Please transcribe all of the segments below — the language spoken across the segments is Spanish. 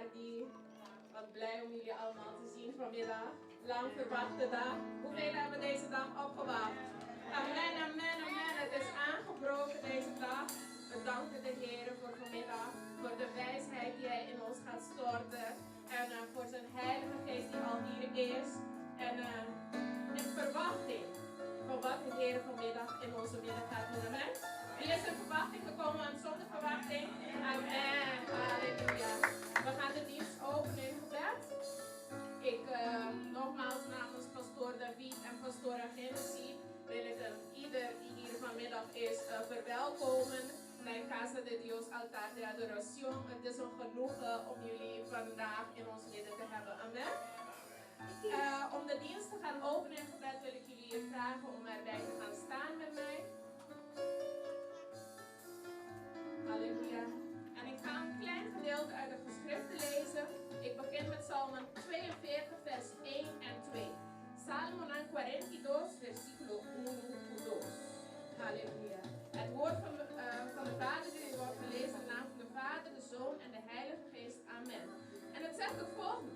Gerdy. Wat blij om jullie allemaal te zien vanmiddag. Lang verwachte dag. Hoeveel hebben deze dag opgewacht? Amen, amen, amen. Het is aangebroken deze dag. We danken de Heer voor vanmiddag. Voor de wijsheid die Hij in ons gaat storten. En voor zijn Heilige Geest die al hier is. En in verwachting van wat de Heer vanmiddag in onze midden gaat doen. Amen. Wie is in verwachting gekomen en zonder verwachting? Amen. Halleluja. We gaan de dienst openen in gebed. Ik nogmaals namens pastoor David en pastoor Genesie wil ik ieder die hier vanmiddag is verwelkomen bij Casa de Dios Altar de Adoración. Het is een genoegen om jullie vandaag in ons midden te hebben. Amen. Om de dienst te gaan openen in gebed wil ik jullie vragen om erbij te gaan staan met mij. Halleluja. En ik ga een klein gedeelte uit de geschriften lezen. Ik begin met Psalmen 42, vers 1 en 2. Salmo 42, versículo 1 to 2. Halleluja. Het woord van de Vader die wordt gelezen in de naam van de Vader, de Zoon en de Heilige Geest. Amen. En het zegt het volgende.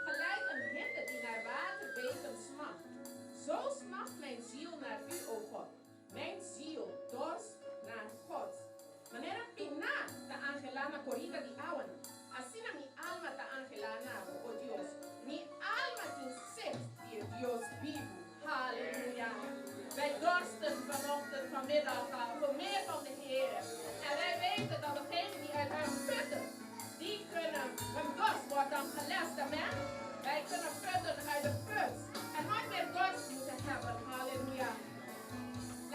Gelijk een hinde die naar waterbeken smacht. Zo smacht mijn ziel naar u, o God. Mijn ziel dorst naar God. Manera pina ta angelana corita di awan. Asina mi alma ta angelana, oh Dios. Mi alma tin sed die Dios vivo. Halleluja. Wij dorsten vanochtend, vanmiddag, voor meer van de Heer. En wij weten dat degenen die uit hem putten, die kunnen, hun dorst wordt dan gelest, amen. Wij kunnen putten uit de put. En nooit meer dorst moeten hebben. Halleluja.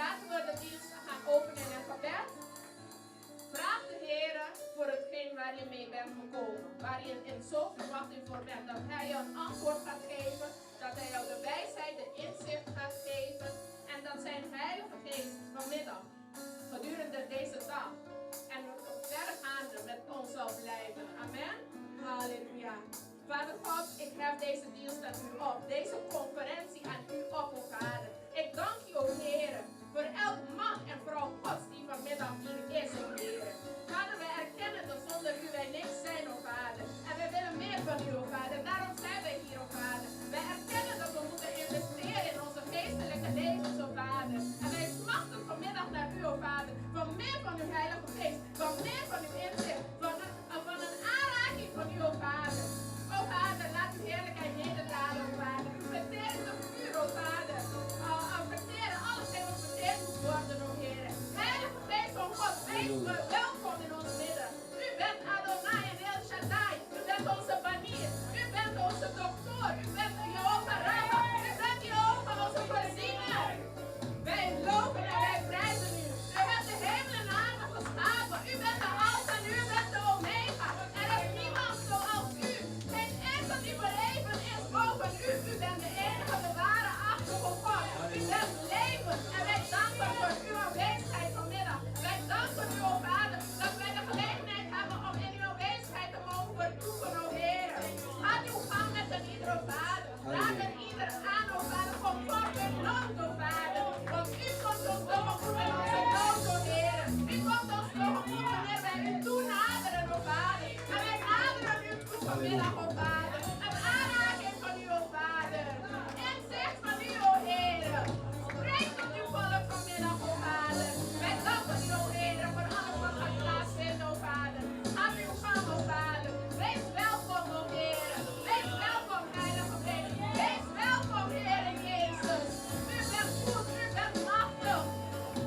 Laten we de dienst gaan openen in het gebed. Vraag de Heer voor hetgeen waar je mee bent gekomen. Waar je in zo'n verwachting voor bent. Dat Hij je een antwoord gaat geven. Dat Hij jou de wijsheid, de inzicht gaat geven. En dat zijn Heilige Geest vanmiddag, gedurende deze dag. En verdergaande met ons zal blijven. Amen. Halleluja. Vader God, ik hef deze dienst aan u op. Deze conferentie aan u op, o Vader. Ik dank u, o Heer, voor elk man en vrouw Gods die vanmiddag hier is, o Heer. Vader, wij erkennen dat zonder u wij niks zijn, o Vader. En wij willen meer van u, o Vader. Daarom zijn wij hier, o Vader. Wij erkennen dat we moeten investeren in onze geestelijke levens, o Vader. En wij smachten vanmiddag naar u, o Vader. Van meer van uw Heilige Geest. Van meer van uw inzicht. Van een aanraking van u, o Vader. O Vader, laat uw heerlijkheid nederdalen, o Vader. U verteert de vuur, o Vader. Verteren alles en wat verteerd moet worden, o Heer. Heilige Geest van God, wees welkom in ons midden. U bent Adonai en El Shaddai. U bent onze banier. U bent onze dokter. U bent Jehovah Rapha. U bent Jehovah onze voorziener. Wij loven en wij prijzen u. U hebt de hemel en aarde geschapen. U bent de Alpha en u bent de Omega. Er is niemand zoals u. Geen enkel die verheven is boven u. U bent de enige, de ware, achtige God. U bent leven. En wij danken voor uw aanwezigheid vanmiddag. Wij danken u, o Vader, dat wij de gelegenheid hebben om in uw aanwezigheid te mogen vertoeven, o Heer. Gaat uw gang met een ieder, o Vader. Raak een ieder aan, o Vader. Conform uw nood, o Vader. Want u komt ons tegemoet in onze nood, o Heer. U komt ons tegemoet wanneer wij u toenaderen, o Vader. En wij naderen u toe vanmiddag, o Vader. Een aanraking van u, o Vader. Inzicht van u, o Heer. Spreek tot uw volk vanmiddag, o Vader. Wij danken u, o Heer, voor alles wat gaat plaatsvinden, o Vader. Gaat uw gang, o Vader. Wees welkom, o Heer. Wees welkom, Heilige Geest. Wees welkom, Heer Jezus. U bent goed, u bent machtig.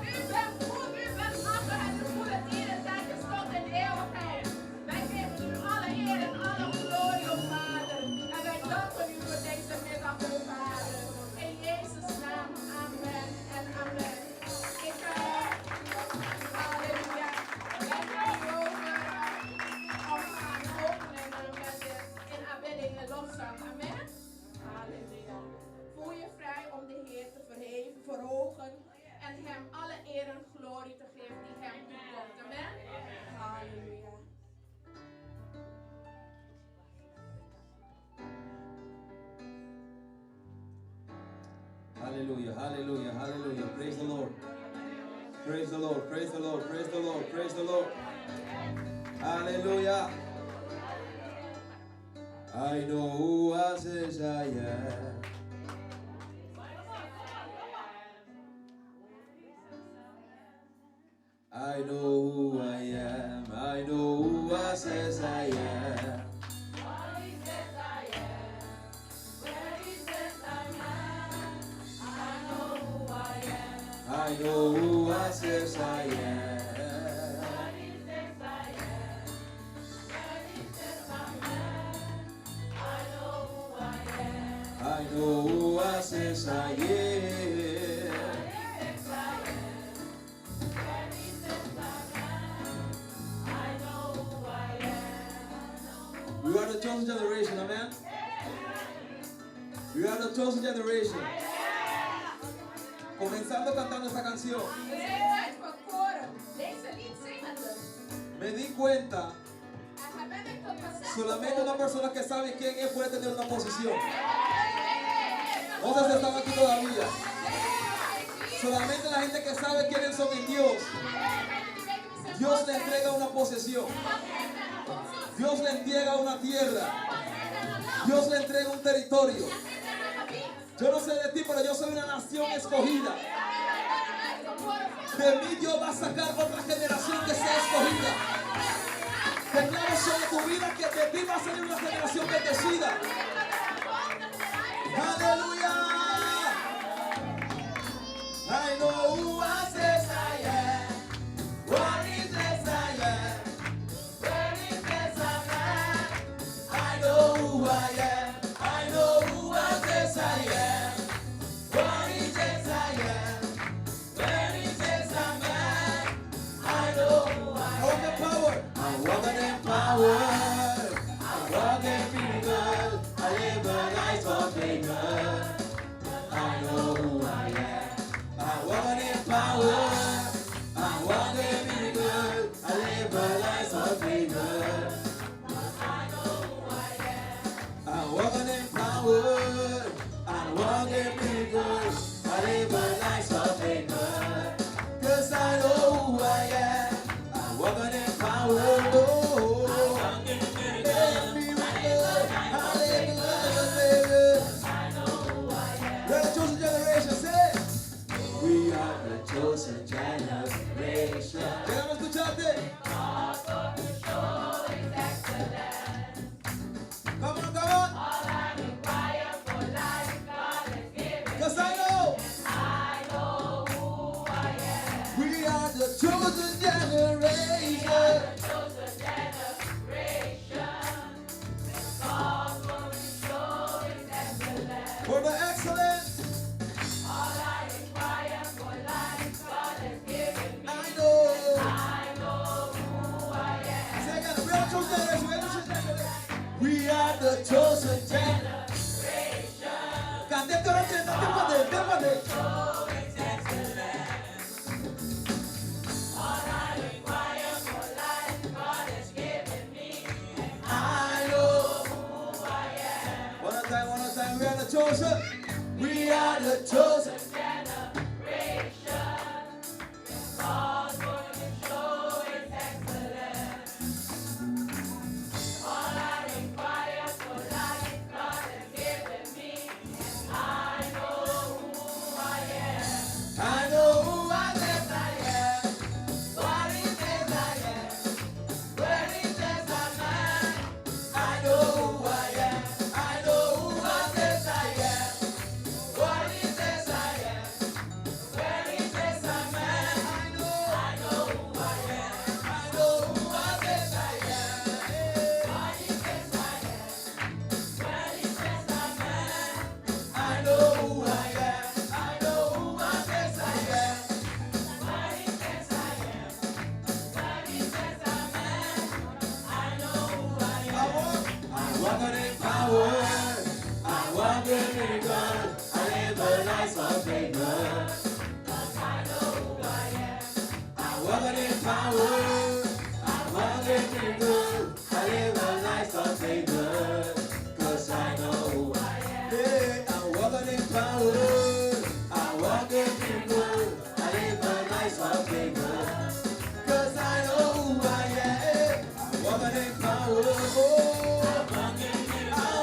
U bent goed, u bent machtig. En u voelt het hier in tijd is tot in eeuwigheid. Wij geven u alle eer en alle glorie, o Vader. En wij danken u voor deze middag, o Vader. In Jezus' naam, amen en amen. Halleluja. Wij gaan nu over om te gaan openen in aanbidding en lofzang. Amen. Halleluja. Voel je vrij om de Heer te verhogen en hem alle eer en glorie te geven die hem toekomt. Amen. Halleluja. Hallelujah, hallelujah, hallelujah. Praise the Lord. Praise the Lord, praise the Lord, praise the Lord, praise the Lord. Hallelujah. I know who I says I am. I know who I am. I know who I says I am. I know who I says I am. I know who I says I am. We are the chosen generation, amen? We are the chosen generation. Comenzando cantando esta canción, Uit van koren deze lied zingende. me di cuenta, Ben ik tot besef solamente una gekomen. persona que sabe quién es puede tener una posición. ¿Dónde están aquí todavía? Solamente la gente que sabe quiénes son en Dios, Dios le entrega una posesión. Dios le entrega una tierra. Dios le entrega un territorio. Yo no sé de ti, pero yo soy una nación escogida. De mí Dios va a sacar otra generación que sea escogida. Declaro sobre tu vida que de ti va a salir una generación bendecida. Aleluya. I know who I says I am. What is this I am? Where is this I am? I know who I am. I know who I says I am. What is this I am? Where is this I am? I know who I am. I walk in power. I walk in power. I walk in miracle. I live a life of favor. I know who I am. I walk in power. I walk in miracle. I live a life of favor. I know who I am. I walk in power. I walk in miracle. I live a life of favor. 'Cause I know who I am. I walk in power. Oh, I walk in miracle. I live a life of favor. I know who I am. We're the chosen generation. Say. We are the chosen generation. Déjame escucharte. Come on, come on. 'Cause I know. We are the chosen generation. For the excellence. I know. Say again, we are the chosen generation. We are the chosen generation. Cante esto, déjame. I know. One more time, we are the chosen. We are the chosen. I know who I says I am. What is this I am? Where is this I am? I know who I am. I know who I says I am. What is this I am? Where is this I am? I know who I am. I know who I says I am. What is this I am? Where is this I am? I know who I am. I know who I says I am. I walk in power, I walk in miracle, I live a life of favor. 'Cause I know who I am. I walk in power, I walk in miracle, I live a life of favor. 'Cause I know who I am. Yeah, I walk in power, I walk in miracle, I live a life of favor. 'Cause I know who I am. I walk in power. I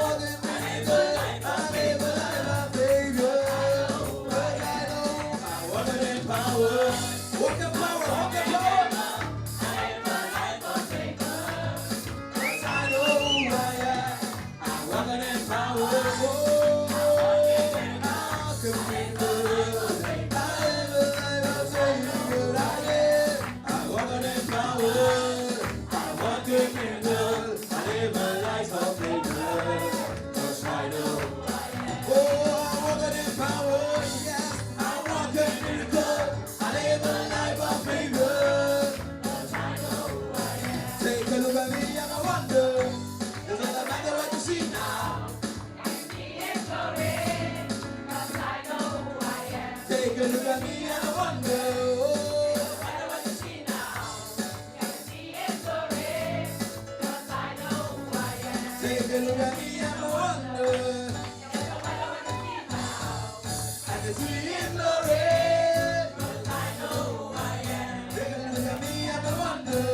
in power. Oh, I can feel good. I live a life of faith. I walk in power. I walk in miracles. I live a life of faith. 'Cause I know. Oh, I walk in power. Yes, I walk in miracles. I live a life of faith. Take a look at me, I'm a wonder. It doesn't matter what you see now. Take a look at me, I'm a wonder. Oh. Take a look at me, I'm a wonder. I can see in glory. Take a look at me, I'm a wonder.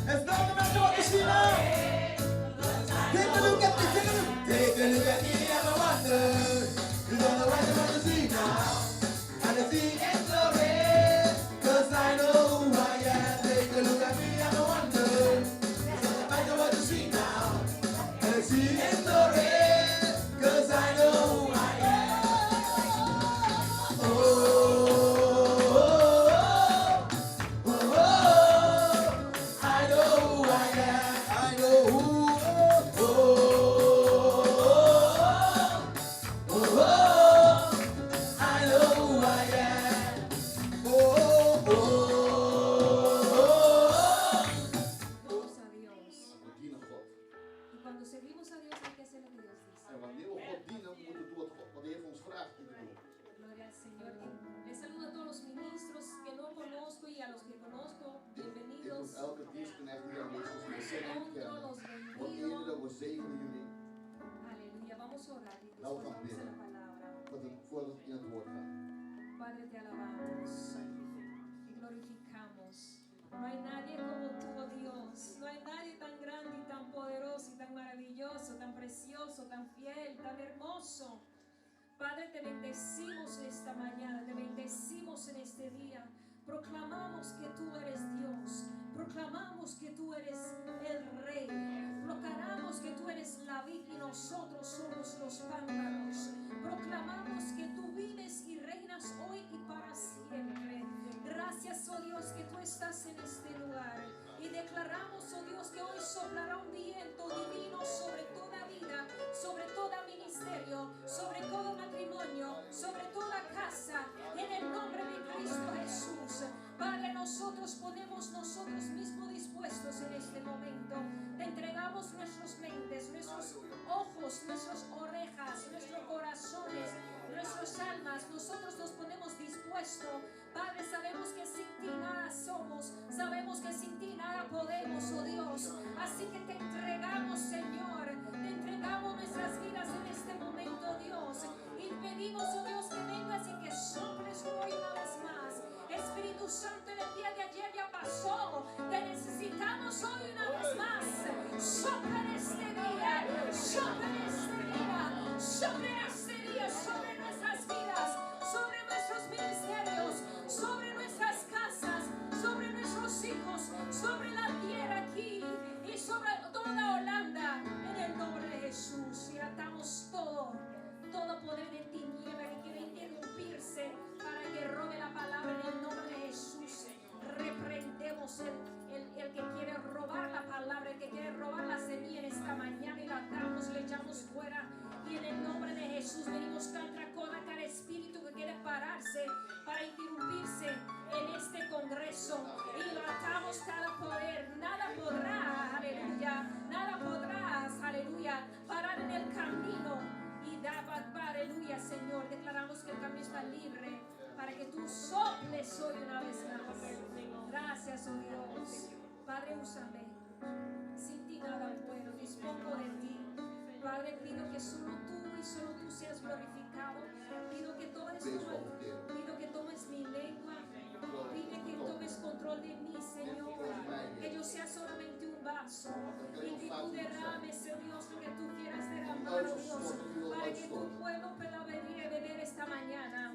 It's not matter what you see now. Take a look at me, take a look. Take a look at me, I'm a wonder. You don't know what you see now. I can see in glory. 'Cause I know who I am. Take a look at me, I'm a wonder. It doesn't matter what you see now. I can see in glory. 'Cause I know who I am. I know who I am. I know who. I know who I am. Vamos a Dios. We dienen God. Y cuando servimos a Dios hay que hacer lo que Dios dice. En wanneer we God dienen, moeten we doen wat de Heer van ons vraagt om te doen. Gloria al Señor. Les saludo a todos los ministros que no conozco y a los que conozco. Ik Bienvenidos. roep elke dienstknecht die aanwezig is, die de zending Los kennen. Wat bendigo. eerder, we zegenen jullie. Aleluya. Vamos a orar y Nou, we después gaan vamos a bidden. la palabra. Voordat we in het woord gaan. Padre, te alabamos y glorificamos. No hay nadie como tú, oh Dios. No hay nadie tan grande y tan poderoso y tan maravilloso, tan precioso, tan fiel, tan hermoso. Padre, te bendecimos esta mañana, te bendecimos en este día. Proclamamos que tú eres Dios. Proclamamos que tú eres el Rey. Proclamamos que tú eres la vid y nosotros somos los pámpanos. Proclamamos que tú vives y reinas hoy y para siempre. Gracias, oh Dios, que tú estás en este lugar. Y declaramos, oh Dios, que hoy soplará un viento divino sobre toda vida, sobre todo ministerio, sobre todo matrimonio, sobre toda casa, en el nombre de Cristo Jesús. Padre, nosotros ponemos nosotros mismos dispuestos en este momento. Te entregamos nuestras mentes, nuestros ojos, nuestras orejas, nuestros corazones, nuestras almas. Nosotros nos ponemos dispuestos. Padre, sabemos que sin ti nada somos, sabemos que sin ti nada podemos, oh Dios. Así que te entregamos, Señor, te entregamos nuestras vidas en este momento, Dios. Y pedimos, oh Dios, que vengas y que soples hoy una vez más. Espíritu Santo, en el día de ayer ya pasó. Te necesitamos hoy una vez más. Sopla en este día, sopla en este día, sopla en este día sobre nuestras vidas, sobre nuestros ministerios, sobre nuestras casas, sobre nuestros hijos, sobre la tierra aquí y sobre toda Holanda, en el nombre de Jesús. Y atamos todo poder de tiniebla que quiere interrumpirse para que robe la palabra en el nombre de Jesús. Reprendemos el que quiere robar la palabra, el que quiere robar la semilla en esta mañana y la atamos, le echamos fuera. Y en el nombre de Jesús venimos contra cada espíritu que quiere pararse para interrumpirse en este congreso. Y lo atamos cada poder. Nada podrá, aleluya, nada podrás, aleluya, parar en el camino. Y aleluya, Señor, declaramos que el camino está libre para que tú soples hoy una vez más. Gracias, oh Dios. Padre, úsame. Sin ti nada puedo, dispongo de ti. Padre, pido que solo tú y solo tú seas glorificado. Pido que tomes mi lengua. Pido que tomes control de mí, Señor. Que yo sea solamente un vaso. Y que tú derrames, oh Dios, lo que tú quieras derramar, oh Dios. Para que tu pueblo pueda venir a beber esta mañana.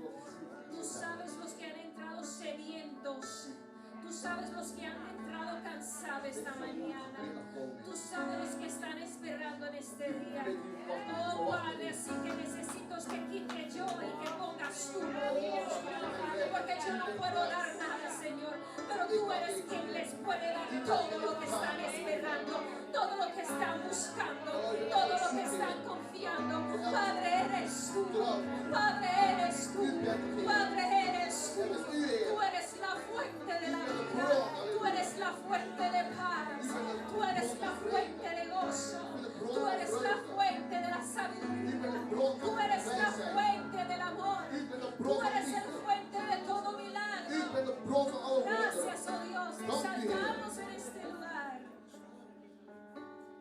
Tú sabes los que han entrado sedientos. Tú sabes los que han entrado cansados esta mañana. Tú sabes los que están esperando en este día. Oh Padre, así que necesito que quite yo y que pongas tú, Dios, porque yo no puedo dar nada, Señor, pero tú eres quien les puede dar todo lo que están esperando, todo lo que están buscando, todo lo que están confiando. Padre, eres tú, Padre, eres tú, Padre, eres tú. Tú eres la fuente de la vida, tú eres la fuente de paz, tú eres la fuente de gozo, tú eres la fuente de la sabiduría, tú eres la fuente del amor, tú eres el fuente de todo milagro. Gracias, oh Dios, te exaltamos en este lugar.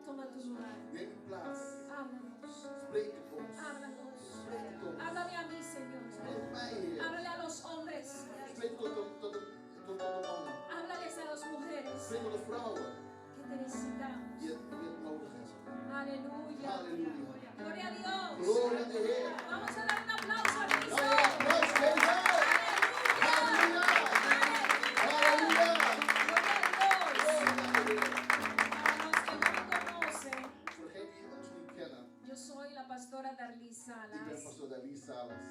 Toma tu lugar. Neem plaats. Háblanos, Spreek tot ons. háblanos. Spreek tot ons. Háblame a mí, Señor. Spreek mij, Heer. Háblale a los hombres, Spreek tot de mannen. háblales a las mujeres Spreek tot de vrouwen que te necesitamos. die het nodig hebben. Aleluya. Halleluja. Gloria a Dios. Glorie aan de Heer. Vamos a dar un aplauso a Cristo. Ja, applaus geven. Halleluja. Halleluja. Gloria a Dios. Glorie aan de Heer. Para los que no me conocen, Voor degenen die ons niet kennen, yo soy la pastora Darly ik ben Salas. pastor David Salas.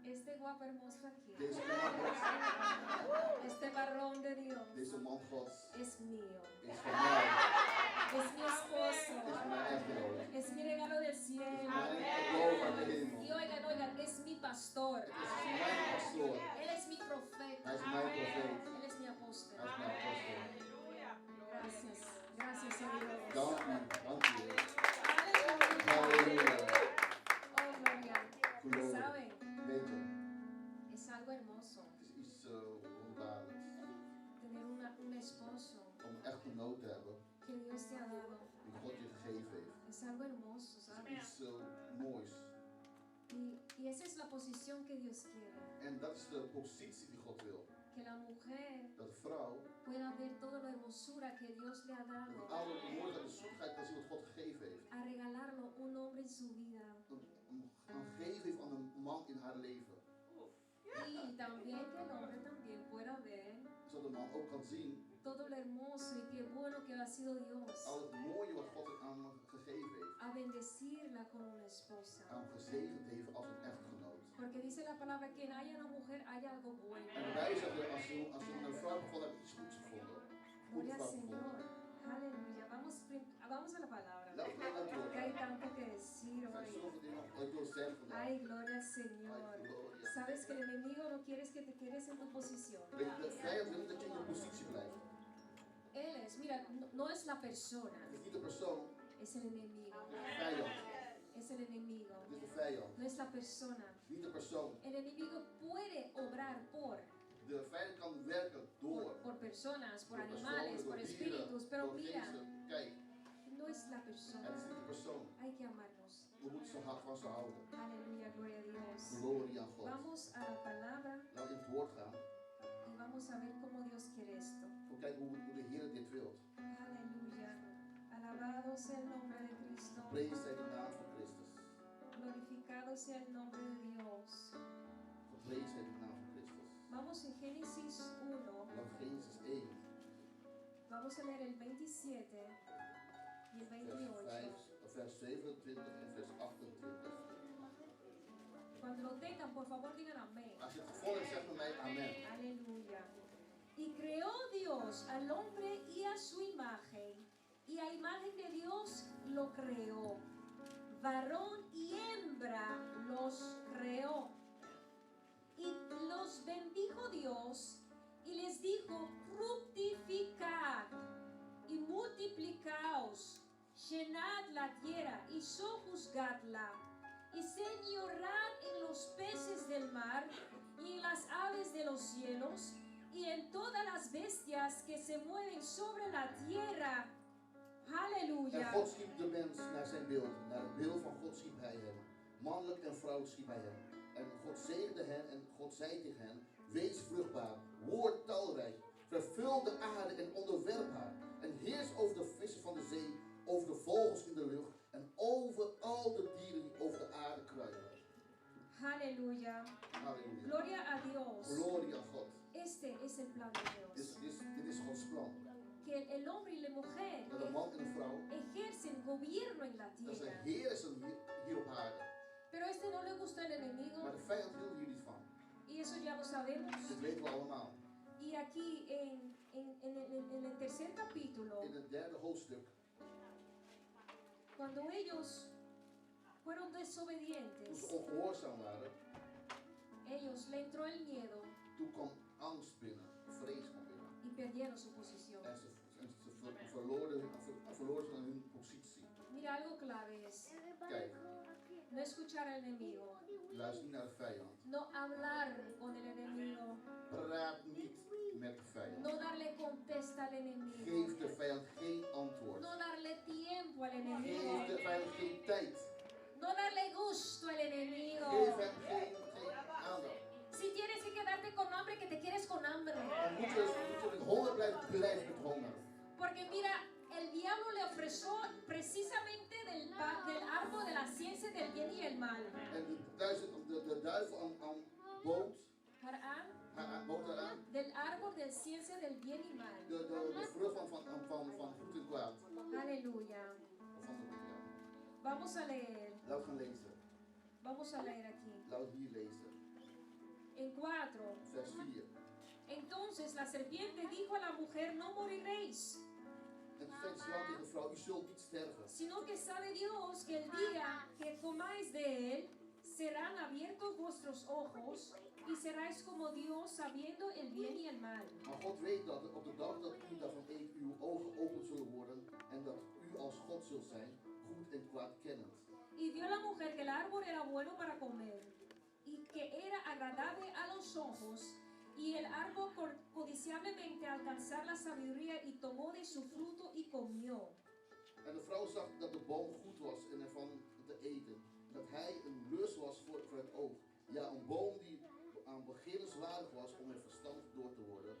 Y este guapo hermoso aquí, Deze man Gods, este varón de Dios, deze man Gods es mío. is van mij. Es mi esposo. Is mijn echtgenoot. Es mi regalo del Is cielo. mijn cadeau van de hemel. Y oigan, oigan, es mi pastor. Het is mijn pastoor. Él es mi profeta. Hij is mijn profeet. Él es mi apóstol. Hij is mijn apostel. Gracias. Gracias a Dios. Dank u, dank u. Aleluya. Halleluja. Oh, gloria. Glorie. ¿Saben? Weet je, Es algo hermoso het is iets wonderbaarlijks tener un esposo om een echtgenoot te hebben que Dios te ha dado. die God je gegeven heeft. Es algo hermoso, Het is ¿sabes? iets moois. Y esa es la posición que Dios quiere. En dat is de positie die God wil. Que la mujer Dat de vrouw pueda ver toda la hermosura que Dios le ha met dado alle mooie de zoetheid kan zien wat God gegeven heeft. a regalarlo un hombre en su vida. Een gegeven heeft aan een man in haar leven. Y también que el hombre también pueda ver Zodat de man ook kan zien todo lo hermoso y qué bueno que ha sido Dios al het mooie wat God aan hem gegeven heeft. a bendecirla con una esposa. Aan hem gezegend heeft als een echtgenoot. Porque dice la palabra que en haya una mujer haya algo bueno. En wij zeggen als je een vrouw van God hebt iets goeds gevonden. Goede Gloria al vrouw Señor. gevonden. Aleluya. Vamos a la palabra. Laten we naar het woord. Que hay tanto que decir Er zijn hoy. zoveel dingen wat ik wil zeggen vandaag. Ay, gloria al Señor. Ay, gloria. Sabes que el enemigo no quiere que te quedes en tu posición. Weet je, de vijand wil niet dat je in je positie blijft. Él es, mira, no es la persona, Het is niet de persoon, es el enemigo. het is de vijand. Es el enemigo. Het is de vijand. No es la persona. Het is niet de persoon. El enemigo puede obrar De vijand kan werken door. por personas, por Door animales, personen, por door espíritus, dieren, pero door mira, geesten. Kijk, no es la het persona. is niet de persoon. Hay que amarnos. We moeten zo hard van ze houden. Aleluya, gloria a Dios. Glorie aan God. Vamos a la palabra Laten we in het woord gaan. y vamos a ver cómo Dios quiere esto. Voor kijken hoe de Heer dit wil. Aleluya. Alabado sea el nombre de Cristo. Prees zij de naam van Christus. Glorificado sea el nombre de Dios. Geprezen zij de naam van Christus. Vamos en Génesis 1. Vanaf Genesis 1, Vamos a leer el 27 y el 28. vers 27 en vers 28. Cuando lo tengan, por favor digan amén. Als je het gevonden hebt, zeg met mij amen. Aleluya. Y creó Dios al hombre y a su imagen, y a imagen de Dios lo creó. Varón y hembra los creó. Y los bendijo Dios y les dijo: fructificad y multiplicaos, llenad la tierra y sojuzgadla, y señorad en los peces del mar y en las aves de los cielos y en todas las bestias que se mueven sobre la tierra. En Halleluja. God schiep de mens naar zijn beeld. Naar het beeld van God schiep hij hem. Mannelijk en vrouwelijk schiep hij hem. En God zegende hen en God zei tegen hen: wees vruchtbaar, word talrijk, vervul de aarde en onderwerp haar. En heers over de vissen van de zee, over de vogels in de lucht en over al de dieren die over de aarde kruipen. Halleluja. Halleluja. Gloria a Dios. Glorie aan God. Este es el plan de Dios. Dit is Gods plan. Que el hombre y la mujer Dat een man en een vrouw, ejercen gobierno en la dat ze tierra. Heer is hier op aarde. Pero este no le gusta al enemigo Maar de vijand wil hier niet van. y eso ya lo sabemos. Dat weten we allemaal. Y aquí en el tercer capítulo, In het derde hoofdstuk, cuando ellos fueron toen desobedientes, ze ongehoorzaam waren, ellos le entró el miedo toen kwam angst binnen, vrees kwam binnen. y perdieron su posición. En ze verloren hun positie. Mira, algo clave es Kijk, no escuchar al enemigo, luister niet naar de vijand. no hablar con el enemigo, Praat niet met de vijand. no darle contesta al enemigo, Geef de vijand geen antwoord. no darle tiempo al Geef de enemigo, vijand geen tijd. no darle gusto al enemigo. Geef hem geen aandacht. Si tienes que quedarte con hambre, que te quieres con hambre. Dan moet je met honger blijven, blijf met honger. Porque mira, el diablo le ofreció precisamente del árbol de la ciencia del bien y el mal. En de duivel bood eraan Del árbol de ciencia del bien y mal. de vrucht van goed en kwaad. Aleluya. Van de, ja. Vamos a leer. Laten we gaan lezen. Vamos a leer aquí. Laten we hier lezen. En 4. Vers 4. Entonces la serpiente dijo a la mujer, no moriréis, En toen zei de slang tegen de vrouw, u zult niet sterven. sino que sabe Dios que el día que comáis de él, serán abiertos vuestros ojos y seráis como Dios sabiendo el bien y el mal. Maar God weet dat op de dag dat u daarvan eet, uw ogen open zullen worden en dat u als God zult zijn, goed en kwaad kennend. Y vio la mujer que el árbol era bueno para comer y que era agradable a los ojos y el árbol codiciablemente alcanzar la sabiduría y tomó de su fruto y comió. En de vrouw zag dat de boom goed was en ervan te eten. Dat hij een lust was voor het oog. Ja, een boom die aan begeerenswaardig was om er verstand door te worden.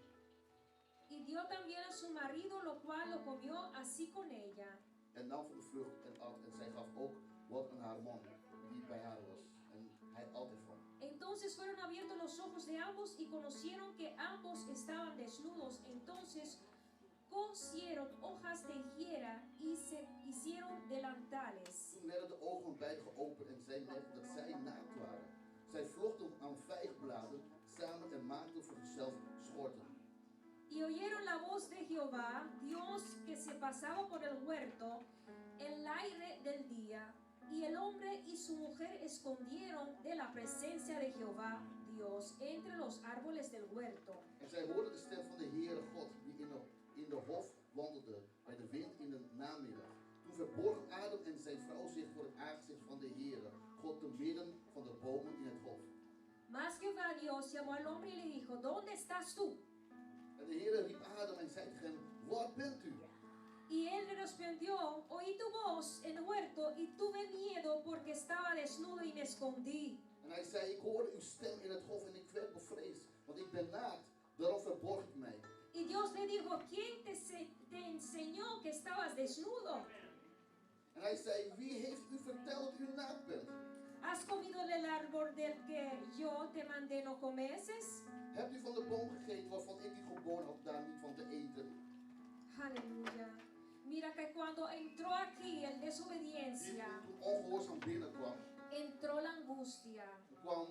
Y dio también a su marido, lo cual lo comió así con ella. En nam van de vrucht en at. En zij gaf ook wat aan haar man, die bij haar was. En hij at ervan. Entonces fueron abiertos los ojos de ambos y conocieron que ambos estaban desnudos. Entonces cosieron hojas de higuera y se hicieron delantales. Toen werden de ogen van beiden geopend en zij merkten dat zij naakt waren. Zij vlochten aan vijgbladen samen en maakten voor zichzelf schorten. Y oyeron la voz de Jehová, Dios que se pasaba por el huerto en el aire del día. Y el hombre y su mujer escondieron de la presencia de Jehová, Dios, entre los árboles del huerto. En zij hoorden de stem van de Heere God, die in de hof wandelde, bij de wind in de namiddag. Toen verborg Adam en zijn vrouw zich voor het aangezicht van de Heere, God te midden van de bomen in het hof. Mas Jehová Dios llamó al hombre y le dijo, ¿dónde estás tú? En de Heere riep Adam en zei tegen hem, waar bent u? Y él le respondió, oí tu voz en el huerto y tuve miedo porque estaba desnudo y me escondí. En hij zei, ik hoorde uw stem in het hof en ik werd bevreesd, want ik ben naakt, daarom verborg ik mij. Y Dios le dijo, ¿quién te enseñó que estabas desnudo? En hij zei, wie heeft u verteld dat u naakt bent? ¿Has comido del árbol del que yo te mandé no comeses? Hebt u van de boom gegeten waarvan ik u geboden had daar niet van te eten? Aleluya. Mira que cuando entró aquí el desobediencia, Toen ongehoorzaam binnenkwam, entró la angustia, kwam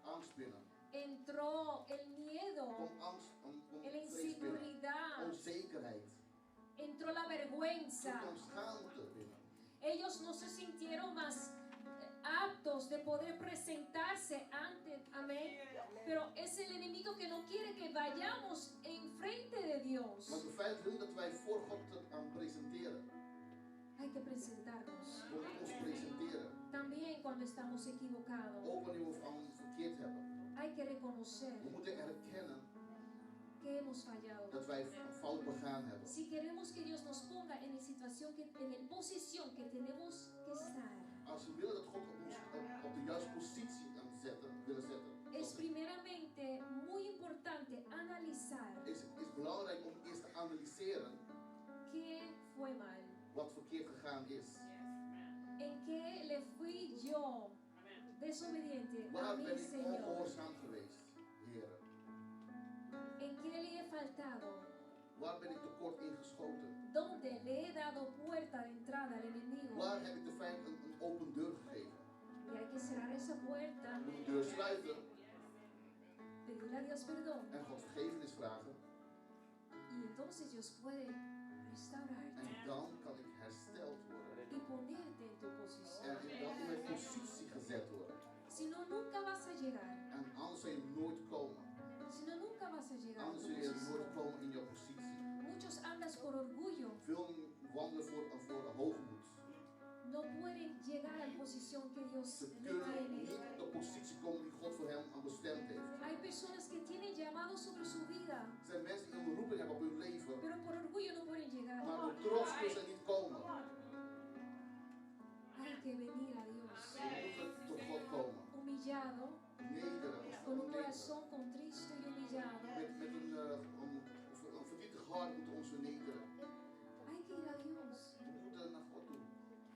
angst binnen. entró el miedo, Kwam angst, kwam la vrees binnen. inseguridad, Onzekerheid. entró la Toen vergüenza. kwam schaamte binnen. Ellos no se sintieron más aptos de poder presentarse ante, amén. Pero es el enemigo que no quiere que vayamos enfrente de Maar Dios. de vijand wil dat wij voor God aan presenteren. Hay que presentarnos. We moeten ons presenteren. También cuando estamos equivocados. Ook wanneer we aan verkeerd hebben. Hay que reconocer We moeten erkennen que hemos fallado. dat wij een fout begaan hebben. Si queremos que Dios nos ponga en la situación en la posición que tenemos que estar, Als we willen dat God ons op de juiste positie willen zetten, es primeramente muy importante analizar is belangrijk om eerst te analyseren qué fue mal, wat verkeerd gegaan is. en qué le fui yo desobediente a Waar mi ben ik Señor. ongehoorzaam geweest, Heer? ¿En qué le he faltado? Waar ben ik tekort ingeschoten? ¿Dónde le he dado puerta de entrada al enemigo? Waar heb ik de vijand een open deur gegeven? Y hay que cerrar esa puerta, Ik moet de deur sluiten pedirle a Dios perdón. en God vergiffenis vragen. Y entonces Dios puede restaurarte En dan kan ik hersteld worden. y ponerte en tu posición. En dan in mijn positie gezet worden. Si no, nunca vas a llegar. En anders zul je nooit komen. Si no, nunca vas a llegar a Anders tu zul je nooit posición. komen in jouw positie. Muchos andas por orgullo. Veel wandelen voor hoogmoed. No pueden llegar a la posición que Dios Ze le kunnen niet tiene. op de positie komen die God voor hem aan bestemd heeft. Hay personas que tienen llamado sobre su vida, Er zijn mensen die een roeping hebben op hun leven, pero por orgullo no pueden llegar. maar door trots kunnen ze niet komen. Hay que venir a Dios Ze moeten tot God komen. humillado, Nederig. con un corazón contristo y humillado. Met een verdrietig hart moeten we ons vernederen. Hay que ir a Dios. We moeten naar God toe.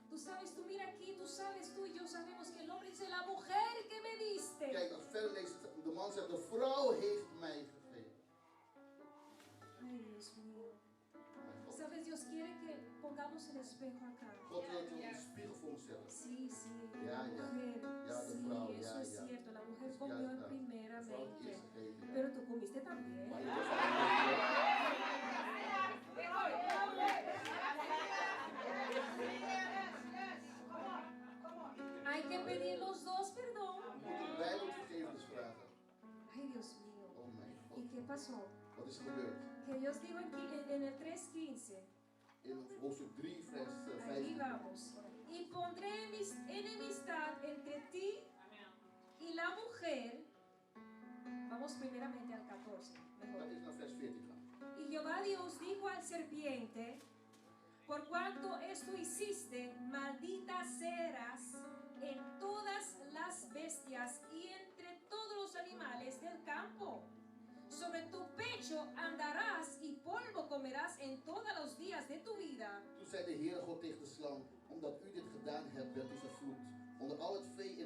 Tú sabes, tú mira aquí, tú sabes, tú y yo sabemos que el hombre dice, la mujer que me diste. Kijk, als verder leest, de man zegt, de vrouw heeft mij gegeven. Ay, Dios mío. Mijn God. Sabes, Dios quiere que pongamos el espejo acá. God wil dat we een spiegel voor ons hebben. Sí, sí, Ya, la ya. mujer. Ya, de Sí, vrouw, eso ya, es ya. cierto. La mujer Ja, comió ja. primeramente. Eerst gegeven, ja. Pero tú comiste también. Maar je was ook Hay que pedir los dos perdón. we moeten beide vergiffenis vragen. Ay, Dios mío. Oh mijn ¿Y God. qué pasó? Wat is er gebeurd? Que Dios dijo en el 3:15. In hoofdstuk 3, vers Aquí 15. vamos. Y pondré enemistad entre ti y la mujer. Vamos primeramente al 14. Mejor. Dat is naar vers 14 gaan. Y Jehová Dios dijo al serpiente, por cuanto esto hiciste, maldita serás en todas las bestias y entre todos los animales del campo. Sobre tu pecho andarás y polvo comerás en todos los días de tu vida. Toen zei de Heere God tegen de slang, omdat u dit gedaan hebt, werd u vervloekt. Onder al het vee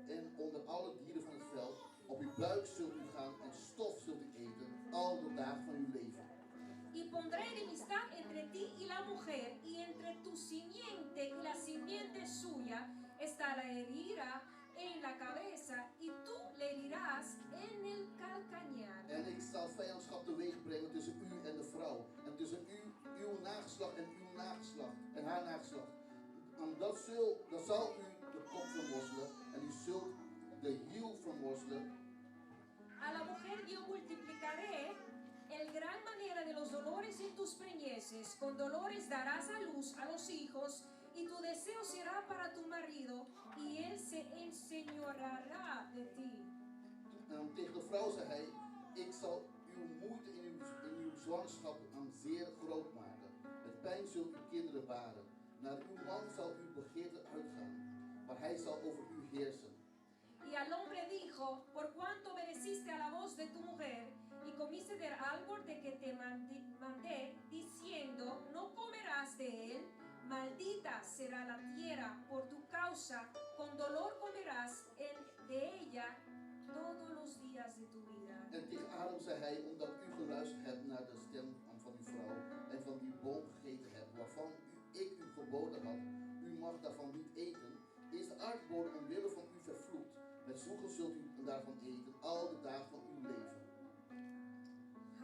en onder alle dieren van het veld. Op uw buik zult u gaan en stof zult u eten, al de dagen van uw leven. Y pondré enemistad entre ti y la mujer, y entre tu simiente y la simiente suya estará herida en la cabeza, y tú le herirás en el calcañar. En ik zal vijandschap teweeg brengen tussen u en de vrouw. En tussen uw nageslacht en uw nageslacht. En haar nageslacht. En dat zal u de kop vermorzelen. En u zult de hiel vermorzelen. A la mujer yo multiplicaré el gran manera de los dolores en tus preñeces. Con dolores darás a luz a los hijos, y tu deseo será para tu marido, y él se enseñoreará de ti. En tegen de vrouw zei hij, ik zal uw moeite in uw zwangerschap zeer groot maken. Met pijn zult u kinderen baren. Naar uw man zal uw begeerte uitgaan, maar hij zal over u heersen. Y al hombre dijo, por cuanto obedeciste a la voz de tu mujer y comiste del árbol de que te mandé, diciendo, no comerás de él, maldita será la tierra por tu causa, con dolor comerás de ella todos los días de tu vida. En tegen Adam zei hij, omdat u geluisterd hebt naar de stem van uw vrouw en van die boom gegeten hebt, waarvan ik u geboden had, u mag daarvan niet eten, is de aardbodem omwille van u vervloekt. Met zwoegen zult u daarvan eten, al de dagen van uw leven.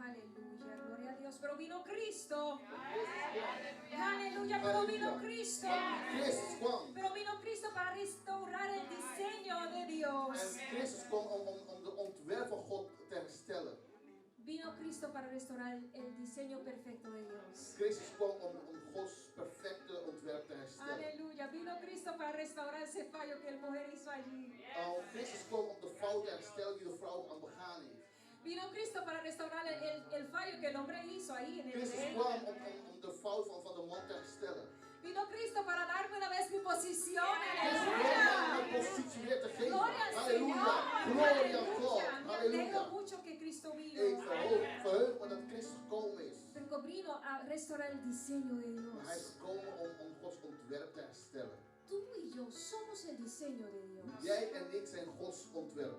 Aleluya, gloria a Dios. Pero vino Cristo. Aleluya, pero vino Cristo. Christus kwam. Pero vino Cristo para restaurar el diseño de En Dios. Christus kwam om de ontwerp van God te herstellen. Vino Cristo para restaurar el diseño perfecto de Dios. Christus kwam om Gods perfecte ontwerp te herstellen. Aleluya, vino Cristo para restaurar ese fallo que el mujer hizo allí. Christus kwam om de fout te herstellen die de vrouw aan begaan heeft. Vino Cristo para restaurar el fallo que el hombre hizo ahí en el Christus Edén. kwam om de fout van de man te herstellen. Vino Cristo para darme una vez mi posición. Christus kwam om Aleluya. de positie weer te geven. Gloria al Halleluja. Señor. Gloria a God. Aleluya. Me alegro Halleluja. mucho que Cristo vino. Ik verheug me dat Christus gekomen is. Porque vino a restaurar el diseño de Maar hij is Dios. gekomen om Gods ontwerp te herstellen. Tú y yo somos el diseño de Dios. Jij en ik zijn Gods ontwerp.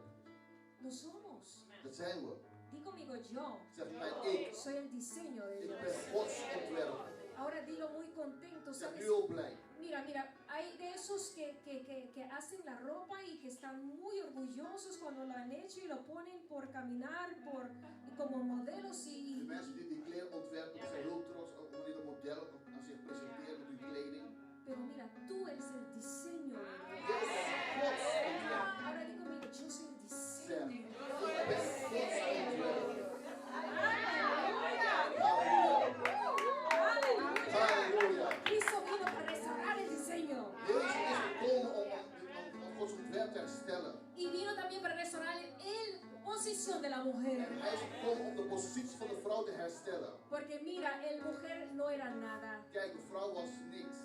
Lo somos. Dat zijn we. Di conmigo yo. Zeg mij, ik Soy el diseño de ben Dios. Gods ontwerper. Ahora dilo muy contento. Zeg ¿Sabes? nu al blij. Mira, hay de esos que hacen la ropa y que están muy orgullosos cuando lo han hecho y lo ponen por caminar, como modelos De y mensen die kleren ontwerpen, die zijn heel trots wanneer de modellen aan zich presenteren met hun kleding. pero mira, tú eres el diseño de Dios. Jij bent Gods ontwerper. Ahora di conmigo, yo soy el Zeg, diseño. ik ben Gods ontwerper. Aleluya. Halleluja. Cristo vino para restaurar el diseño. Jezus is gekomen om Gods ontwerp te herstellen. Y vino también para restaurar la posición de la mujer. En hij is gekomen om de positie van de vrouw te herstellen. Porque mira, el mujer no era nada. Kijk, de vrouw was niks.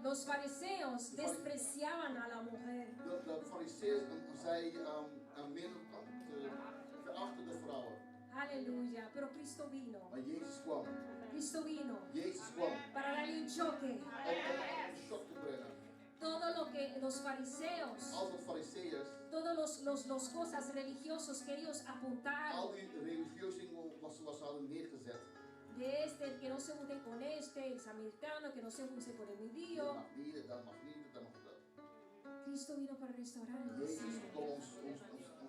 Los fariseos despreciaban a la mujer. De fariseeërs, zij verachten de vrouwen. Aleluya. Pero Cristo vino. Maar Jezus kwam. Cristo vino Jezus kwam para darle un choque. om een shock te brengen. Todo lo que los fariseos, Al wat fariseeërs, todos los cosas religiosos que ellos al apuntaron. die religieuze dingen wat ze hadden neergezet. De este, que no se junte con este, el samaritano, que no se junte con el Dat judío. mag niet, dat mag niet, dat mag dat. Cristo vino para restaurar el Jezus diseño, kwam om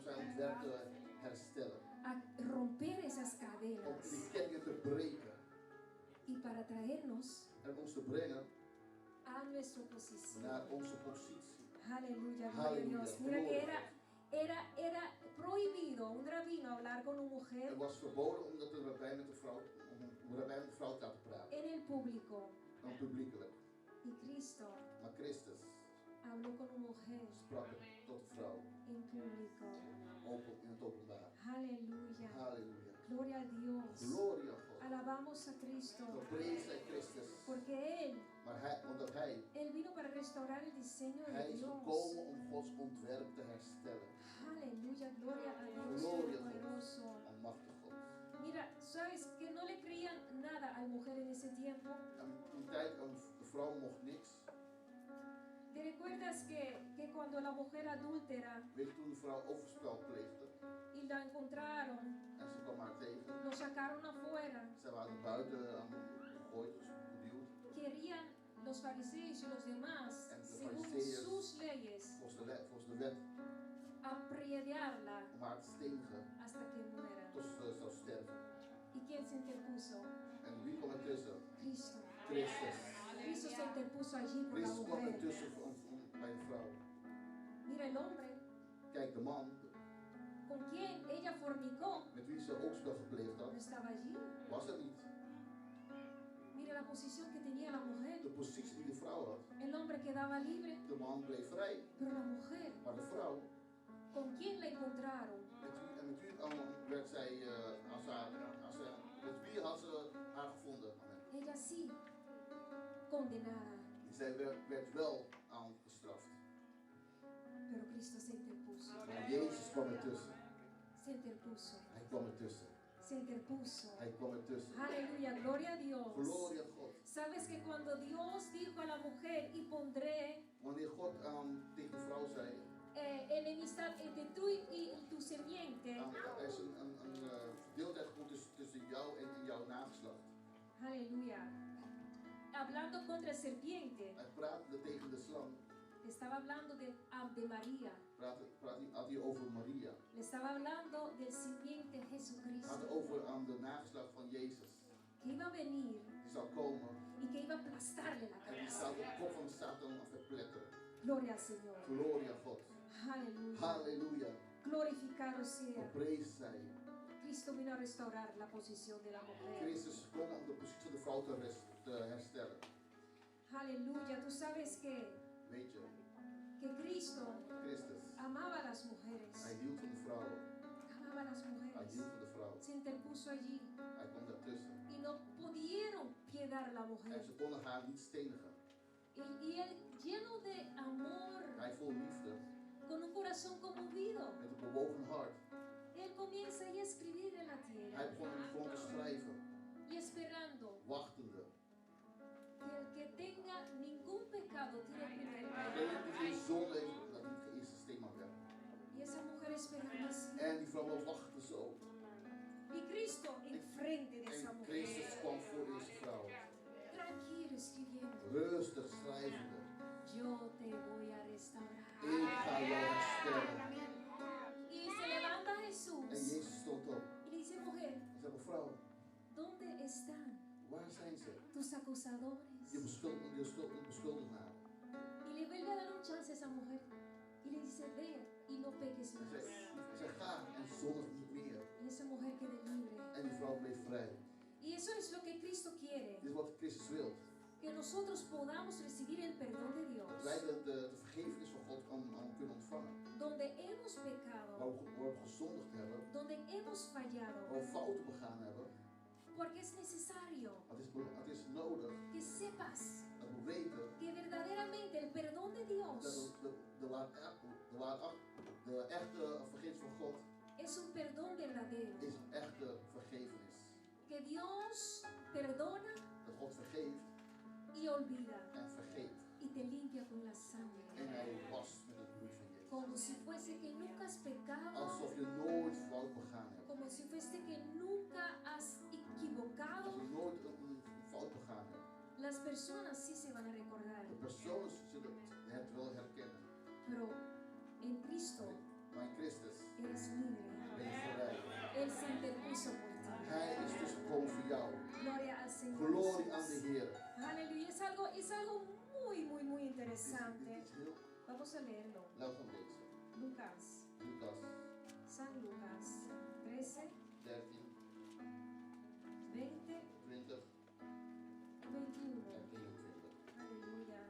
zijn ontwerp te herstellen. a romper esas Om cadenas die kettingen te breken. y para traernos En ons te brengen a nuestra posición. naar onze positie. Aleluya, gloria a Dios. Mira que era prohibido un rabino hablar con una mujer Het was verboden om een rabbijn met de vrouw te laten praten. en el público. Dan publiekelijk. Y Cristo Maar Christus habló con una mujer sprak tot de vrouw en público. open in het openbaar. Aleluya. Halleluja. Gloria a Dios. Gloria a God. Alabamos a Cristo. Geprezen zij Christus. Porque Maar omdat Él vino para restaurar el diseño de hij is Dios. gekomen om Gods ontwerp te herstellen. Aleluya, gloria a Dios Gloria a Todopoderoso. God. Almachtig God. Mira, sabes que no le creían nada a la mujer en ese tiempo. En in die tijd, een vrouw mocht niks. ¿Te recuerdas que cuando la mujer adúltera Weet je, toen de vrouw overspel pleegde y la encontraron, en ze kwam haar tegen. lo sacaron afuera? Zij waren buiten gegooid, geduwd. Querían los fariseos y los demás, En de según fariseeërs, sus leyes, volgens de wet, apedrearla om haar te stenigen hasta que muera. tot ze zou sterven. ¿Y quién se interpuso? En wie kwam ertussen? Cristo. Christus. Cristo se interpuso allí por la Christus kwam mujer. ertussen bij de vrouw. Mira el hombre Kijk, de man con quien ella fornicó met wie ze oogspel gepleegd no had, estaba allí. was er niet. Mira la posición que tenía la mujer. De positie die de vrouw had. El hombre quedaba libre, De man bleef vrij, pero la mujer, maar de vrouw, ¿con quién la encontraron? met wie werd zij, met wie had ze haar gevonden? Amen. Ella sí, condenada, Zij werd wel gestraft. pero Cristo se interpuso. Maar Jezus kwam ertussen. Se interpuso. Hij kwam ertussen. Se interpuso. Hij kwam ertussen. Aleluya, gloria a Dios. Gloria a God. Sabes que cuando Dios dijo a la mujer, y pondré Wanneer God tegen de vrouw zei, enemistad entre tú y tu semiente. er is een verdeeldheid gekomen tussen jou en jouw nageslacht. Aleluya. Hablando contra el serpiente, Hij praatte tegen de slang. le estaba hablando de María. Had hij over Maria. Le estaba hablando del simiente Had Jesucristo. over de nageslacht van Jezus. Que iba a venir Die zou komen y que iba a aplastarle la en die cabeza. zou de kop van de Satan verpletteren. Gloria al Señor. Gloria a God. Aleluya. Halleluja. Glorificado sea. Geprezen zij. Cristo vino a restaurar la posición de la mujer. Christus kwam om de positie van de vrouw te herstellen. Aleluya. Tú sabes que Weet je, Cristo Christus, amaba a las mujeres. hij hield van de vrouwen. Amaba a las Hij mujeres. hield van de vrouwen. Se interpuso allí Hij kwam daartussen. y no pudieron piedar a la En mujer. ze konden haar niet stenigen. Y él, lleno de amor, Hij vol liefde, con un corazón conmovido, met een bewogen hart. él comienza ahí a escribir en la Hij tierra begon te schrijven, y esperando wachtende. que el que tenga ningún pecado tire el primer Degene pedra. die geen zonde heeft, dat niet de eerste steen mag werpen. Y esa mujer esperando así. En die vrouw wachtte zo. Y Cristo enfrente de esa En mujer. Christus kwam voor deze vrouw. Tranquilo escribiendo. Rustig schrijvende. Yo te voy a restaurar. Ik ga jou herstellen. Y se levanta En Jesús Jezus stond op. y le dice, mujer, Hij zei, mevrouw, ¿dónde están waar zijn ze? tus acusadores? Je beschuldignaar. Y le vuelve a dar un chance a esa mujer. Y le dice, ve y no peques Hij más. zei, ga en zondig niet meer. Y esa mujer quede libre. En die vrouw bleef vrij. Y eso es lo que Cristo quiere. Dit is wat Christus wil. Que nosotros podamos recibir el perdón de Dios. Dat wij de vergevenis van God kunnen ontvangen. Donde hemos pecado. Waar we gezondigd hebben. Donde hemos fallado. Waar we fouten begaan hebben. Porque es necesario Het is nodig que sepas dat we weten que verdaderamente el perdón de Dios dat de echte vergevenis van God es un perdón verdadero. is een echte vergevenis. Que Dios perdona Dat God vergeeft y olvida en vergeet. y te limpia con la sangre. En hij wast met het bloed van Jezus. Como si fuese que nunca has pecado. Alsof je nooit fout begaan hebt. Como si fuese que nunca has equivocado. Alsof je nooit een fout begaan hebt. Las personas sí se van a recordar. De personen zullen het wel herkennen. Pero en Cristo Maar in Christus eres libre. ben je vrij. Él se interpuso por ti. Hij is dus gekomen voor jou. Gloria al Señor. Glorie aan de Jesús. Heer. Aleluya. Es algo muy Dit interesante. is heel. Vamos a leerlo. Laat hem lezen. Lucas. Lucas San Lucas 13, 13, 20, 20 21. en 21. Aleluya.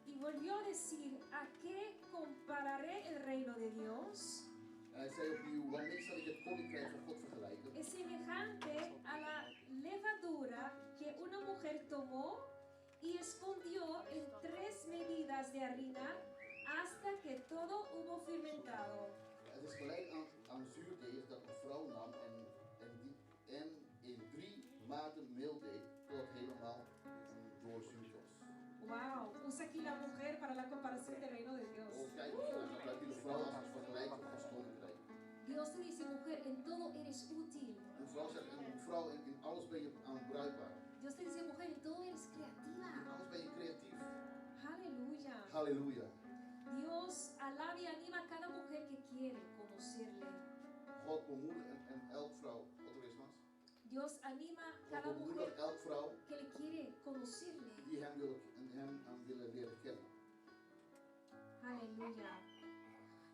Y volvió a decir, ¿a qué compararé el reino de Dios? En hij zei opnieuw, waarmee zal ik het koninkrijk van God vergelijken? Es semejante a la levadura que una mujer tomó y escondió en 3 medidas de harina hasta que todo hubo fermentado. Het is gelijk aan zuurdeeg dat een vrouw nam en in 3 maten meel deed tot het helemaal doorzuurd was. Wow, usa aquí la mujer para la comparación del reino de Dios. Oh, kijk, dan gebruikt hij de vrouw als vergelijking van het koninkrijk. Dios te dice, mujer, en todo eres útil. Een vrouw zegt, een vrouw in alles ben je aan bruikbaar. Dios te dice, mujer, en todo eres creativa. In alles ben je creatief. Aleluya. Halleluja. Dios alaba y anima a cada mujer que quiere conocerle. God bemoedigt en elke vrouw, wat er is mas. Dios anima a God cada mujer bemoedigt elke vrouw que le quiere conocerle. die hem willen leren kennen. Aleluya.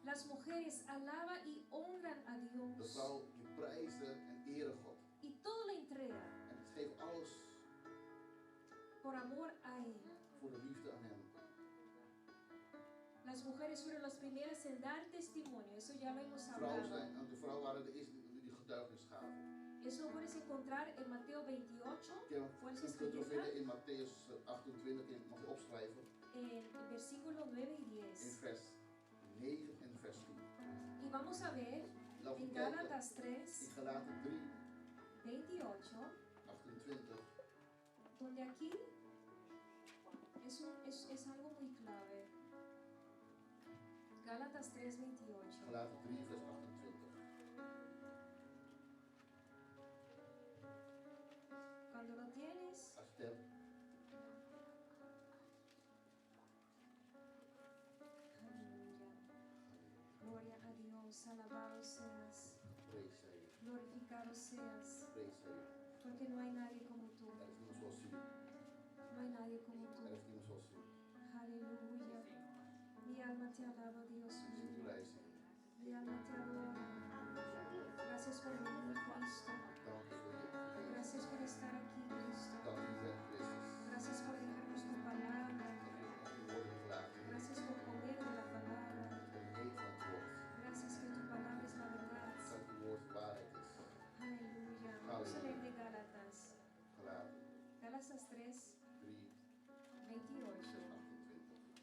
Las mujeres alaban y honran a De Dios vrouw die prijzen en eren God. y todo le entrega En het geeft alles por amor a Él. voor de liefde aan hem. Las mujeres fueron las primeras en dar testimonio, eso ya lo hemos De hablado. vrouw waren de eerste die getuigenis gaven. Eso lo puedes encontrar en Mateo 28, Je kunt het vinden in Matthäus 28, mag je opschrijven, en versículo 9 y in 10. vers 9 en vers 10. Y vamos a ver Laten en we kijken Gálatas in 3, Galaten 3, 28, 28. donde aquí es algo muy clave. Gálatas 3, 28. Galaten 3, vers 28. Cuando lo tienes, Als je het hebt, aleluya. Gloria a Dios, alabado seas, vrees zij je. glorificado seas, Vrees zij je. porque no hay nadie como tú, Er is niemand zoals u. no hay nadie como Er tú. is niemand zoals u. Aleluya. Mi alma te alaba, Dios Ik zie u mío. prijzen. Mi alma te adora. Gracias por venir, Cristo. Dank u voor je. Gracias por estar aquí, Cristo. Dank u bent Christus. Gracias por dejarnos tu palabra. Dat u woorden gelaten. Gracias por comer de la palabra. Dat u eet van het woord. Gracias que tu palabra es la verdad. Dat uw woord waarheid is. Aleluya. Vamos a leer de Gálatas. Galaten Gálatas 3, 3, 28. vers 28.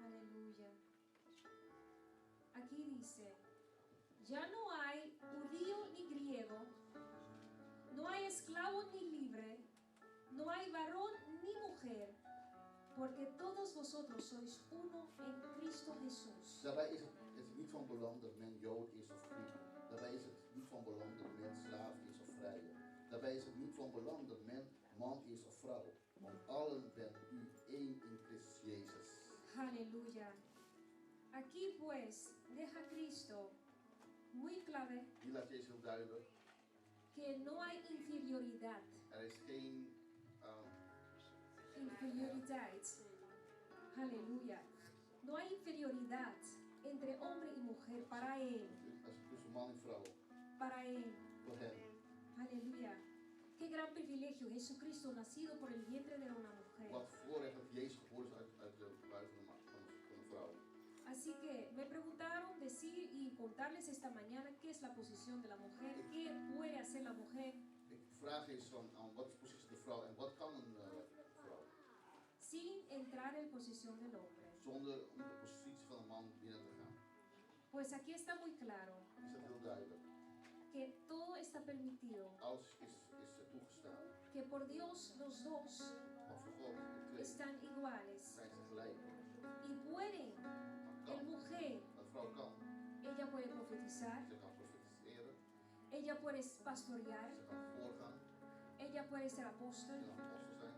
Aleluya. Aquí dice, ya no hay judío ni griego, no hay esclavo ni libre, no hay varón ni mujer, porque todos vosotros sois uno en Cristo Jesús. Daarbij is het niet van belang dat men Jood is of Griek. Daarbij is het niet van belang dat men slaaf is of vrije. Daarbij is het niet van belang dat men man is of vrouw. Want allen bent u één in Christus Jezus. Aleluya. Aquí pues deja Cristo muy clave Hier laat Jezus heel duidelijk, que no hay inferioridad. er is geen Inferioridad. Aleluya. No hay inferioridad entre hombre y mujer para Él. tussen man en vrouw. Para Él. Voor hen. Aleluya. Qué gran privilegio. Jesucristo nacido por el vientre de una mujer. Wat voorrecht dat Jezus geboren is uit de buik van een vrouw. Así que me preguntaron decir y contarles esta mañana qué es la posición de la mujer, qué puede hacer la mujer Ik vraag eens van wat is de positie van de vrouw en wat kan een vrouw? sin entrar en posición del hombre. Zonder om de positie van een man binnen te gaan. Pues aquí está muy claro Is dat heel duidelijk. que todo está permitido, Alles is toegestaan. que por Dios los dos Maar voor God, de twee, están iguales zijn ze gelijk. y pueden, Maar el kan. mujer, Een vrouw kan. ella puede profetizar, Ze kan profetiseren. ella puede pastorear, Ze kan voorgaan. ella puede ser Ze apóstol, kan apostel zijn.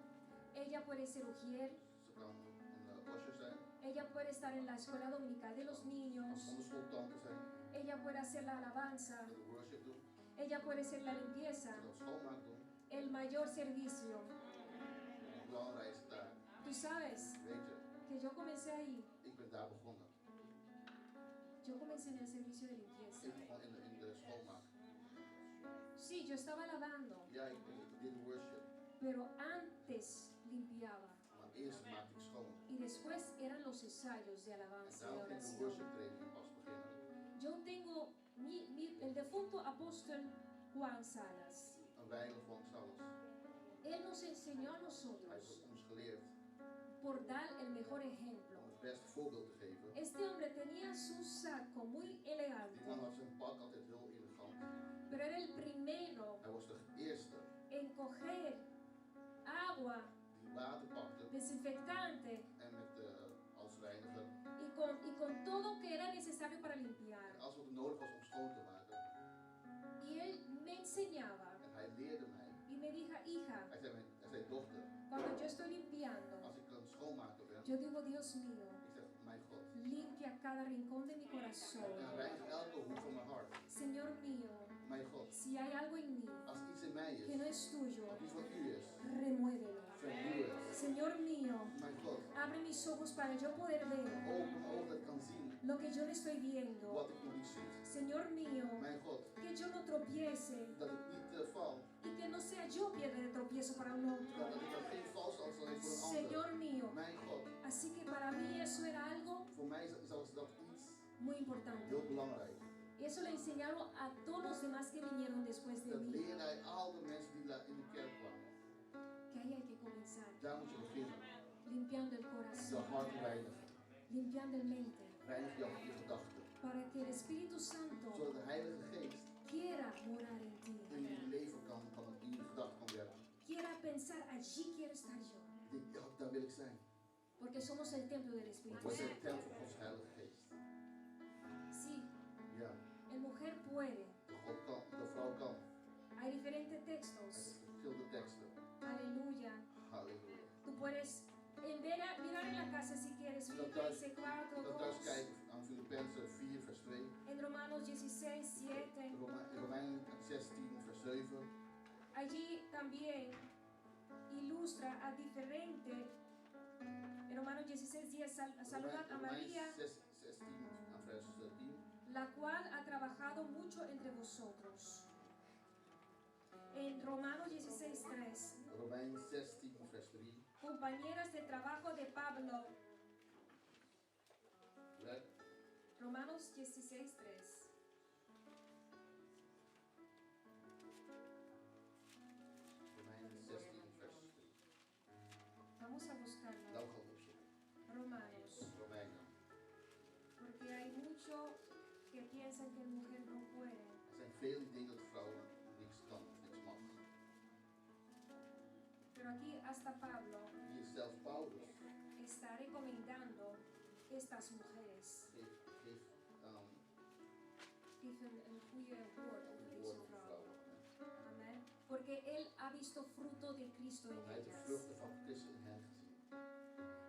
ella puede ser ujier, Ze kan een usher zijn. ella puede estar en la escuela dominical de los Een niños, zonderschooltante zijn. ella puede hacer la alabanza, Ze kan worship doen. ella puede hacer la Ze limpieza, kan schoonmaak doen. el mayor servicio. De belangrijkste taak. Tú sabes Weet je, que yo comencé ahí, ik ben daar begonnen. yo comencé en el servicio de limpieza. Ik begon in de schoonmaak. Sí, yo estaba lavando, Ja, ik deed worship. pero antes limpiaba Maar eerst maakte ik schoon. y después eran los ensayos de En alabanza y daarom ging de oración. worship training pas beginnen. Yo tengo el defunto apóstol Juan Salas. Een weinig van Saulus. Él nos enseñó a Hij heeft nosotros ons geleerd por dar el mejor ejemplo. om het beste voorbeeld te geven. Este hombre tenía su saco muy Die man elegante, had zijn pak altijd heel elegant. pero era el primero Hij was de eerste en coger agua die water pakte desinfectante en met als reiniger y con todo que era necesario para limpiar. en alles wat er nodig was om schoon te maken. Y él me enseñaba En hij leerde mij. y me dijo, hija, Hij zei dochter, cuando yo estoy limpiando, als ik aan het schoonmaken ben, yo digo, Dios mío, ik zeg, mijn God, limpia cada rincón de mi corazón. en reinig elke hoek van mijn hart. Señor mío, Mijn God, si hay algo en mí als iets in mij que no is, es tuyo, iets wat u is, remuévelo. vernieuw het. Señor mío, Mijn God, abre mis ojos para yo poder ver open mijn ogen dat ik kan zien lo que yo no estoy viendo. wat ik nog niet zie. Señor mío, Mijn God, que yo no tropiece dat ik niet val, y que no sea yo piedra de tropiezo para un dat otro. ik er geen vals zal zijn voor een ander. Señor mío, Mijn God, así que para mí eso era algo voor mij is dat iets muy importante. heel belangrijk. Y eso le enseñaron a todos los demás que vinieron después de Dat mí. leerde hij al de mensen die in de kerk kwamen. Que ahí hay que comenzar. Daar moet je beginnen. Limpiando el Je corazón, hart reinigen. limpiando el mente. Reinig je gedachten. Para que el Espíritu Santo Zodat de Heilige Geest quiera morar en ti. in je leven in je gedachten kan werken. Quiera pensar, allí quiero estar yo. Je denkt, ja, daar wil ik zijn. Porque somos el templo del Want Espíritu wij zijn Santo. de tempel van Gods Heilige Geest. Sí, Ja, el mujer puede. de vrouw kan. Hay diferentes Er textos. zijn verschillende teksten. Aleluya. Halleluja. Tú puedes mirar en la casa si quieres. Filipenses 4, Je kan thuis 2. kijken aan Filippenzen 4 vers 2. En Romanos 16, 7. Romeinen 16 vers 7. Allí también ilustra a diferente. En Romanos 16, 10, saludad a María, Romeinen 16 aan vers 10. la cual ha trabajado mucho entre vosotros. En Romanos 16, 3, Romeinen 16 vers 3. compañeras de trabajo de Pablo. Right? Romanos 16, 3. Romeinen 16 vers 3. Vamos a buscarlo. Dat gaan we opzoeken. Romanos. Romeinen. Porque hay mucho que piensan que la mujer no puede. Er zijn velen die denken dat de vrouw niks kan of niks mag. Pero aquí hasta Pablo Hier is zelfs Paulus está recomendando estas mujeres. Geef Geef een goede woord over een deze woord over vrouw. vrouwen. Amén. Porque él ha visto fruto de Cristo en Hij heeft de ellas. vruchten van Christus in hen gezien.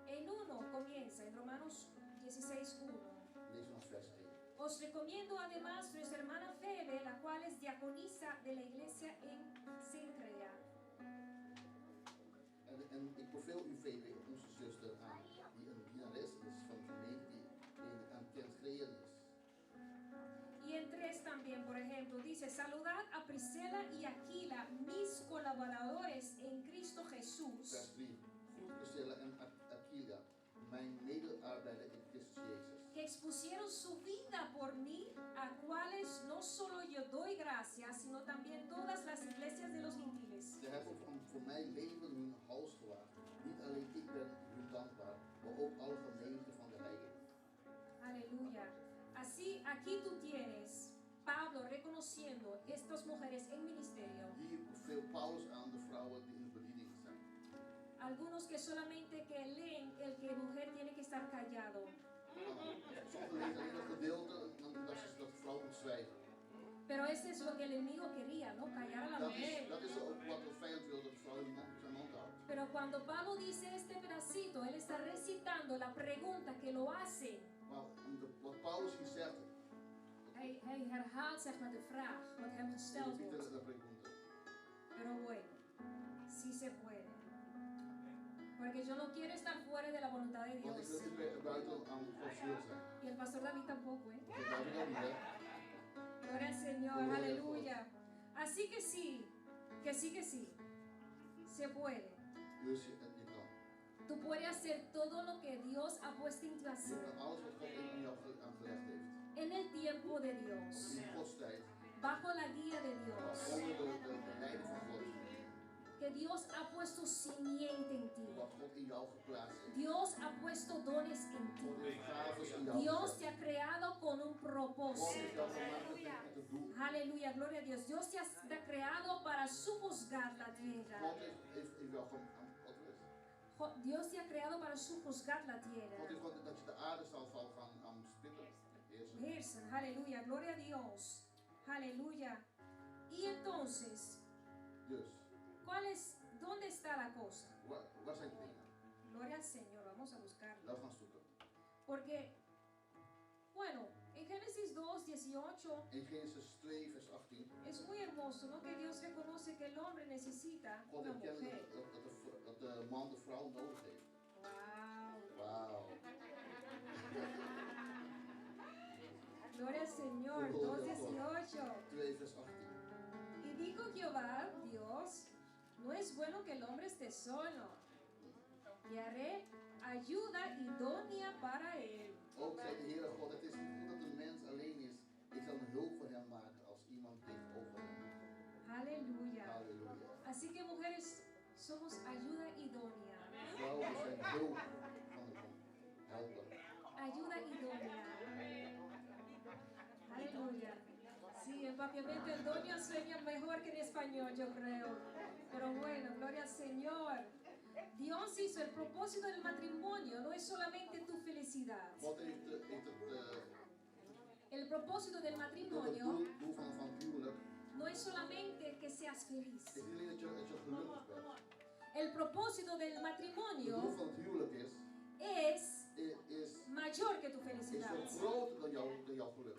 En 1 comienza, en Romanos 16:1. Lees vanaf vers 1. Os recomiendo además nuestra hermana Febe, la cual es diaconisa de la iglesia en Cencrea. En ik beveel u, Febe, onze zuster, aan, die een dienares is van de gemeente die aan Kencrea is. Y en 3 también, por ejemplo, dice, saludad a Priscila y Aquila, mis colaboradores en Cristo Jesús, Vers 3. Groet Priscilla en Aquila, mijn medearbeider in Christus Jezus. que expusieron su vida por mí, a cuales no solo yo doy gracias, sino también todas las iglesias de los gentiles. Ze hebben voor mij leven hun hals gewaagd. Niet alleen ik ben hun dankbaar, maar ook alle gemeenten van de heiligen. Aleluya. Así, aquí tú tienes Pablo reconociendo estas mujeres en ministerio. Hier beveelt Paulus aan de vrouwen die in de bediening zijn. Algunos que solamente que leen el que mujer tiene que estar callado. Sommigen lezen alleen het gedeelte dat de vrouw moet zwijgen. Pero eso es lo que el enemigo quería, ¿no? Callar a la mujer. Dat is ook wat de vijand wil, dat de vrouw zijn mond houdt. Pero cuando Pablo dice este pedacito, él está recitando la pregunta que lo hace. Maar wat Paulus hier zegt, Hij herhaalt zeg maar de vraag wat hem gesteld repite wordt. la pregunta. Pero bueno, sí se puede. Porque yo no quiero estar fuera de la voluntad de Want ik Dios. wil niet buiten aan Gods wil zijn. Y el pastor David tampoco, ¿eh? Dat wil ik ook niet, hè? Gloria al Señor, Gloria a aleluya. Así que sí, que sí, que sí. Se puede. Dus je kan. Tú puedes hacer todo lo que Dios ha puesto en tu Je hacer. kan alles wat God in jou aangelegd heeft. En el tiempo de Dios. In Gods tijd, Bajo la guía de Dios. onder de leiding van God. Que Dios ha puesto simiente en ti. Wat God in jou geplaatst heeft. Dios ha puesto dones en God ti. heeft gaves in jou Dios gezet. te ha creado con un God propósito. heeft jou gemaakt met een doel. Aleluya, gloria a Dios. Dios te ha creado para sojuzgar la tierra. God heeft jou gemaakt. Dios te ha creado para sojuzgar la God tierra. heeft gewoon dat je de aarde zal gaan spitten. Heersen. Heersen, aleluya, gloria a Dios. Aleluya. Y entonces, Dus, ¿dónde está la cosa? waar zijn de dingen? Gloria al Señor, vamos a buscarlo. Laten we gaan zoeken. Porque, bueno, en Génesis 2, 18 In Genesis 2, vers 18. es muy hermoso, ¿no? Que Dios reconoce que el hombre necesita God una erkent mujer. dat de man de vrouw nodig heeft. Wow. Wauw. Gloria al Señor, 2, 18. 2, vers 18. Y dijo Jehová, Dios, no es bueno que el hombre esté solo. Y haré ayuda idónea para él. Ook zei de Heere God, het is niet goed dat de mens alleen is. Ik zal een hulp voor hem maken als iemand tegenover hem. Aleluya. Halleluja. Así que mujeres, somos ayuda idónea. Vrouwen zijn hulp van de man. Helpen. Ayuda idónea. Aleluya. Sí, en papiamento el doño sueña mejor que en español, yo creo. Pero bueno, gloria al Señor. Dios hizo el propósito del matrimonio, no es solamente tu felicidad. God heeft El propósito del het matrimonio doel van het huwelijk. no es solamente que seas feliz. Het is niet alleen dat je gelukkig bent. El propósito del Het matrimonio doel van het huwelijk is mayor que tu felicidad. veel groter dan jouw geluk.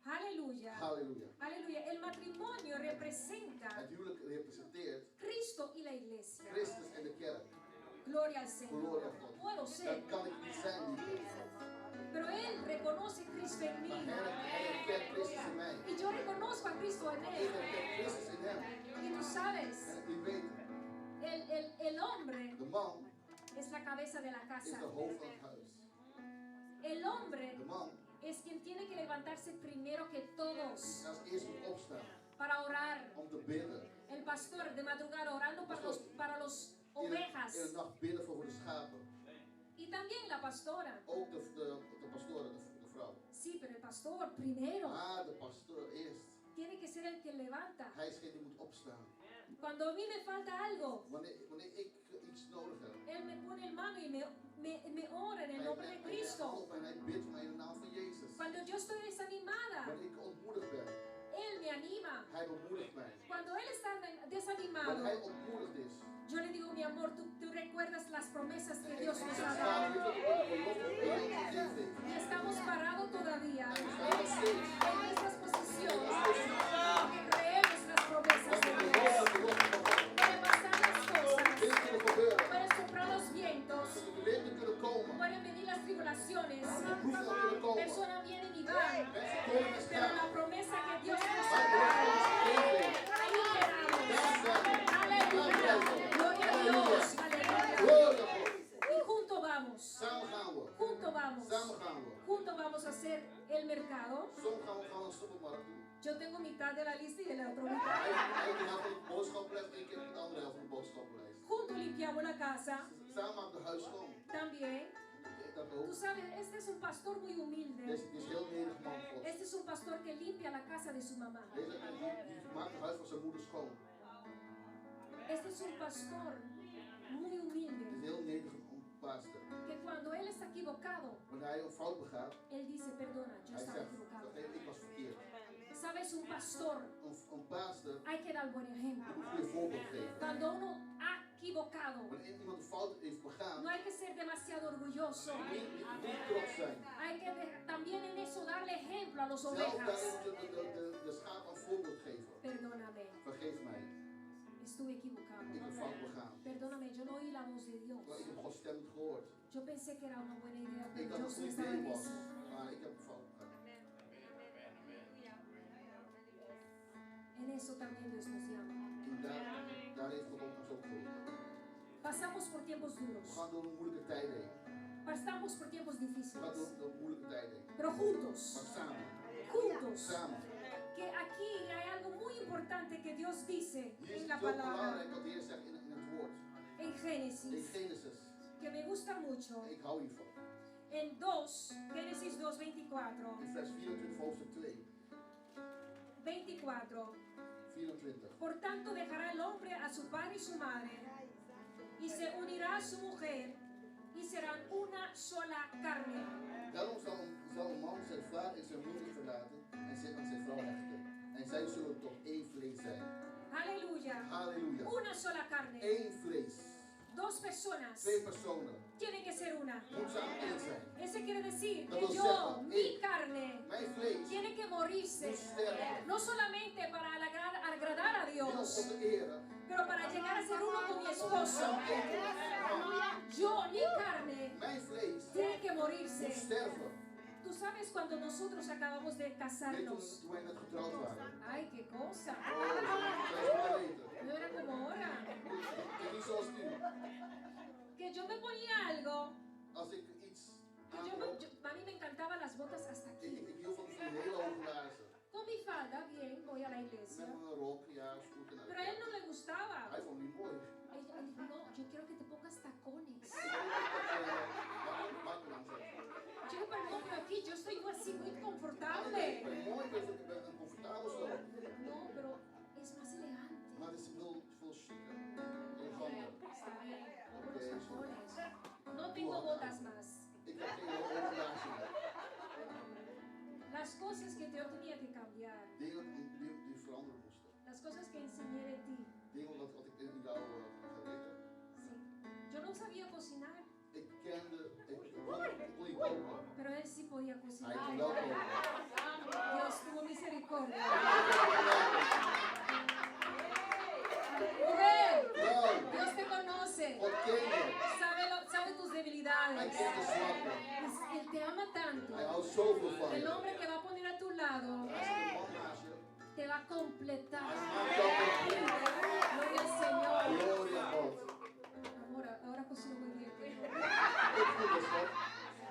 Aleluya. Halleluja. Aleluya. El matrimonio representa Het huwelijk representeert Cristo y la iglesia. Christus en de kerk. Gloria al Señor. Gloria a God. Puedo Dat ser, kan ik niet zijn, lieve. pero Él reconoce a Cristo en mí. Maar hij herkent Christus in mij. Y yo reconozco a Cristo en Ik Él. herken Christus in hem. Y tú sabes, En u weet, el hombre de man es la cabeza de la is casa. de hoofd van het huis. El hombre De man es quien tiene que levantarse primero que todos is als eerste moet opstaan para orar. om te bidden. El pastor de madrugada orando para los In de ovejas. nacht bidden voor de schapen. Y también la pastora. Ook de pastoren, de vrouw. Sí, pero el pastor primero Maar de pastoor eerst. tiene que ser el que levanta. Hij is geen die moet opstaan. Cuando a mí me falta algo, Wanneer ik iets nodig heb, Él me pone el mano y me ora en el nombre de Hij Cristo. helpt mij en hij bidt mij in de naam van Jezus. Cuando yo estoy desanimada, Wanneer ik ontmoedigd ben, Él me anima. hij bemoedigt mij. Cuando Él está Wanneer desanimado, hij ontmoedigd is, yo le digo, mi amor, tú recuerdas las promesas que Dios nos ha dan dado. staat hier dat de belofte die hij ons gegeven heeft. Y estamos parados todavía En we staan nog steeds. en nuestras posiciones porque creemos las promesas Want de we Dios. geloven de belofte van God. Pueden pasar las cosas, Dingen kunnen gebeuren. pueden soplar los vientos, De winden kunnen komen. pueden venir las tribulaciones, De proeven kunnen komen. personas vienen y van, Mensen komen en pero gaan. la promesa que Dios nos Maar ha de belofte die ons dado, gegeven heeft. ahí quedamos. Daar zijn we. Aleluya, gloria a Dios, aleluya. Gloria a God. Y juntos vamos, Samen gaan we. juntos vamos, Samen gaan we. juntos vamos a hacer el mercado. Soms gaan we naar de supermarkt toe. Yo tengo mitad de la lista y la otra mitad. Hij heeft de helft van de boodschappenlijst en ik heb de andere helft van de boodschappenlijst. Juntos limpiamos la casa Samen maken we huis schoon. también. Dat Tú ook. sabes, este es un pastor muy humilde. Dit is heel nederig man God. Este es un pastor que limpia la casa de su mamá. Deze die maakt het huis van zijn moeder schoon. Este es un pastor muy Het is humilde. heel nederig pastor. Que cuando él está equivocado, Wanneer hij een fout begaat, él dice, perdona, yo hij estaba zegt, equivocado. "Oké, ik was verkeerd." Sabes, un pastor, Een pastor hay que dar buen ejemplo. moet een goede voorbeeld geven. Cuando uno ha equivocado, Wanneer iemand een fout heeft begaan, no hay que ser demasiado orgulloso. niet trots zijn. Hay que también en eso darle ejemplo a los Zelf ovejas. daarin moet je de schaap een voorbeeld geven. Perdóname, Vergeef mij, estuve equivocado. ik heb fout begaan. Perdóname, yo no oí la voz de Dios. Maar ik heb Gods stem niet gehoord. Yo pensé que era una buena idea, Ik pero dacht yo dat het sí een estaba idee en was, eso. maar ik heb een fout begaan. En eso también Dios nos llama. En daar heeft God ons ook geholpen. Pasamos por tiempos We duros. gaan door een moeilijke tijd heen. Pasamos por tiempos We gaan difíciles. door een moeilijke tijd heen. Pero Maar juntos, samen, juntos. samen. Que aquí hay algo muy importante que Dios dice Hier is en het la heel palabra, belangrijk wat de Heer zegt in het woord. en In Génesis, Genesis. que me gusta mucho. Ik hou hiervan. En 2, Génesis 2:24. In vers 24, hoofdstuk 2. 24. 24. Por tanto dejará el hombre a su padre y su madre y se unirá a su mujer y serán una sola carne. Daarom zal een man zijn vader en zijn moeder verlaten en zich aan zijn vrouw hechten. En zij zullen tot één vlees zijn. Aleluya. Halleluja. Una sola carne. Eén vlees. Dos personas Twee personen. tienen que ser una. Moet samen één zijn. Eso quiere decir Dat que wil yo, zeggen, mi carne, Mijn vlees tiene que morirse. moet sterven. No solamente para agradar a Niet om Dios, God te eren, pero para llegar a ser uno con mi esposo. maar één met mijn man. Yo, mi carne, Mijn vlees tiene que moet morirse. sterven. Tú sabes cuando nosotros acabamos de Weet je casarnos. toen wij net getrouwd waren? Ay, qué cosa. Oh, dat is wel weten. No era como ahora. Het is niet zoals nu. Que yo me ponía algo. Als ik iets Que aantrok, a mí me encantaban las botas hasta ik aquí. hield van die hele hoge laarzen. Con mi falda, bien, voy a la Met iglesia. mijn rok, ja, goed en Pero a él no le gustaba. Hij vond die mooi. Ella dijo, no, yo quiero que te pongas tacones. Ik wil dat bakken aanzetten. Yo dije, pero no, pero aquí yo estoy así muy Ik confortable. ben mooi, ik ben een comfortabel zo. No, pero es más elegante. Maar het is veel chiquer. Eleganter. Está bien, pongo los tacones. No tengo botas más. Ik heb geen hoge laarzen meer. Las cosas que yo tenía que cambiar, Dingen die veranderen moesten. las cosas que enseñé de ti. Dingen wat ik in jou geleerd heb. Sí. Yo no sabía cocinar, Ik kon niet koken. pero él sí podía Hij cocinar. kon wel koken. Dios tuvo misericordia. Wow, Mujer, Dios te conoce. God ken je. Sabe tus Hij debilidades. kent de zwakken. Él te ama tanto. Hij houdt zoveel van El je. hombre que va a poner a tu lado Hij zit een man naast je. te va a completar. Hij maakt jou compleet. Gloria al Señor. Gloria a God. Amor, ahora cocino muy bien. Ook goed is God.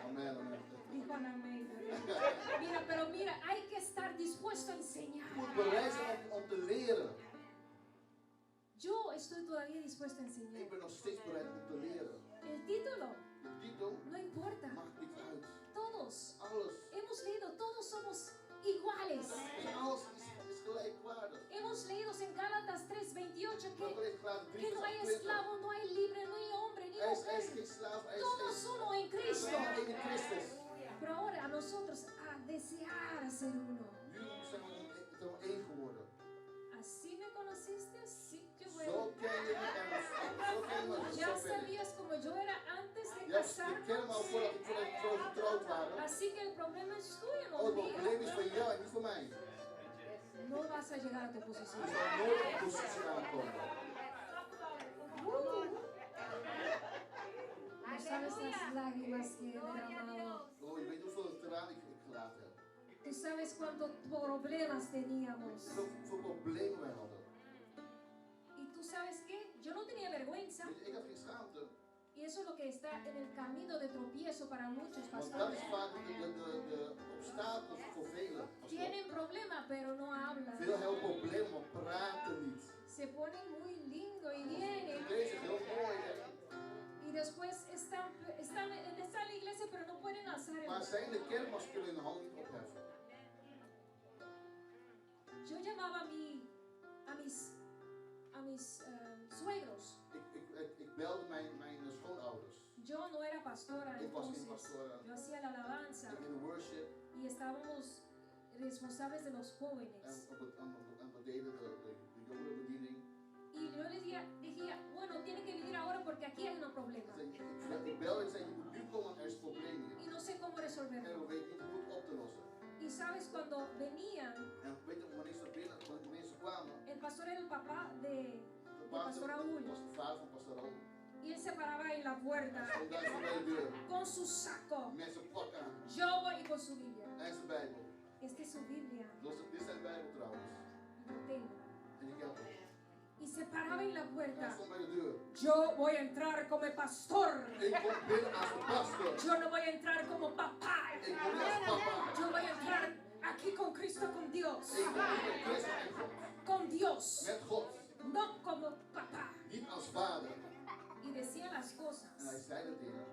Amen, amen. Dijo Ana Meida. Mira, pero mira, hay que estar dispuesto a enseñar. Moet bereid zijn om te leren. Yo estoy todavía dispuesto a Ik enseñar. ben nog steeds bereid om te leren. El título De titel no importa. maakt niet uit. Todos Alles. hemos leído, todos somos iguales. Alles is gelijkwaardig. Hemos leído en Gálatas 3:28 Dat que is Galaten 3 no hay vers 28. esclavo, no hay libre, no hay hombre ni Er is mujer. geen slaaf, er Pero ahora a nosotros a desear ser uno. Nu zijn we één geworden. Así me conociste, así que Zo bueno. ken je me en zo ken je me. Ya Zo ben ik. sabías como yo era antes de Ja, je kent me al casarnos. voordat we getrouwd waren. Así que el problema es tuyo, Oh, no het mío. probleem is van jou en niet van mij. No vas a llegar a tu posición. Je zal nooit op positie aankomen. No sabes las lágrimas que he derramado. Oh, je weet hoeveel tranen ik gelaten heb. Tú sabes cuántos problemas teníamos. Hoeveel problemen wij hadden. Y tú sabes qué, yo no tenía vergüenza. Weet je, ik had geen schaamte. Y eso es lo que está en el camino de tropiezo para muchos Want dat pastores. is vaak de obstakels voor velen. Tienen problema, pero no hablan. Veel hebben problemen, maar praten niet. Se ponen muy lindo y vienen. Deze is heel mooi. Y después están en la iglesia, pero no pueden alzar el Maar dedo. zij in de kerk, maar ze kunnen hun hand niet opheffen. Yo llamaba a mis suegros. Ik belde mijn schoonouders. Yo no era pastora Ik was geen entonces. pastora. Yo hacía la alabanza Ik in de worship y estábamos responsables de los en jóvenes. we deden de jongerenbediening. Y yo les decía, bueno, tienen que venir ahora porque aquí hay un problema. Ik belde en zei, je moet nu komen, er is een probleem Y hier. no sé cómo En resolverlo. we weten niet hoe het op te lossen. Y sabes, cuando venían, En weet je, wanneer ze kwamen, el pastor era el papá de de Pastor Raúl. was de vader van Pastor Raúl. Y él se paraba en la puerta Stond daar zo bij de deur, con su saco. met zijn pak aan Yo voy con su Biblia. en zijn Bijbel. Esta es su Biblia. Dit is zijn Bijbel trouwens. Yo tengo. En ik heb hem. Y se paraba en la Hij puerta. stond bij de deur. Yo voy a entrar como pastor. Ik kom binnen als een pastor. Yo no voy a entrar como papá. Ik kom niet als papa. Yo voy a entrar aquí con Cristo, con Dios. Ik kom niet met Christus en God. Con Dios. Met God. No como papá. Niet als vader. Y decía las En hij cosas zei de dingen.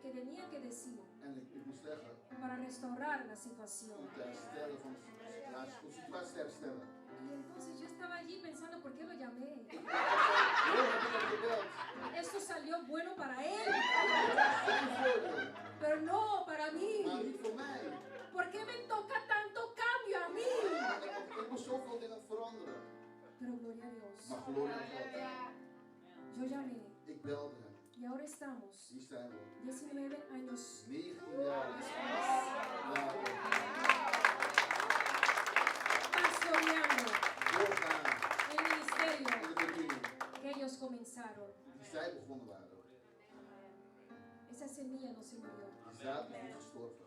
que tenía que decir En ik moest zeggen. para restaurar la situación. Om te herstellen van de situatie te herstellen. Y entonces yo estaba allí pensando, ¿por qué lo llamé? Hoor, heb ik hem gebeld. Esto salió bueno para él, Geen voordeel. pero no para mí. Maar niet voor mij. ¿Por qué me toca tanto cambio a mí? Ik moest zoveel dingen veranderen. Pero gloria a Dios. Maar glorie aan God. Yo llamé Ik belde hem. y ahora estamos Hier zijn we. 19 años 19 jaar después later. pastoreando Doorgaan el ministerio in de bediening. que ellos comenzaron. Die zij begonnen waren. Esa semilla no se murió, Die zaad is niet gestorven.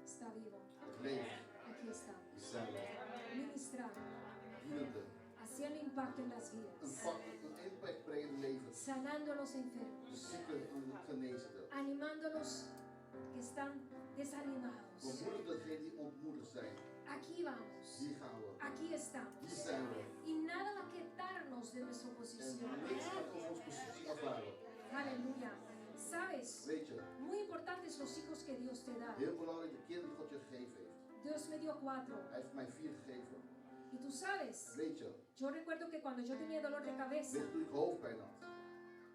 está vivo. Het leeft. Aquí estamos. Die zijn we. Ministrando, Dienende. haciendo impacto en las Een vidas, impact brengen in levens. sanando a los De enfermos, zieken genezende. animando a los que están desanimados. Bemoedig degenen die ontmoedigd zijn. Aquí vamos, Hier gaan we. aquí Hier estamos. zijn we. Y nada va a quitarnos de nuestra En posición. niks gaat over onze positie afhalen. Aleluya. Sabes, Weet je, muy importantes los hijos que Dios te da. heel belangrijk, de kinderen die God je gegeven heeft. Dios me dio 4. Hij heeft mij 4 gegeven. Y tú sabes, Weet je, yo recuerdo que cuando yo tenía dolor de cabeza, weet je toen ik hoofdpijn had.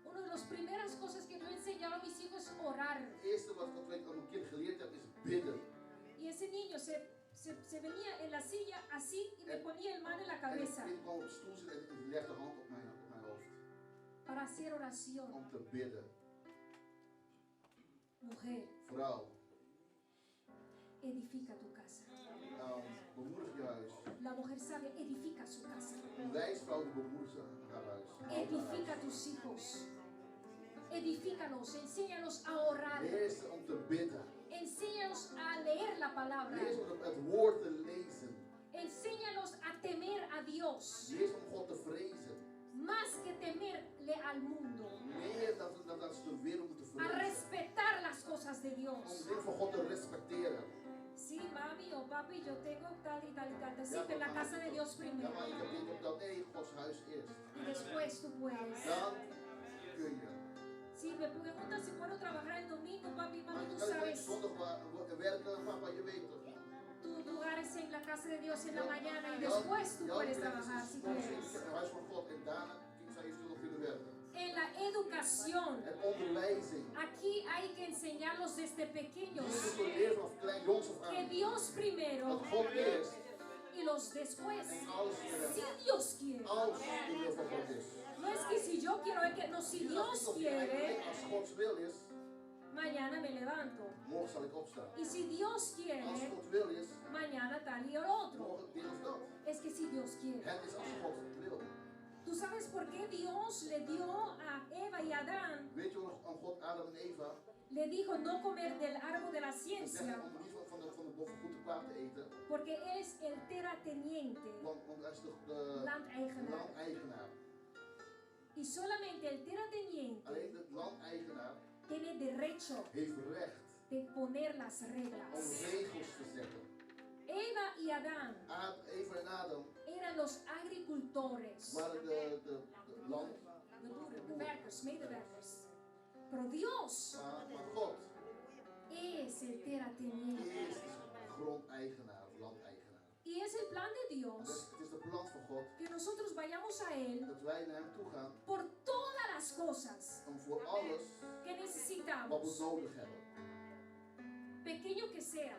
una de las primeras cosas que yo enseñaba a mis hijos es orar. Het eerste wat ik aan mijn kind geleerd heb is bidden. Y ese niño se venía en la silla así y me ponía el mano en la En cabeza het kind kwam op de stoel zitten en legde de hand op mijn hoofd. para hacer oración. Om te bidden. Mujer, Vrouw, edifica tu casa. bemoedig je huis. La mujer sabia edifica su casa. Een wijsvrouw die bemoedigt haar huis. Edifica tus hijos. Edifícalos, enséñalos a orar. Leer ze om te bidden. Enséñalos a leer la palabra. Leer ze om het woord te lezen. Enséñalos a temer a Dios. Leer ze om God te vrezen. Más que temerle al mundo. Meer dan ze de wereld moeten A vrezen. respetar las cosas de Om Dios. de dingen van God te respecteren. Sí, mami o papi, yo tengo tal y tal y tal. Decirte la casa de Dios Ja, primero. maar ik heb dit op dat. Nee, Gods huis eerst. Y después tú puedes. Dan kun je. Si me preguntan si puedo trabajar el domingo, papi, Maar mami, je tú kan niet sabes. zondag werken, papa, je weet toch. Tu lugar es en la casa de Dios en la mañana y después tú puedes trabajar si quieres. Het huis van God en daarna zou je nog kunnen werken. En la educación educación. en onderwijzing. Aquí hay que enseñarlos desde Hier pequeños moeten we leren vanaf klein jongs af que aan. Dios primero Dat God eerst y los después. en alles Si verder. Dios quiere. Als de wil van God is. No es que si yo quiero, es que no, si Hier Dios als ik op je eigen quiere, denkt, als Gods wil is, mañana me levanto. morgen zal ik opstaan. Y si Dios Als quiere, God wil is, mañana tal y el otro. morgen dit of dat. Es que si Dios quiere. Het is als God wil. ¿Tú sabes por qué Dios le dio a Eva y a Adán? Weet je nog aan God, Adam en Eva, Le dijo no comer del árbol de la zeggen ciencia, om niet van de boven goed en kwaad te eten, porque él es el terrateniente, want hij is de landeigenaar. landeigenaar. Y solamente el terrateniente Alleen de landeigenaar tiene derecho heeft recht de poner las om reglas. regels te zetten. Eva y Adán Eva en Adam eran los agricultores, waren de land, de boeren, de werkers, medewerkers. Pero Dios maar God es el terrateniente. is de grondeigenaar, landeigenaar. Y es el plan de Dus Dios het is de plan van God que nosotros vayamos a Él dat wij naar hem toe gaan por todas las cosas om voor alles que wat we necesitamos, nodig hebben, pequeño que sea,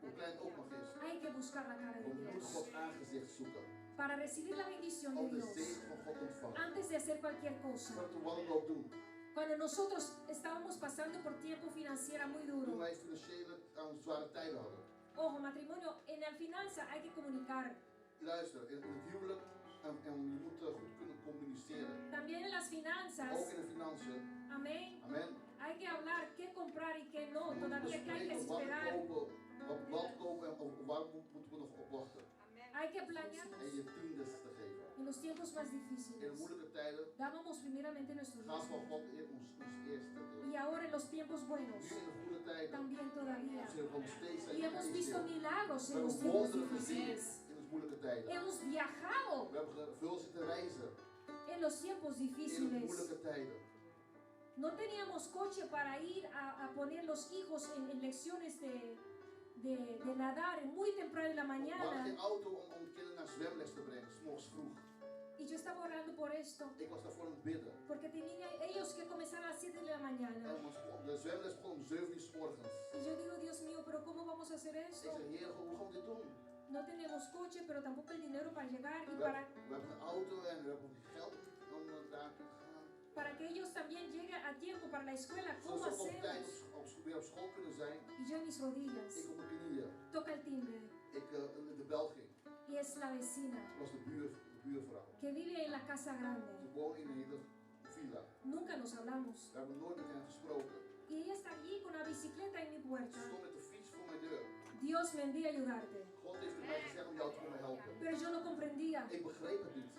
hoe klein het ook mag is, hay que buscar la cara de we moeten Dios Gods aangezicht zoeken, para recibir la bendición de om de Dios zegen van God te ontvangen. antes de hacer cualquier cosa. Voordat we wat dan ook doen. Cuando nosotros estábamos pasando por tiempo financiero muy Toen duro, wij financiële zware tijden hadden. ojo, matrimonio, en la finanza hay que comunicar. Luister, in het huwelijk en je moet goed kunnen communiceren. También en las Ook finanzas, in de financiën. amén, Amen. hay que hablar qué comprar y qué no. We moeten Todavía que hay que bespreken wat esperar, kopen, wat kopen en waar moeten we nog op wachten. hay que planear En je tiendes te geven. en los tiempos más In de difíciles. moeilijke tijden Dábamos primeramente nuestros gaat van diezmos. God ons eerste deel. Y ahora en los tiempos buenos, Nu in de goede tijden también todavía. zullen we nog steeds zijn Y hemos visto deel. milagros We en los hebben tiempos wonderen gezien difíciles. in de moeilijke tijden. Hemos viajado We hebben veel zitten reizen en los tiempos in de difíciles. moeilijke tijden. No teníamos coche para ir a poner los hijos en lecciones de nadar muy temprano en la We hadden geen mañana. auto om kinderen naar zwemles te brengen, 's morgens vroeg. Y yo estaba orando por esto, Ik was daarvoor aan het bidden. porque tenían ellos que comenzar a las 7 de la mañana. En de zwemles begon om 7 uur 's morgens. Y yo digo, Dios mío, pero ¿cómo vamos a hacer Ik esto? zeg, Heer, hoe gaan we dit doen? No tenemos coche, pero tampoco el dinero para llegar y We hebben een auto en we hebben geen geld om daar te gaan. para que ellos también lleguen a tiempo para la escuela. ¿Cómo Zodat we op tijd hacemos? weer op school kunnen zijn. Y yo en mis rodillas, Ik op mijn knieën. toca el timbre De bel ging. y es la vecina Het was de buurvrouw. que vive en la casa grande. Ze woont in een hele villa. Nunca nos hablamos. We hebben nooit met hen gesproken. Y ella está allí con la bicicleta en mi Ze puerta. stond met de fiets voor mijn deur. Dios me envía a ayudarte. God heeft mij gezegd om jou te komen helpen. Pero yo no comprendía. Ik begreep het niet.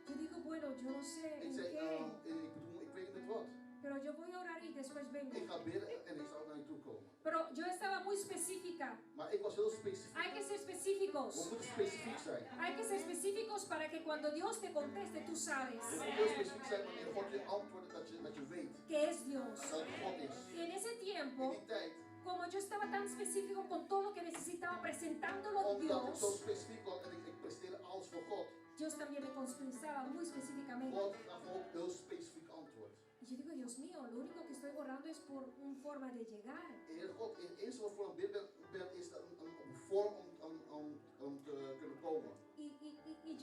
Yo digo, bueno, yo no sé Ik en zei, qué, ik weet niet wat. pero yo voy a orar y después vengo. Ik ga bidden en ik zal naar je toe komen. Pero yo estaba muy específica. Maar ik was heel specifiek. Hay que ser We específicos. moeten specifiek zijn. Hay que ser específicos para que cuando Dios te conteste, tú sabes We moeten heel specifiek zijn wanneer God je antwoordt dat je weet que es Dios. dat het God is. Y en ese In tiempo, die tijd, como yo estaba tan específico con todo lo que necesitaba presentándolo a omdat ik zo Dios, specifiek was en ik presteerde alles voor God, Dios también me compensaba muy específicamente. God gaf me ook heel specifiek antwoord. Y yo digo, Dios mío, lo único que estoy orando es por una forma de llegar. Heer God, het eerste wat voor een bid ben is een vorm om te kunnen komen. Y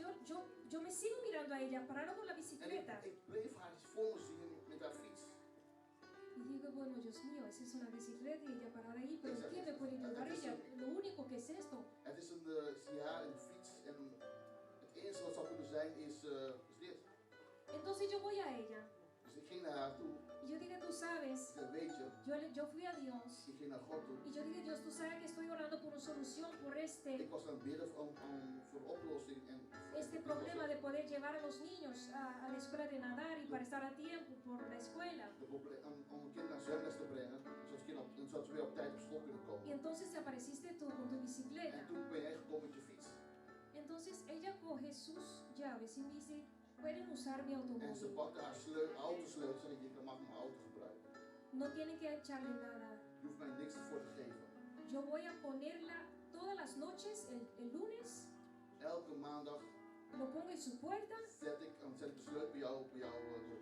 yo me sigo mirando a ella, parada con la En bicicleta. ik bleef haar voor me zien met haar fiets. Y digo, bueno, Dios mío, esa es una bicicleta y ella parada ahí, pero ¿quién me puede ayudar ella? Lo único que es esto. Het is een fiets en het eerste wat zou kunnen zijn is dit. Entonces yo voy a ella. Dus ik ging naar haar toe. Y yo dije, tú sabes, Ik zei, weet je, yo fui a Dios. ik ging naar God toe. Y yo dije, Dios, tú sabes que estoy orando por una solución por Ik este was aan het bidden voor oplossing en problema de poder llevar a los niños a la escuela de nadar y para estar a tiempo por la escuela. om een kind naar zwemles te brengen, zodat ze weer op tijd op school kunnen Y komen. entonces apareciste tú con tu bicicleta. En toen ben jij gekomen met je fiets. Entonces ella coge sus llaves y me dice, pueden usar mi En ze automóvil. pakte haar autosleutel en ik mag mijn auto gebruiken. No tienen que echarle nada. Je hoeft mij niks voor te geven. Yo voy a ponerla todas las noches, el lunes, Elke maandag lo pongo en su puerta, zet ik de sleutel bij jouw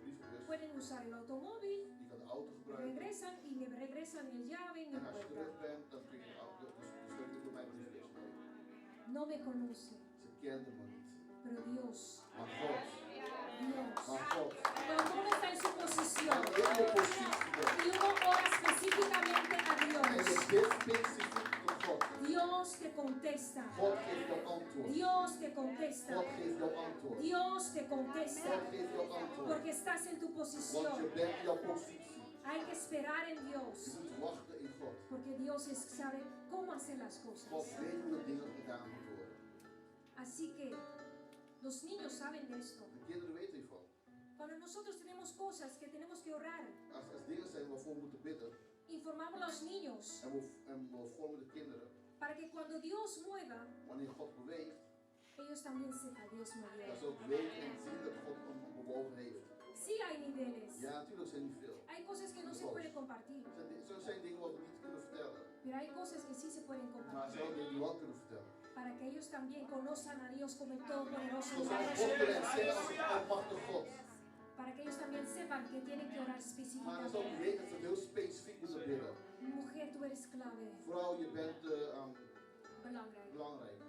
brievenbus. pueden usar el automóvil, Je kan de auto gebruiken. regresan y me regresan el llave en mi En als je terug puerta. bent, dan kun je de sleutel door mijn brievenbus mee. No me conoce, Ze kenden me niet. pero Dios, Maar God, Dios. maar God. Cuando uno está en su posición En in je positie bent. y uno ora específicamente a En je Dios, bidt specifiek tot God. Dios te contesta. God geeft jou antwoord. Dios te contesta. God geeft jou antwoord. Dios te contesta. God geeft jou antwoord. Porque estás en tu Want je posición. bent in jouw positie. Hay que esperar en Je Dios. moet wachten in God. Porque Dios sabe cómo hacer las God cosas. weet hoe de dingen gedaan moeten worden. Así que los niños saben de esto. De kinderen weten hiervan. Cuando nosotros tenemos cosas que tenemos que orar, Als dingen zijn waarvoor we moeten bidden. informamos a los niños En we vormen de kinderen. para que cuando Dios mueva, Wanneer God beweegt. ellos también sepan Dios Dat movió. ze ook weten en zien dat God hem bewogen heeft. Sí hay niveles. Ja, natuurlijk zijn niet veel. Hay cosas que no se pueden compartir, Zo zijn dingen wat we niet kunnen vertellen. pero hay cosas que sí se pueden Maar compartir. zo dingen die we wel kunnen vertellen. Para que ellos también conozcan a Dios como el Todopoderoso. Zodat we God kunnen kennen als een almachtige God. Para que ellos también sepan que tienen que orar Maar dan específicamente. zou ik weten dat we heel specifiek moeten bidden. Mujer, tú eres clave. Vrouw, je bent Belangrijk. belangrijk.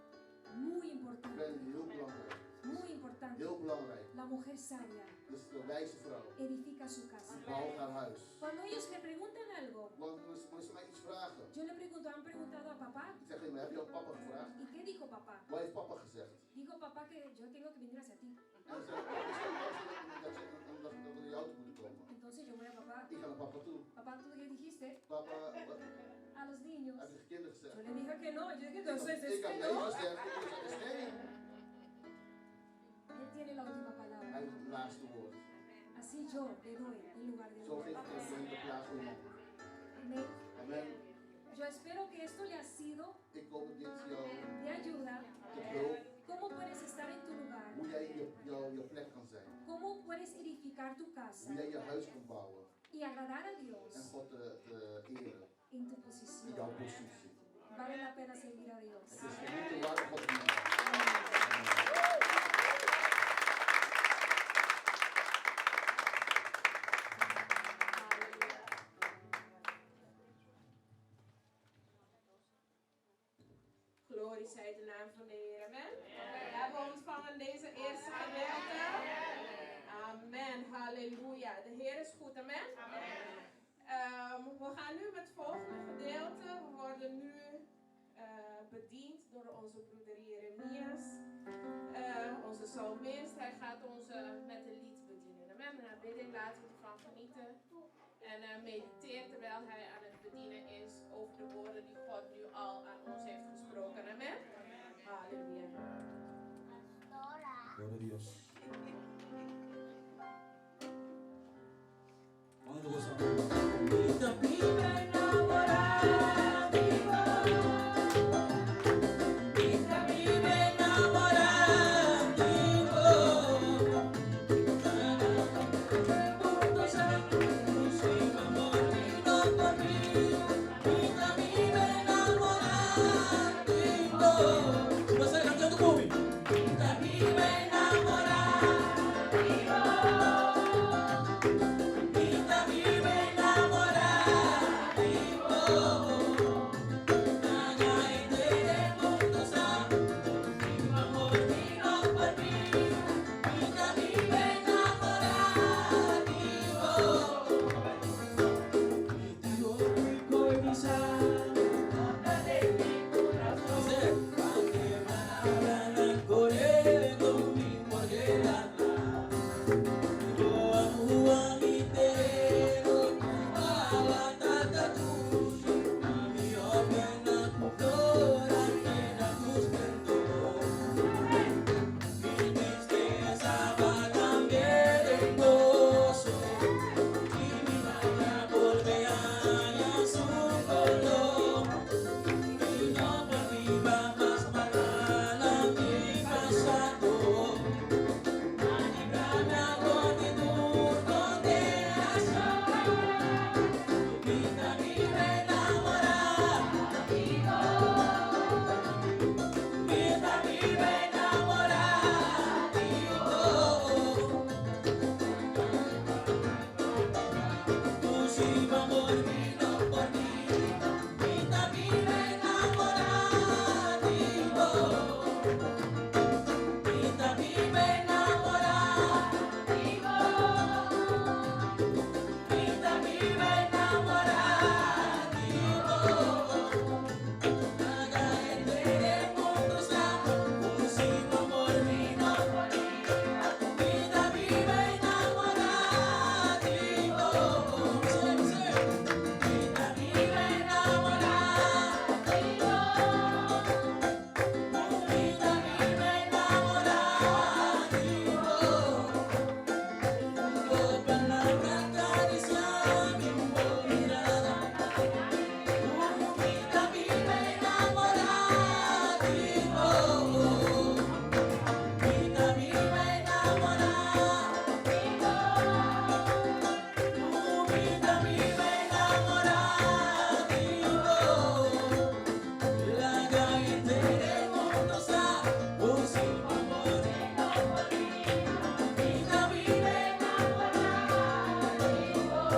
Muy Je importante. bent heel belangrijk. Muy importante. Heel belangrijk. La mujer sabia Dus de wijze vrouw. edifica su casa. Die bouwt haar huis. Cuando ellos me preguntan algo, Want wanneer ze mij iets vragen. yo le pregunto, ¿han preguntado a papá? Ik zeg, maar heb je al papa gevraagd? ¿Y qué dijo papá? Wat heeft papa gezegd? Dijo papá que yo tengo que venir hacia ti. En dan zeg ik, papa zegt dat we naar jou toe moeten komen. Entonces yo voy a papá. Ik ga naar papa toe. Papá, ¿tú qué dijiste Papa, wat a los niños? heb je de kinderen gezegd? Yo le dije que no. Yo dije, Ik entonces had es que nee no. gezegd. Ik zeg, nee. Él tiene la última Hij palabra. heeft het laatste woord. Así yo le doy el lugar de Zo geeft honor. hij de plaats voor man. Amén. Amen. Yo espero que esto le ha sido Ik hoop dat dit jou de ayuda. tot hulp, ¿Cómo puedes estar en tu lugar? hoe jij je plek kan zijn. ¿Cómo puedes edificar tu casa Hoe jij je huis kan bouwen. y agradar a En Dios God te eren en tu in posición? jouw positie. Vale la pena servir a Dios. Het is de moeite waard God te dienen. Glorie zij de naam van de Heer. Amen. We hebben ontvangen deze eerste gedeelte. Amen. Halleluja. De Heer is goed. Amen. We gaan nu met het volgende gedeelte. We worden nu bediend door onze broeder Jeremias. Onze psalmist. Hij gaat ons met een lied bedienen. Amen. En bidding laten we ervan genieten. En mediteer terwijl hij aan het bedienen is over de woorden die God nu al aan ons heeft gesproken. Amen. Halleluja. Gloria a Dios. Vamos a gozar. Você cantando comigo. Vida viva enamorada.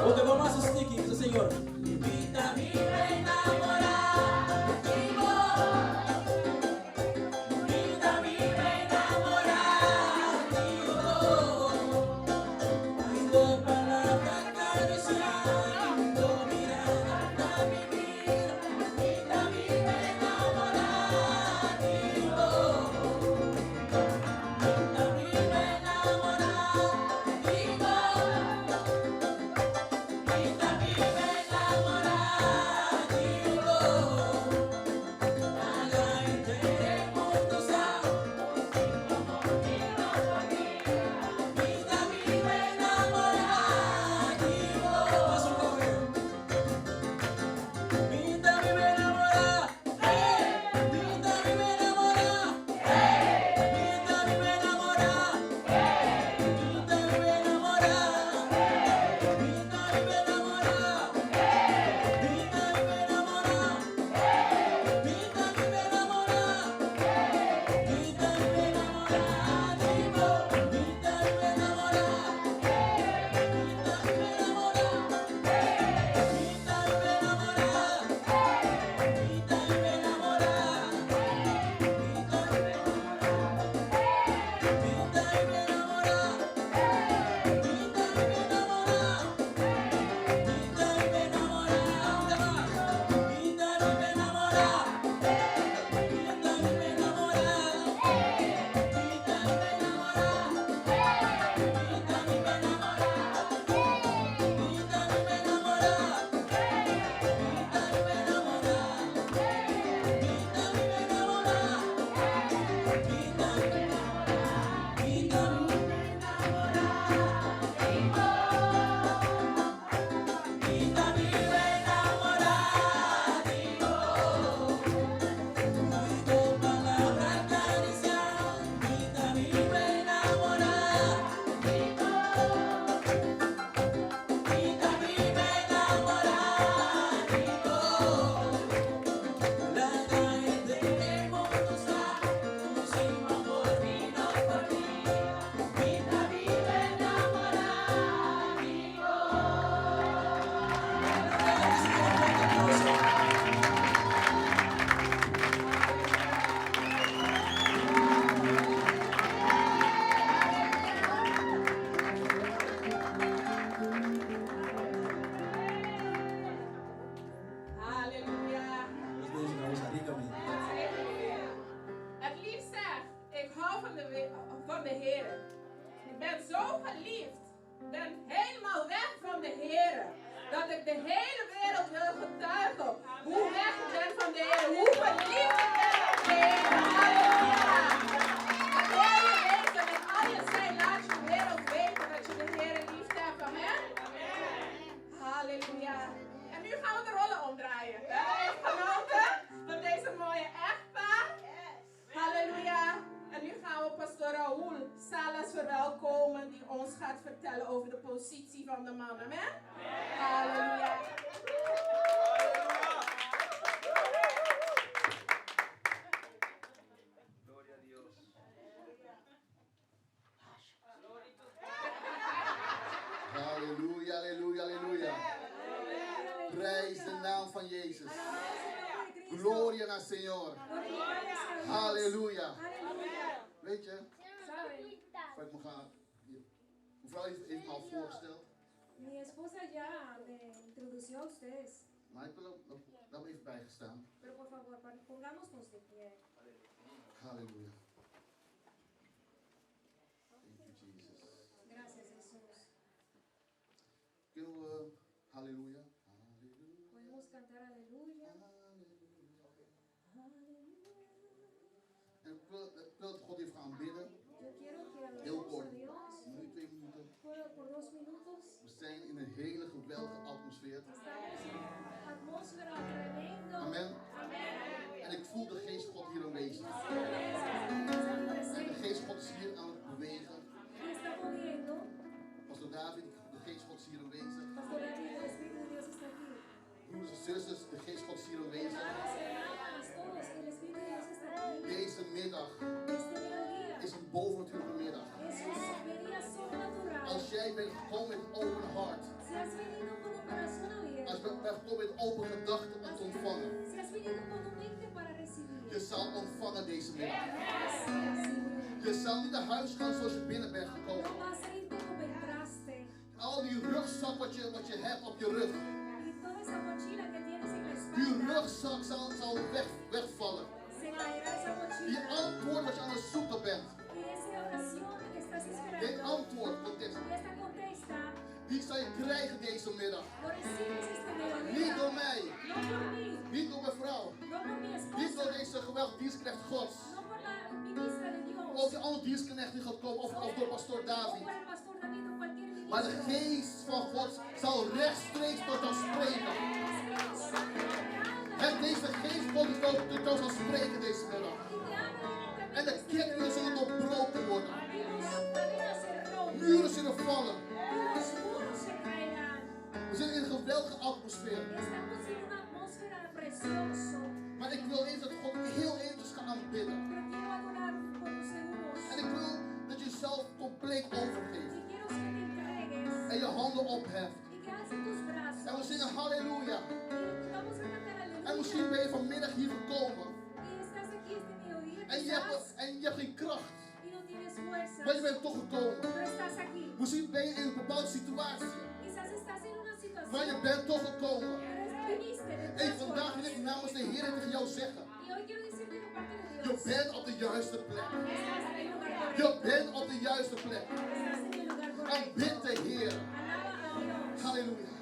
Porque vamos a su sticky, dice Señor. Invita a mi reina a morar contigo. Invita a mi reina a morar contigo. Lindo palabra acariciar, lindo mirada para vivir. Invita a mi reina a morar contigo. Invita a mi reina a morar contigo. Invita a mi reina a morar contigo. Haga entender el mundo sabe. Invita a mi reina a morar contigo. Paso un poco. Invita a mi reina a morar. Invita a mi reina a morar. Invita a mi reina a morar. Invita a mi reina a morar. Invita a mi reina a morar. Invita a mi reina a morar. Invita a mi reina a morar. Invita a mi reina a morar. Digo, invita a mi reina a morar. Invita a mi reina a morar. Invita a mi reina a morar. Invita a mi reina a morar. Invita a mi reina a Halleluja. Het liefst zegt, ik hou van de Heer. Ik ben zo verliefd. Ik ben helemaal weg van de Heer. Dat ik de hele wereld wil getuigen. Hoe weg ik ben van de Heer. Hoe verliefd ik ben op de Heer. Halleluja. Met heel je weten, met al je zijn, laat je wereld weten dat je de Heer lief hebt. Amen. Halleluja. En nu gaan we de rollen omdraaien. We hebben even genoten van deze mooie echtpaar. Halleluja. En nu gaan we pastor Raoul Salas verwelkomen die ons gaat vertellen over de positie van de man. Amen. Halleluja. Gloria a Dios. Halleluja, halleluja, halleluja. Prijs de naam van Jezus. Gloria al Señor. Halleluja. Weet je, voordat ik me ga, mevrouw heeft me al voorgesteld, Mi esposa ya me introdució a ustedes, maar ik wil ook nog even bijgestaan. pero por favor, pongámonos de pie. Halleluja. Thank you, Jesus. Gracias, Jesús. Kunnen we halleluja? Halleluja. Podemos cantar aleluya. En ik wil dat God even gaan bidden. Yo quiero que Heel adoremos kort. a Dios Een minuut, 2 minuten. por 2 minutos. We zijn in een hele geweldige atmosfeer. Estamos en una atmósfera tremendo. Amen. Amén. En ik voel de geest God hier aanwezig. En de geest God is hier aan het bewegen. Y está moviendo. Pastor David, de geest God is hier aanwezig. Pastor David, el Espíritu de Dios está aquí. Broers en zusters, de geest God is hier aanwezig. Hermanos, hermanas, todos, el Espíritu de Dios está aquí. Deze middag Este mediodía is een bovennatuurlijke middag. es un día sobrenatural. Als jij bent gekomen met een open hart, Si has venido gekomen met open gedachten om te ontvangen. Si has venido con un mente para recibir. Je zal ontvangen deze middag. Gracias, Señor. Je zal niet naar huis gaan zoals je binnen bent gekomen. No vas a irte como entraste. Al die rugzak wat je hebt op je rug. Y toda esa mochila que tienes en la Die espalda. rugzak zal wegvallen. Se caerá esa Die mochila. antwoord wat je aan het zoeken bent. Y esa oración que estás Dit esperando. antwoord, context, Y esta contesta. die zal je krijgen deze middag. Lo recibes este Niet mediodía. door mij, No por mí. niet door mijn vrouw, No por mi niet door esposa. deze geweldige dienstknecht Gods. No por la ministra de Dios. Of die andere dienstknecht die gaat komen, of door pastoor O David. por el pastor David o cualquier Maar de ministro. geest van God zal rechtstreeks tot ons spreken. En deze geest komt tot ons zal spreken deze middag. En de kettingen zullen doorbroken worden. Muren zullen vallen. We zitten in een geweldige atmosfeer. Maar ik wil even dat God heel eventjes gaat aanbidden. En ik wil dat je jezelf compleet overgeeft. En je handen opheft. En we zingen halleluja. En misschien ben je vanmiddag hier gekomen. En je hebt geen kracht. Maar je bent toch gekomen. Misschien ben je in een bepaalde situatie. Maar je bent toch gekomen. En vandaag wil ik namens de Heer tegen jou zeggen. Je bent op de juiste plek. Je bent op de juiste plek. Aanbid de Heer. Halleluja.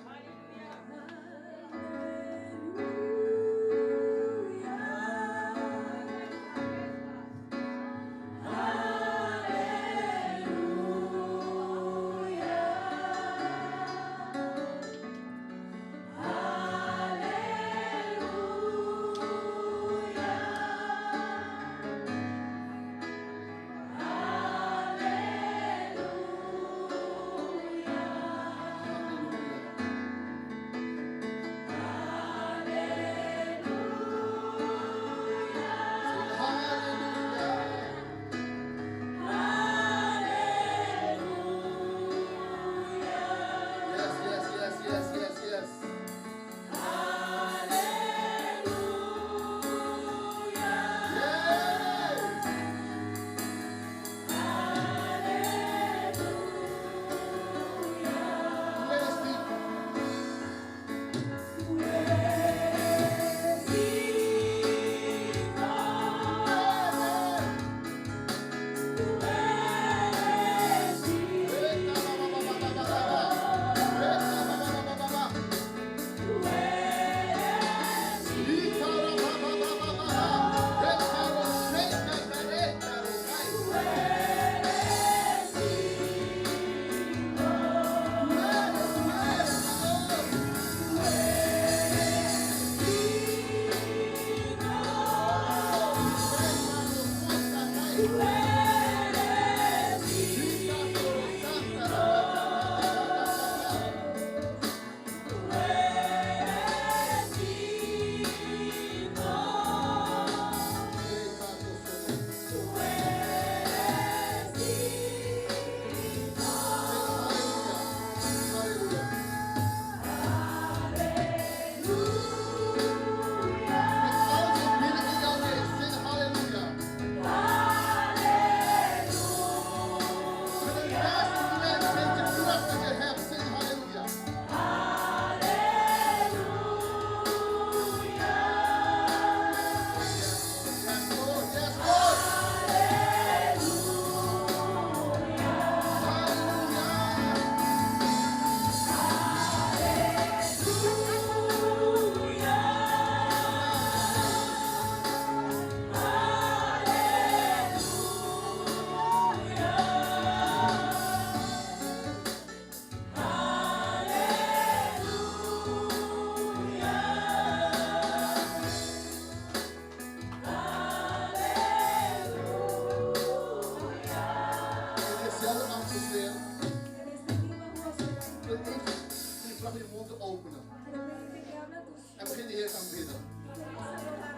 En begin de Heer te aanbidden.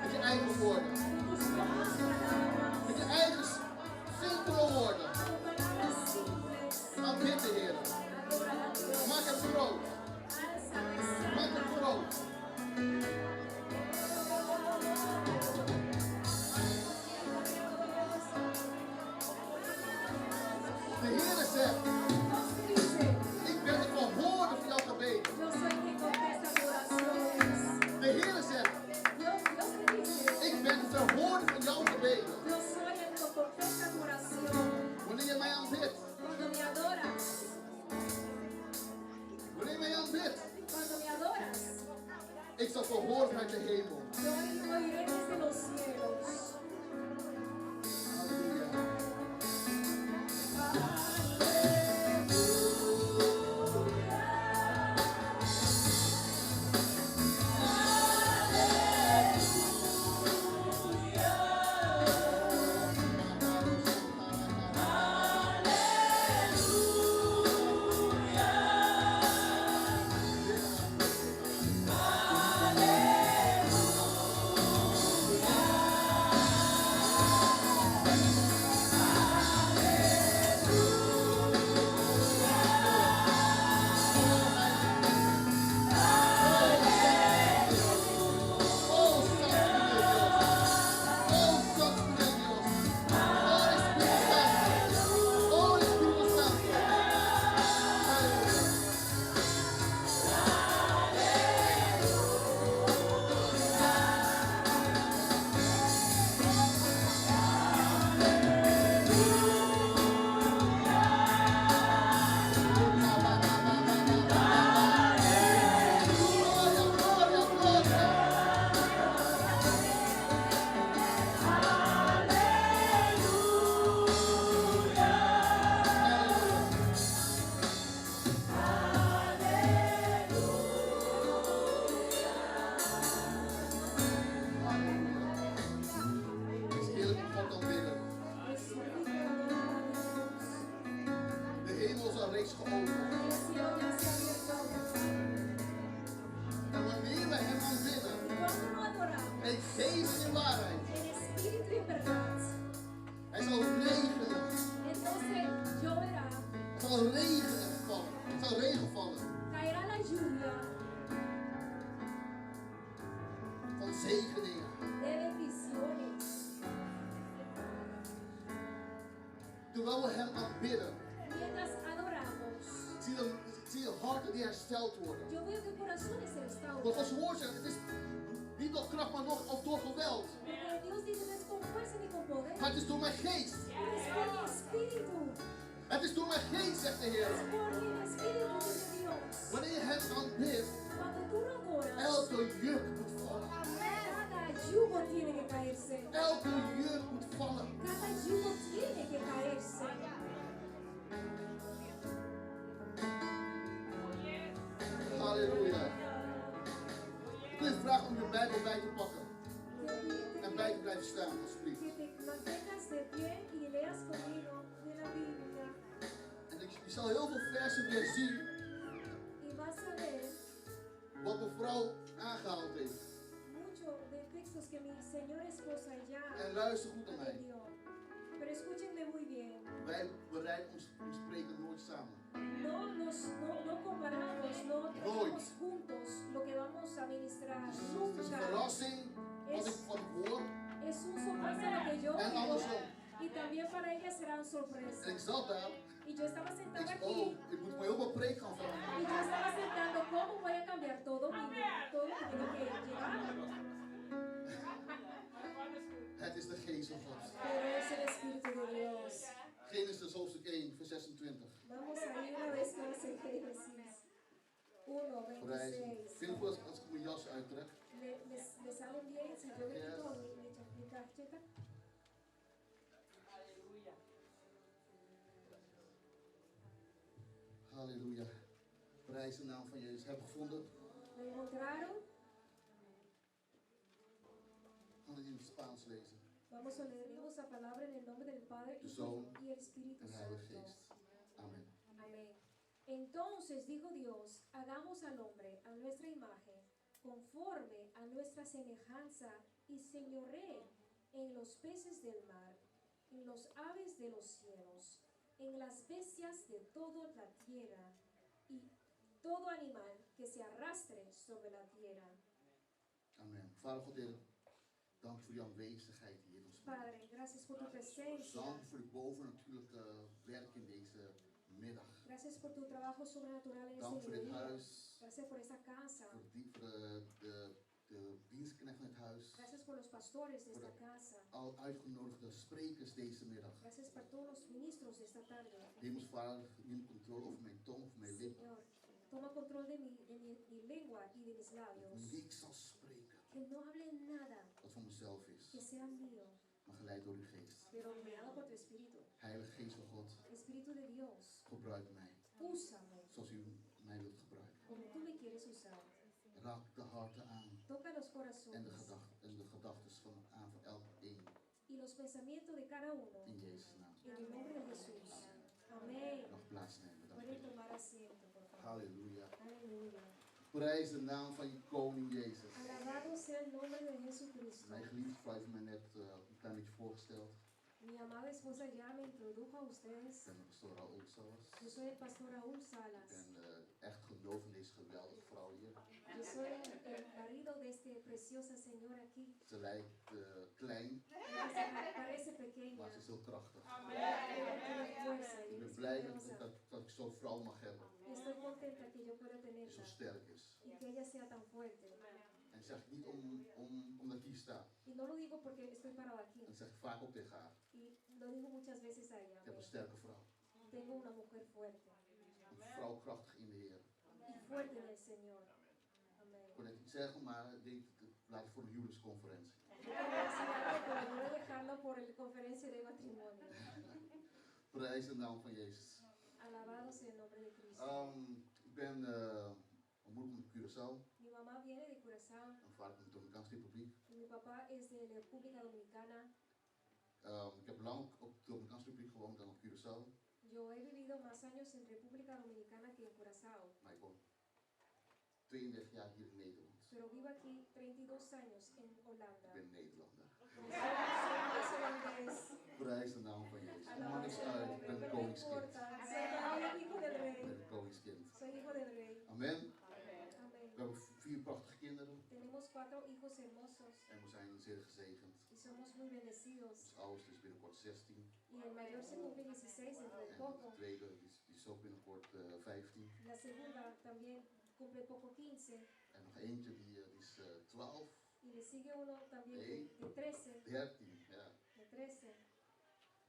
Met je eigen woorden. Met je eigen simpele woorden. Aanbid de Heer. Maak het groot. Maak het groot. Ik zal verhoren vanuit de hemel. Yo oiré desde los cielos. Halleluja. Terwijl we hem aanbidden, zie je harten die hersteld worden. Want als woord zegt, het is niet door kracht, maar of door geweld. Maar het is door mijn geest. Het is door mijn geest, zegt de Heer. Wanneer je hem aanbidt, elke juk moet vallen. Elke juk moet vallen. Halleluja. Ik wil je vragen om je Bijbel bij te pakken. En bij te blijven staan, alsjeblieft. En je zal heel veel versen weer zien wat mevrouw aangehaald heeft. En luister goed naar mij. Pero escúchenme muy bien. Wij bereiden ons spreken nooit samen. No comparamos, no traemos juntos lo que vamos a ministrar. Het is een Nunca. verrassing wat ik hoor. Es un sorpresa lo que yo En oigo. andersom. Y también para ella será un En sorpresa. ik zat daar. Y yo estaba sentada Ik aquí. ik moet me heel veel preek gaan veranderen. Y yo estaba sentando cómo voy a cambiar todo lo que tengo que llevar. Het is de geest van God. Pero es el Espíritu de Dios. Genesis hoofdstuk 1, vers 26. Vamos a ir una vez más en Génesis 1, Prijzen. 26. Vind ik goed als ik mijn jas uittrek. Me salen bien si yo me quito mi cacheta. Halleluja. Prijs de naam van Jezus. Heb gevonden. Me encontraron. Gaan we in het Spaans lezen. Vamos a leer la palabra en el nombre del Padre De Zoon y el Espíritu En de Heilige Santo. Geest. Amen. Amén. Entonces dijo Dios, hagamos al hombre a nuestra imagen, conforme a nuestra semejanza, y señoree en los peces del mar, en los aves de los cielos, en las bestias de toda la tierra, y todo animal que se arrastre sobre la tierra. Amen. Vader God, Heer, dank voor jouw aanwezigheid hier in ons midden. Padre, gracias por tu presencia. Dank voor het bovennatuurlijke werk in deze middag. Gracias por tu trabajo sobrenatural en Dank este voor dit día. huis, Gracias por esta casa. voor de dienstknecht van het huis, Gracias por los pastores de esta casa. al uitgenodigde sprekers deze middag. Gracias por todos los ministros de esta tarde. Hemels Vader, neem controle over mijn tong, over mijn lippen. Señor, toma control de mi lengua, y de mis labios. niks zal spreken Que no hable nada wat van mezelf is, que sea mío, maar geleid door uw geest. pero guiado por tu Espíritu. Heilige Geest van God, Espíritu de Dios, gebruik mij úsame zoals u mij wilt gebruiken. como tú me quieres usar. Raak de harten aan Toca los en corazones de gedachten aan van elk een. y los pensamientos de cada uno. In Jezus' naam. En el nombre de Jesús. Amén. Mag plaatsnemen. Dank Pueden u. tomar asiento, por favor. Halleluja. Aleluya. Prijs de naam van je koning Jezus. Alabado sea el nombre de Jesucristo. Mijn geliefde vrouw heeft mij net een klein beetje voorgesteld. Mi amada esposa ya me introdujo a Ik ustedes. ben de pastoor Raoul Salas. Yo soy el pastor Raúl Ik Salas. ben echt geloof in deze geweldige vrouw hier. Yo soy el marido de esta preciosa señora aquí. Ze lijkt klein, Ella parece pequeña, maar ze is heel krachtig. pero tiene fuerza y Ik ben es blij poderosa. dat ik zo'n vrouw mag hebben. Estoy contenta que yo pueda Die zo tenerla sterk is. y que ella sea tan fuerte. En dat zeg ik niet omdat ik hier sta. Y no lo digo porque estoy parado aquí. Dat zeg ik vaak ook tegen haar. Y lo digo muchas veces a ella. Ik heb een sterke vrouw. Tengo una mujer fuerte. Een vrouw krachtig in de Heer. Y fuerte en el Señor. Amén. Ik kon het niet zeggen, maar ik denk, laat het voor een huwelijksconferentie. Yo quería decir algo, pero voy a dejarlo por la conferencia de matrimonio. Prijs de naam van Jezus. Alabado sea el nombre de Cristo. Ik ben ontmoet met Curaçao, Mi mamá viene de Curazao een vader van de Dominicaanse Republiek. y mi papá es de la República Dominicana. Ik heb lang op de Dominicaanse Republiek gewoond dan op Curaçao, Yo he vivido más años en República Dominicana que en Curazao, maar ik woon 32 jaar hier in Nederland. pero vivo aquí 32 años en Ik Holanda. ben Nederlander. Soy holandés. Prijs de naam van Jezus. Het maakt Alabado niks sea el uit, ik nombre, ben een pero no koningskind. importa. Soy hijo del Ik rey. ben een koningskind. Soy hijo del rey. Amen. Amén. We hebben 4 prachtige kinderen Tenemos 4 hijos hermosos en we zijn zeer gezegend. y somos muy bendecidos. Ons oudste is binnenkort 16 Y el mayor se cumple 16 dentro de en poco. de tweede die is ook binnenkort 15. La segunda también cumple poco 15. En nog eentje die is 12, Y le sigue uno también de 13. 13, ja. De 13.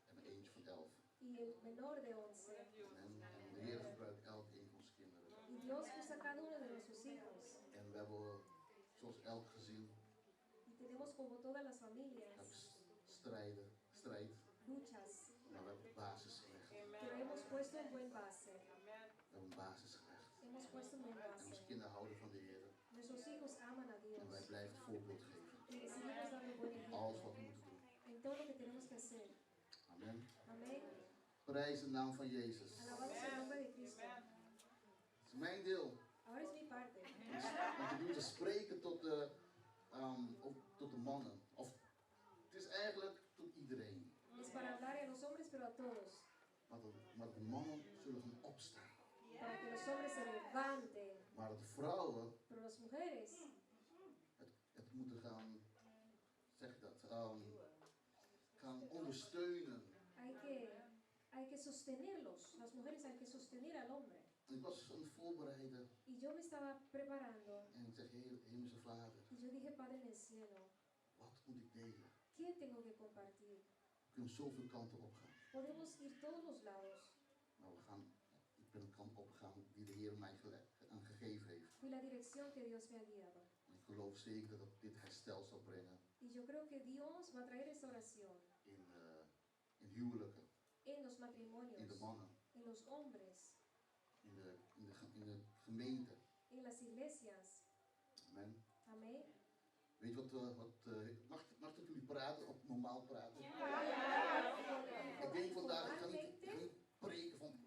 En een eentje van 11. Y el menor de 11. En de Heer gebruikt elk een van onze kinderen. Y Dios usa cada uno de nuestros hijos. En we hebben, zoals elk gezin, Y tenemos como todas las hebben familias strijd, luchas. maar we hebben basis gelegd. Pero hemos puesto un buen base. We hebben een basis gelegd. Hemos puesto un buen En base. onze kinderen houden van de Heer. Nuestros hijos aman a En wij Dios. blijven het voorbeeld geven. Y les seguimos dando un buen Alles ejemplo wat we moeten doen. en todo lo que tenemos que hacer. Amen. Amén. Prijs de naam van Jezus. Alabado sea el nombre de Cristo. Het is mijn deel. Ahora es mi parte. Om te doen te spreken tot de mannen. Of het is eigenlijk tot iedereen. Es para hablar a los hombres, pero a todos. Maar de mannen zullen gaan opstaan. Para que los hombres se levanten. Maar dat de vrouwen Pero las mujeres het moeten gaan, zeg ik dat, gaan ondersteunen. hay que sostenerlos. Las mujeres hay que sostener al hombre. Ik was aan het voorbereiden Y yo me estaba preparando. en ik zeg, Hemelse Vader, Y yo dije, Padre en el cielo, wat moet ik delen? ¿qué tengo que compartir? We kunnen zoveel kanten opgaan. Podemos ir todos los lados. Maar ik ben een kant opgegaan die de Heer mij gegeven heeft. Fui la dirección que Dios me ha guiado. En ik geloof zeker dat dit herstel zal brengen Y yo creo que Dios va a traer restauración in huwelijken, en los in de matrimonios, mannen, en los hombres, in de gemeente. en las iglesias. Amen. Amén. Weet je mag ik met jullie praten, op normaal praten? Ik denk vandaag, ik ga niet preken van...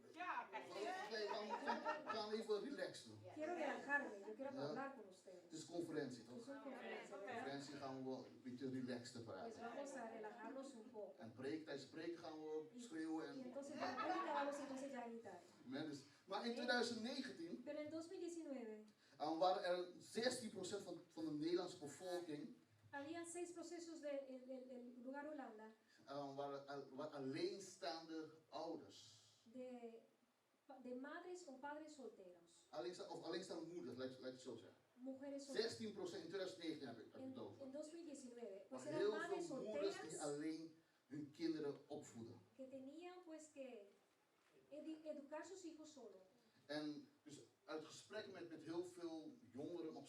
Nee, we gaan even relaxen. Quiero relajarme, yo quiero Ja. hablar con ustedes. Het is conferentie, Es toch? una conferencia, ¿verdad? Conferentie gaan we wel een beetje relaxed Pues praten. vamos a relajarnos un poco. En tijdens spreken gaan we schreeuwen Y en... entonces en la prédica vamos entonces ya a gritar. Amen. Maar in 2019 Pero en 2019 waren er 16% van de Nederlandse bevolking había 6 procesos del lugar Holanda waren alleenstaande ouders. de madres o padres solteros. Alleenstaande moeders, laat het zo zeggen. Mujeres solteras. 16% in 2019 heb ik het over. En 2019, pues Maar eran heel madres veel moeders die solteras alleen hun kinderen opvoeden. que tenían pues que educar sus hijos solo. En dus uit gesprek met heel veel jongeren op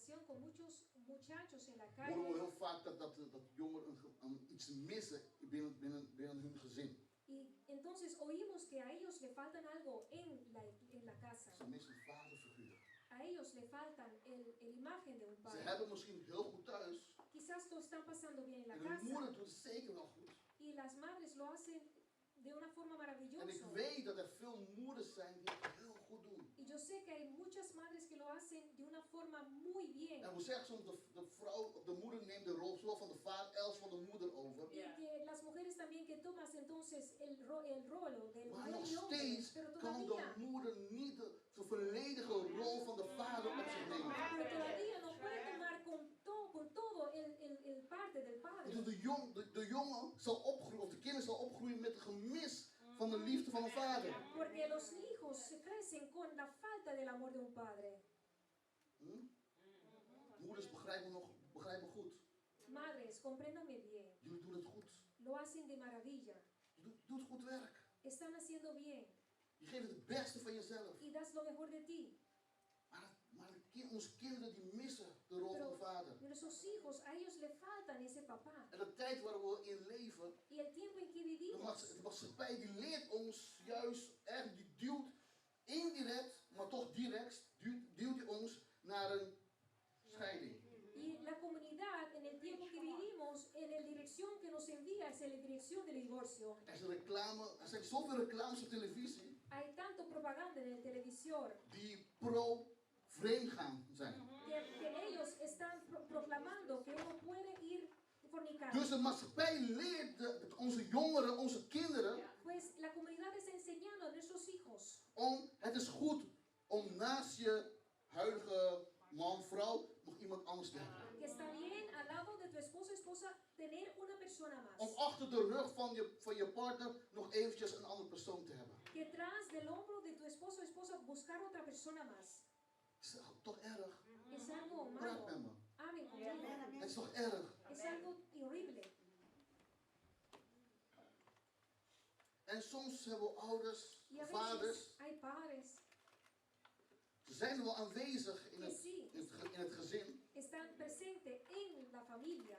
conversación con muchos muchachos en la horen we calle. heel vaak dat jongeren iets missen binnen hun gezin. Y entonces oímos que a ellos le faltan algo en la casa. Ze missen een vaderfiguur. A ellos le faltan el imagen de un Ze padre. hebben misschien heel goed thuis. Quizás lo están pasando bien en la En hun moeder casa. doet het zeker wel goed. Y las madres lo hacen de una forma En ik maravillosa. weet dat er veel moeders zijn die het heel goed doen. Y yo sé que hay muchas madres que lo hacen de una forma muy bien. En we zeggen soms, de moeder neemt de rol zowel van de vader als van de moeder over. Y que las mujeres también que tomas entonces el rol del Maar nog del hombre. steeds Pero kan de todavía, moeder niet de volledige rol van de vader op zich nemen. pero todavía no puede tomar con todo el parte del padre. Dus de jongen zal opgroeien, of de kinderen zal opgroeien met een gemis van de liefde van een vader. Porque los hijos se crecen con la falta del amor de un padre. Moeders begrijpen me goed. Madres, compréndame bien. Jullie doen het goed. Lo hacen de maravilla. Je doet goed werk. Están haciendo bien. Je geeft het beste van jezelf. Y das lo mejor de ti. Maar onze kinderen die missen de rol van de vader. Nuestros hijos, a ellos le faltan ese papá. En de tijd waar we in leven, Y el tiempo en que de vivimos, maatschappij die leert ons juist echt, die duwt indirect, maar toch direct, duwt die ons naar een scheiding. y la comunidad en el tiempo que vivimos, en la dirección que nos envía es en la dirección del divorcio. Er zijn zoveel reclames op televisie Hay tanto propaganda en el televisor die pro-vreemdgaan zijn. que ellos están proclamando que uno puede ir fornicar. Dus de maatschappij leert onze jongeren, onze kinderen, Pues la comunidad está enseñando a nuestros hijos het is goed om naast je huidige man, vrouw, nog iemand anders te hebben. que está bien al lado de tu esposo o esposa tener una persona Om más. achter de rug van je partner nog eventjes een andere persoon te hebben. Que tras del hombro de tu esposo o esposa buscar otra persona más. Het is toch erg? Es algo Praat met malo. me. Amen conmigo. Het is toch erg? Es algo horrible. En soms hebben we ouders, Y a vaders, veces hay padres ze zijn wel aanwezig in que sí het gezin, están presentes en la familia,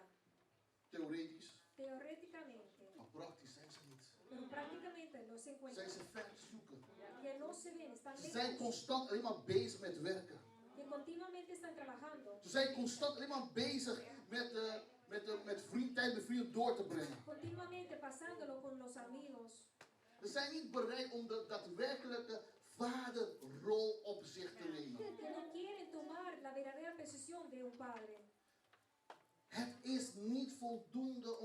theoretisch, teóricamente, maar praktisch zijn ze niet. pero prácticamente no se Zijn encuentran. ze ver te zoeken. Que no se ven, están Ze zijn lejos. constant alleen maar bezig met werken. Que continuamente están trabajando. Ze zijn constant alleen maar bezig met tijd met vrienden door te brengen. Continuamente pasándolo con los amigos. Ze zijn niet bereid om de daadwerkelijke vaderrol op zich te nemen. Que no quieren tomar la verdadera posición de un padre. Het is niet voldoende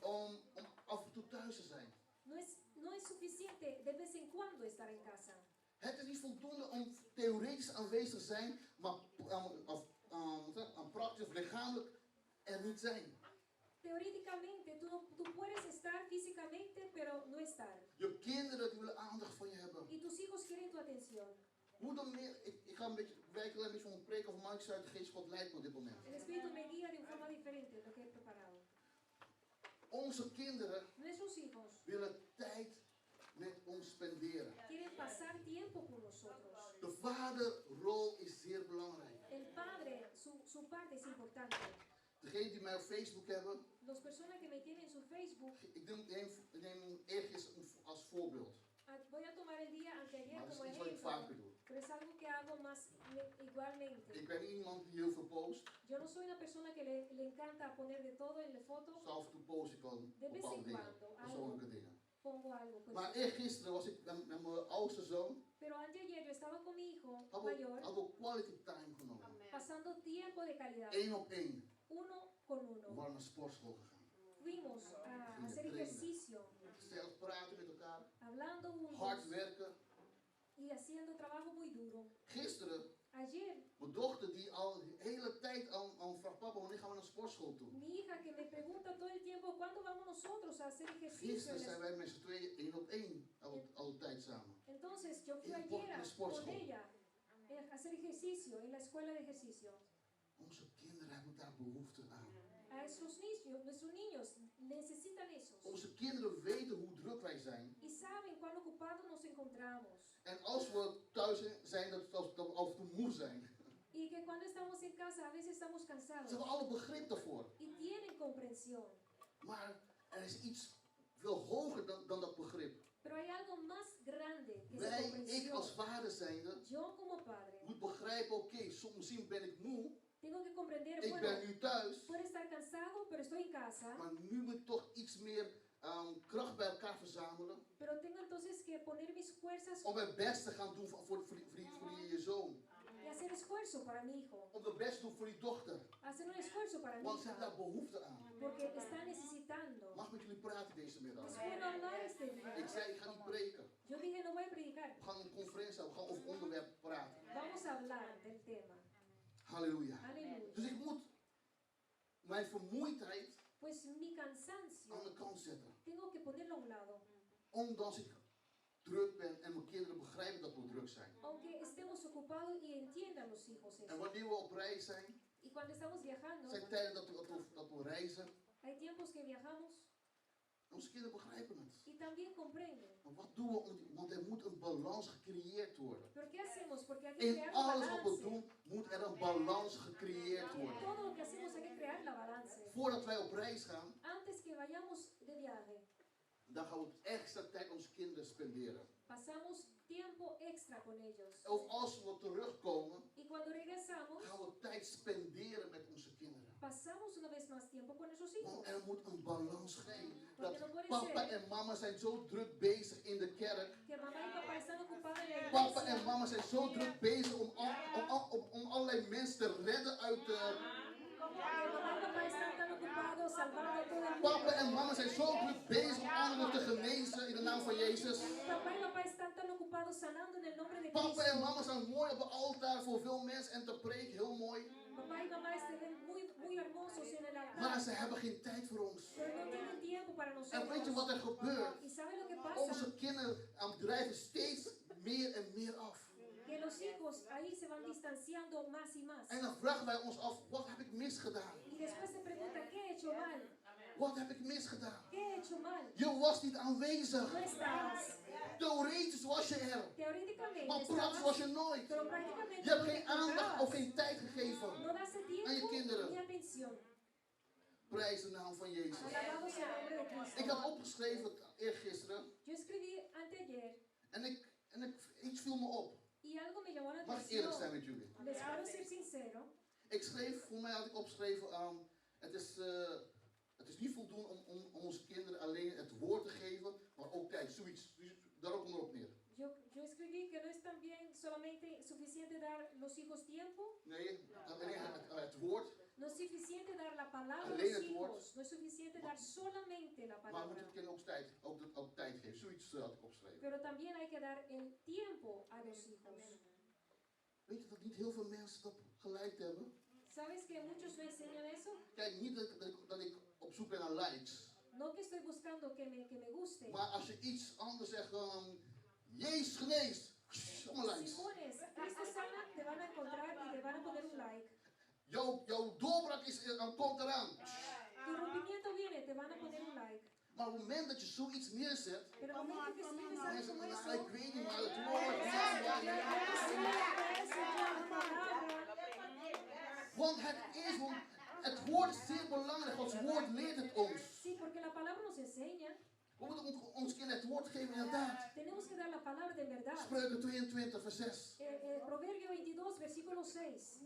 om af en toe thuis te zijn. No es suficiente de vez en cuando estar en casa. Het is niet voldoende om theoretisch aanwezig te zijn, maar praktisch of lichamelijk er niet zijn. Teóricamente tú puedes estar físicamente, pero no estar. Je kinderen die willen aandacht van je hebben. Y tus hijos quieren tu atención. Hoe dan meer, ik ga een beetje wijken een beetje van een preek of Mark uit de geest God leidt me op dit moment. El Espíritu me guía de una forma diferente lo que he preparado. Onze kinderen Nuestros hijos willen tijd met ons spenderen. quieren pasar tiempo con nosotros. De vaderrol is zeer belangrijk. El padre, su parte es importante. Degenen die mij op Facebook hebben, Las personas que me tienen en su Facebook, ik neem eergisteren als voorbeeld. voy a tomar el día anteayer Maar dat is como iets wat ik vaker ejemplo, doe. pero es algo que hago más igualmente. Ik ben niet iemand die heel veel post. Yo no soy una persona que le encanta poner de todo en la foto. Dus af en toe post ik wel De vez bepaalde en dingen, cuando, persoonlijke dingen. Pongo algo. Pues, Maar eergisteren was ik met mijn oudste zoon, pero anteayer yo estaba con mi hijo hadden mayor we quality time genomen. pasando tiempo de calidad, 1 op 1. uno con We uno. waren naar sportschool gegaan. Fuimos a hacer ejercicio, Gezellig praten met elkaar, hablando hard juntos werken. y haciendo trabajo muy duro. Gisteren, Ayer, mijn dochter die al de hele tijd al vraagt, papa, wanneer gaan we naar sportschool toe? mi hija que me pregunta todo el tiempo, ¿cuándo vamos nosotros a hacer ejercicio? Gisteren zijn wij met z'n tweeën 1 op 1 altijd samen. Entonces yo fui En por ayer de sportschool. con ella a hacer ejercicio en la escuela de ejercicio. Onze kinderen hebben daar behoefte aan. A esos niños, nuestros niños necesitan esos. Onze kinderen weten hoe druk wij zijn. Y saben cuán ocupados nos encontramos. En als we thuis zijn, dat we af en toe moe zijn. Y que cuando estamos en casa, a veces estamos Ze cansados hebben alle begrip daarvoor. y tienen comprensión. Maar er is iets veel hoger dan dat begrip. Pero hay algo más grande que esa Ik comprensión. als vader zijnde, Yo como padre moet begrijpen, oké, soms misschien ben ik moe. tengo que comprender, Ik bueno, ben nu thuis. puedo estar cansado, pero estoy en casa. Maar nu moet ik toch iets meer kracht bij elkaar verzamelen. Pero tengo entonces que poner mis fuerzas Om het beste te gaan doen voor die zoon. y hacer esfuerzo para mi hijo. Om het beste te doen voor die dochter. Hacer un esfuerzo para mi Want ze hebben hija. daar behoefte aan. Porque está necesitando. Mag ik met jullie praten deze middag? Es bueno hablar este Ik día. zei, ik ga niet preken. Yo dije, no voy a predicar. We gaan een conferentie houden. We gaan over onderwerp praten. Vamos a hablar del tema. Halleluja. Aleluya. Dus ik moet mijn vermoeidheid Pues mi cansancio aan de kant zetten. tengo que ponerlo a un lado. Omdat ik druk ben en mijn kinderen begrijpen dat we druk zijn. Aunque estemos ocupados y entiendan los hijos En eso. wanneer we op reis zijn, Y cuando estamos viajando, zijn tijden dat we reizen. hay tiempos que viajamos Onze kinderen begrijpen het. y también comprenden. Maar wat doen we? Want er moet een balans gecreëerd worden. ¿Pero qué hacemos? Porque hay que In crear un alles wat we balance. doen, moet er een balans gecreëerd En worden. todo lo que hacemos hay que crear la balance. Voordat wij op reis gaan, Antes que vayamos de viaje, dan gaan we extra tijd met onze kinderen spenderen. pasamos tiempo extra con ellos. Of als we terugkomen, Y cuando regresamos, gaan we tijd spenderen met onze kinderen. pasamos una vez más tiempo con nuestros hijos. Want er moet een balans zijn. Dat papa en mama zijn zo druk bezig in de kerk. Que mamá y papá están ocupados en la Papa en iglesia. mama zijn zo druk bezig om allerlei mensen te redden uit de... Que mamá y papá están tan ocupados salvando a todo el Papa mundo. en mama zijn zo druk bezig om anderen te genezen in de naam van Jezus. Papá y mamá están tan ocupados sanando en el nombre de Papa en Cristo. mama staan mooi op het altaar voor veel mensen en te preken, heel mooi. Papá y mamá están muy hermosos en el Maar altar. ze hebben geen tijd voor ons. Pero no tienen tiempo para En weet je wat er nosotros. gebeurt? ¿Y saben lo que pasa? Onze kinderen drijven steeds meer en meer af. Que los hijos ahí se van distanciando más y más. En dan vragen wij ons af, wat heb ik misgedaan? Y después se pregunta, ¿qué he hecho mal? Wat heb ik misgedaan? ¿Qué he hecho mal? Je was niet aanwezig. No estabas. Theoretisch was je er. Teóricamente Maar praktisch was estabas, je nooit. pero prácticamente Je hebt no te geen aandacht of encontrabas. geen tijd gegeven. No das el tiempo aan je kinderen. ni atención. Prijs de naam van Jezus. Alabado sea el nombre de Ik Cristo. had opgeschreven eergisteren Yo escribí anteayer en iets viel me op. y algo me llamó la Mag ik eerlijk zijn atención. met jullie? Les puedo ser sincero. Ik schreef, voor mij had ik opgeschreven, het is niet voldoende om onze kinderen alleen het woord te geven, maar ook tijd, zoiets. Dus daar ook maar op neer. Yo escribí que no es también solamente suficiente dar los hijos tiempo, Nee, alleen het woord, no es suficiente dar la palabra a Alleen los het woord. hijos, no es suficiente dar solamente la maar we palabra, moeten het kinderen ook tijd geven. Zoiets had ik opgeschreven. pero también hay que dar el tiempo a los hijos. Weet je dat niet heel veel mensen dat gelijk hebben? ¿Sabes que muchos no enseñan eso? Kijk, niet dat ik op zoek ben naar likes. No que estoy buscando que me guste. Maar als je iets anders zegt, Jezus geneest, allemaal Si likes. pones Cristo sana, te van a encontrar y te van a poner un like. Jouw doorbraak komt eraan. Tu rompimiento viene, te van a poner un like. Maar op het moment dat je zoiets neerzet, Pero el momento que escribes algo mensen como zeggen, eso, ik weet niet, maar het woord. Want het woord is zeer belangrijk. Gods woord leert het ons. Sí, porque la palabra nos enseña. We moeten ons kinderen het woord geven inderdaad. Tenemos que dar la palabra de verdad. Spreuken 22 vers 6. Proverbio 22, versículo 6.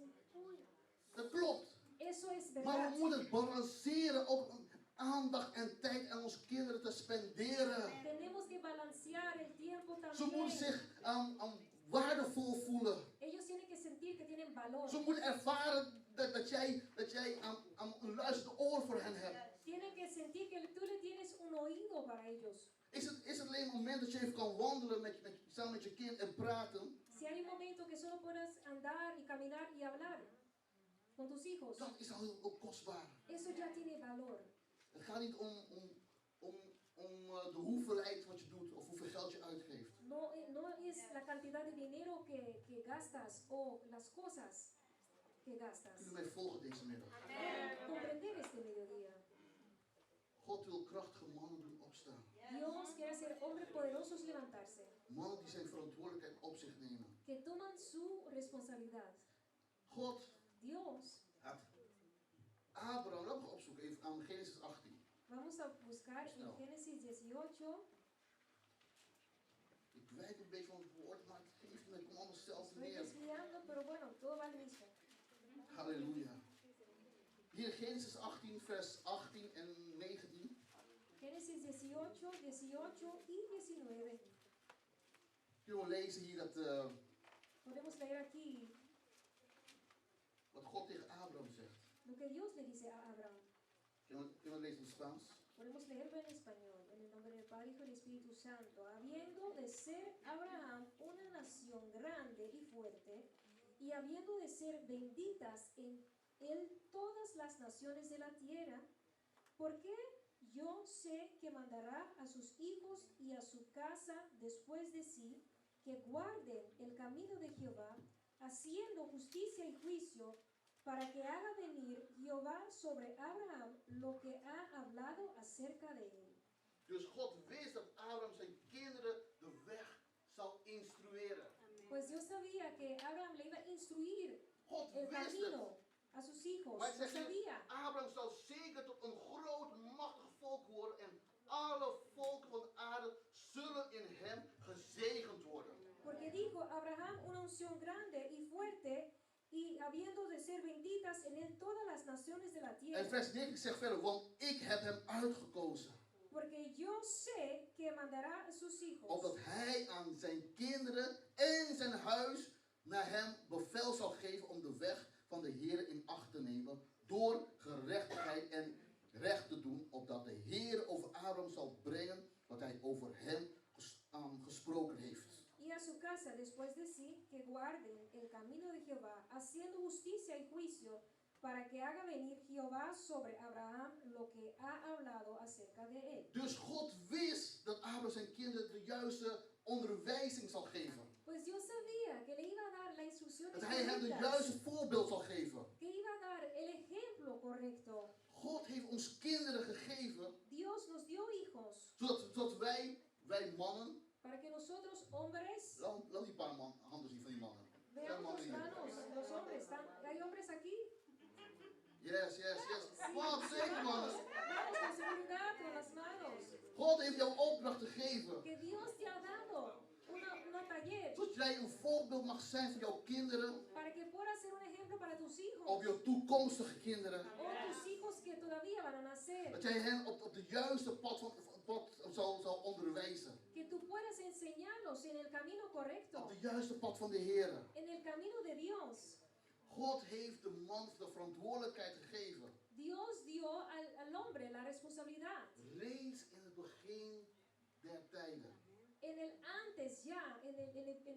Dat klopt. Eso es Maar verdad. we moeten het balanceren op aandacht en tijd aan onze kinderen te spenderen. Tenemos que balancear el tiempo Ze moeten también. zich waardevol voelen. Ellos tienen que sentir que tienen valor. Ze moeten ervaren dat jij een luisterend oor voor hen hebt. Tienen que sentir que tú le tienes un oído para ellos. Is het alleen een moment dat je even kan wandelen samen met je kind en praten? Si hay un momento que solo puedes andar y caminar y hablar con tus hijos, Dat is al heel kostbaar. eso ya tiene valor. Het gaat niet om de hoeveelheid wat je doet of hoeveel geld je uitgeeft. No, no es la cantidad de dinero que gastas o las cosas que gastas. Kunnen mij volgen deze middag? Comprender este mediodía. God wil krachtige mannen doen opstaan. Dios quiere hacer hombres poderosos levantarse, Mannen die zijn verantwoordelijkheid op zich nemen. que toman su responsabilidad. God Dios, had Abraham, laten we opzoeken even aan Genesis 18. vamos a buscar en Snel. Génesis 18. Ik wijk een beetje van het woord, maar het geeft me, ik kom allemaal zelf Estoy neer. desviando, pero bueno, todo va al mismo. Halleluja. Hier Genesis 18, vers 18 en 19. Génesis 18, 18 y 19. Kunnen we lezen hier dat, Podemos leer aquí wat God tegen Abraham zegt. lo que Dios le dice a Abraham. Kunnen we lezen in het Spaans? Podemos leerlo en español, en el nombre del Padre, Hijo y del Espíritu Santo. Habiendo de ser Abraham una nación grande y fuerte, y habiendo de ser benditas en él todas las naciones de la tierra, porque yo sé que mandará a sus hijos y a su casa después de sí, que guarden el camino de Jehová, haciendo justicia y juicio, para que haga venir Jehová sobre Abraham lo que ha hablado acerca de él. Dus God wist dat Abraham zijn kinderen de weg zou instrueren. Pues Dios sabía que Abraham le iba a instruir God el wist het. camino a sus hijos. Maar Lo het zegt hier, sabía. Abraham zal zeker tot een groot, machtig volk worden en alle volken van de aarde zullen in hem gezegend worden. Porque dijo Abraham una unción grande y fuerte, y habiendo de ser benditas en él todas las naciones de la En tierra. vers 19 zegt verder, want ik heb hem uitgekozen. Porque yo sé que mandará a sus hijos. Opdat hij aan zijn kinderen en zijn huis naar hem bevel zal geven om de weg van de Heer in acht te nemen. Door gerechtigheid en recht te doen. Opdat de Heer over Abraham zal brengen wat hij over hem gesproken heeft. Y a su casa después de sí, que guarden el camino de Jehová, haciendo justicia y juicio, para que haga venir Jehová sobre Abraham lo que ha hablado acerca de él. Dus God wist dat Abraham zijn kinderen de juiste onderwijzing zal geven. Pues Dios sabía que le iba a dar la instrucción Dat hij hem de juiste voorbeeld zal geven. que iba a dar el ejemplo correcto. God heeft ons kinderen gegeven, Dios nos dio hijos zodat wij mannen, para que nosotros, hombres, laat die paar handen zien van die mannen. Zijn veamos mannen los hier? manos, los hombres. ¿Hay hombres aquí? Yes. Wat zeker mannen. Vamos con seguridad con las manos. God heeft jou opdracht te geven. Que Dios te ha dado una taller Zodat jij een voorbeeld mag zijn voor jouw kinderen, para que puedas ser un ejemplo para tus hijos of jouw toekomstige kinderen. o tus hijos que todavía van a nacer. Dat jij hen op de juiste pad zal onderwijzen. Que tú puedas enseñarlos en el camino correcto, Op de juiste pad van de Heer. en el camino de Dios. God heeft de man de verantwoordelijkheid gegeven. Dios dio al hombre la responsabilidad. Reeds in het begin der tijden. En el antes ya, en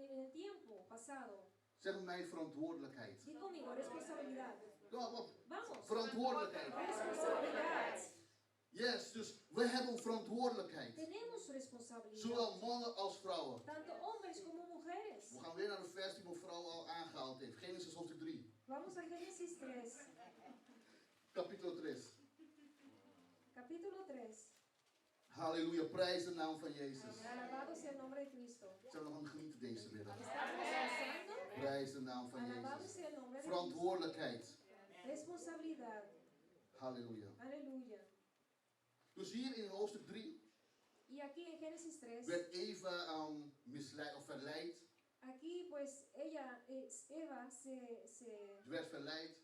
el tiempo pasado. Zeg mijn verantwoordelijkheid. Di conmigo, responsabilidad. Ja, wat? Vamos. Verantwoordelijkheid. Responsabilidad. Yes, dus we hebben verantwoordelijkheid. Tenemos responsabilidad. Zowel mannen als vrouwen. Tanto hombres como mujeres. We gaan weer naar de vers die mevrouw al aangehaald heeft. Genesis hoofdstuk 3. Vamos a Génesis 3. Capítulo 3. Capítulo 3. Halleluja, prijs de naam van Jezus. Alabado sea el nombre de Cristo. Zijn we nog aan het genieten deze middag? Estamos gozando. Prijs de naam van Alabado Jezus. sea el nombre de Cristo. Verantwoordelijkheid. Responsabilidad. Halleluja. Aleluya. Dus hier in hoofdstuk 3 Y aquí en Génesis 3, werd Eva misleid of verleid. aquí pues ella, Eva, Ze werd verleid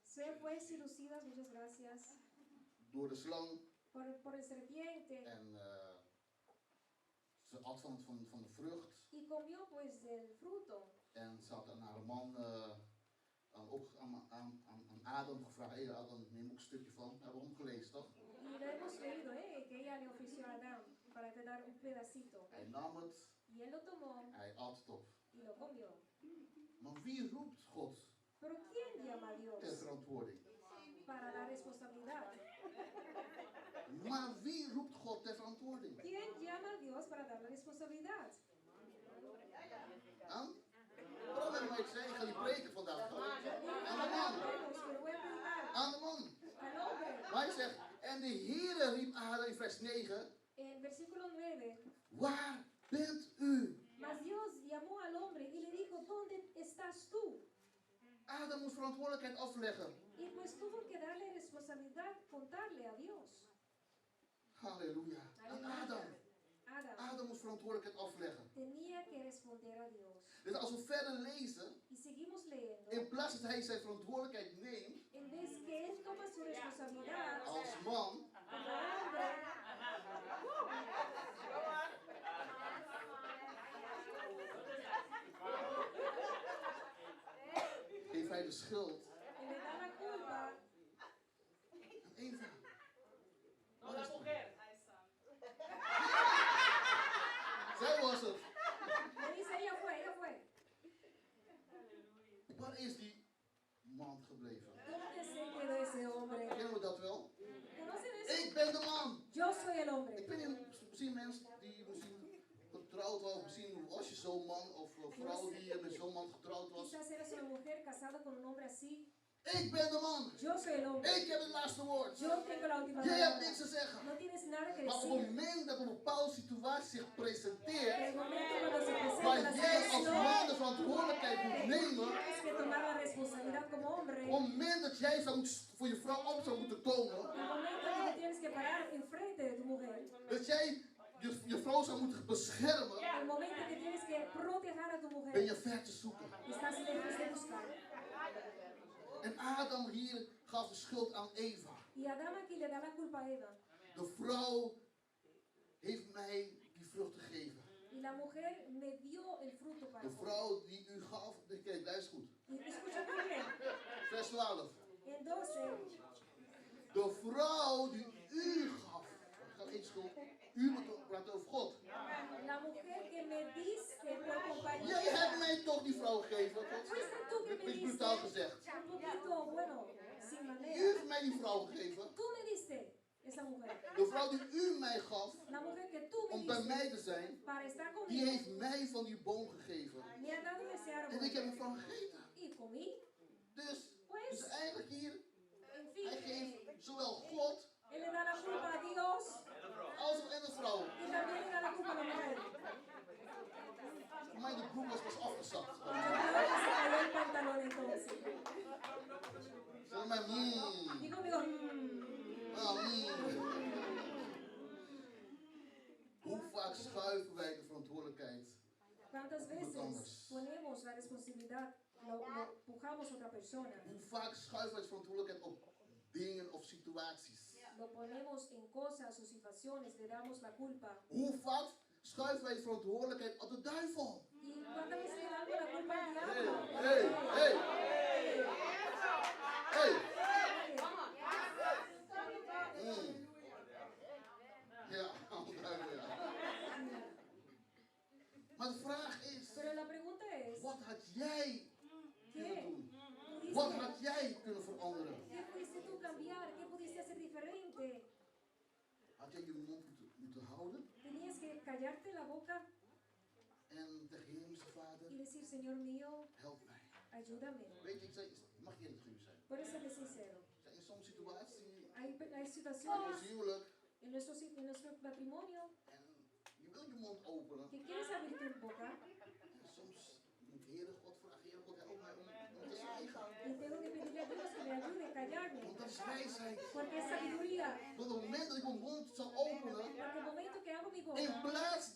se fue seducida, muchas gracias, door de slang. por el serpiente En ze at van de vrucht. y comió pues del fruto. En ze had aan haar man, ook aan Adam gevraagd. Hé Adam, neem ook een stukje van. Dat hebben we omgelezen toch? Y lo hemos leído, que ella le ofreció a Adán para te dar un pedacito. Hij nam het, Y él lo tomó hij at het op. y lo comió. Maar wie roept God Pero ¿quién llama a ter Dios verantwoording? para la responsabilidad? Maar wie roept God ter verantwoording? ¿Quién llama a Dios para dar la responsabilidad? Aan? Waarom heb ik zei, ik ga die preken vandaag. Aan de man. Vemos que lo voy a predicar Aan de man. al hombre. Maar hij zegt, en de Heere riep Adam in vers 9. En versículo 9. Waar bent u? Mas Dios llamó al hombre y le dijo, ¿dónde estás tú? Adam moest verantwoordelijkheid afleggen. Y pues tuvo que darle responsabilidad, contarle a Dios. Halleluja. Aan Adam. Adam moest verantwoordelijkheid afleggen. Tenía que responder a Dios. Dus als we verder lezen, Y seguimos leyendo. in plaats dat hij zijn verantwoordelijkheid neemt En vez que él toma su responsabilidad als man, como hombre, geeft hij de schuld y le da la culpa aan Eva. No la mujer. Zij was het. le dice, ella fue. Waar is die man gebleven? ¿Dónde se quedó ese hombre? Kennen we dat wel? ¿Conocen eso? Ik ben de man. Yo soy el hombre. Ik ben misschien mensen die misschien getrouwd waren, misschien was je zo'n man of een vrouw die met zo'n man getrouwd was. Quizás eres una mujer casada con un hombre así. Ik ben de man. Yo soy el hombre. Ik heb het laatste woord. Yo tengo la última Jij hebt palabra. niks te zeggen. No tienes nada que Maar op het decir. moment dat een bepaalde situatie zich presenteert, El momento cuando se presenta waar la jij als man de situación, verantwoordelijkheid moet nemen, tienes que tomar la responsabilidad como hombre. op het moment dat jij voor je vrouw op zou moeten komen, El momento que te tienes que parar enfrente de tu mujer. dat jij je vrouw zou moeten beschermen, El momento que tienes que proteger a tu ben mujer. je ver te zoeken. Estás lejos de buscar. En Adam hier gaf de schuld aan Eva. Y Adán aquí le da la culpa a Eva. De vrouw heeft mij die vrucht gegeven. Y la mujer me dio el fruto para De comer. vrouw die u gaf, kijk, luister goed. Y escucha muy bien. Vers 12. En 12. De vrouw die u gaf. Ik ga één schuld. U moet praten over God. La mujer que me diste por compañía. Jij hebt mij toch die vrouw gegeven. Fuiste tú que Dat me is diste. brutaal gezegd. Un poquito, bueno, sin U manera. heeft mij die vrouw gegeven. Tú me diste esa mujer. De vrouw die u mij gaf La mujer que tú me om bij diste mij te zijn, para estar die conmigo. heeft mij van die boom gegeven. Me ha dado ese En árbol. ik heb ervan gegeten. Y comí. Dus eigenlijk hier, En hij fin, geeft zowel God él le da la culpa a Dios als en de vrouw. y también le da la culpa a la mujer. Voor mij de broek was pas afgezakt. Yo creo que se cayó el pantalón entonces. Zeg maar, Y conmigo, Hoe vaak schuiven wij de verantwoordelijkheid? ¿cuántas veces ponemos la responsabilidad, lo empujamos a otra persona? Hoe vaak schuiven wij de verantwoordelijkheid op dingen of situaties? Lo ponemos en cosas o situaciones, le damos la culpa. Hoe vaak schuiven wij de verantwoordelijkheid op de duivel? ¿Y cuántas veces le damos la culpa al Hey, diablo? hey, hey, hey. Ja, duivel, ja. Maar de vraag is, Pero la pregunta es, wat had jij kunnen ¿qué doen? Wat pudiste, had jij kunnen veranderen? qué pudiste tú cambiar? ¿Qué pudiste hacer diferente? Had jij je mond moeten houden Tenías que callarte la boca en tegen Hemelse y Vader, decir, Señor mío, help mij. ayúdame. Weet je, ik zei, mag je eerlijk zijn? Por eso seré sincero. Zijn in sommige situaties, Hay in situaciones ons huwelijk, en nuestro matrimonio en je wil je mond openen. que quieres abrir tu boca En soms moet Heere God vragen, Heere God help mij om te zwijgen. y tengo que pedirle a Dios que me ayude a callarme. Want dat is wijsheid. Porque es sabiduría. Want op het moment dat ik mijn mond zal openen, Porque el momento que abro mi in boca, plaats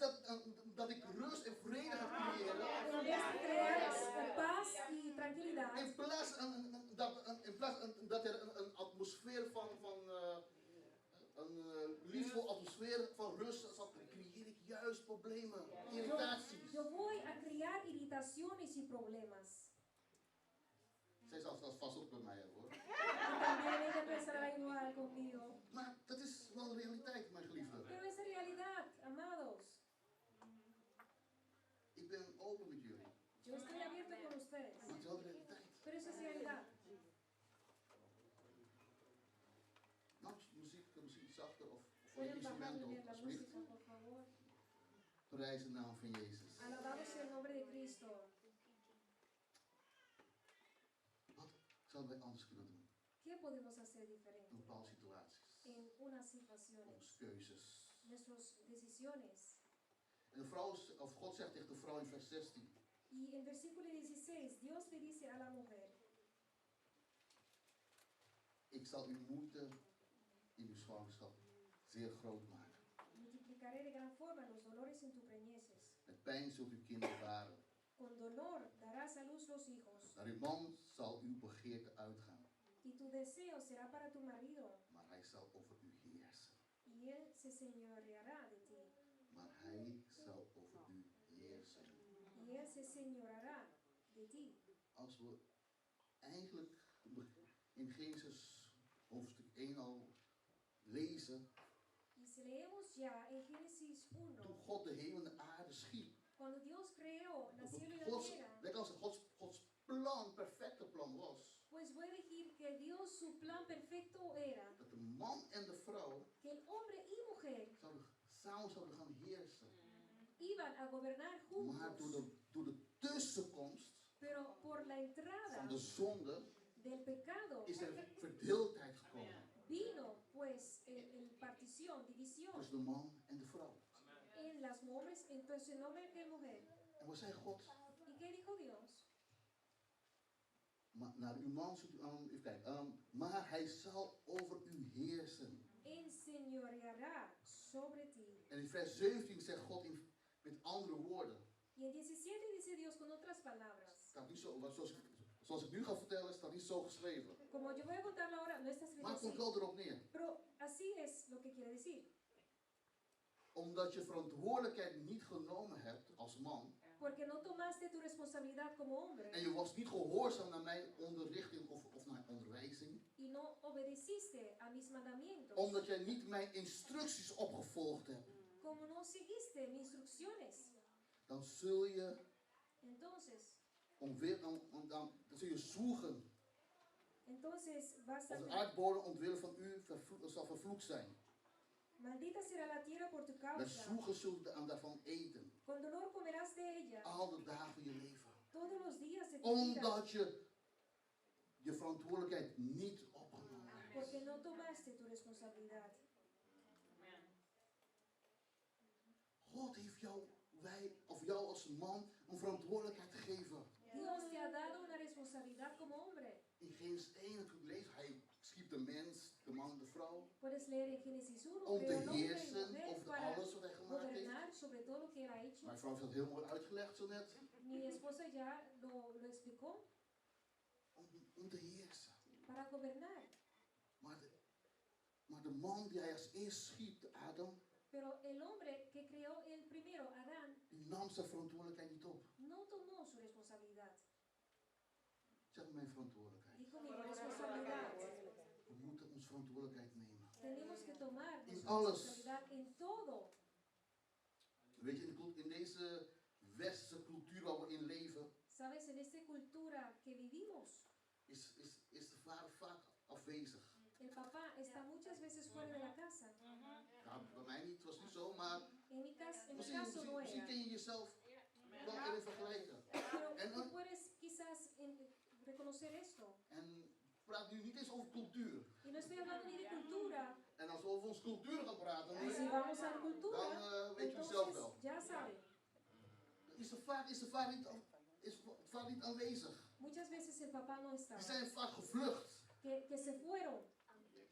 dat ik rust en vrede ga creëren, en vez de crear paz y tranquilidad, in plaats dat er een atmosfeer een liefdevol atmosfeer van rust zal creëer ik juist problemen, irritaties. yo voy a crear irritaciones y problemas. Zij zal dat vast ook bij mij hebben hoor. Y también ella pensará igual conmigo. Maar dat is wel de realiteit, mijn geliefde. Pero es realidad, amados. Ik ben open met jullie. Yo estoy abierto con ustedes. Maar het is wel de realiteit. Pero eso es realidad. Nou, muziek zachter of Pueden instrumenten bajarle op, la alsjeblieft. música, por favor. Prijs de naam van Jezus. Alabado sea el nombre de Cristo. Wat zouden wij anders kunnen doen ¿Qué podemos hacer diferente in bepaalde situaties? en unas situaciones? Onze keuzes. Nuestras decisiones. En de vrouw, of God zegt tegen de vrouw in vers 16. Y en versículo 16, Dios le dice a la mujer, ik zal uw moeite in uw zwangerschap zeer groot maken. Multiplicaré de gran forma los dolores en tu preñeces. Met pijn zult u kinderen baren. Con dolor darás a luz los hijos. Naar uw man zal uw begeerte uitgaan, Y tu deseo será para tu marido. maar hij zal over u heersen. Y él se señoreará de ti. Maar hij zal over u heersen. Y él se señorará de ti. Als we eigenlijk in Genesis hoofdstuk 1 al lezen, Y si leemos ya en Génesis 1, toen God de hemel en de aarde schiep, cuando Dios creó la cielo y la Gods, tierra, lekker als Gods plan, perfecte plan was, pues voy a decir que Dios su plan perfecto era dat de man en de vrouw que el hombre y mujer samen zouden gaan heersen. iban a gobernar Maar juntos, door de tussenkomst pero por la van entrada de zonde del pecado is er verdeeldheid gekomen vino pues el partición, división tussen de man en de vrouw. en las hombres, entonces el hombre y la mujer. En wat zei God? ¿Y qué dijo Dios? Maar naar uw man zult u, even kijken, maar hij zal over u heersen. Enseñoreará sobre ti. En in vers 17 zegt God met andere woorden. Y en 17 dice Dios con otras palabras. Staat niet zo, zoals ik nu ga vertellen, staat niet zo geschreven. Como yo voy a contarlo ahora, no está escrito Maar het komt así. wel erop neer. Pero así es lo que quiere decir. Omdat je verantwoordelijkheid niet genomen hebt als man. Porque no tomaste tu responsabilidad como hombre. En je was niet gehoorzaam naar mijn onderrichting of naar onderwijzing. Y no obedeciste a mis mandamientos. Omdat jij niet mijn instructies opgevolgd hebt. Como no seguiste mis instrucciones. Dan zul je, Entonces dan zul je zwoegen. Entonces vas Als de a... aardbodem omwille van u zal vervloekt zijn. Maldita será la tierra por tu Met causa. zwoegen zult je daarvan eten. Con dolor comerás de ella Al de dagen van je leven. todos los días de tu vida. Omdat je je verantwoordelijkheid niet opgenomen hebt. Porque no tomaste tu responsabilidad. God heeft jou als man een verantwoordelijkheid gegeven. Dios te ha dado una responsabilidad como hombre. In Genesis 1 het lezen, hij schiep de mens, de man, de vrouw. Puedes leer en Génesis 1, Om te creó al hombre y heersen mujer over para alles wat hij gemaakt heeft. gobernar sobre todo lo que él ha hecho. Mijn vrouw heeft dat heel mooi uitgelegd zo net. Mi esposa ya lo explicó, Om te heersen. para gobernar. Maar de man die hij als eerst schiep, Adam, Pero el hombre que creó el primero, Adán, die nam zijn verantwoordelijkheid niet op. no tomó su responsabilidad. Zeg mijn verantwoordelijkheid. Dijo mi responsabilidad. We moeten onze verantwoordelijkheid nemen. Tenemos que tomar In nuestra alles. responsabilidad en todo. Weet je, in deze westerse cultuur waar we in leven, Sabes, en esta cultura que vivimos, is de vader vaak afwezig. el papá está muchas veces fuera de la casa. Nou, bij mij niet, het was niet zo, maar En mi caso no misschien era. ken je jezelf wel even vergelijken. Pero tú puedes quizás reconocer esto. En praat nu niet eens over cultuur. Y no estoy hablando ni de cultura. En als we over onze cultuur gaan praten, Y si vamos a la cultura, dan weet je het zelf entonces wel. ya saben. Is de vader niet aanwezig. Muchas veces el papá no está. Die zijn vaak gevlucht. Que se fueron,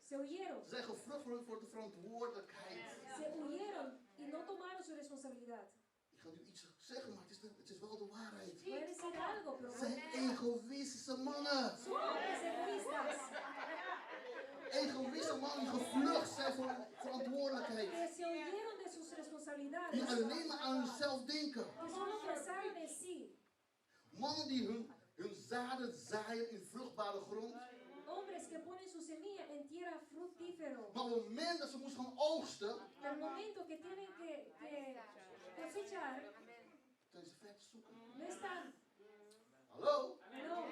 se huyeron. Ze zijn gevlucht voor de verantwoordelijkheid. Se huyeron y no tomaron su responsabilidad. Ik ga nu iets zeggen, maar het is wel de waarheid. Voy a decir algo, pero Het zijn egoïstische mannen. son hombres egoístas Egoïstische mannen die gevlucht zijn voor verantwoordelijkheid. que se huyeron de sus Die responsabilidades, alleen maar aan hunzelf denken. que solo pensaron en sí. Mannen die hun zaden zaaien in vruchtbare grond. Hombres que ponen su semilla en tierra fructífero. Maar op het moment dat ze moesten gaan oogsten, Al momento que tienen que cosechar, zijn ze ver te zoeken. no están. Hallo? No.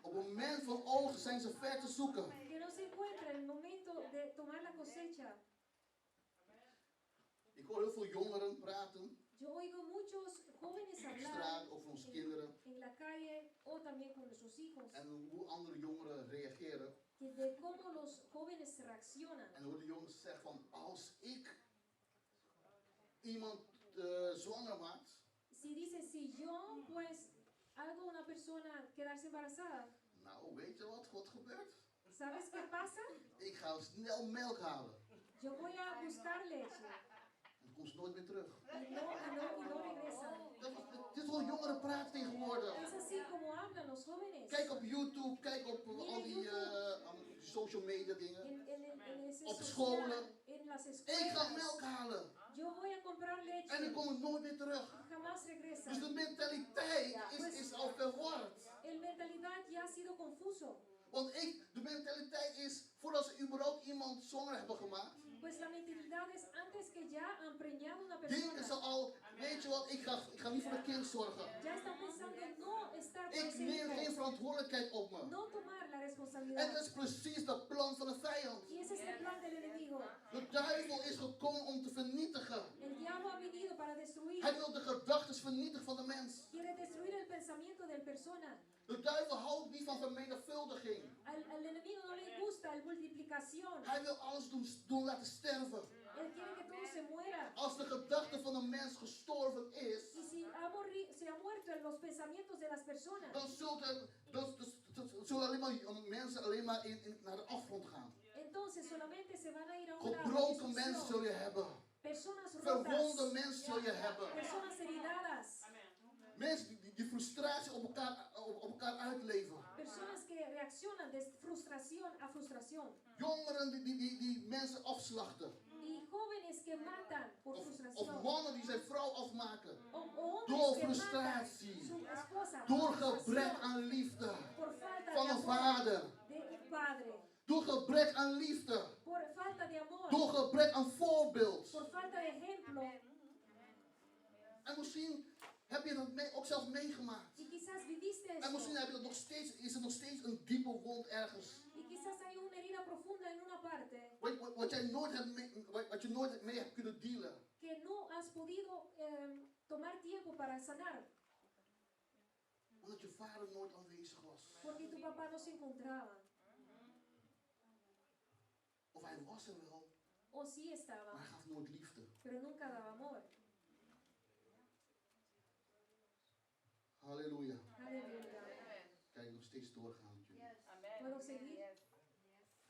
Op het moment van oogsten zijn ze ver te zoeken. Que no se encuentra en el momento de tomar la cosecha. Ik hoor heel veel jongeren praten Yo oigo muchos jóvenes op hablar straat over onze kinderen en la calle o también con nuestros hijos en hoe andere jongeren reageren. de cómo los jóvenes reaccionan. En dan hoor de jongens zeggen van, als ik iemand zwanger maak, Si dicen, si yo pues algo una persona quedarse embarazada? Nou, weet je wat gebeurt? ¿Sabes qué pasa? Ik ga snel melk halen. Yo voy a buscar leche En dan komt ze nooit meer terug. y no regresan. Dit is wel jongeren praten tegenwoordig. Es así como hablan los jóvenes. Kijk op YouTube, kijk op al die social media dingen. En ese Op social, scholen. en las Ik ga melk escuelas. halen. Yo voy a comprar En leche. dan kom ik nooit meer terug. Jamás Dus regresan. de mentaliteit is al verward. El mentalidad ya ha sido confuso. Want de mentaliteit is, voordat ze überhaupt iemand zwanger hebben gemaakt, Pues la mentalidad es antes que ya han preñado una denken ze persona. al, weet je wat, ik ga niet voor een kind zorgen. Ya están pensando en no estar con Ik ese neem geen hijo. verantwoordelijkheid op me. No tomar la En responsabilidad. dat is precies dat plan van de vijand. Y ese es el plan del enemigo. De duivel is gekomen om te vernietigen. El diablo ha venido para destruir. Hij wil de gedachten vernietigen van de mens. Quiere destruir el pensamiento del persona. De duivel houdt niet van vermenigvuldiging. Al enemigo no le gusta la multiplicación. Hij wil alles doen laten sterven. Él quiere que todo se muera. Als de gedachte van een mens gestorven is, Y si se ha muerto en los pensamientos de las personas, dan zullen alleen maar mensen alleen maar naar de afgrond gaan. entonces solamente se van a ir a una Gebroken mensen destrucción. zul je hebben. Personas rotas. Verwonde mensen zul je hebben. Personas heridadas. Mensen die frustratie op elkaar uitleven. Personas que reaccionan de frustración a frustración. Jongeren die mensen afslachten. Y jóvenes que matan por Of frustración. mannen die zijn vrouw afmaken. O hombres Door que matan frustratie. su esposa. Door por gebrek frustración, aan liefde. por falta Van de een amor vader. de un padre. Door gebrek aan liefde. Por falta de amor. Door gebrek aan voorbeeld. Por falta de ejemplo. En misschien heb je dat ook zelf meegemaakt. Y quizás viviste En misschien eso. heb je dat is er nog steeds een diepe wond ergens. Y quizás hay una herida profunda en una parte Wat je nooit mee hebt kunnen dealen. que no has podido tomar tiempo para sanar. Omdat je vader nooit aanwezig was. Porque tu papá no se encontraba. Of hij was er wel, O sí maar estaba, hij gaf nooit liefde. pero nunca daba amor. Halleluja. Aleluya. Kan je nog steeds doorgaan met jullie. ¿Puedo seguir?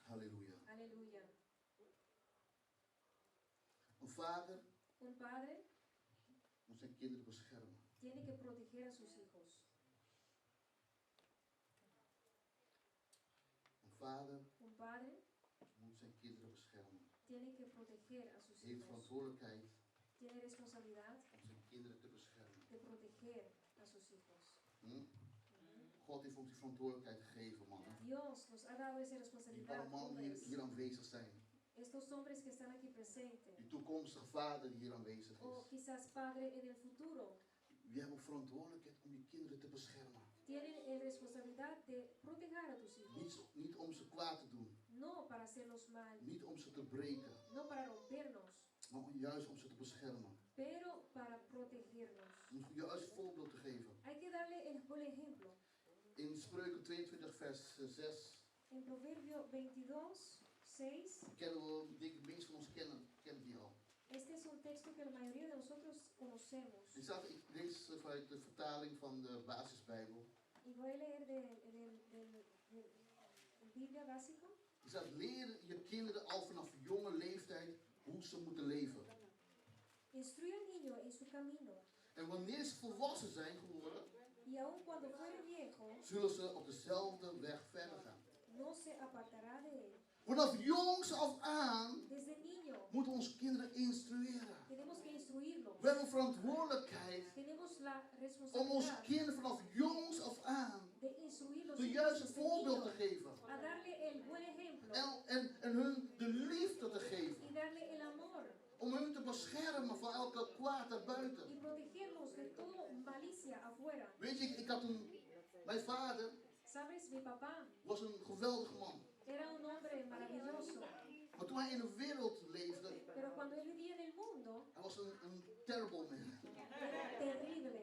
Halleluja. Aleluya. Een vader Un padre moet zijn kinderen beschermen. tiene que proteger a sus hijos. Een vader Un padre moet zijn kinderen beschermen. tiene que proteger a sus Hij heeft hijos. verantwoordelijkheid Tiene responsabilidad om zijn kinderen te beschermen. de proteger a sus hijos. God heeft ons die verantwoordelijkheid gegeven, man. Dios nos ha dado esa Die responsabilidad. paar mannen die Hombres. hier aanwezig zijn. Estos hombres que están aquí presentes. Die toekomstige vader die hier aanwezig O is. quizás padre en el futuro. Je hebt ook verantwoordelijkheid om je kinderen te beschermen. Tienen la responsabilidad de proteger a tus hijos. Niet om ze kwaad te doen. No para hacerlos mal. Niet om ze te breken. No para rompernos. Maar juist om ze te beschermen. Pero para protegernos. Om ze juist voorbeeld te geven. Hay que darle el buen ejemplo. In Spreuken 22 vers 6 En Proverbio 22, 6. kennen we, denk ik, de meeste van ons kennen die al. Este es un texto que la mayoría de nosotros conocemos. Ik lees vanuit de vertaling van de basisbijbel. Y voy a leer del Biblia básico. Er staat, leer je kinderen al vanaf jonge leeftijd hoe ze moeten leven. Instruye al niño en su camino. En wanneer ze volwassen zijn geworden, Y aun cuando fuere viejo, zullen ze op dezelfde weg verder gaan. no se apartará de él. Vanaf jongs af aan Desde niño moeten we onze kinderen instrueren. tenemos que instruirlos. We hebben verantwoordelijkheid Tenemos la om onze responsabilidad kinderen vanaf jongs af aan de instruirlos de desde juiste voorbeeld te niños, geven. a darle el buen ejemplo En hun de liefde te geven. y darle el amor Om hun te beschermen van elke kwaad y daarbuiten. protegerlos de todo malicia afuera. Weet je, mijn vader Sabes, mi papá was een geweldige man. era un hombre maravilloso, Maar toen hij in de wereld leefde, pero cuando él vivía en el mundo hij was een terrible man. era terrible.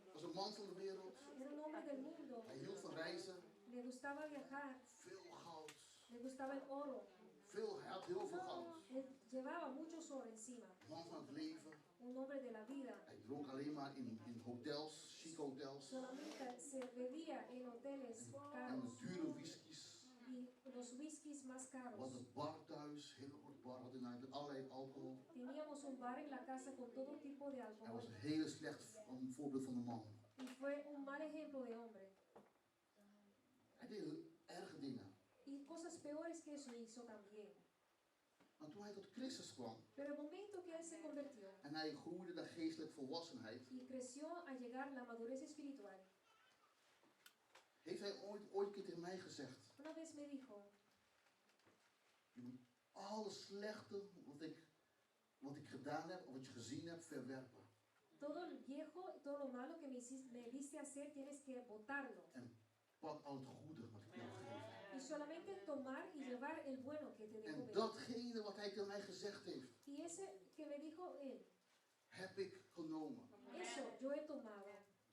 Hij was een man van de wereld. Era un hombre del mundo. Hij hield van reizen. Le gustaba viajar, Veel goud. le gustaba el oro. Hij had heel veel goud. Él llevaba mucho oro encima. Man van het leven. Un hombre de la vida. Hij dronk alleen maar in hotels, chique hotels Solamente se bebía en hoteles en caros de dure whiskies. y los whiskies más Er was caros. een bar thuis, een hele grote bar, had in huis met allerlei alcohol. Teníamos un bar en la casa con todo tipo de Hij alcohol was een hele slecht voorbeeld van een man. y fue un mal ejemplo de hombre. Hij deed erge dingen. Y cosas peores que eso hizo también. Maar toen hij tot Christus kwam Pero el momento que él se convirtió en hij groeide naar geestelijke volwassenheid, y creció a llegar la madurez espiritual, heeft hij ooit een keer tegen mij gezegd: una vez me dijo, je moet alle slechte wat ik gedaan heb, of wat je gezien hebt, verwerpen. todo lo viejo y todo lo malo que me viste hacer tienes que botarlo. En pak al het goede wat ik jou geef. Y solamente tomar y llevar el bueno que te dejo En ver. datgene wat hij tegen mij gezegd heeft, Y ese que me dijo él, heb ik genomen. eso yo he tomado.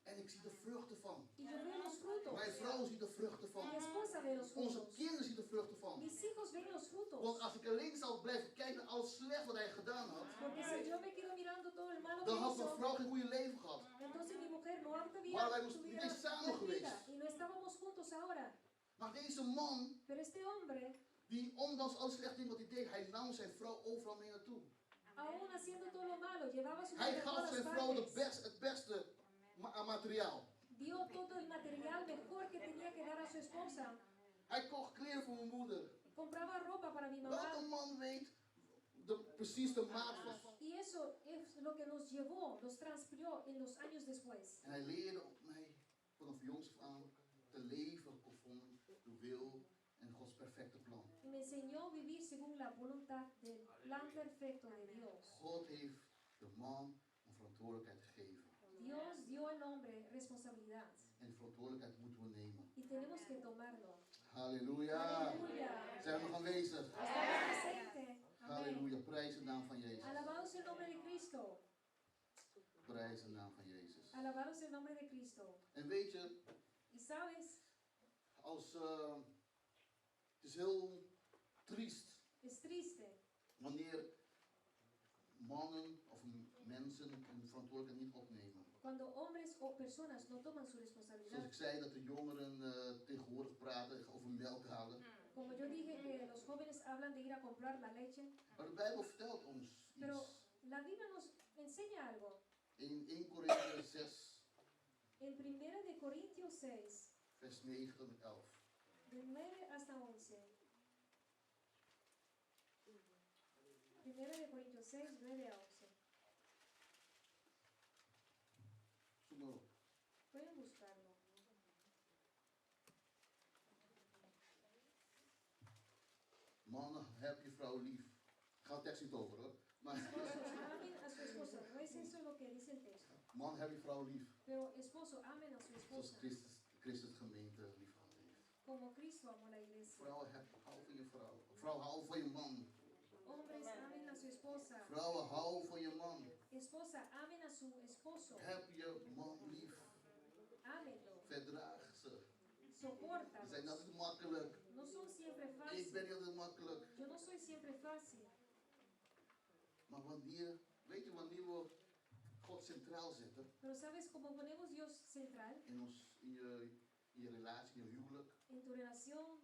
En ik zie de vruchten van. Y yo veo los frutos. Mijn vrouw ziet de vruchten Mi van. esposa ve los Onze frutos. kinderen zien de vruchten van. Mis hijos ven los Want frutos. als ik alleen zou blijven kijken naar al het slecht wat hij gedaan had, Porque si yo me quedo mirando todo el malo que dan had mijn hizo, vrouw geen goede leven gehad. entonces mi mujer no Waren wij tuviera niet samen buen vida. geweest. Y no estábamos juntos ahora. Maar deze man, Pero este hombre, die ondanks al slecht dingen wat hij deed, hij nam zijn vrouw overal mee naartoe. aún haciendo todo lo malo, llevaba a su Hij mujer a gaf todas zijn partes. vrouw het beste materiaal. Dio todo el material mejor que tenía que dar a su esposa. Hij kocht kleren voor mijn moeder. Compraba ropa para mi Welke mamá. man weet precies de maat van. Y eso es lo que nos llevó, nos transpiró en los años después. En hij leerde op mij vanaf jongs af aan te leven conform de wil en Gods perfecte plan. Y me enseñó a vivir según la voluntad del plan perfecto de Dios. God heeft de man een verantwoordelijkheid gegeven. Dios dio al hombre responsabilidad En die verantwoordelijkheid moeten we nemen. y tenemos que tomarlo. Halleluja. Aleluya. Zijn we nog aanwezig? Estamos presentes. Amén. Halleluja. Prijs de naam van Jezus. Alabado sea el nombre de Cristo. Prijs de naam van Jezus. Alabado sea el nombre de Cristo. En weet je, Y sabes, het is heel triest es triste wanneer mannen of mensen hun verantwoordelijkheid niet opnemen. cuando hombres o personas no toman su Zoals responsabilidad. ik zei dat de jongeren tegenwoordig praten over melk halen. Como yo dije que los jóvenes hablan de ir a comprar la leche, Maar de Bijbel vertelt ons pero iets. la Biblia nos enseña algo. In 1 Korinther 6, En 1 de Corintios 6, vers 9 tot en met 11. de 9 hasta 11. 1 de Corintios 6, 9 a 11. Zoek maar op. Pueden buscarlo. Mannen, heb je vrouw lief. Gaat de tekst niet over hoor. Maar Esposos, amen a su esposa. No es eso lo que dice el texto. man, heb je vrouw lief. Pero esposo, amen a su Zoals esposa. Christus de gemeente lief gehad heeft. Como Cristo amó la iglesia. Vrouwen, hou van je vrouw. Vrouw, hou van je man. Hombres, amen a su esposa. Vrouwen, hou van je man. Esposa, amen a su esposo. Heb je man lief. Ámenlo. Verdraag ze. Ze zijn Sopórtalos. altijd makkelijk. No son siempre Ik ben fáciles. niet altijd makkelijk. Yo no soy siempre fácil. Maar wanneer, weet je, wanneer we God centraal zetten Pero sabes, como ponemos Dios central in je relatie, in je huwelijk, en tu relación,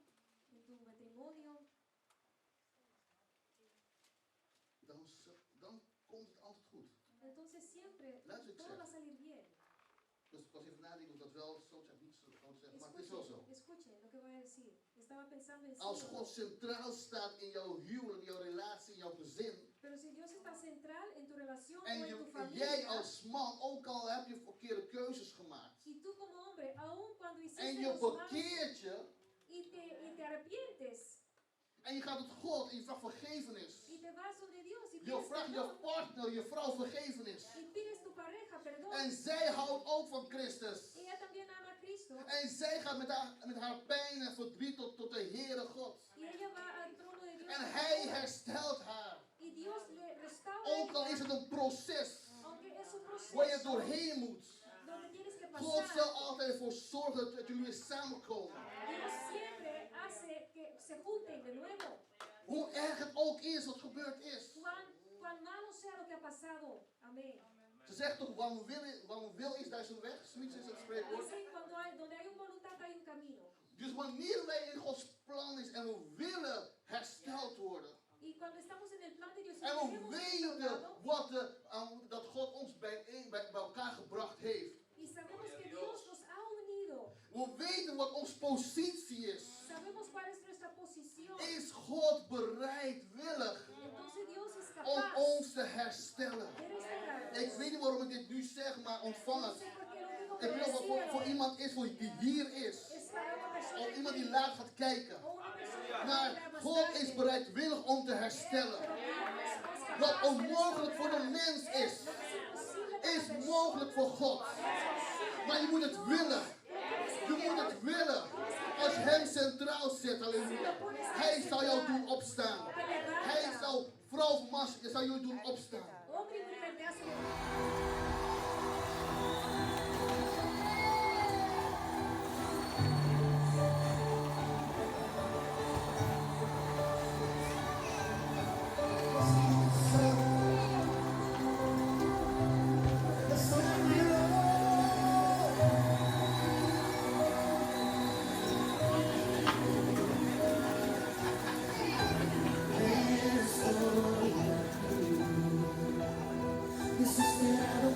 en tu matrimonio, dan komt het altijd goed. entonces siempre Luister, ik todo zeg. va a salir bien. Dus ik was even nadenken of dat wel zo zeg, niet zo gewoon zeggen, maar het is wel zo. Escuchen lo que voy a decir. Estaba pensando en Als sí. God centraal staat in jouw huwelijk, in jouw relatie, in jouw gezin, Pero si Dios está central en tu relación o en en tu jij familia, als man, ook al heb je verkeerde keuzes gemaakt, y tú como hombre, aun cuando en hiciste je los malos bekeert je, y te arrepientes en je gaat tot God en je vraagt vergevenis. y te vas donde Dios y Je pides vraagt je perdón partner, je vrouw vergevenis. y pides tu pareja perdón. En zij houdt ook van Christus. Ella también ama a Cristo En zij gaat met haar pijn en verdriet tot de Heere God. y ella va al trono de Dios. En hij herstelt haar. Y Dios le restaura Ook al is het een proces aunque es un proceso waar je doorheen moet. donde tienes que God zal pasar. altijd ervoor zorgen dat jullie weer samenkomen. Dios siempre hace que se junten de nuevo. Hoe erg het ook is wat gebeurd is. Cuán malo sea lo que ha pasado. Amén. Ze zegt toch, waar een wil is, daar is een weg. Zoiets is het spreekwoord. Dicen, donde hay un voluntad hay un camino. Dus wanneer wij in Gods plan is en we willen hersteld worden. Y cuando estamos en el plan de Dios y En we queremos ser weten restaurados, dat God ons bij elkaar gebracht heeft. y sabemos que Dios nos ha unido, We weten wat onze positie is. sabemos cuál es nuestra posición. Is God bereidwillig Entonces Dios es om capaz ons te herstellen? de restaurarnos. Ik weet niet waarom ik dit nu zeg, maar ontvang No het. sé por qué lo digo, Ik pero weet niet of het voor recíbelo. iemand is die hier is. Es para una persona Of iemand aquí, die laat gaat kijken. o una persona Maar que habla God más is tarde. bereidwillig om te herstellen. Pero Dios es Wat capaz de onmogelijk voor de restaurar. mens is, Lo que es imposible para is la persona, mogelijk voor God. Maar je moet het willen. Je moet het willen. Als Hem centraal zet, halleluja. Hij zal jou doen opstaan. Hij zal, vrouw of man, zal jou doen opstaan. hombre y mujer te hacen This is where I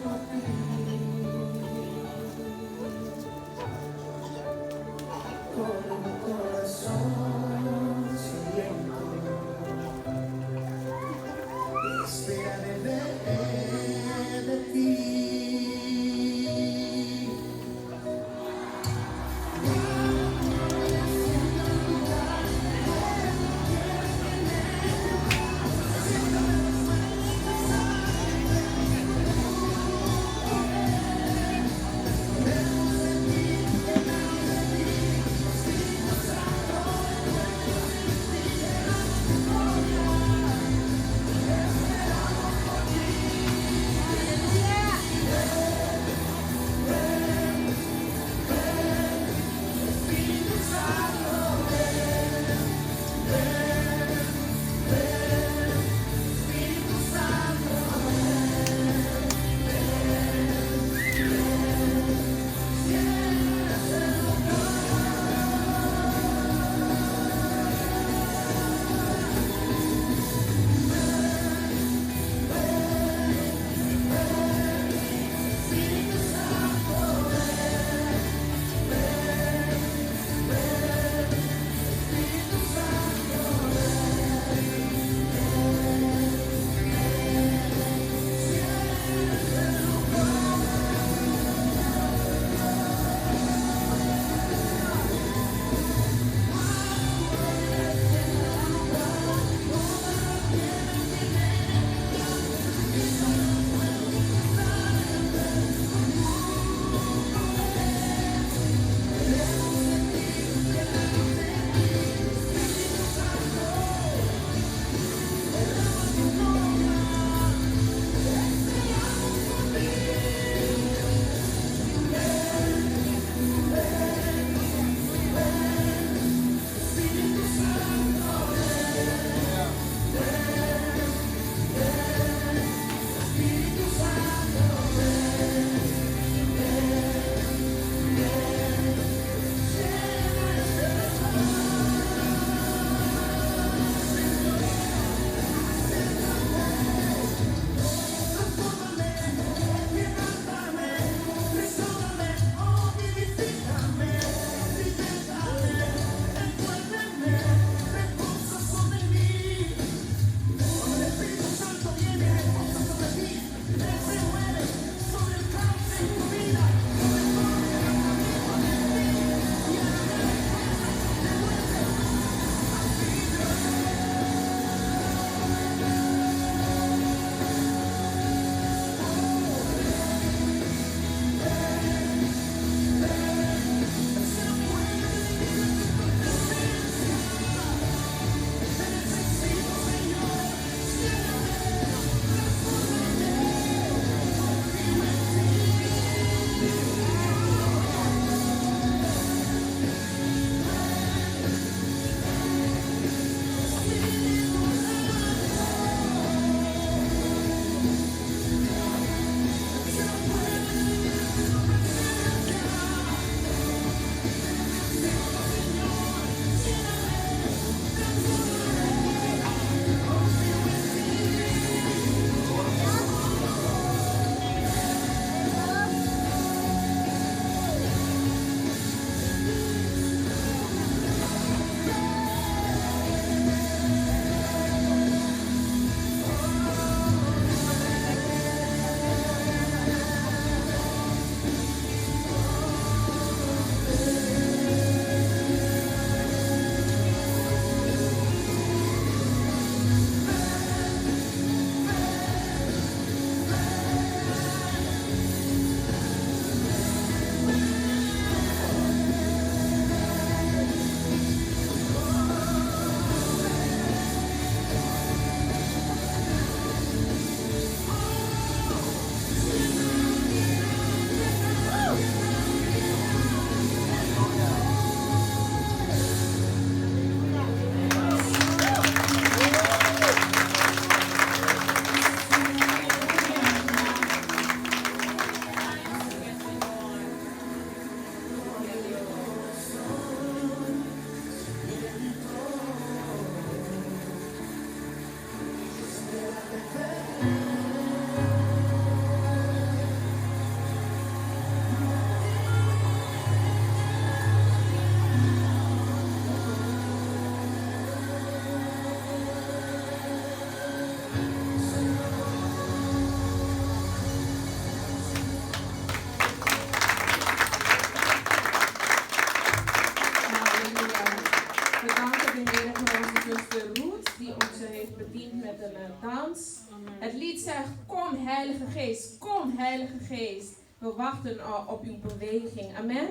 iets zegt, kom Heilige Geest, kom Heilige Geest. We wachten op uw beweging. Amen?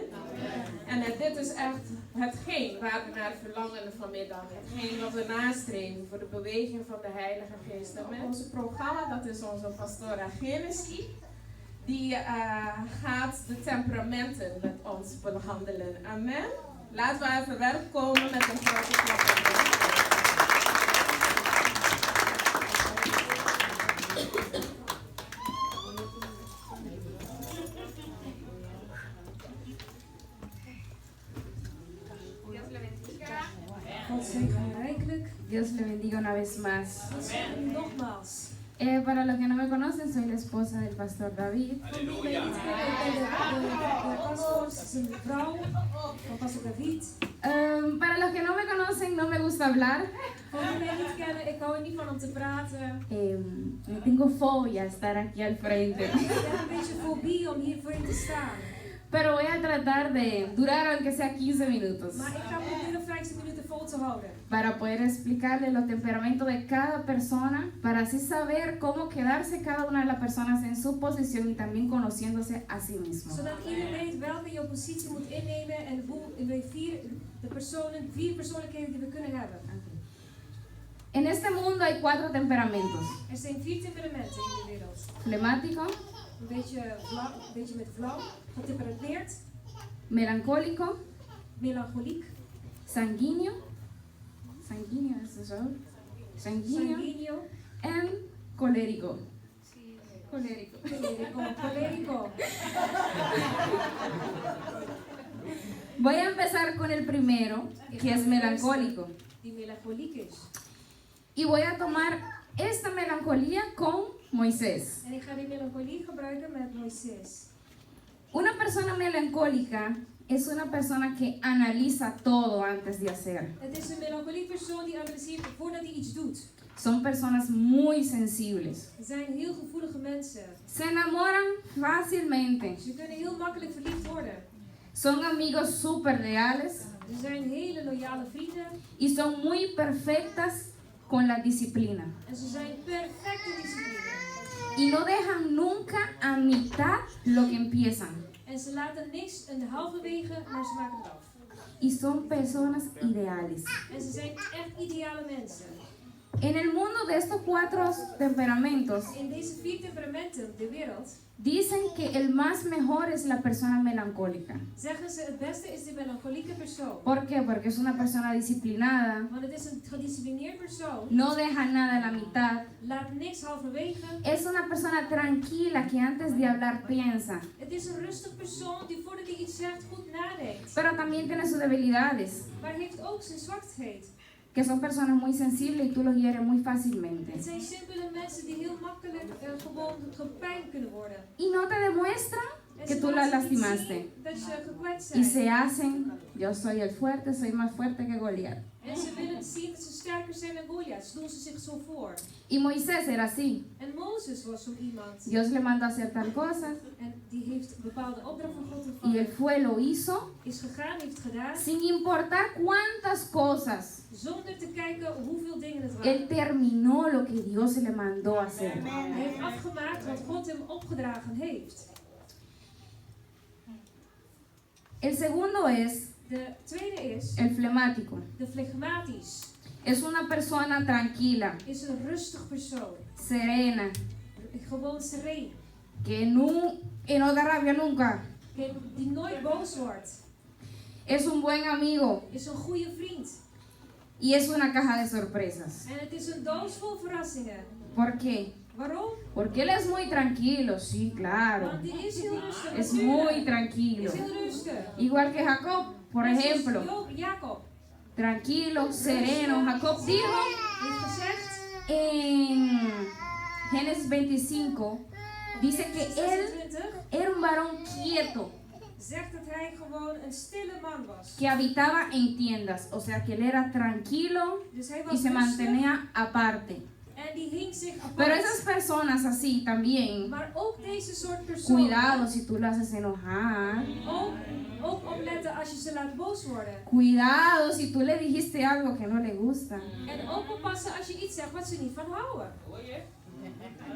En dit is echt hetgeen waar we naar verlangen vanmiddag. Hetgeen wat we nastreven voor de beweging van de Heilige Geest. Amen? Ons programma, dat is onze pastora Genesis. Die gaat de temperamenten met ons behandelen. Amen? Laten we even welkomen met een grote klap. God zegen rijkelijk. Dios le bendiga una vez más. God zegen u nogmaals. Para los que no me conocen, soy la esposa del pastor David. Voor wie mij niet kennen, ik ben de pastoor, zijn vrouw van pastor David. Para los que no me conocen, no me gusta hablar. Voor wie mij niet kennen, ik hou er niet van om te praten. Tengo fobia estar aquí al frente. Ik heb een beetje fobie om hier voor je te staan. Pero voy a tratar de durar aunque sea 15 minutos. Maar ik ga proberen 15 minuten vol te houden. Para poder explicarle los temperamentos de cada persona, para así saber cómo quedarse cada una de las personas en su posición y también conociéndose a sí mismo. Zodat iedereen weet welke jouw positie moet innemen en hoe wij vier persoonlijkheden die we kunnen hebben. En este mundo hay 4 temperamentos. Er zijn 4 temperamenten in de wereld. Flemático, Een beetje met vlam, getempereerd, melancólico, melancholiek, sanguíneo es eso, sanguíneo sanguíneo, en colérico. colérico. Voy a empezar con el primero, que es melancólico. Die melancholiek is. Y voy a tomar esta melancolía con Moisés. En ik ga die melancholie gebruiken met Moisés. Una persona melancólica es una persona que analiza todo antes de hacer. Het is een melancholiek persoon die analyseert voordat hij iets doet. Son personas muy sensibles. Het zijn heel gevoelige mensen. Se enamoran fácilmente. Ze kunnen heel makkelijk verliefd worden. Son amigos súper leales Ze zijn hele loyale vrienden y son muy perfectas con la disciplina. en ze zijn perfect in discipline. Y no dejan nunca a mitad lo que empiezan. En ze laten niks in de halverwege, maar ze maken het af. Y son personas ideales. En ze zijn echt ideale mensen. En el mundo de estos 4 temperamentos, In deze 4 temperamenten, de wereld, dicen que el más mejor es la persona melancólica. zeggen ze het beste is de melancholieke persoon. ¿Por qué? Porque es una persona disciplinada, Want het is een gedisciplineerd persoon, no deja nada a la mitad. laat niks halverwege. Es una persona tranquila que antes de hablar piensa, Het is een rustig persoon die voordat hij iets zegt goed nadenkt. pero también tiene sus debilidades, Maar heeft ook zijn zwakheid. que son personas muy sensibles y tú los hieres muy fácilmente. Het zijn simpele mensen die heel makkelijk gewoon gepijnd kunnen worden. Y no te demuestran En que ze tú las laten niet lastimaste. zien dat je gekwetst Y zijn. se hacen, yo soy el fuerte, soy más fuerte que Goliat. En ze willen zien dat ze sterker zijn dan Goliath. Ze doen ze zich zo voor. Y Moisés era así. En Mozes was zo iemand. Dios le mandó a hacer tal cosa En die heeft bepaalde opdracht van God y él ontvangen. fue, lo hizo, Is gegaan, heeft gedaan. sin importar cuántas cosas. Zonder te kijken hoeveel dingen het Él waren. terminó lo que Dios le mandó a hacer. Hij heeft afgemaakt wat God hem opgedragen heeft. El segundo es De tweede is el flemático. de flegmatisch. Es una persona tranquila, Is een rustig persoon. serena, Gewoon sereen. que no da rabia nunca. Die nooit boos wordt. Es un buen amigo Is een goede vriend. y es una caja de sorpresas. En het is een doos vol verrassingen. ¿Por qué? Waarom? Porque él es muy tranquilo, sí, claro. Want die is heel rustig. Es natuurlijk. muy tranquilo. Is heel rustig. Igual que Jacob, por Net zoals ejemplo. Jacob Tranquilo, sereno. Jacob dijo heeft gezegd. en Génesis 25, dice que él 26 era un varón quieto, zegt dat hij gewoon een stille man was. que habitaba en tiendas, o sea que él era tranquilo Dus hij y was se rustig mantenía aparte. en die hing zich Pero apart. esas personas así también, Maar ook deze soort personen. cuidado si tú lo haces enojar, Ook opletten als je ze laat boos worden. cuidado si tú le dijiste algo que no le gusta. En ook oppassen als je iets zegt wat ze niet van houden.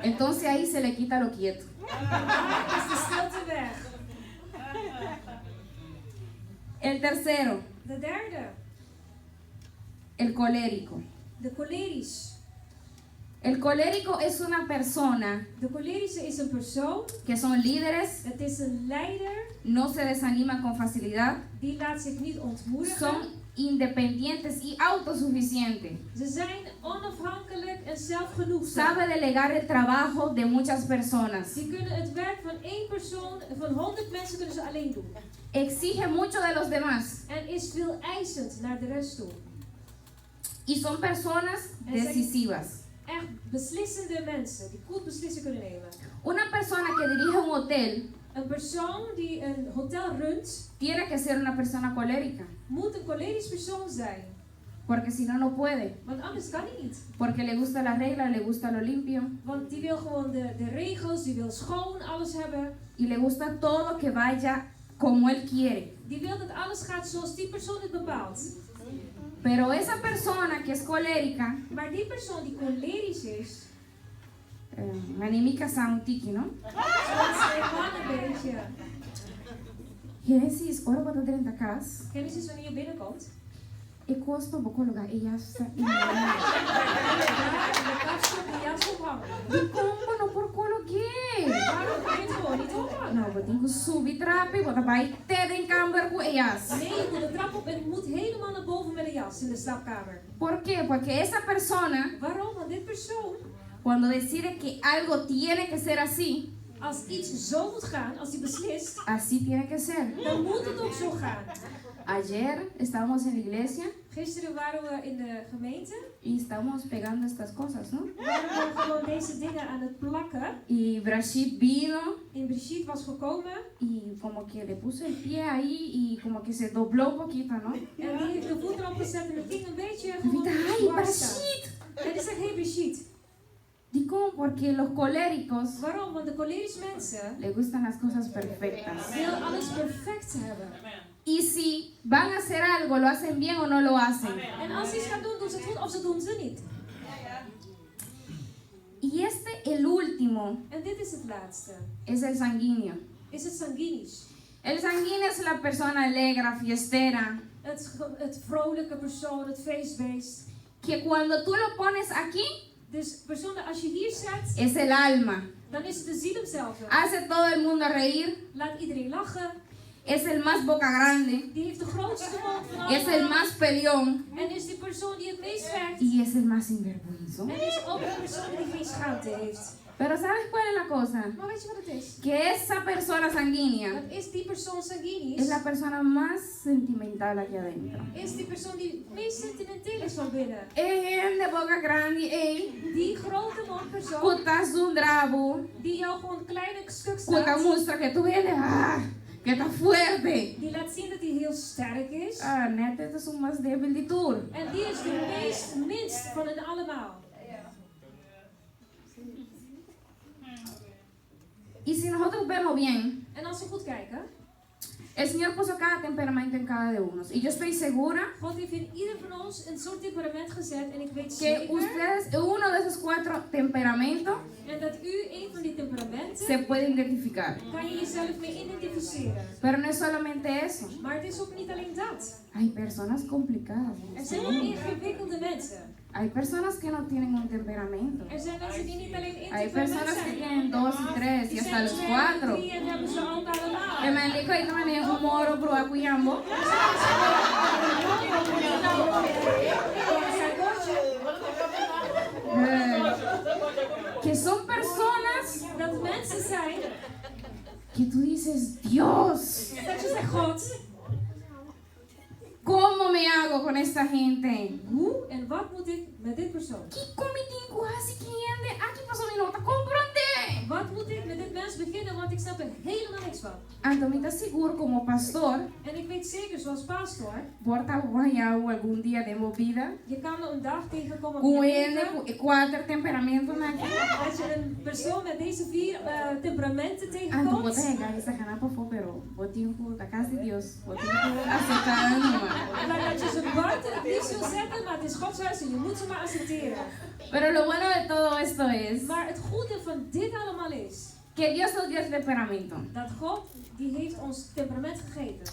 Entonces ahí se le quita lo quieto. Daar is de stilte weg. El tercero, De derde, el colérico. de colerisch. El colérico es una persona De cholerische is een persoon, que son líderes, het is een leider, no se desaniman con facilidad, die laat zich niet ontmoedigen. son independientes y autosuficientes. Ze zijn onafhankelijk en zelfgenoegzaam. Sabe delegar el trabajo de muchas personas. Die kunnen het werk van één persoon, van 100 mensen kunnen ze alleen doen. Exige mucho de los demás En is veel eisend naar de rest toe. y son personas decisivas. Echt beslissende mensen, die goed beslissingen kunnen nemen. Una persona que dirige un hotel Een persoon die een hotel runt, tiene que ser una persona colérica, moet een colerisch persoon zijn. porque si no, no puede. Want anders kan hij niet. Porque le gusta la regla, le gusta lo limpio Want die wil gewoon de regels, die wil schoon alles hebben. y le gusta todo que vaya como él quiere. Die wil dat alles gaat zoals die persoon het bepaalt. Pero esa persona que es colérica, Maar die persoon die colerisch is, Manimika Sautiki, ¿no? dat is helemaal een beetje. Genesis, ora bota dentro da casa. Kennis is wanneer je binnenkomt. E costa bocologa e já está. En daar in de kast op die jas ophangen. E como não por coloquei? Waarom kan je het gewoon niet ophangen? Não, vou ter que subir trape, vou bij ter em câmera com elas. Nee, je moet de trap op en het moet helemaal naar boven met een jas in de slaapkamer. ¿Por qué? Porque esa persona, Waarom? Want dit persoon, cuando decide que algo tiene que ser así, als iets zo moet gaan, als hij beslist, así tiene que ser. dan moet het ook zo gaan. Ayer estábamos en la iglesia Gisteren waren we in de gemeente. y estábamos pegando estas cosas, ¿no? Waren we gewoon deze dingen aan het plakken. Y Brashid vino En Brigitte was gekomen. y como que le puso el pie ahí y como que se dobló un poquito, ¿no? En die heeft de voet erop gezet en het ging een beetje Y gewoon grita, ¡ay, dwars staan. Brashid! En die zegt, hey Brigitte. Digo, porque los coléricos Waarom? Want de cholerische mensen les gustan las cosas perfectas. willen alles perfect hebben. Y si van a hacer algo, lo hacen bien o no lo hacen. En als ze iets gaan doen, doen ze het goed of ze doen ze niet. Y el último, En dit is het laatste. es el sanguíneo. Is het sanguinisch. El sanguíneo es la persona alegre, fiestera, Het vrolijke persoon, het feestbeest. que cuando tú lo pones aquí, Dus persoon, als je hier zet, es el alma. dan is het de ziel hemzelf. Hace todo el mundo reír, Laat iedereen lachen. es el más boca grande, Die heeft de grootste mond van es el allemaal. más peleón En is die persoon die het meest vecht. y es el más sinvergüenza. En is ook de persoon die geen schaamte heeft. Pero ¿sabes cuál es la cosa? Maar weet je wat het is? Que esa persona sanguínea Dat is die persoon sanguinisch. es la persona más sentimental aquí adentro. Is die persoon die het meest sentimenteel is van binnen. Es de boca grande, Die grote mondpersoon. cutas un drabo, Die jou gewoon een kleine stuk cuta staat. muestra que tú eres, que está fuerte. Die laat zien dat hij heel sterk is. Neta, este es un más débil de tour. En die is de minst van hen allemaal. Y si nosotros vemos bien, En als we goed kijken, el Señor puso cada temperamento en cada de uno. Y yo estoy segura God heeft in ieder van ons een soort temperament gezet. En ik weet que zeker, ustedes, uno de esos 4 temperamentos, en dat u een van die temperamenten, se puede identificar. kan je jezelf mee identificeren. Pero no es solamente eso. Maar het is ook niet alleen dat. Hay personas complicadas. Er zijn ook ingewikkelde mensen. Hay personas que no tienen un temperamento. Er zijn mensen die niet alleen één Hay temperament personas que zijn. tienen 2 y 3 y Die hasta zijn los 2, 4. 3 en hebben ze ook allemaal. Que me han dicho ahí también un moro pro acuyambo. Que son personas Dat mensen zijn, que tú dices, Dios, dat je zegt, God, ¿cómo me hago con esta gente? hoe en wat moet ik met dit persoon? ¿Qué comitingo así que ande? Aquí pasó mi nota, cómprate. Wat moet ik met dit mens beginnen, want ik snap er helemaal niks van. Antomita seguro como pastor, En ik weet zeker, zoals pastor, porta guayao algún día de movida. je kan er een dag tegenkomen op je Tiene leven, 4 temperamentos aquí. dat je een persoon met deze 4 temperamenten Anto tegenkomt. puedes llegar esa canapa pero vou ter a casa de Deus, vou ter que aceitar uma. Maar dat je ze buiten het niet zult zetten, maar het is Gods huis en je moet ze maar accepteren. Pero lo bueno de todo esto es Maar het goede van dit allemaal is que Dios nos dio el temperamento. dat God die heeft ons temperament gegeven.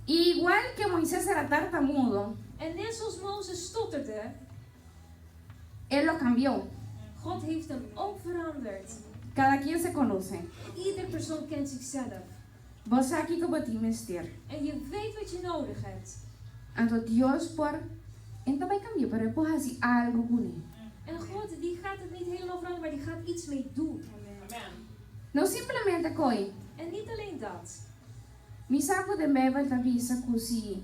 Igual que Moisés era tartamudo, En net zoals Mozes stotterde, él lo cambió. God heeft hem ook veranderd. Cada quien se conoce. Ieder persoon kent zichzelf. Vos sabes que vos te investir. En je weet wat je nodig hebt. Entonces Dios por então vai cambiar, pero depois assim algo com ele. En God die gaat het niet helemaal veranderen, maar die gaat iets mee doen. Não simplesmente coi. En niet alleen dat. Mi saco de beba avisa que si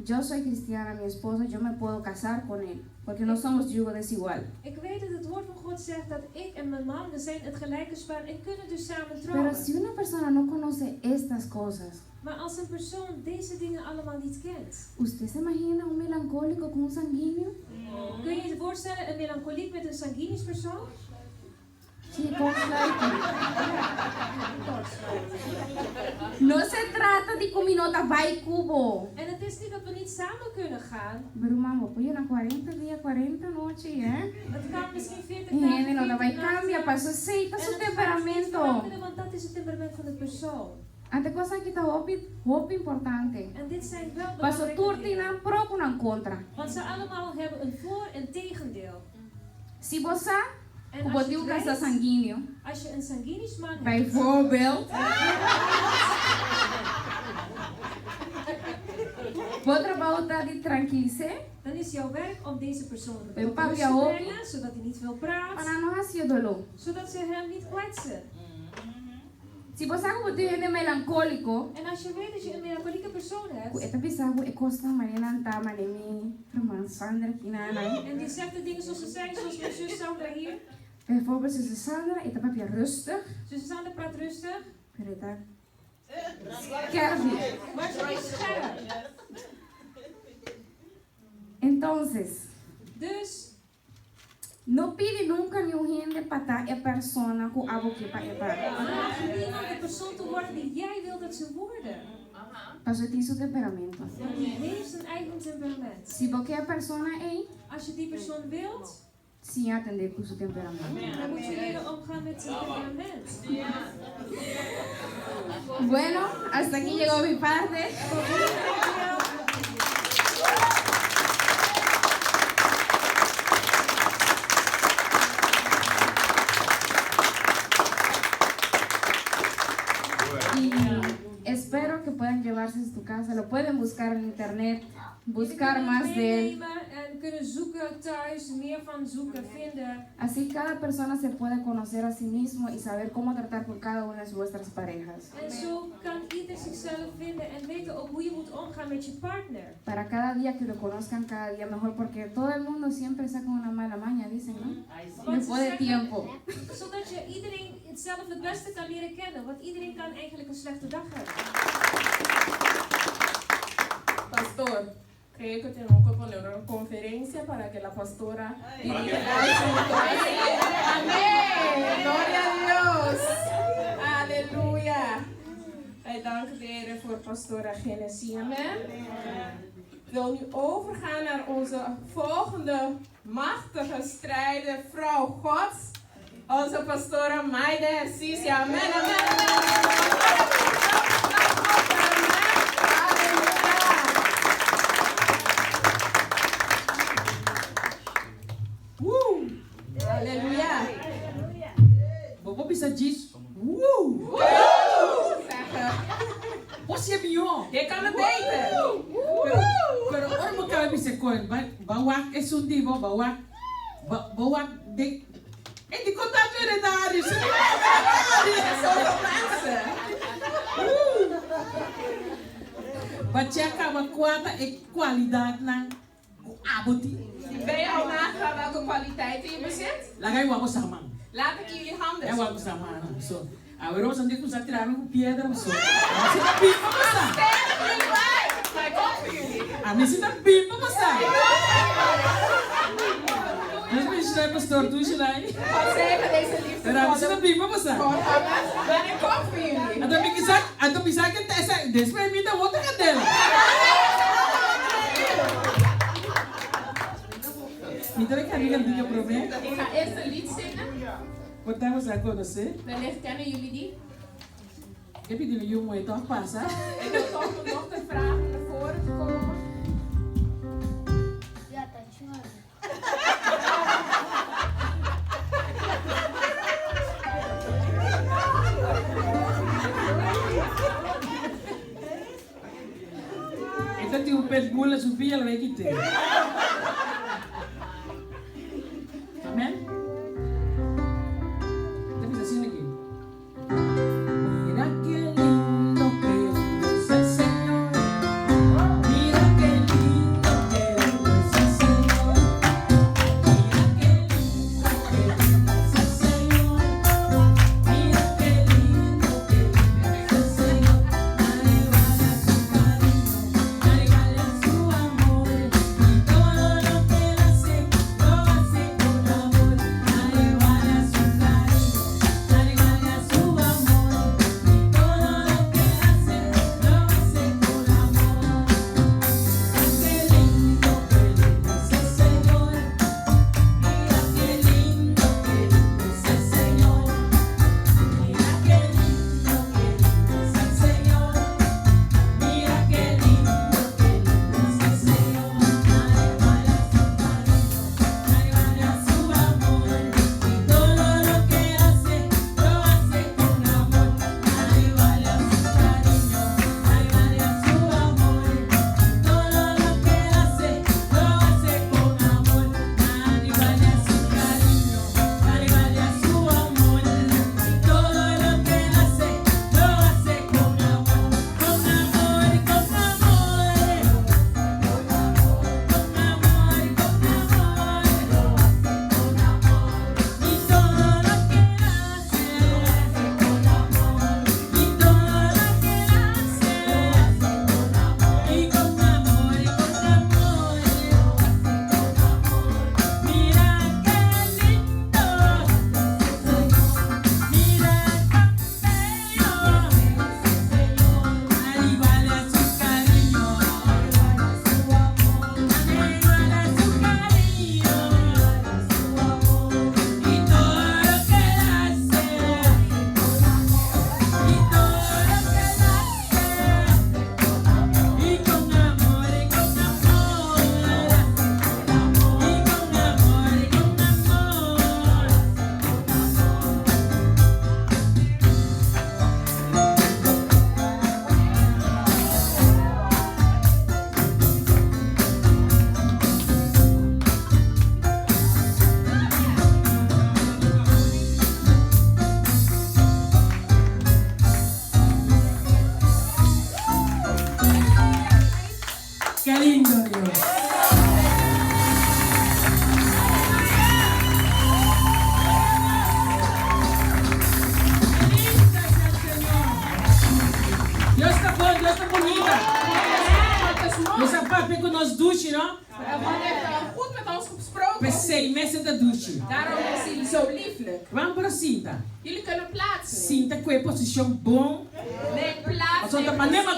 yo soy cristiana, mi esposo, yo me puedo casar con él, porque no somos yugo desigual. Ik weet dat het woord van God zegt dat ik en mijn man, we zijn het gelijke span en kunnen dus samen Pero trouwen. si una persona no conoce estas cosas, Maar als een persoon deze dingen allemaal niet kent, ¿usted se imagina un melancólico con un sanguíneo? kun je je voorstellen een melancholiek met een sanguinisch persoon? Sí, no se trata de que mi nota va y cubo. En het is niet dat we niet samen kunnen gaan. Pero mamá, pues na 40 días, 40 noches, ¿eh? Het kan misschien 40 Y dagen, gente no la va y 40 cambia, nachten. para eso aceita En su het gaat niet temperamento. veranderen, want dat is het temperament van de persoon. Ante cosa que está hopi importante. En dit zijn wel Paso belangrijke turtina dingen. pro con contra. Want ze allemaal hebben een voor- en tegendeel. Si você En o als botiu je, casa weet, sanguíneo, als je een sanguinisch man hebt, bijvoorbeeld, outra volta de tranquilizer, dan is jouw werk om deze persoon Een tot papje rust te ook. brengen, zodat hij niet veel praat, para não assim dolor. zodat ze hem niet kwetsen. Se você botiu gente melancólico, En als je weet dat je een melancholieke persoon hebt, esta pessoa é costa Mariana Antama de mim, irmã Sandra Kinana. en die zegt de dingen zoals ze zijn, zoals mijn zus Sandra hier. Bijvoorbeeld ze Sandra, esta papia rustig, Zus Sandra praat rustig, pero esta quer maar ze is scherp. Entonces, Dus não pide nunca nenhum gente para estar a persona com a boca para vraag niemand de persoon te worden die jij wil dat ze worden. Paso tem seu temperamento. Want die heeft zijn eigen temperament. Se qualquer persona é, Als je die persoon wilt, sim atender com seu temperamento. dan moet je leren omgaan met zijn temperament. Bueno, hasta aquí llegó mi parte. Y espero que puedan llevarse a su casa, lo pueden buscar en internet, buscar más de él. En kunnen zoeken thuis, meer van zoeken, vinden. Así cada persona se puede conocer a sí mismo y saber cómo tratar con cada una de vuestras parejas. En zo kan ieder zichzelf vinden en weten ook hoe je moet omgaan met je partner. Para cada día que lo conozcan cada día mejor, porque todo el mundo siempre saca una mala maña, dicen, ¿no? Want Después de tiempo. zodat je iedereen hetzelfde het beste kan leren kennen. Want iedereen kan eigenlijk een slechte dag hebben. Pastor, creo que tenemos que poner una conferencia para que la pastora dirija Amén. Gloria a Dios. Aleluya. Wij danken de Heer voor pastora Genesie. Amen. Ik wil nu overgaan naar onze volgende machtige strijder, vrouw Gods. Onze pastora Maide Sisi. Amen. Amen. Aleluia. Bobo bisa jis. Zeggen. Você viu? Je kan het beter. Pero ora mo kami bisa koin. Bawak é sundibo, bawak. Bawak de. Die contact weer daar is. Zoveel mensen. Bacheca uma quadra e qualidade ng aboti. Ben je al nagegaan welke kwaliteiten je bezit? Lagay wako sama. Laat ik jullie handen É zien. wako sama. So, agora você tem que usar tirar com pedra, so. Você tá bem para passar. Sterk jullie bij. Maar ik kom voor jullie. A mim você tá bem para passar. Mas me chama pastor, tu chama. God zegen deze liefde. Pero você tá bem para passar. God, amen. En ik kom voor jullie. Ada mi kisah, Anto bisa que esa después mita otra cadela. Mita que amiga diga problema. Ik ga eerst een lied zingen. Botamos a conocer. Wellicht kennen jullie die. Heb je die jongen toch passa? Ik wil toch mijn dochter vragen om naar voren te komen. Ja, dat is waar. Ito ti upet mula Sofia la vekite. Amen. Tapi sa sino ki? Mira qué lindo que es el Señor. Mira qué lindo que es el Señor. Mira qué lindo que es el Señor. Mira qué lindo que es el Señor. Nadie vale su cariño, nadie vale su amor. Y todo lo que él hace, lo hace con amor. Nadie vale su cariño, nadie vale su amor. Y todo lo que él hace, lo hace con amor. Qué lindo es el Señor. Mira qué lindo es el Señor. Mira qué lindo es el Señor. Mira qué lindo es el Señor. Nadie vale su cariño, nadie vale su amor. Y todo lo que hace, lo hace con amor. Nadie vale su cariño, nadie vale su amor. Y todo lo que hace, lo hace con amor. Nadie vale su cariño, nadie vale su amor. Y todo lo que hace, lo hace con amor. Con amor y con amor. Con amor y con amor. Y todo lo que hace, con amor. Y todo lo que hace, y con amor y con amor. Mira qué lindo, mira cuán bello. Nadie vale su cariño, nadie vale su cariño, y todo lo que él hace, y todo lo que él hace, y con amor y con amor, y con amor y con Qué lindo Dios. Dios está bom, Dios está bonita. Het is mooi. Deus está papi com nós douche, não? God heeft goed met ons gesproken. Pensei, mensen da douche. Daarom is hij zo lieflijk. Vamos para Cinta. Jullie kunnen plaatsnemen. Cinta com a posição bom. Neem plaats. Mas outra maneira,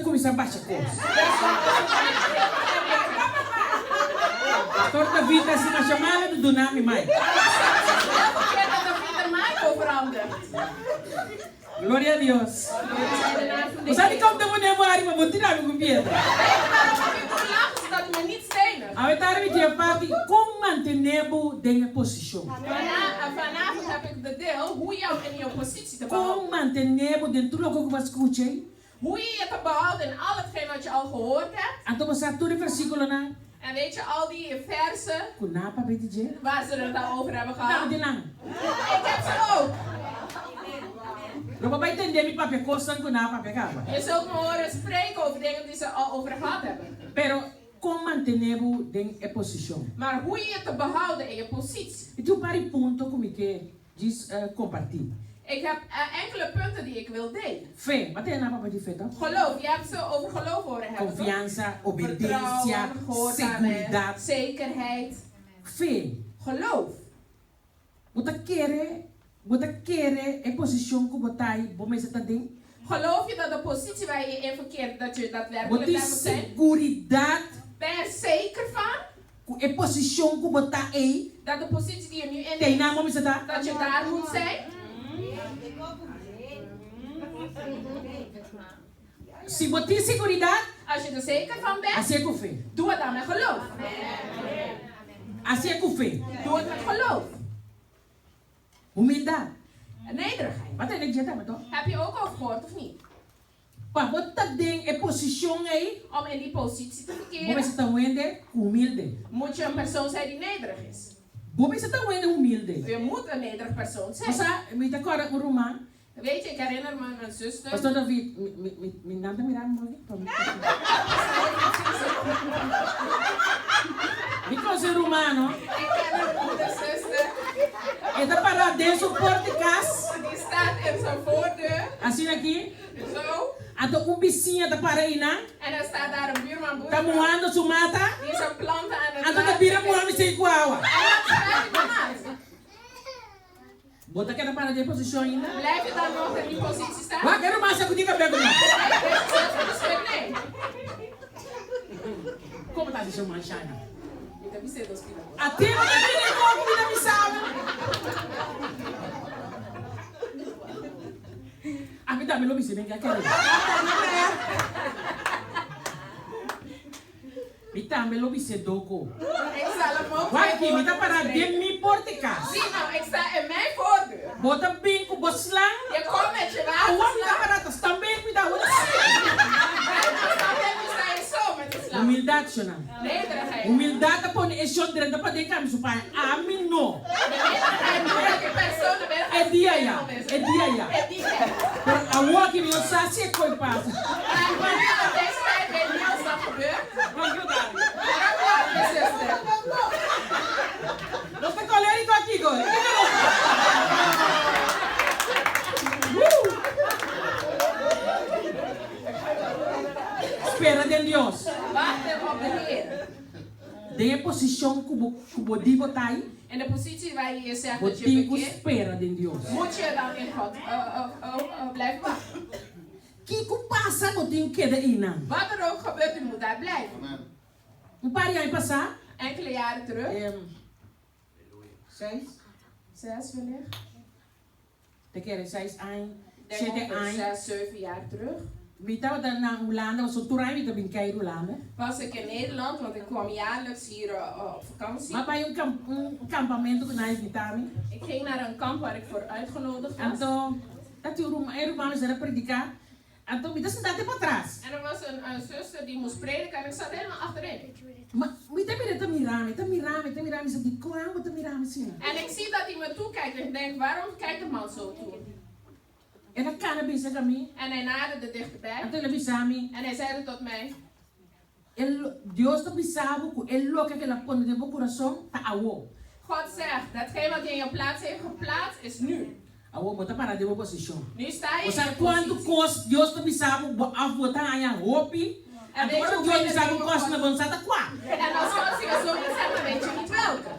começar baixa coisa. Torta vida assim na chamada do Dunami mais. Dat de vrienden mij verandert. Glória a Deus. Jullie zijn de naam van de Você sabe Heer. como tem uma área para botar com pedra? Weet je waarom ik u moet lachen? Zodat u me niet stenen. A verdade é que a parte como manter dentro posição. Vanavond heb ik de deel hoe jou in jouw positie te behouden. Como manter dentro do que você escuta. Hoe je je te behouden in al hetgeen wat je al gehoord hebt. Então você todo o versículo na En weet je, al die versen kunapa betije. waar ze het al over hebben Não, gehad. de não. Ik heb ze ook. Não vai entender me papel costa kunapa pegava. Je zult me horen spreken over dingen die ze al over gehad hebben. Pero como manter dentro posição. Maar hoe je te behouden in je positie. E tu para ponto como que diz compartilha. Ik heb enkele punten die ik wil delen. Fé, wat é na papa de fé, tá? Geloof, je hebt ze over geloof horen hebben. toch? Confiança, obediência, Vertrouwen, gehoorzaamheid, seguridade. zekerheid. Fé. Geloof. Você quer é posição que você aí, bom mas tá dentro. Geloof je dat de positie waar je in verkeert, dat je daadwerkelijk Boti daar moet zijn? seguridad Ben je er zeker van ku e position ku bota e dat de positie die je nu in tem na hebt, mo misata. dat je daar moet zijn? Si boti seguridad, Als je er zeker van bent, assim é que fé. doe het dan met geloof. Assim é que fé. Doe het met geloof. Humildade. Nederigheid. Wat é que já tá, então? Heb je ook al gehoord of niet? Pa bota ding e position aí, Om in die positie te mo verkeren, misata wende humilde. moet je een persoon zijn die nederig is. Bo misata wende humilde. Je moet een nederig persoon zijn. Masa, mi ta kora ku Roman. Weet je, ik herinner me mijn zuster. Pastor David, mi nanda miram mo. Because é romano, Ik ken een moeder zuster. esta para dentro porte cas, Die staat in zijn voordeur. assim aqui, Zo. ato vizinha tá para aí na, En er staat daar een buurman tá boven. moando su mata, Die zijn planten aan het ato tá vira water. moando sem guawa. En dan schrijf ik hem uit. Bota que para de posição ainda. Blijf je dan nog in die positie staan? Wa quero mais que diga bem. Deze zuster zegt nee. Como tá de manchana? Ik heb niet zin in spelen. Até não tem nem como me dar missão. A mim também não me sei que quero. Mi também não me sei doko. Ik zal hem ook Wa aqui, mi tá woorden para de spreken. mi porte cas. Zie nou, ik sta in mijn voordeur. Bota bem com boslang. Je komt met je Awam waterslag. na para também me dá outra. En dan sta je zo met de slag. Humildade, Shona. Nederigheid. Humildade pone e shondre da pode cam su pai. A mim no. Nederigheid moet dat je persoon er bent. É dia ya. É dia ya. En die zegt. Pero a walk mi osasi e coi passo. En wanneer op deze tijd weet niet als dat gebeurt. Vamos ajudar. Dan komt je zuster. Não está colérico aqui, go. Espera de Deus. Wacht even op de Heer. De posição cubo di botai, In de positie waar je je zegt dat je botico verkeert, espera de Deus. moet je dan in God blijven wachten. Que passa botinho queda ina. Wat er ook gebeurt, je moet daar blijven. Amen. Par jaar passar. Enkele jaren terug, 6. 6 wellicht, Te quer 6 anos. denk 7 ongeveer anos. 6, 7 jaar terug, We tava dan na Holanda, was zo toerai we bin kai Holanda. was ik in Nederland, want ik kwam jaarlijks hier op vakantie. Maar bij een campamento que nós vitami. Ik ging naar een kamp waar ik voor uitgenodigd was. Então, dat o Romanos era predicar. Então, me dá sentar para trás. En er was een zuster die moest prediken en ik zat helemaal achterin. Mas me dá mira, tá mirame, isso aqui, como tá mirame assim. En ik zie dat hij me toekijkt en ik denk, waarom kijkt de man zo toe? Era cannabis a mim. En hij naderde dichterbij Então ele avisame. en hij zeide tot mij, Deus tá pisando, ele louca que ela põe de meu coração, tá awo. God zegt, datgene wat hij in je plaats heeft geplaatst is nu. Awo, bota para de uma posição. Nu sta je Ou in seja, je quando positie. cos Deus tá pisando, a botar aí a roupa. Agora Deus pisando cos na bonzata qua. En als God zich zo niet zegt, dan weet je niet welke.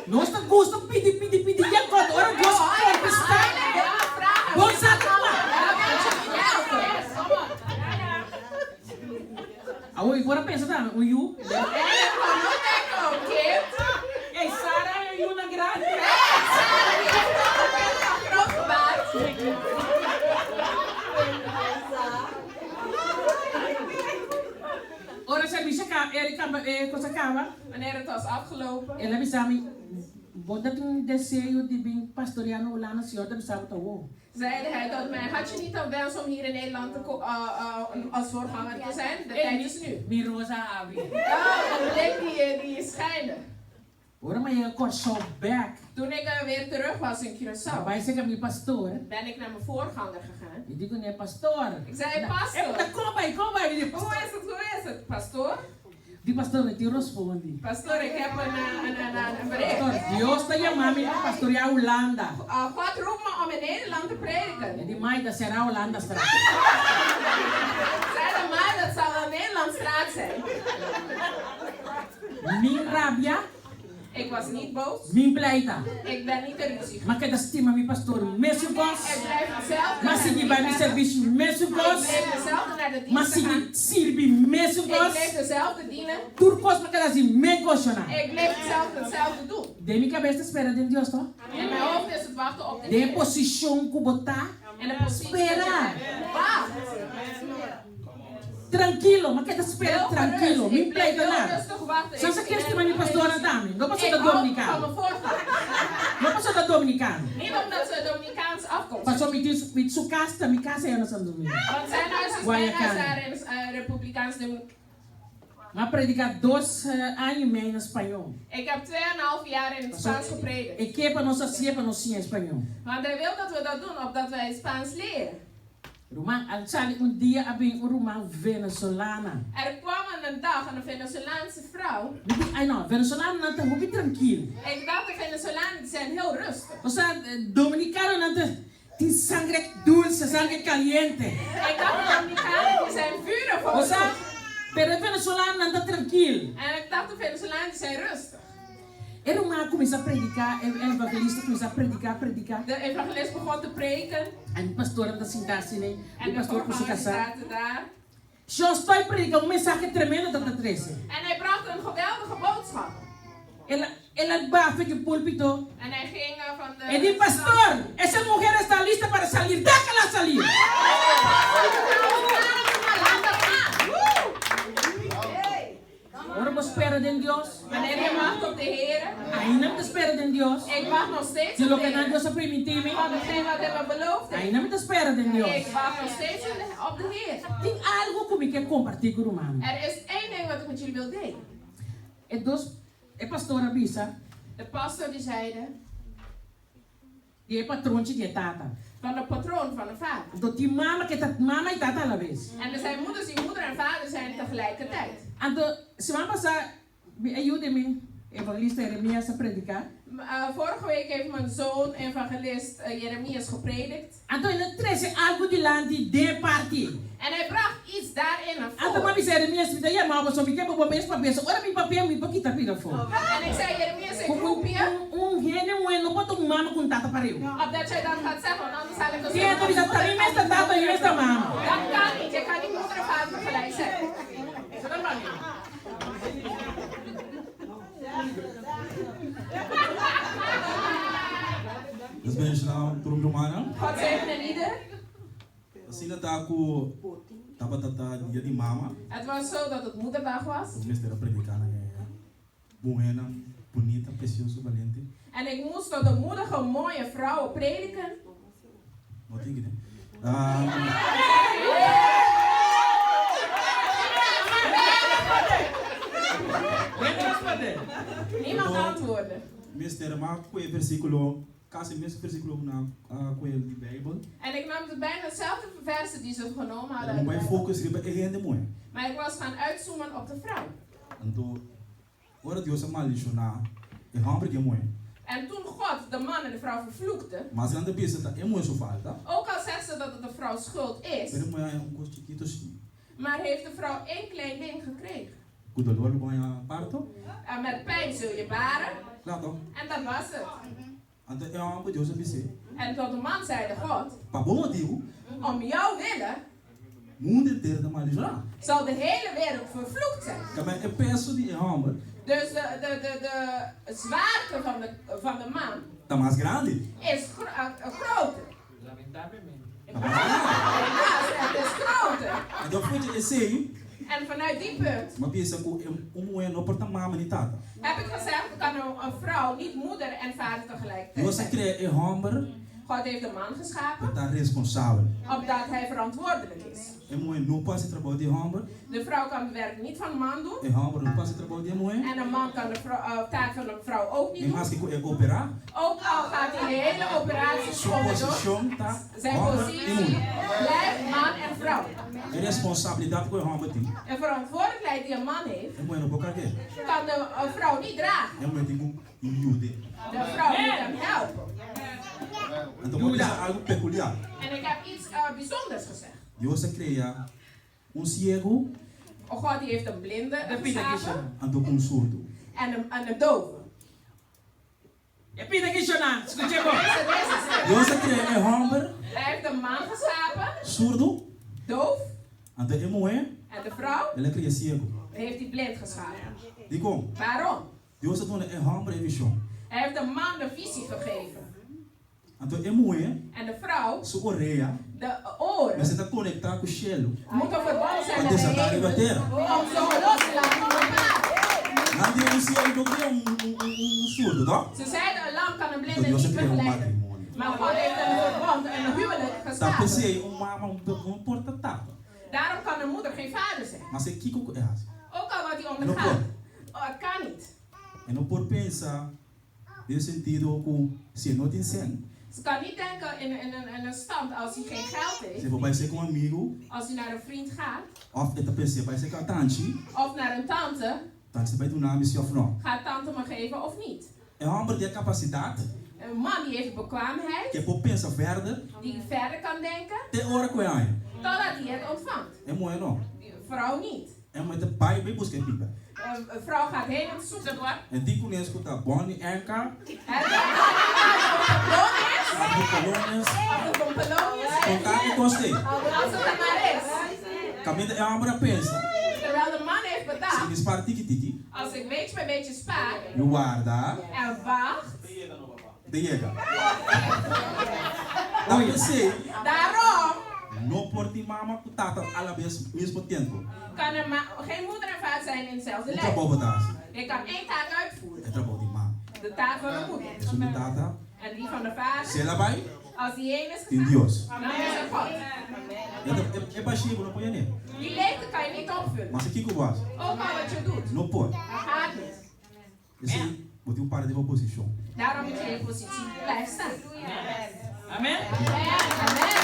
Nós tá gosto pedir, e agora Deus pode pisar. Ja, vragen. Bonzata qua. Dan weet je niet welke. Awo, agora pensa tá, o you. En ik kan nooit denken, oh kind. Ei, Sara, you na grande. Groot gemaakt. Ora serviço coisa acaba. Wanneer het was afgelopen, Ela avisame, bota um desejo de vir pastorear no Holanda, senhor, tá pisando tá wo. zeide hij tot mij, had je niet een wens om hier in Nederland als voorganger te zijn? De tijd is nu. Mi rosa abre. Ja, een blik die schijnde. Ora, mas eu corso back. Toen ik weer terug was in Curaçao, Vai ser que mi pastor. ben ik naar mijn voorganger gegaan. Eu digo, né, pastor. Ik zei, pastor, Como vai? hoe is het, pastor? Di pastor, não te responde. Pastor, ik heb een bericht. Pastor, Deus está chamando para pastorear Holanda. God roept me om in Nederland te prediken. É demais da será Holanda straks. Zei de maar, dat zal wel Nederlandstraat zijn. Min rabia, Ik was niet boos. Min pleita. Ik ben niet in ruzie. Maar kijk, dat stima mi pastor mesukos. Ik blijf hetzelfde. Maar zie je bij die service Ik mesukos. blijf dezelfde naar de Maar dienst zie gaan. je sirbi Ik mesukos. blijf dezelfde dienen. Turkos maar kijk, zie mekoshona. Ik blijf hetzelfde doen. De mi cabeza espera de Dios, toch? In mijn hoofd is het wachten op de De Heer. position kubota. En de positie. Espera. Wacht. Tranquilo, maar kijk, espera Heel tranquilo. gerust. Mi Ik blijf pleita heel nada. rustig wachten. Sasa Ik- kerst man ni pastor dami. No paso Ik da hou van dominicano. mijn voorganger. No paso da dominicano. Niet omdat ze Dominicaans afkomst Paso mit su casa, mi casa ya no san dominicano. Want zijn huis is Waar je mijn huis kan. daar in Republikaans Dominicaans. Maar predica 2 anos e meio em espanhol. Ik heb 2,5 jaar in het Spaans gepredikt. E que para nós assim é para nós sim em espanhol. Want hij wil dat we dat doen, opdat wij Spaans leren. Roman, al sali dia abin Roman Venezolana. Er kwam een dag een Venezolaanse vrouw. Ai não, Venezolana não tá muito tranquilo. Ik dacht, de Venezolanen die zijn heel rustig. O sea, dominicano não tem sangue dulce, sangue caliente. Ik dacht, de Dominicanen die zijn vurig O voor sea, ons. pero Venezolano não tá tranquilo. En ik dacht, de Venezolanen die zijn rustig. E Roman começa a predicar, o evangelista começa a predicar. De evangelist begon te preken. E o pastor anda sentar-se, né? En O de pastor com se voorganger casar. zaten daar. Eu estou predicando mensagem tremenda da 13. En hij bracht een geweldige boodschap. Ela bafa de púlpito. En hij ging van de... E diz, pastor, essa mulher está lista para sair. Deixa-la sair. Ora, você espera em Deus. Wanneer je wacht op de Heer. Ainda não espera em Deus. Ik wacht nog steeds Se op lo de que não Heer. Deus é primitivo. Van hetgeen wat hij me beloofd heeft. Ainda não espera em Deus. Ik wacht nog steeds op de Heer. Tem algo comigo que compartilhar com o humano. Er is één ding wat ik met jullie wil delen. E Deus, é pastor avisa. De pastor die zeide, E é patrão de tata. van de patroon van de vader. Então, tem mama e tata à la vez. En er zijn moeders die moeder en vader zijn tegelijkertijd. Então, semana passada, me ajude-me, evangelista Jeremias, a predicar. Vorige week heeft mijn zoon, evangelist Jeremias, gepredikt. Então, ele trouxe algo de lá de parte. En hij bracht iets daarin naar Então, voren. mami Jeremias, me dá mal, só me quer para mês para pensa. Ora, meu papel, me para pira fora. En ik zei, Jeremias, ik roep je, Gene, não pode um mama com tata para eu. opdat jij dat gaat zeggen, want anders zal ik het Sim, então, já tá bem, esta tata e esta mama. Dat kan niet, je kan niet moeder en vader tegelijk zijn. Dat mag niet. Dus ben je nou turun rumana? God zegene ieder. Assim tá com tava tata dia de mama. Het was zo dat het moederdag was. Os mestre predicando buena, bonita, preciosa, valente. En ik moest tot de moedige, mooie vrouwen prediken. Não tem que Niemand antwoordde. Mestre, maar quel versículo, quase mesmo versículo na quel de Bijbel. En ik nam dus bijna hetzelfde versen die ze genomen hadden. Não vai focus riba é gente moe. Maar ik was gaan uitzoomen op de vrouw. Então, ora Deus é maldicionar, é hambre que moe. En toen God de man en de vrouw vervloekte, Mas ela pensa tá é moe só falta. ook al zegt ze dat het de vrouw schuld is, Pero moe é coisa chiquito assim. maar heeft de vrouw één klein ding gekregen. Com dolor moe parto. En met pijn zul je baren. Claro. En dat was het. Então é algo Deus é En tot de man zeide God, para bom motivo, om jouw willen mundo inteiro tá maldicionar. zal de hele wereld vervloekt zijn. Também é peso de hambre, Dus de zwaarte van de man tá mais grande. is groter. Lamentavelmente. Ja, het is groter. Então foi de esse En vanuit die punt mas pensa que moe não porta mama ni tata. heb ik gezegd, kan een vrouw niet moeder en vader tegelijkertijd Deus zijn. cria é hambre, God heeft de man geschapen, tá responsável. opdat hij verantwoordelijk is. É moe não pode trabalhar de hambre, De vrouw kan het werk niet van de man doen. é hambre não pode trabalhar de moe. En een man kan de taak van de vrouw ook niet E doen. mais que é operar, Ook al gaat hij de hele operatie sua schoon door. posição tá Zijn hambre e positie moe. blijft man en vrouw. É responsabilidade que o hambre tem. Een verantwoordelijkheid die een man heeft, É moe não pode carregar. kan de vrouw niet dragen. É moe tem que ajude. De vrouw moet hem helpen. Então pode ser algo peculiar. En ik heb iets bijzonders gezegd. Deus cria cego, God die heeft een blinde geschapen então surdo. en een dove. E pide que chona, escuche bom. Deus criou um homem Hij heeft de man geschapen, surdo, doof. até a mulher, En de vrouw ele criou cego. heeft hij blind geschapen. Digo, Waarom? Deus doet een homem een visão. Hij heeft de man de visie gegeven. Então a mulher, En de vrouw sua orelha, de oren. mas está conectada com o cielo. Moeten verbonden zijn Want met is de dat daar in de hemel. terra? Om zo los te laten gaan. Não tem cielo, não tem surdo, não? Ze zeiden een lam kan een Então blinde Deus niet criou um begeleiden. matrimônio. Maar God heeft een verbond en een huwelijk Tá gestapen. pensei porta tapa. Daarom kan de moeder geen vader zijn. Mas é Kiko é assim. Ook al wat hij Não ondergaat. pode. Oh, het kan niet. E não pode pensar nesse sentido que se não tem sen. Ze kan niet denken in een stand als hij geen geld Se heeft. for vai ser com um amigo, Als hij naar een vriend gaat. of ele pensa vai ser com a tante, Of naar een tante. tante vai doen naam of não. Gaat tante me geven of niet? É um homem de capacidade Een man die heeft bekwaamheid. que pode pensar verder, Die verder kan denken. tem hora com ele. Totdat hij het ontvangt. É moe não. Die vrouw niet. É moe de pai vai buscar pipa. Een vrouw gaat heen om te zoeken wat. E die conhece que tá bom em Enca, Het de colônias, of een pompeloon is. contato e gostei. Als het er maar is. Caminho é homem a pensa. Terwijl de man heeft Se bedacht. dispara tiki-tiki, Als ik beetje bij beetje spaar. guarda, En wacht. de llega. Então pensei, Daarom não por ti mama com tata a la vez mesmo tempo. kan er maar geen moeder en vader zijn in hetzelfde O leven. trabalho das, Je kan één taak uitvoeren. é trabalho de mama. De taak van de moeder. Se o tata, En die van de vader. se ela vai, Als die heen is tem gegaan. Deus. Dan is er God. É baixinho, não pode nem. Die leegte kan je niet opvullen. Mas aqui que eu gosto, Ook al wat je doet. não pode. Dat gaat niet. Esse, vou ter para de uma posição. Daarom moet je in je positie blijven staan. Amen. Amen.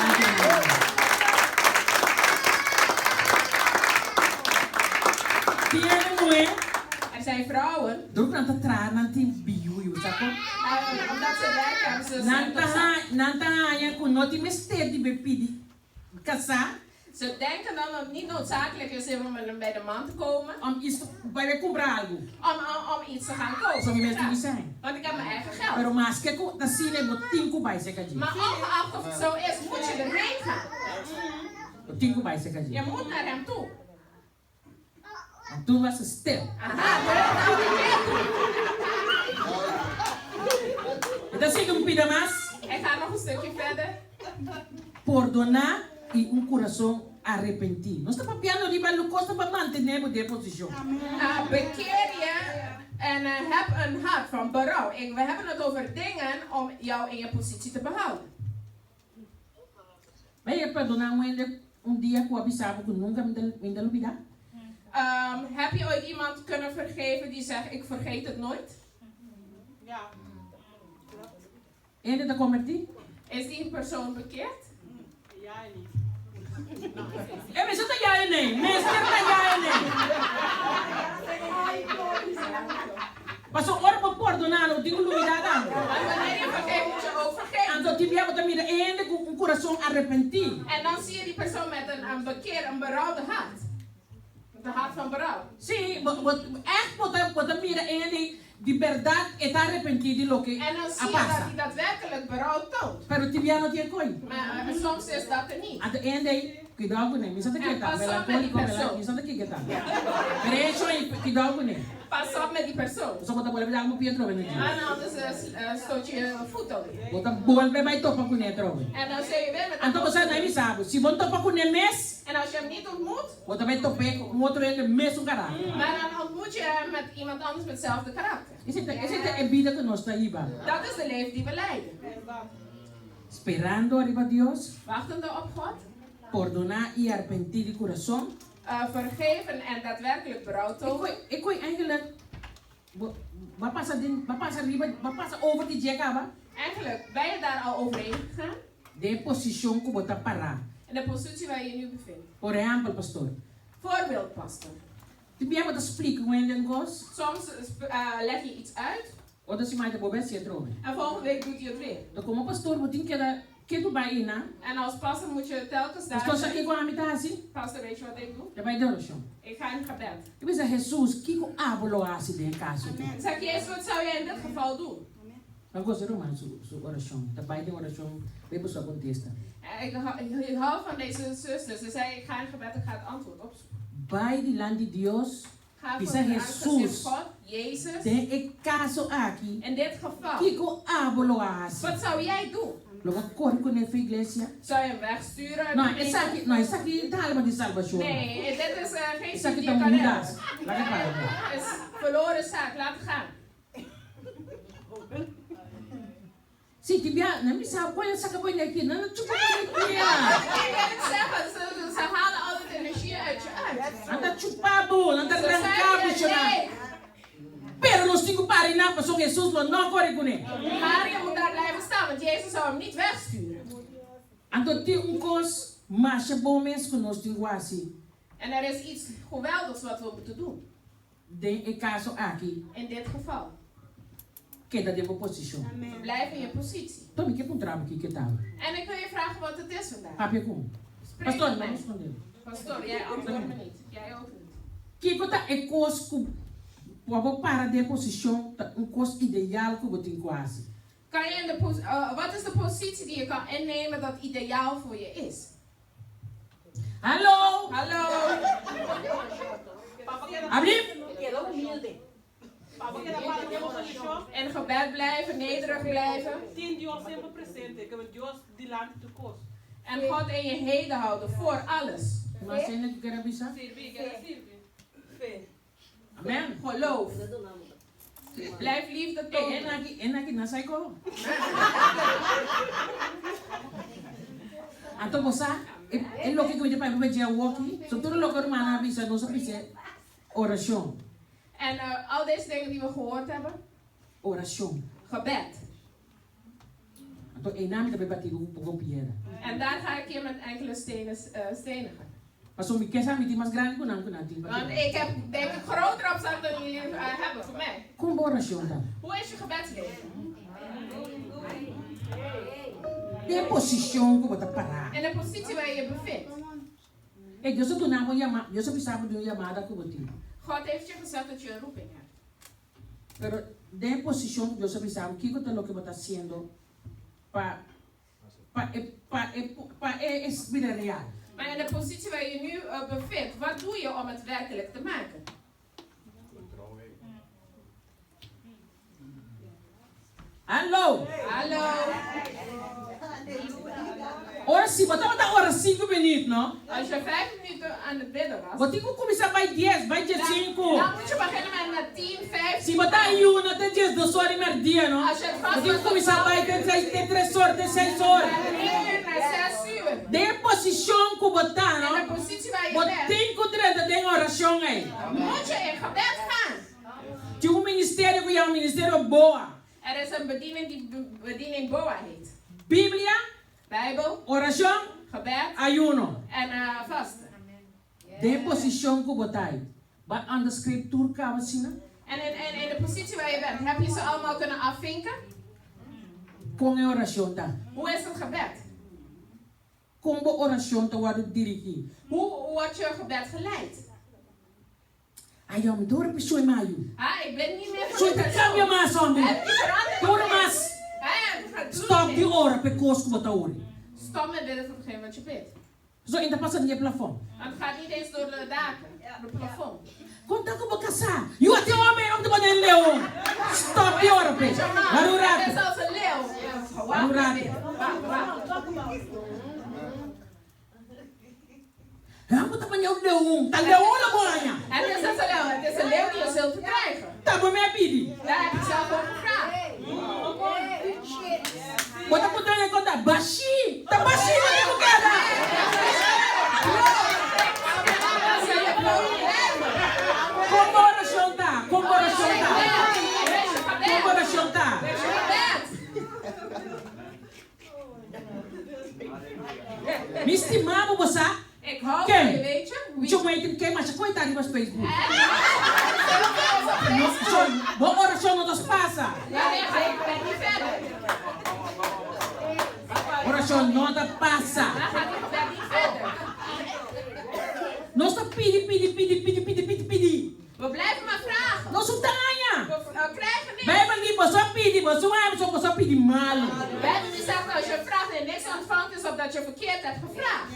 Tiene mulher, Er zijn vrouwen. druk nanta tra nanti biu, sabe? Omdat ze werken hebben ze Nanta hanya ku noti mester di bepidi. Casar, Ze denken dan dat het niet noodzakelijk is om bij de man te komen. isso vai comprar algo. Om iets te gaan kopen. Só que mesmo Ja. que sai. Want ik heb mijn eigen geld. Pero mas que ku na sine mo tinko vai se kaji. Maar ongeacht of het zo is, moet je erheen gaan. Tinko vai se kaji. Je moet naar hem toe. Tu vai se stel. Aha, nou Então siga um pida mais. ik ga nog een stukje verder. Perdonar e coração arrepentir. Nós estamos piando de valor costa para manter de posição. Bekeer je en heb een hart van berouw. We hebben het over dingen om jou in je positie te behouden. Vai je perdonar dia que eu avisava que nunca me olvidar? Heb je ooit iemand kunnen vergeven die zegt ik vergeet het nooit? Ele está convertido? Is die persoon bekeerd? É, mas você já é nem. Mas você já é nem. Mas o ora para perdonar, não tem olvidar Maar wanneer je vergeet, moet je ook vergeven. Então tivemos também ainda com coração arrependido. En dan zie je die persoon met een berouwde hart. Met een hart van berouw. Sim, echt wat mira ainda de verdade está arrependido de lo que En dan zie je dat hij daadwerkelijk berouw toont. Pero tivemos tinha coisa. Maar soms is dat er niet. At the end cuidado com ele, isso aqui tá, melancólico, isso aqui que tá. Pero isso aí, cuidado com ele. Pas op met die persoon. Só botar bola para Pietro ben aqui. En anders stoot je je voet op. Botar bola bij topa com ele trobe. En dan zul je weer met Então você não me sabe, se você topa com ele mes, En als je hem niet ontmoet, botar vai topar com outro ele mes um cara. maar dan ontmoet je hem met iemand anders met hetzelfde karakter. Esse é a vida que nós está aí, Dat is de leven die we leiden. esperando arriba Deus, Wachtende op God, perdonar e arrepentir de coração. vergeven en daadwerkelijk berouw tonen. Ik kon eigenlijk, wat passa arriba, wat passa over die jekaba, Eigenlijk ben je daar al overheen gegaan. de posição que botar parar. In de positie waar je je nu bevindt. Por exemplo, pastor, Voorbeeld, pastor. tu me te explicar o negócio, Soms leg je iets uit ou se mais de bobeira se trove. en volgende week doet hij het weer. Então, como pastor, vou ter que tu vai ir, né? En als pastor moet je telkens daar Pastor, aqui zijn. com a mitad assim, Pastor, weet je wat ik doe? já vai dar o chão. Ik ga in gebed. Eu penso, Jesus, que com abolo assim de caso. Zeg Jezus, wat zou jij in dit geval doen? Não gosto mais sua oração. Da pai tem oração, bem sua contesta. Ik hou van deze zuster. Ze zei, ik ga in gebed, ik ga het antwoord opzoeken. Vai de land de Deus, Ga Pisa voor het Jesus. aangezicht God, Jezus. tem e caso aqui. In dit geval, Kiko abolo as. wat zou jij doen? Logo corre com a igreja. Zou je hem wegsturen? Não, isso aqui é talma de salvação. Nee, dit is geen Isso aqui studie tá kan mudas. hebben. Laga para. Het is verloren zaak, laat het gaan. Se tiver, não me sabe qual é essa cabana aqui, não chupa aqui. Ik wil het zeggen, ze halen altijd energie uit je uit. Anda chupado, anda Ze trancado, zeggen, nee, Pero nós temos que parar na pessoa Jesus não corre com ele. maar je moet daar blijven staan, want Jezus zou hem niet wegsturen. Então tem coisa mais bom mesmo que nós temos assim. En er is iets geweldigs wat we moeten doen. Den e caso aqui, In dit geval. que da de posição. Blijf in je positie. Então me que encontramos aqui que estava. En ik wil je vragen wat het is vandaag. Papi com. Spreek Pastor, met não mij. respondeu. Pastor, jij antwoordt me niet. Jij ook niet. Que coisa é coisa que pode parar de posição, coisa ideal que você tem quase. Kan je in de wat is de positie die je kan innemen dat ideaal voor je is? Hallo? Hallo? Abrir? In gebed blijven, nederig blijven. Tem Deus sempre presente, que Deus delante de coisa. En God in je heden houden voor alles. Mas você não quer avisar? Sirve. Fé. Amen. Geloof. Blijf liefde tonen. En aqui na saiko. Então você, é lo que eu para ver walkie. So tudo lo que o irmão avisa, nós avisa oração. En al deze dingen die we gehoord hebben. Oração. Gebed. Então em nome da bebatido com piedra. En daar ga ik je met enkele stenen stenigen. Mas o me quer saber de mais grande que não tem. Want ik heb denk ik grotere opzet dan jullie hebben voor mij. Como oração dan? Hoe is je gebedsleven? De posição que você parar. In de positie waar je je bevindt. E Deus tu não chama, Deus precisava de uma chamada que você. God heeft je gezegd dat je een roeping hebt. Pero de posição Deus precisava que você lo que você está haciendo para vida real. Maar in de positie waar je nu bevindt, wat doe je om het werkelijk te maken? Hallo? Hallo? Ora sim, você vai dar hora 5 minutos, não? Als je 5 minuten aan het bidden was, Você tem que começar by 10, by 5. dan moet je beginnen met 10, 15. Se botar em 1, até 10, 2 horas e meia dia, não? Als je het vast Você tem que começar by 3 horas, 6 horas. Van 1 uur naar 6 uur. De posição que botar, In de não? positie waar je Você bent, tem que ter de oração aí. moet je in gebed gaan. Tinha ministério que é ministério boa. Er is een bediening die bediening Boa heet. Bíblia, Bijbel, oração, gebed ayuno. en vasten. De posição que botar aí. Vai aan de scriptuur gaan we zien. En in de positie waar je bent, heb je ze allemaal kunnen afvinken? Com a oração tá. Hoe is het gebed? Com a oração tá o dirigir. Hoe wordt je gebed geleid? Aí eu me dou a pessoa mais. Ik ben niet meer Sou de cambio mais om. Heb je veranderd? Door mas. Stop die ora pe koos ko ori. Stop met bidden tot degene wat je bidt. Zo in de passen je plafond. Want het gaat niet eens door de daken, door het plafond. Kom dan ko kasa. You ati homem om te bonen leon. Stop die ora pe. Waarom Het raak? is als een leeuw. Waarom raak? Ja, moet dan jou leon. Dan leon la boya. Het is als een leeuw. Het is een leeuw die je zult krijgen. Tá bom me pedi. Daar heb je zelf om gevraagd. Bota po dan ko da bashi. Ta bashi mo ko kada. Como oração tá? Como oração tá? Como oração tá? Me estimava você? Ik hou van je, weet je? Deixa eu ver quem mais coitado no Facebook. En Boa oração não nos passa. wanneer ga ik niet verder? Oração não te passa. Dan gaat die gebed niet verder. Nós tá pedi. We blijven maar vragen. Nós tá ganha. We krijgen niks. Bijbel niet, você pede, você vai, você pedir mal. We hebben gezegd, als je vraagt en niks ontvangt, is omdat je verkeerd hebt gevraagd.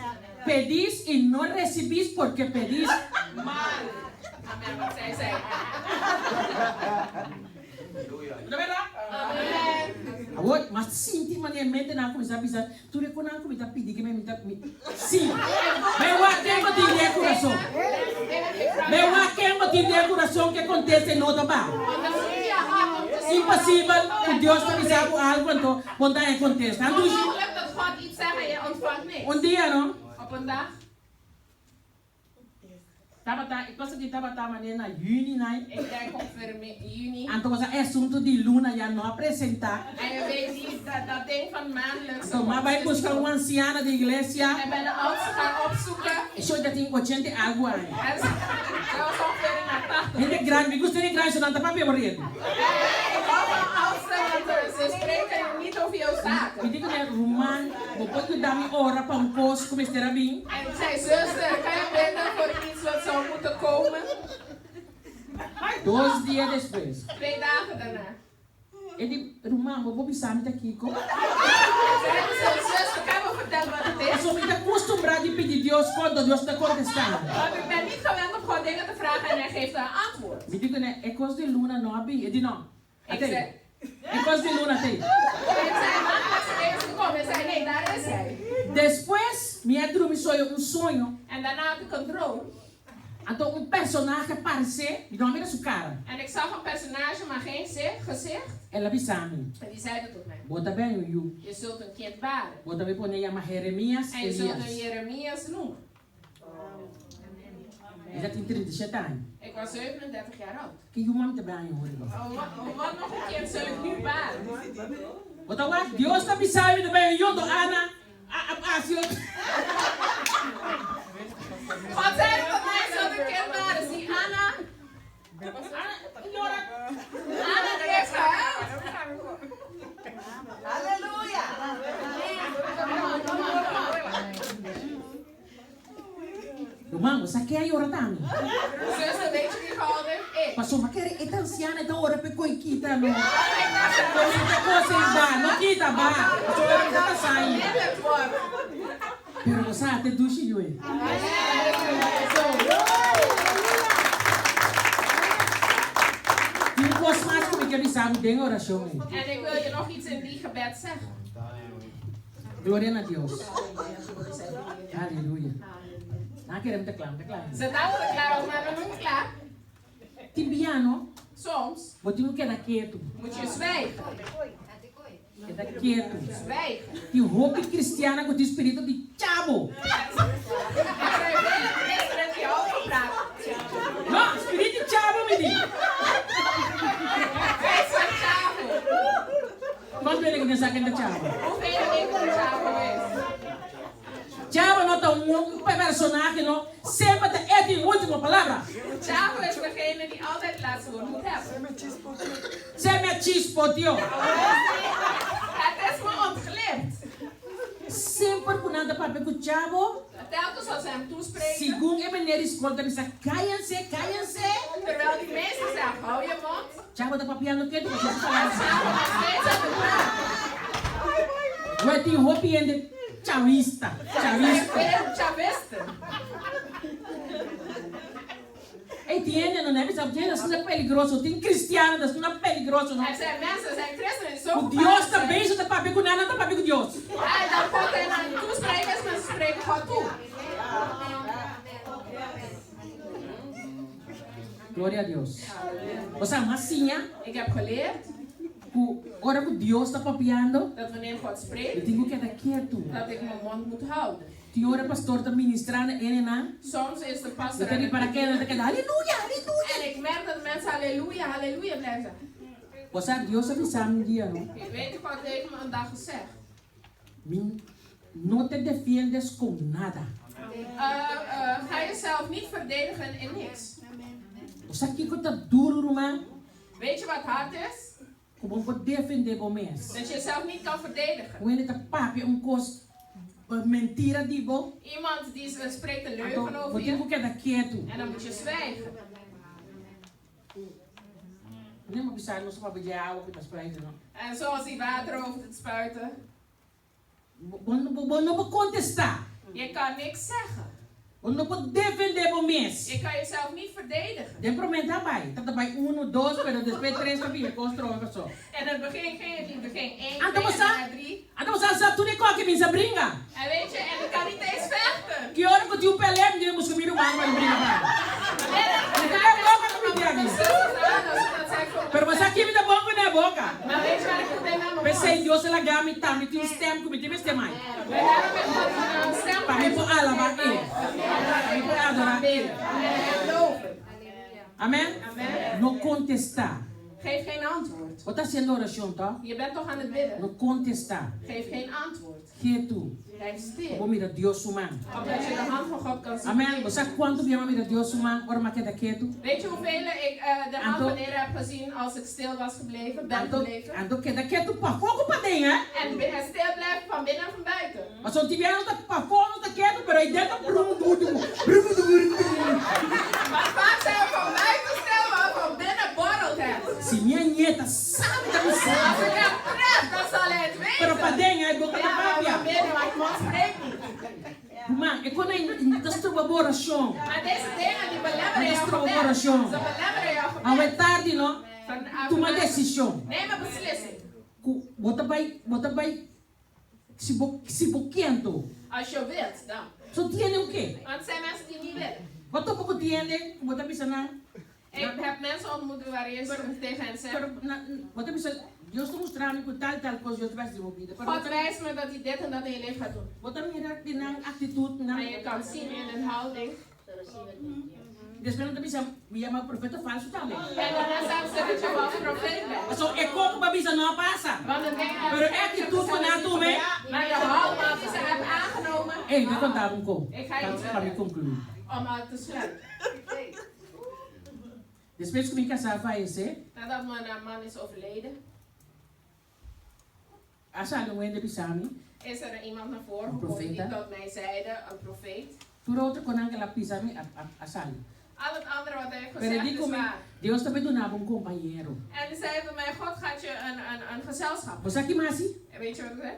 Pedís y no recibís porque pedís. Maar, amen, wat zij zei. ¿De verdad? Amen. Agora, mas sinti maniamente na começar a pensar, tu reconhece como está pedindo que me sim. Meu aqui tem de coração. Meu aqui tem de coração que acontece no trabalho. Impossível que Deus está avisando algo então quando acontece. Onmogelijk dat God iets zegt en je ontvangt niks. Dia não? Op een dag, Ik was die tabata maneira na juni, né? ik denk ongeveer juni. Então was é assunto de Luna já não apresentar. En je weet niet dat ding van maandelijks. Então, mas vai buscar uma anciana de igreja. En ben de oudste gaan opzoeken. Eu já tenho 80 algo aí. En ze was ongeveer in haar 80. Gente grande, me gostaria grande, se não tá para morrer. Ik hou van oudste, want ze spreken niet over jouw zaken. Me diga, né, Roman, depois que dá me hora para curso, como estará bem. En zei, zuster, kan je bidden voor iets wat zou moeten komen? 2 dias depois. 2 dagen daarna. Ele, Roman, vou precisar me aqui. Zei ze, zuster, kan je me vertellen wat het Eu is? sou muito acostumado a pedir Deus quando Deus está contestando. Want ik ben niet gewend om God dingen te vragen en hij geeft een antwoord. Me diga, né, é coisa de Luna não abi. Ele não. Ik Até. zei, É coisa de Luna até. ik zei, maandelijks is gekomen. Hij zei, nee, daar is hij. Depois, minha dormir sonho, sonho. En daarna had ik een droom. Então, personagem aparecer, e não mira sua cara. En ik zag een personage, maar geen gezicht. Ela avisou-me. En die zeiden tot mij, Bota bem, Yu. je zult een kind baren. Bota bem, pôr chama Jeremias En je zult een Elias. Jeremias noemen. Ele já tem 37 anos. Ik was 37 jaar oud. Que Yu mami também, hoor. Wat nog een kind zul ik nu baren? Bota lá, Deus está avisando também, Yu, do Ana. God zei tot mij, je zult een kind baren. Zie Anna. Anna die heeft gehuild. Halleluja. Irmão, você quer a hora também? Zuster, weet je wie gehuild heeft? Ik. Passou, mas quer é tão anciana, então hora para coiquita, não. Ik dacht, Muita coisa vai, não quita, vai. Só que tá saindo. het wordt. Pero você até duche, Yu. E o posto mais como que avisamos, tem oração. En ik wil je nog iets in die gebed zeggen. Glória a Deus. Aleluia. Não queremos declarar. Ze dachten er klaar was, maar we zijn niet klaar. Timbiano, Soms botinho que era quieto. moet je zwijgen. Era quieto. Zwijgen. Que roupa cristiana com o espírito de chavo. Er zijn vele christenen die over praten. Não, espírito de chavo, me diz. Wees van chavo. Quanto ele que pensa que é chavo? Hoeveel weten chavo is? Chavo não tá personagem, não. Sempre é de última palavra. Chavo is degene die altijd het laatste woord moet hebben. Sempre é chispo, tio. Het is me ontglipt. Sempre por nada para com chavo. Telkens als ze hem toespreken, Segundo a maneira escolta, pensa, caiam-se. terwijl die meester zegt, hou je mond. Chavo tá papiando que tu vai En falar. Chavo nog steeds aan het praten. Vai ter roupa de chavista. Er zijn veel chavisten. Entiende, não é? Sabe, das coisas peligrosas. Tem cristiano, das coisas peligrosas, não. Er zijn mensen, er zijn christenen die zo O Deus também está para com nada, está para com Deus. En dan God hen aan het toespreken is, maar ze spreken God toe. Glória a Deus. Você massinha, Ik heb geleerd o hora que Deus está papiando, dat wanneer God eu spreekt, tenho que estar quieto. dat ik mijn mond moet houden. Tem hora pastor está ministrando, ele não. Soms is de pastor Eu tenho para que ele está aleluia. en ik merk dat mensen halleluja, halleluja blijven zeggen. Você Deus avisar um dia, não? Je weet, God heeft me een dag gezegd. Não te defiendes com nada. Ga jezelf niet verdedigen in niks. Você aqui que está duro, irmão. Weet je wat hard is? Como pode defender o mês? Dat je jezelf niet kan verdedigen. Quando está papi coisa mentira digo, Iemand die spreekt een leugen então over vou ter je que estar quieto. en dan moet je zwijgen. Nem avisar, não sou para pedir água para spreken, não. En zoals die water over te spuiten. Não pode contestar. Je kan niks zeggen. Não pode defender o mês. Je kan jezelf niet verdedigen. De prometa vai. Tá vai 1, 2, pero depois 3 tá vindo construir só. En het begin ging het niet. Het ging 1, 2 Então en você, daarna 3. então você sabe tudo que minha brinca. En weet je, en ik kan niet eens vechten. Que hora que tu pelem, de música mira o ano vai brincar vai. Pero você aqui me dá boca na boca. Maar weet je waar ik goed in aan mijn Pensei Deus ela gami tá, me tinha stem que me tinha stem aí. Maar daarom ben ik gewoon een stem. Para mim por alabar ele. Para mim por adorar ele. Amém? Amen. Não contestar. Geef geen antwoord. Você está sendo oração, tá? Je bent toch aan het bidden? Não contestar. Geef geen antwoord. Quieto. Blijf stil. Vou mirar Deus humano. Opdat je de hand van God kan zien. Amém? Você sabe quanto viemos a mirar Deus humano? Ora, mas queda quieto. Weet je hoeveel ik de hand van de Heer heb gezien als ik stil was gebleven, ben gebleven? Ando queda quieto para fogo para dentro, hè? En stil blijven van binnen en van buiten. Mas se eu tiver para fogo, não está quieto, pero aí dentro Maar vaak zijn we van buiten stil, maar van binnen borrelt het. se minha nieta sabe da Als missão. ik hem tref, dan zal hij het weten. Pero para dentro, aí boca Ja, da maar van papia. binnen, maar ik mag spreken. Man, é quando aí das trouxe uma oração. Maar deze dingen die belemmeren jou van Een oração. Ze belemmeren jou van Ao é tarde, não? Van Toma decisão. Neem een beslissing. Bota vai se boquento. Als je wilt, dan. Só tiene o quê? Want het zijn mensen die niet willen. Bota pouco tiene, bota pisana. Ik heb mensen ontmoet waar je tegen hen zegt. Bota pisana. Deus está mostrando que tal coisa Deus vai desenvolver. God wijst me dat hij dit en dat in je leven gaat doen. Bota mirar de na atitude na. En je kan zien in een houding. Después não bisa via uma profeta falso também. En daarna zeggen ze dat je wel een profeet bent. So é como para bisa não passa. Want de dingen Pero é atitude van na tu me. maar de houding die ze hebben aangenomen. Ei, eu contar com. Ik ga je iets Para me concluir. om al te sluiten. Depois que me casar faleceu, Nadat mijn man is overleden, asa não é de pisami. is er iemand naar voren Een gekomen die profeet, hè? tot mij zeide, een profeet. Por outro quando ela pisami asal. Al het andere wat hij heeft Pero gezegd digo is me, waar. Deus também donava um companheiro. En die zei bij mij, God gaat je een gezelschap. Você aqui mais? En weet je wat ik zeg?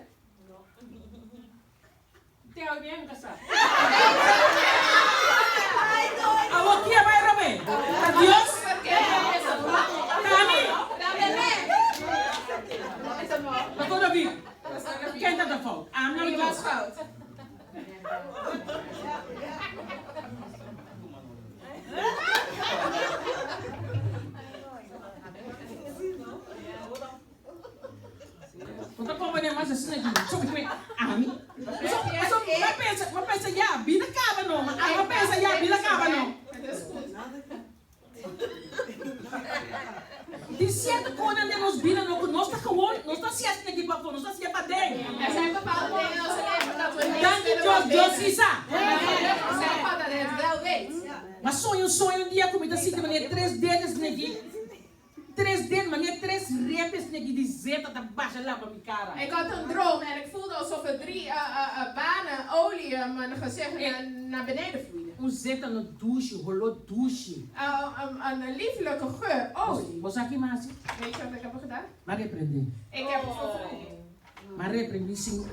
Tem alguém casar? Alô, aqui é mais Robin. Adiós. Tani. Wat kon dat weer? Ken dat de fout? I'm not Je was good. fout. Wat dan komen we maar eens snel doen. Zo ik weet. Ami. Wat pensa ja, bila kaba no. Maar wat pensa ja, bila kaba no. Het is goed. Die certa coisa de nós bila no, nós tá gewoon, nós tá certo aqui para fora, nós tá certo para dentro. Er zijn bepaalde dingen in ons leven dat we niet Dank je willen Deus, Deus isa. We zijn God dat hij het wel weet. Mas sonho dia comida assim, de maneira 3 dedos aqui. 3 dedos, maneira 3 repes aqui de zeta da baixa lá para minha cara. Ik had een droom en ik voelde alsof er 3 banen olie mijn gezicht naar beneden vloeiden. Zeta no douche, rolou douche. Een lieflijke geur olie. Você aqui mais? Weet je wat ik heb gedaan? Maar repreender. Ik heb het vervolgd. Maar repreender sim.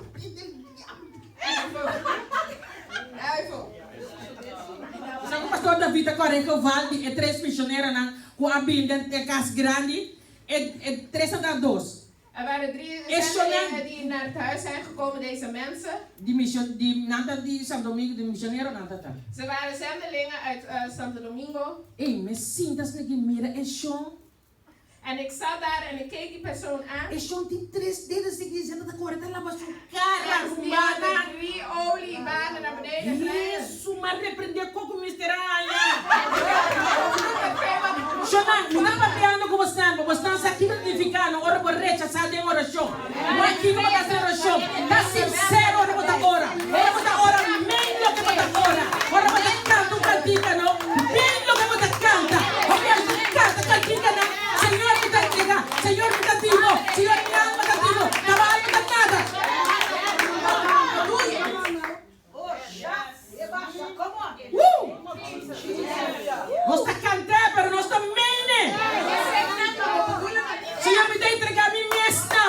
Duivel. Sabe o pastor David agora que Valdi é 3 missionários na com a binda de casa grande e 3 a 2. Er waren 3 zendelingen die naar het huis zijn gekomen, deze mensen. Die nanta di Santo Domingo, die missionário nanta tá. Ze waren zendelingen uit Santo Domingo. Ei, me sintas que mira é chão. En ik zat daar en ik keek die persoon aan. É chão tem 3 dedos que dizendo da cor tá lá mas En cara die arrumada. hadden 3 oliebanen naar beneden gereden. Isso, mas repreender coco misteranya. Shona, não vai peando com você, você aqui não significa não ora por recha, sabe em oração. Não aqui não vai fazer oração. Tá sincero ora por agora. Ora por agora, meio que por agora. Ora por canto cantica não. Meio que por canta. Ora canta cantica não. Senhor que te entrega, Senhor que te digo, Senhor que alma te digo, trabalho que nada. Nós está cantando, pero nós está mene. Senhor me dá entregar a mim mesma.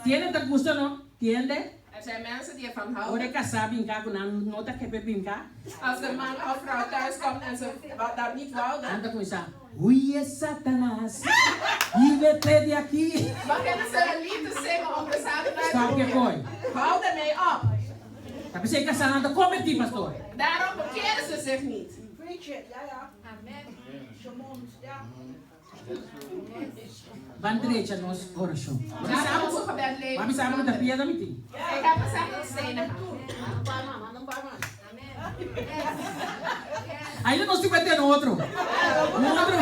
Tiene te gusto no? Tiende? Er zijn mensen die ervan Ore houden. casa binka kunan nota kepe binka. Als de man of vrouw thuis komt en ze dat niet wouden, Anda com essa. Huye Satanás. Líbrate de aquí. beginnen ze een lied te zingen om de Satan Sabe que uit te foi? roepen. Hou ermee op. Tapi saya casando come ti pastor. Daarom bekeren ze zich niet. Preach it, ja. Amen. Shemon, ja. Van direita nós oração. Laten we onze gebed leven. Mas sabe da pia da miti. Ik heb gezegd dat stenen gaan. Ainda nós te meter no outro. No outro.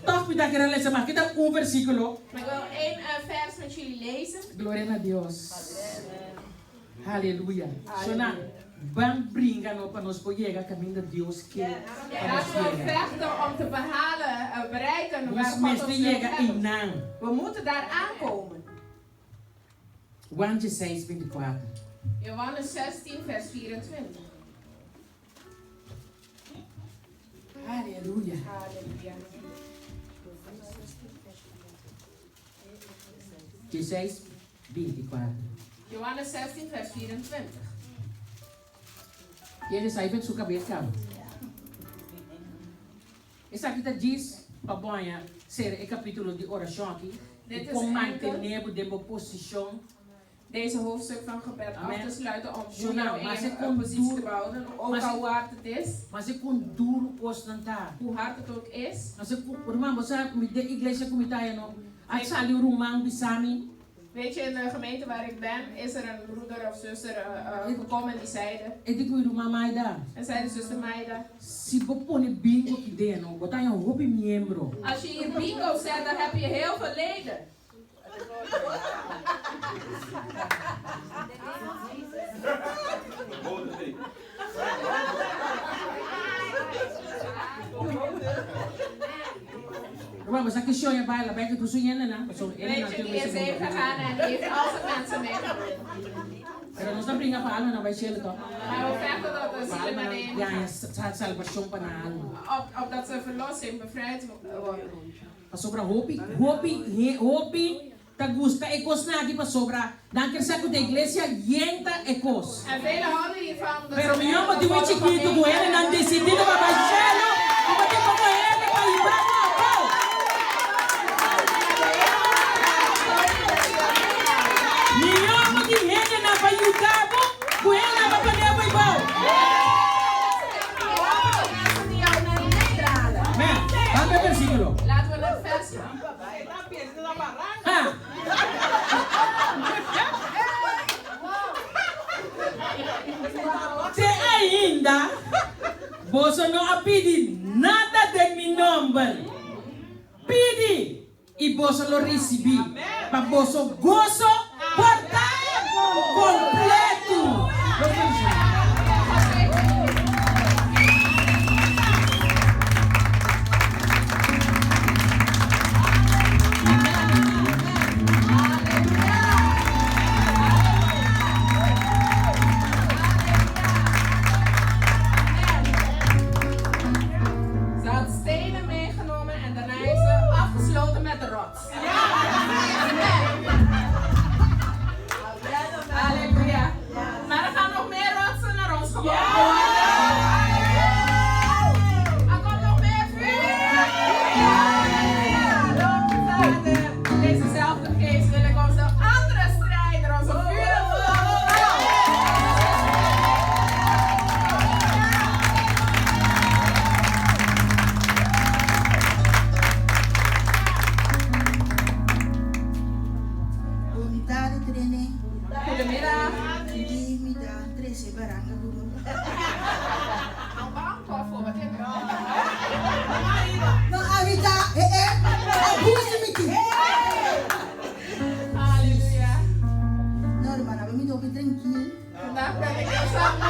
Toch pida que ela mas kita versículo. Maar ik wil één vers met jullie lezen. Glória a Deus. Aleluia. Shona, van brinca no para nós poder caminho de Deus que Laten we vechten om te behalen, bereiken waar Ons God mes ons te wil chega em hebben. não. We moeten daar aankomen. Juan 16:24. Johannes 16, vers 24. Aleluia. Halleluja. 16:24. Johannes 16, vers 24. E ele sai com sua cabeça. Essa aqui diz, paponha, ser o capítulo de oração aqui. Dit E is como enkel manter de boa posição. deze hoofdstuk van gebed af Amen. te sluiten om Zo voor jou nou, maar ze een komt positie te door- behouden. Ook maar ze- al hoe hard het is, Mas é com duro constantar. hoe hard het ook is. Mas é com, irmão, você de igreja como está aí, não? Aí sai o rumang bisami. Weet je, in de gemeente waar ik ben, is er een broeder of zuster gekomen die zeiden. E digo, irmã Maida, En zei de zuster Maida, se você põe bingo aqui dentro, botar um roupa membro. als je hier bingo zet, dan heb je heel veel leden. Irmão, mas aqui show é baila, vai que tu sonhando, né? Weet je, die is heen gegaan en die heeft al zijn mensen meegenomen. Pero nós não brinca para alma, não vai ser então. Maar we vechten dat de zielen naar heen Ja, ja, salvação para alma. opdat ze verlossing, bevrijd worden. Para sobra hopi, tá gusta ecos na aqui para sobra. Dan que saco da igreja yenta ecos. En velen houden hiervan. Dat Pero ze mi amo echt ti worden chiquito van com één ele en não decidido para baixá-lo. Como te como ele para ir para Mi amo ti gente na para Yutabo, com ele na para levar igual. mensen die jou naar je dragen. Man, vamos ver versículo. Laten we het vers gaan. Ha. Se ainda você não pede nada de meu nome, pede e você lo recebi. Para você gozo total, completo. Ze had stenen meegenomen en daarna is ze afgesloten met de rots. Halleluja. Maar er gaan nog meer rotsen naar ons gebracht worden. Er komt nog meer vuur. Dezezelfde geest wil ik onze andere strijder, onze vuurlijke Unidade training. Goedemiddag. Hindi mi da 13 baranga dulu. Ang bangko voor wat in No avita abuso miti. Halleluja. No hermana, vamos a tranquilo. Vandaag ben ik heel zacht.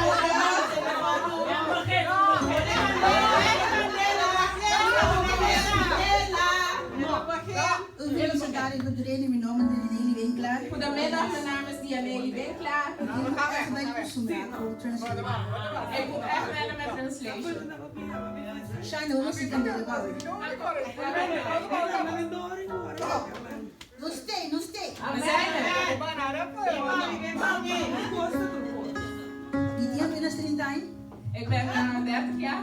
Vamos chegar em do training, meu nome é Daniele Winkler. Goedemiddag, mijn naam is Dianeli Winkelaar. Ik ben echt bij de persoon. Ik moet echt wennen met Translation. Shine over si kandela ba? No stay, no stay. We zijn er. Niet die binnen strintain. Ik ben 30 jaar.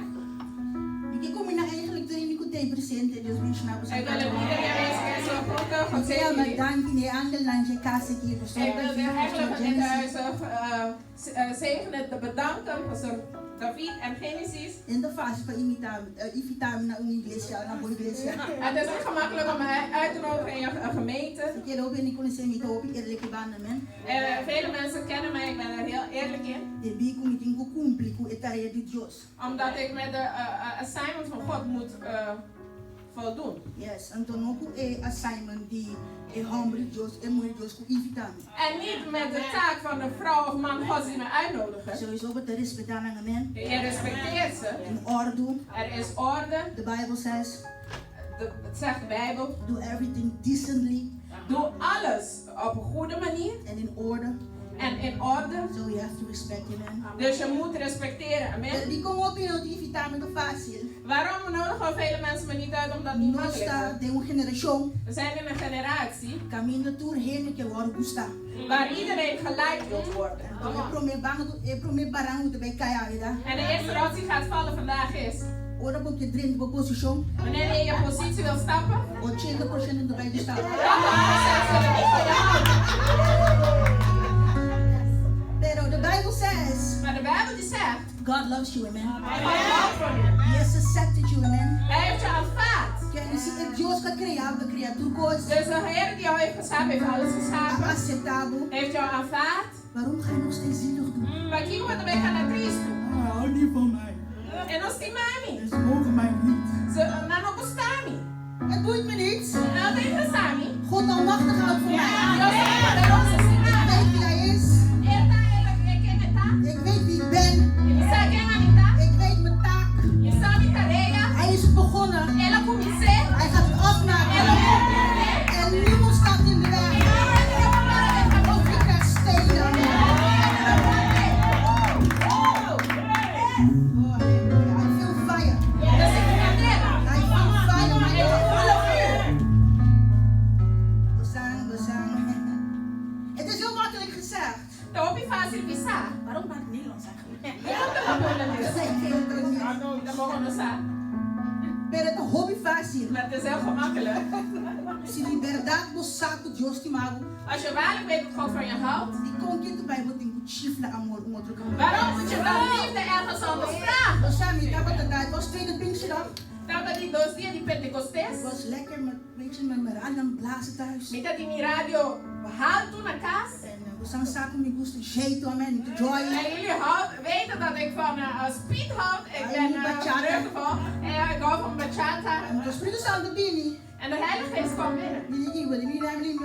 Ik kom na eigenlijk erin die kunt presenten, dus we snappen Ik wil het iedereen eens zo goed Ik wil zeggen. met dank in de Angelandje kasse hier voor Ik wil eigenlijk zegenen te bedanken voor David en Genesis. in de fase van invitamen naar een iglesia, naar een iglesia. Het is niet gemakkelijk om mij uit te nodigen in je gemeente. Ik ken ook en ik kon zeggen met op eerlijke banden men. Vele mensen kennen mij, ik ben er heel eerlijk in. De bi kom ik in ko cumpli ko etaria di Dios. Omdat ik met de assignment van God moet voldoen. Yes, en dan ook assignment die humble Dios en mooi Dios ko invitamen. En niet met de taak van de vrouw of man God die me uitnodigen. Sowieso met de respect aan een men. Je respecteert ze. In orde. Er is orde. The Bible says, Het zegt de Bijbel. do everything decently Doe alles op een goede manier and in order. en in orde. So we have to respect him, man. Dus je moet respecteren. Amen. Die komen op in die invitamen te fácil. Waarom nodigen vele mensen me niet uit omdat het niet makkelijk Nosta is? de una generación We zijn in een generatie caminho tour heen que war gusta. waar iedereen gelijk wil worden. E prome barang de bij kaya ida. En de eerste rots die gaat vallen vandaag is Ora bo que drink bo position. wanneer je in je positie wil stappen. 80% de bij gusta. 80% zullen niet van je houden. Pero the Bible says Maar de Bijbel die zegt, God loves you, amen. God houdt van je. He has accepted you, amen. Hij heeft je aanvaard. Que ele se Deus que criado, que criatura coisa. Dus de Heer die jou heeft geschapen, heeft alles geschapen. Aceitável. Heeft jou aanvaard. Waarom ga je nog steeds zielig doen? Maar kijk wat wij gaan naar Cristo. Hou niet van mij. En als die mami. Ze mogen mij niet. Ze nan ook stami. Het boeit me niet. Nou, dat is stami. God almachtig houdt van mij. Dios es poderoso, sí, Ik nada. weet wie hij is. Ik weet wie ik ben. Ik weet mijn taak. Hij is begonnen. Hij gaat het afmaken. En niemand staat in de weg. Of ik ga stelen. Oh, halleluja. I feel fire. I feel fire, my God. We zijn. Het is heel makkelijk gezegd. Waarom maakt het Nederlands eigenlijk? Dat zeg ik heel niet. Pero ito hobby fácil. Maar het is heel gemakkelijk. Si liberdade mo saco Dios timago. Als je waarlijk weet dat God van je houdt, Di kon kito Bible ting chifla amor um outro caminho. waarom moet je dan liefde ergens anders vragen? We zijn niet dapat het was tweede Pinksterdag. Nou, dat die dos días die Pentecostés, Het was lekker met weet je met mijn radio aan het blazen thuis. met dat die mi radio haalt toen naar kaas. En we zijn saco me gusto jeito amen te joy. En jullie weten dat ik van speed houd. Ik ben vreugdevol. En ik hou van bachata. En de springen staan de bini. En de Heilige Geest kwam binnen. Die wil niet hebben niet.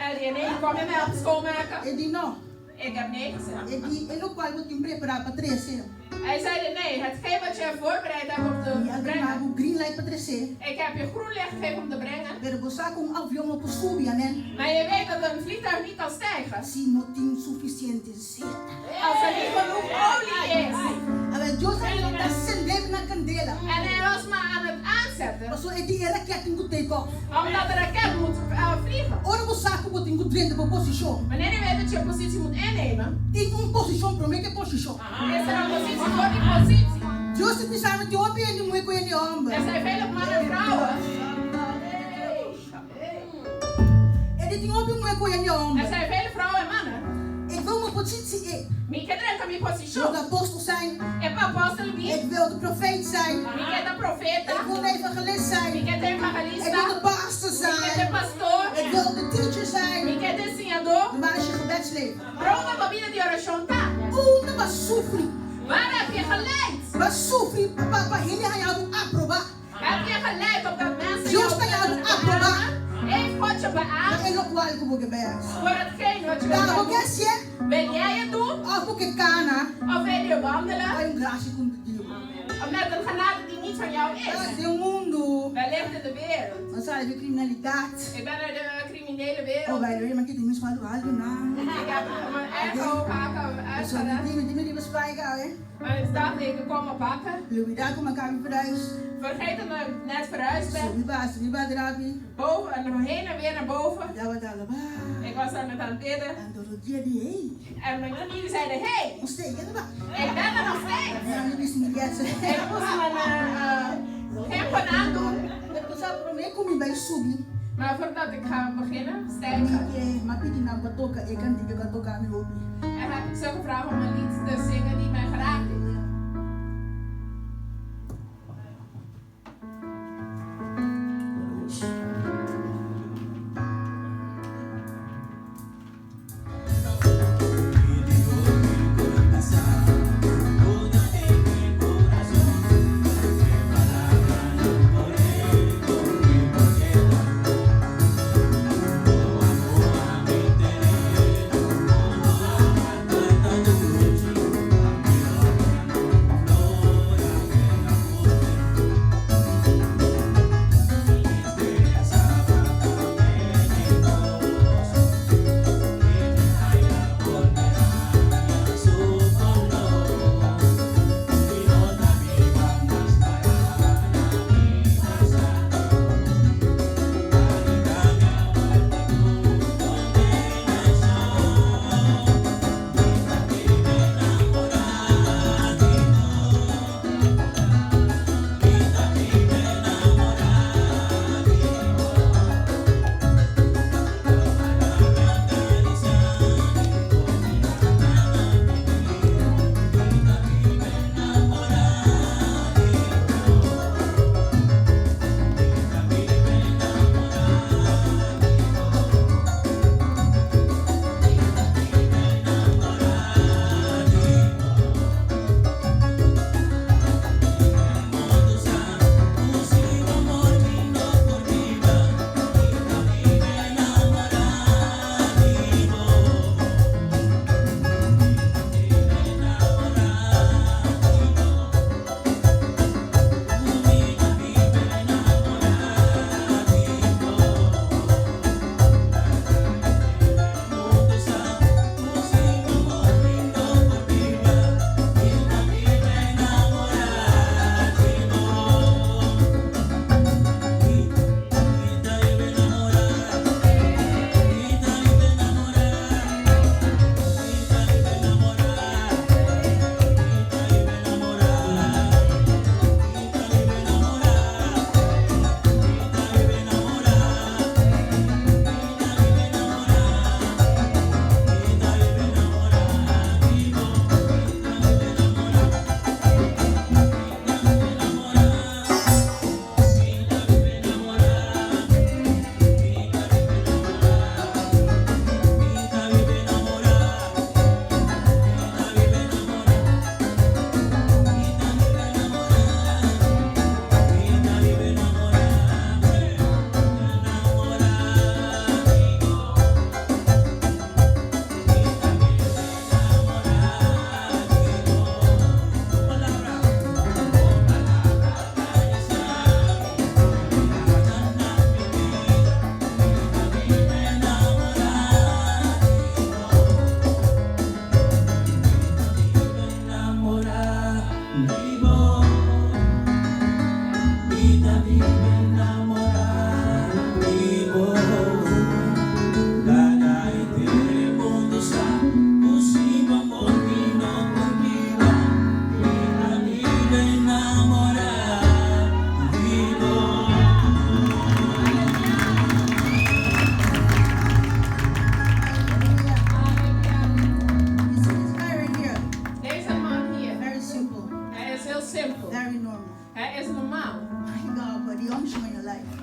En die ene kwam in mij helpen schoonmaken. En die no. Ik heb nee gezegd. En die en ook wel wat in preparar para trece. Hij zei nee, hetgeen wat je voorbereid hebt om te Ja, die brengen. mago green light para trece. Ik heb je groen licht gegeven om te brengen. Pero we saco um avião op Scooby amen. Maar je weet dat een vliegtuig niet kan stijgen. Si no tem suficiente zeta. Als er niet genoeg olie is. Amen, Dios ele está acendendo na candela. En hij was maar aan het aanzetten. Mas so edi era que tem que take off. Omdat de raket moet vliegen. Ora mo saco mo tem que drende po position. Wanneer je weet dat je een positie moet innemen, Tem position pro me que position. is er een positie voor die positie. Dios te sabe de opi en die moe ko en die Er hombre. zijn vele mannen en vrouwen. En die opi moe ko en die Er hombre. zijn vele vrouwen en mannen. Ik wil mijn positie in. Wie kent er mijn Ik wil positie? de apostel zijn. Ik ben apostel wie? Ik wil de profeet zijn. Wie kent de profeet? Ik wil de evangelist Wie zijn. kent de Ik wil de evangelista? pastor Wie kent de zijn. pastoor? Ik wil de teacher zijn. Wie kent de ensinador? Waar is je gebedsleven? Roma babina di oração tá? Oeh, dat sufri. Waar heb je geleid? Wat sufri. Papa, hele ga jou aproba. Heb je geleid op dat mensen Dios jou kan jou beamen? aproba. Heeft God je beaamd En ook wel ko gebed. voor hetgeen wat je Daar wil ook doen? eens je. Wil jij het doen? Of ook ik kana. Of wil je wandelen? Ay, gracia com Deus. Of met een genade die niet van jou Ah, is? tem um mundo. Wij leven in de wereld. Nós sabe de criminalidade. Ik ben uit de criminaliteit. criminele Oh, wereld. by the way, makita mo sa halo na. Ik heb me erg hoog So, uitgedaan. hindi mo spijken, hè? Maar ik dacht, ik kom op bakken. Louis, daar kom ik aan verhuis. Vergeet dat ik net verhuisd ben. So, wie ba drapi? Boven en heen en weer naar boven. Daar wat allemaal. Ik was aan het bidden. En door het dia die, hey. En mijn knieën zeiden, hey, Nog steeds, hè, ba? ik ben er nog steeds. Ja, nu is het niet get. Ik moest mijn hempen aandoen. Ik was al proberen, kom je bij Subi. Maar voordat ik ga beginnen, stijgen, Maar piti na batoka, ik kan die batoka aan lopen. en heb ik ze gevraagd om een lied te zingen die mij geraakt heeft.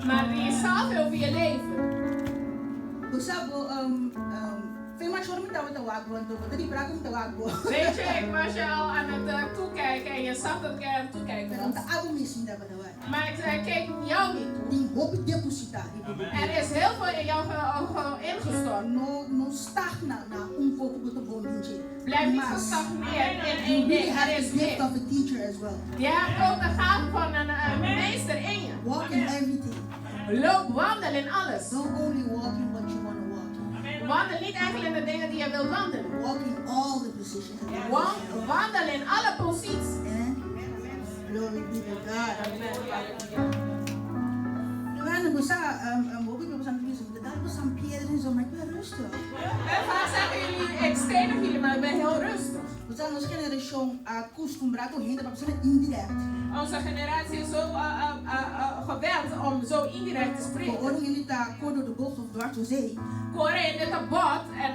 Maar die is zoveel over je leven. Weet je, ik was je al aan het toekijken en je zag dat ik er aan het toekijken was. Maar ik keek jou niet toe. Er is heel veel in jou ingestort. Blijf niet gestagneerd in één ding. Er is meer. Je hebt ook de gave van een meester in je. Walk in everything. Loop, wandel in alles. Don't only walk in what you Wandel niet enkel in de dingen die je wilt wandelen. Walk in all the positions. Wandel in alle posities. Glory be to God. We zijn Pierre en zo, maar ik ben rustig. En vaak zeggen jullie, ik steun jullie, maar ik ben heel rustig. We zijn onze generatie acostumbrado ainda para ser indirect. Onze generatie is zo gewend om zo indirect te spreken. Hoor jullie daar kort door de bocht of dwars door zee? Corre in dit bot en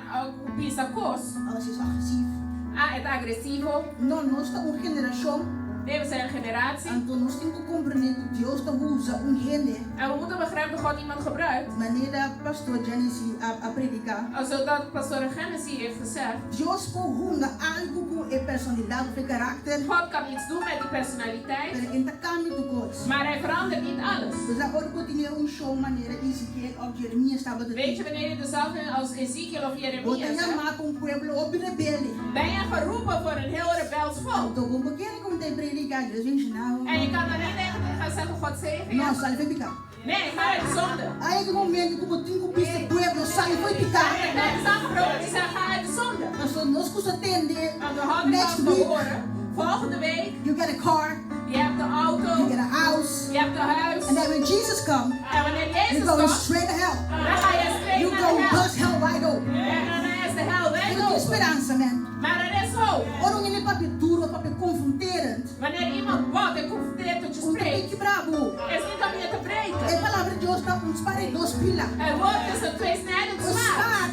pisa kos. Alles is agressief. Het agressivo. No, nós estamos uma geração. Nee, we zijn een generatie. Então nós temos que compreender que Deus está usando gente. En we moeten begrijpen dat God iemand gebruikt. Maneira pastor Genesis a predicar. Zodat pastor Genesis heeft gezegd. Deus corrunga algo com a personalidade of karakter. God kan iets doen met die personaliteit. Pero ainda cambia de coisa. Maar hij verandert niet alles. Dus dat ook continuer show maneira Ezequiel of Jeremias estava de. Weet je wanneer je dezelfde als Ezekiel of Jeremia zegt? Chamar com pueblo op rebelde. Ben je geroepen voor een heel rebels volk? Então vamos beginnen com te predicar. Dus weet je nou. En je kan dan niet tegen gaan zeggen God zegen. Não, sai foi picar. Nee, ga uit de zonde. Aí que momento que eu tenho que pisar pueblo sai foi picar. Nee, is afgebroken. Die zeggen ga uit de zonde. Então nós custa atender. En we hadden Next wat week. horen. Volgende week. You get a car. Je hebt de auto. You get a house. Je hebt een huis. And then when Jesus comes, en wanneer Jezus you go komt, straight to hell. Dan ga je straight you naar go de hel. bust hell wide open. En dan is de hel wijd Er is open. esperança, man. Maar er is hoop. Ora, não é papel duro, papel confronterend. Wanneer iemand wat en confronteert tot je spreekt, Que brabo. is niet om je te breken. A palavra de Deus está com dos pilas. Het woord is een tweesnijdend Een zwaard. zwaard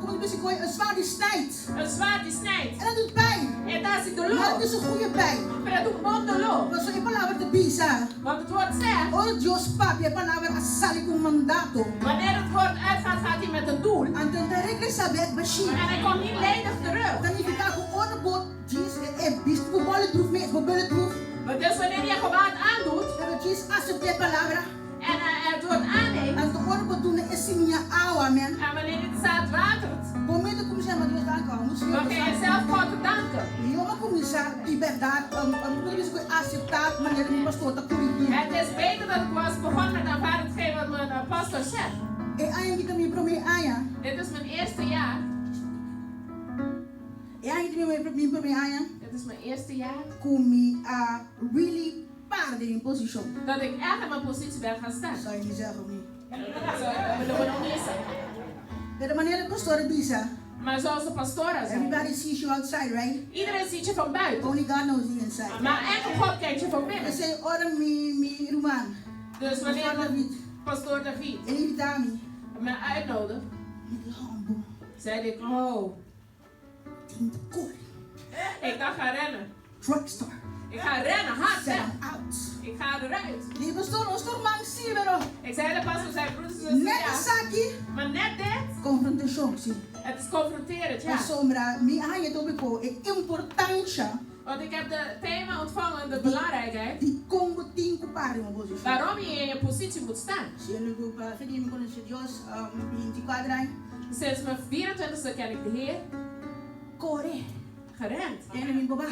como eu disse, een zwaard die snijdt. Een zwaard die snijdt. En dat doet pijn. En dat is Maar dolor. het is een goede pijn. Maar dat doet ook dolor. Maar zo, a palavra de bisa. Want het woord zegt, Ora, Deus papi, a palavra assale com mandato. wanneer het woord uitgaat, gaat hij met een doel. Então, da regressa back baixi. En hij komt niet ledig terug. Dan je ficar com ora bot, diz, bicho, o bolo droef mesmo, o bolo droef. Maar dus wanneer je gewaad aandoet, Ela diz, aceitar a palavra. en het woord aanneemt, Então, ora bot, doen esse minha aula, man. en wanneer het zaad watert, Momento como chama Deus da calma, dan ga je zelf God bedanken. E eu vou começar liberdade, tudo isso que aceitar, maneira que o pastor está corrigindo. Het is beter dat ik was begonnen met aanvaarden hetgeen wat mijn pastor zegt. E aí que também para mim, aí. Dit is mijn eerste jaar. E aí que também para mim, aí. Dit is mijn eerste jaar. Comi a really paarden in position. Dat ik echt in mijn positie ben gaan staan. Zou je niet zeggen of niet? We doen nog niet zeggen. De manier de pastor bisa. Maar zoals de pastoren zeggen. Everybody sees you outside, right? Iedereen ziet je van buiten. Only God knows the inside. Maar enkel God kent je van They binnen. say, ora mi Roman. Dus wanneer David. pastoor David En invitami. me uitnodigt, Met humble. zei ik, oh, Team de koor. ik ga rennen. Drugstore. Ik ga rennen, hard Sell rennen. out. Ik ga eruit. Die pastor, ons man sivero. Ik zei de pastor, zei broers en zussen, Net ja. saki. Maar net dit, Confrontação, sim. het is confronterend, ja. A sombra, mi aya to beko, e importância Want ik heb de thema ontvangen, de belangrijkheid, de como tem que parar uma posição. waarom je in je positie moet staan. Se eu não vou para ferir me conhecer Deus, 24 anos, Sinds mijn 24e ken ik de Heer. corre. Gerend. En mijn baba,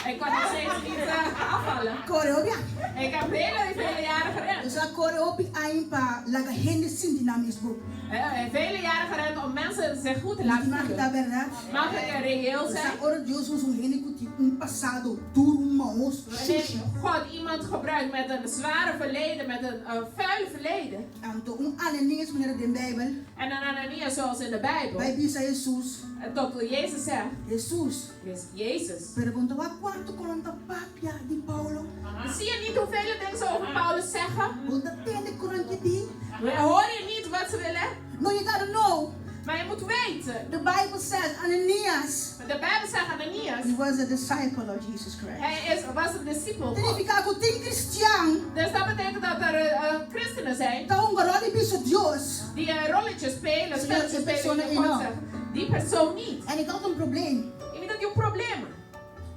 Ik kan nog steeds niet afvallen. corre obia. Ik heb vele jaren gerend. Dus a corre obi aí para laga gente sinti na mesmo. Vele jaren gerend om mensen zich goed te laten Mas que tá voelen. verdade. Mag ik er reëel Dus zijn? a hora Deus usa gente que tem passado duro, maus, Wanneer sujo. God iemand gebruikt met een zware verleden, met een vuile verleden. Então Ananias maneira de Bijbel, En een Ananias zoals in de Bijbel. vai bisa Jesus. Tot Jezus zegt, Jesus is Jezus. perguntou a quanto conta papia de Paulo. Zie je niet hoeveel dingen ze over Paulus zeggen? Conta tende corante di. Hoor je niet wat ze willen? No, you gotta know. Maar je moet weten. The Bible says Ananias, De Bijbel zegt Ananias, he was a disciple of Jesus Christ. hij was een discipel. Significa que tem cristiano, Dus dat betekent dat er christenen zijn então um garota bicho Deus. die een rolletje spelen, Zie je, spelletje die persoon spelen in niet God nou. zeggen. Die persoon niet. En ik had een probleem. Je weet dat je een probleem hebt.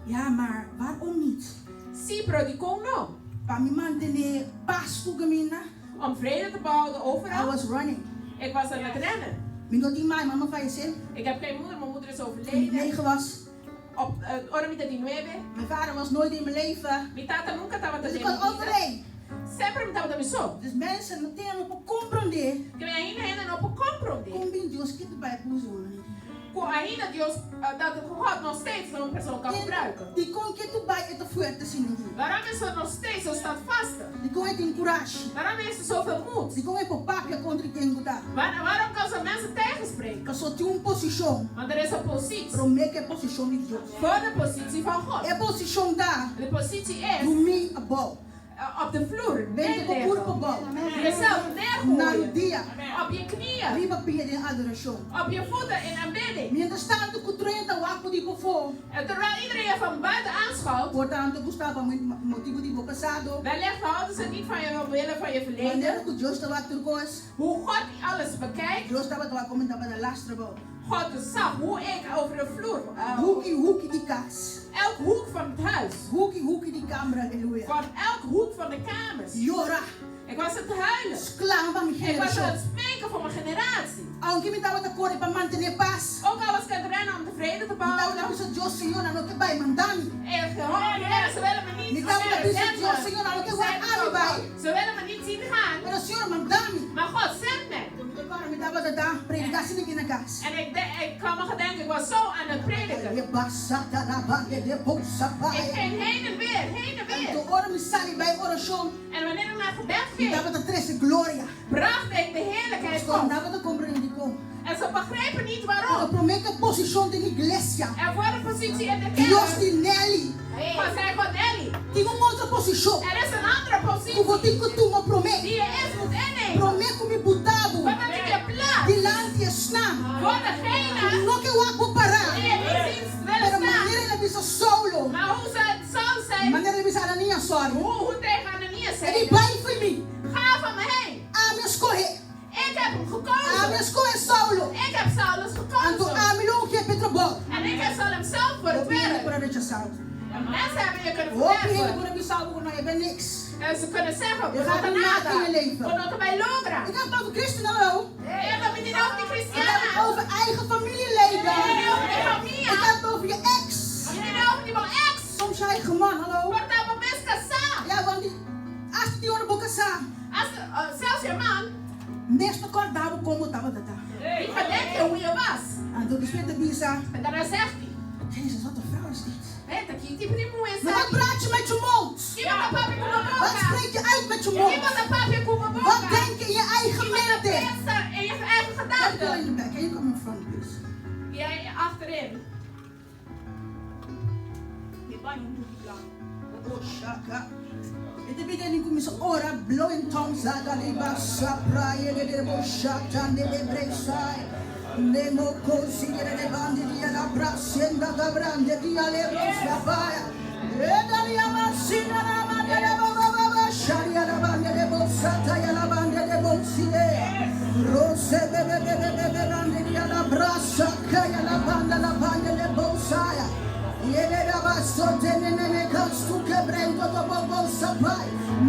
Ja, maar waarom niet? Si prodico no. Para me manter paz com a mina, Om vrede te behouden I overal. was running. Ik was aan het rennen. Me não tinha mãe, mama faleceu. Ik heb geen moeder, mijn moeder is Toen ik overleden. 9 was. Op hora 19. Mijn vader was nooit in mijn leven. Mi tata nunca estaba Dus ik teniendo was vida. overeen. sempre me estava dando isso. Dus mensen não têm não compreender Que ainda não pode compreender. como bem Deus que te vai pusar. Ainda Deus, dat God nog steeds een persoon kan gebruiken. E com que tu vai é fuerte assim ninguém. Waarom is er nog steeds zo standvastig? E com é coragem. Waarom heeft er zoveel moed? E com é papapia contra quem godá. Waarom kan ze mensen tegenspreken? Que só tem posição. Want er is een positie. Para mim que é posição de Deus. Voor de positie van God. É posição da. De positie is Dormir a bol. op de vloer. Bem que o corpo bol. Jezelf Na neergooien. dia. Op je knieën. Riba pia de adoração. Op je voeten in aanbidding. Mientras tanto que o trem tá wapo de pofo. En terwijl iedereen je van buiten aanschouwt. Portanto, Gustavo motivo de passado. Wellicht houden ze niet van je omwille van je Maneira verleden. que Deus estava turcos. Hoe God alles bekijkt. Deus estava comentando na lastra bol. God zag hoe ik over de vloer. Hoekie die kas. Elk hoek van het huis. Hoekie die kamer, halleluja. Van elk hoek van de kamers. Jora. Ik was aan het huilen. Esclavo van mijn Ik was aan generação. het spreken voor mijn generatie. Aunque me estava de correr para manter paz. Ook al was ik aan het rennen om de vrede te Me estava behouden. de dizer, Deus, Senhor, não que vai mandar-me. En gewoon, Heer, ze willen me Me niet estava de dizer, Deus, zenden. Senhor, não que Ze vai zeiden vai. ook, ze willen me niet zien gaan. Mas o Senhor mandar-me. Maar God zendt me. Agora me estava de dar pregação aqui na casa. En ik kan me gedenken, ik was zo aan het prediken. E passada na banda de bolsa Ik pai. ging heen en weer, heen en weer. Então, ora me sali bij oração. En wanneer ik naar gebed Me ging, estava de três gloria. bracht ik de heerlijkheid Então, op. dava de compreender como. En ze begrepen niet Eu waarom. prometo a posição da igreja. En voor de positie in de Deus kerk, de Nelly. was hij God Ellie. Tem uma outra posição. Er is een andere Eu vou positie ter que tu me promete. die je eerst moet innemen. Prometo me botado. Voordat ik je plaats Dilante está. voor degene Não que eu vou parar. die je niet ziet willen Pero staan. maneira ele bisa solo. Maar hoe ze het zou zijn, Maneira ele bisa Ananias sorry. hoe tegen Ananias Ele zei, vai foi mim. ga van me heen. A me escorrer. Ik heb hem A me gekozen. escorrer solo. Ik heb Saulus Anto gekozen. a me não que é Petrobol. En ik heb Saul hem zelf voor Eu het pedi werk. para rechaçar. En mensen hebben je kunnen Eu pedi verwerpen. para me salvo não é bem niks. En ze kunnen zeggen, we Je gaat gaan niet nada. maken in je leven. Omdat wij logra. Ik heb het over christen hallo. En dan ben je over die Ik heb het christianen. over eigen familieleven. Jullie over die familie. Ik heb het over je ex. Jullie over die wel ex. Soms je eigen man, hallo. Wordt dat wel best kassa. Ja, want die, als die onder boeken staan, Zelfs je man, meestal kort daar komen we dat. die gedenkt je hoe je was. En toen is met de bisa. En daarna zegt hij, Jezus, wat een vrouw is dit. hé, dat je die primo is. Maar wat praat je met je mond? Iemand een papje kom op Wat spreek je uit met je mond? Iemand een papje kom op Wat denk je in je eigen Iemand een mente? beste in je eigen Go in gedachten. the back. Can you come in front, please? Jij achterin. Oh, shaka. Ito bigyan ko sa ora, blowing tongues, agaliba sa praye, de boshata, de lebresay. Nemo kosi, de bandi, di la brasenda, da brande, di ale rosa baya. Edali amasina, na mande, de baba, sharia, la bande, de bosata, ya la bande, de boside. Rose, bebe, bande, di la brasa, kaya la bande, de bosaya.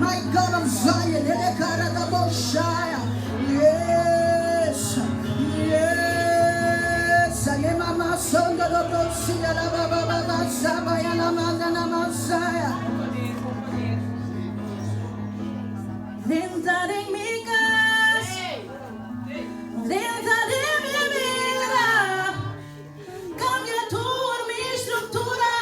My God of Zion, yes, yes. Mama sonda do brosia la baba baba sabaya la manda na masaya. Dentro de mi casa, dentro de mi vida, cambia tu mi estructura.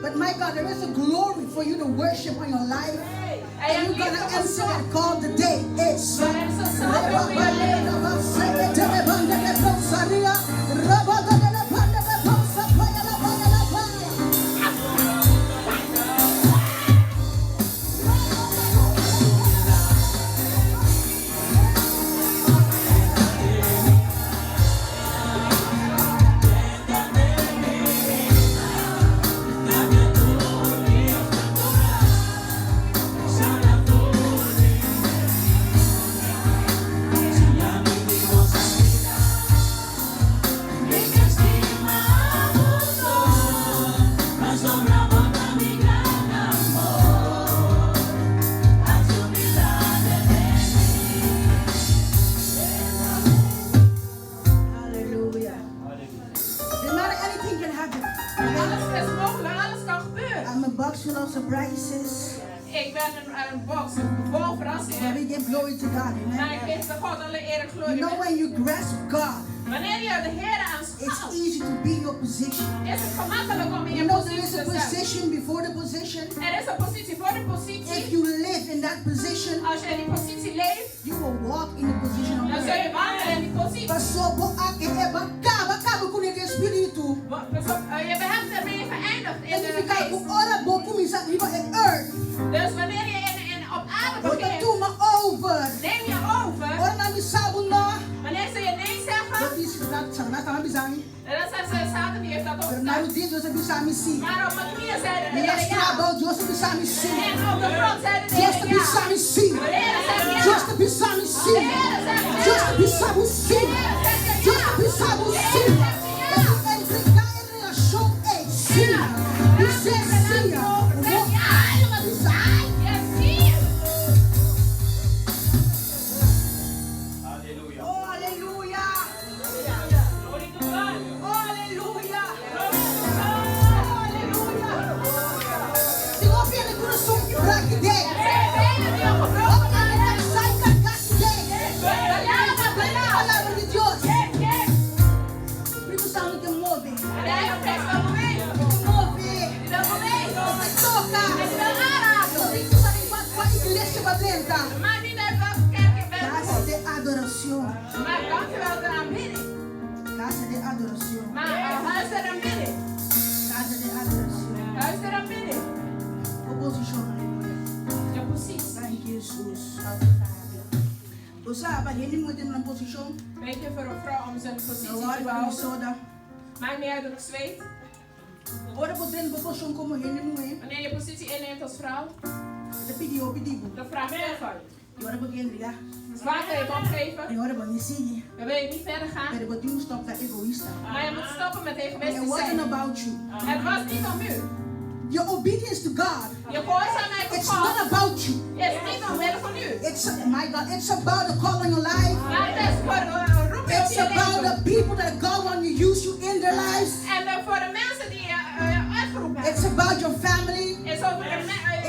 But my God, there is a glory for you to worship on your life. And you're going to answer that call today. It's surprises. Ik ben een box vol verrassingen. But we give glory to God. Maar ik Amen. geef de God alle eer en You glorie. know when you grasp God, Wanneer je de Heer it's aanschouwt, easy to be in your position. is het gemakkelijk om in You je know there is positie a te zijn. position before the position. Er is een positie voor de If positie. you live in that position, Als je in die positie leeft, you will walk in the position of dan zul God. je wandelen in die positie. Pasobo ake eba kaba kaba kune de spiritu. Je hebt ermee geëindigd in En de if you can geest. ora boku misa riba in earth. Dus wanneer je op aarde Ora begint, tu ma over. neem je over. Ora na misabu no. Wanneer ze je nee zeggen, Dat is dat sana kama bisami. en dan zijn ze Satan die heeft dat Pero opgestaan. na dit Joseph bisami si. Maar op mijn knieën zeiden de Ni la Heer ja. strabo Joseph bisami si. En op de grond zeiden de Joseph Heer ja. bisami si. De Heer zegt ja. Joseph bisami si. De Heer zegt ja. Joseph bisami si. Joseph bisami si. En entregar en relação é si. Isso é si. Ela bisai. Yes, zie je. Halleluja. Oh, aleluia. Glory to God. Oh, aleluia. Aleluia. Senhor, pelo coração que braque dele. Sai carcaça dele. Palavra de Deus. Espírito Santo te move. Te move. Te toca. Espírito Santo vai a igreja para dentro. Maar niet uit welke kerk je bent. Casa de adoração. Maar dankjewel de aanbidding. Casa de adoração. Maar huis der aanbidding. Casa de adoração. Huis der aanbidding. Oposição. Ja, precies. Thank you, Jesus. Você sabe, ele muito na posição. Weet je, voor een vrouw om zijn positie Não te olha para behouden, soda. maakt niet uit dat ik zweet. Ora por dentro da posição como ele muito. Wanneer je positie inneemt als vrouw, Ele pediu. dan vraagt men van je. E ora por quem ligar. Dus waar wil je het opgeven? E ora por me seguir. Dan wil je niet verder gaan. Pero botar stop da egoísta. Maar je moet stoppen met It egoïstisch wasn't zijn. about you. Het was niet om u. Your obedience to God. Je gehoorzaamheid tot It's not God about you. is niet omwille van u. It's my God. It's about the call on your life. Maar het is voor een roeping op It's je about leven. the people that God want to use you in their lives. En voor de mensen die je uitgeroepen It's hebben. about your family. Is over je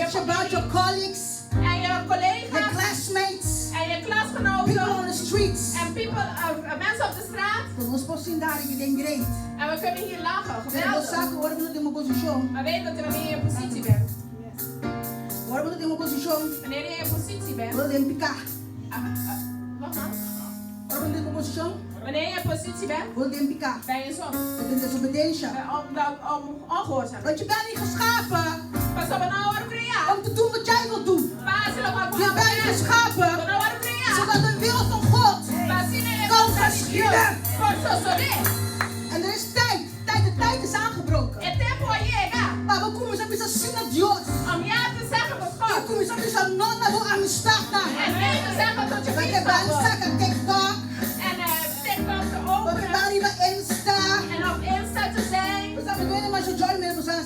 It's about your familie colleagues, en je your collega's classmates, en je people on klasgenoten the streets. en mensen op de straat. Vamos possibilitar que tem great. En we kunnen hier lachen, Pero geweldig. sabe agora você tem uma posição. Maar weet dat wanneer je in positie bent. Agora você tem uma posição. Wanneer je in positie bent. Você tem picar. Nogmaals. Agora você tem uma posição. Wanneer je in positie bent, Você tem picar. ben je soms Você tem desobediência. om ongehoorzaam. Want je bent niet geschapen Pas op een oude criaat. om te doen wat jij wil doen. Baselijk op Je bent geschapen een oude criaat. zodat de wil van God Basine kan geschieden. Por sosore. En er is tijd. De tijd is aangebroken. Het tempo llega. Maar we komen zo bisa zien naar Dios. Om ja te zeggen tot We God. komen zo bisa non naar de amistad na. En nee te zeggen tot je We vriendschap hebben wordt. zaken TikTok. En TikTok te We openen. hebben daar Insta. En op Insta te zijn. We zijn doen maar zo join met ons aan.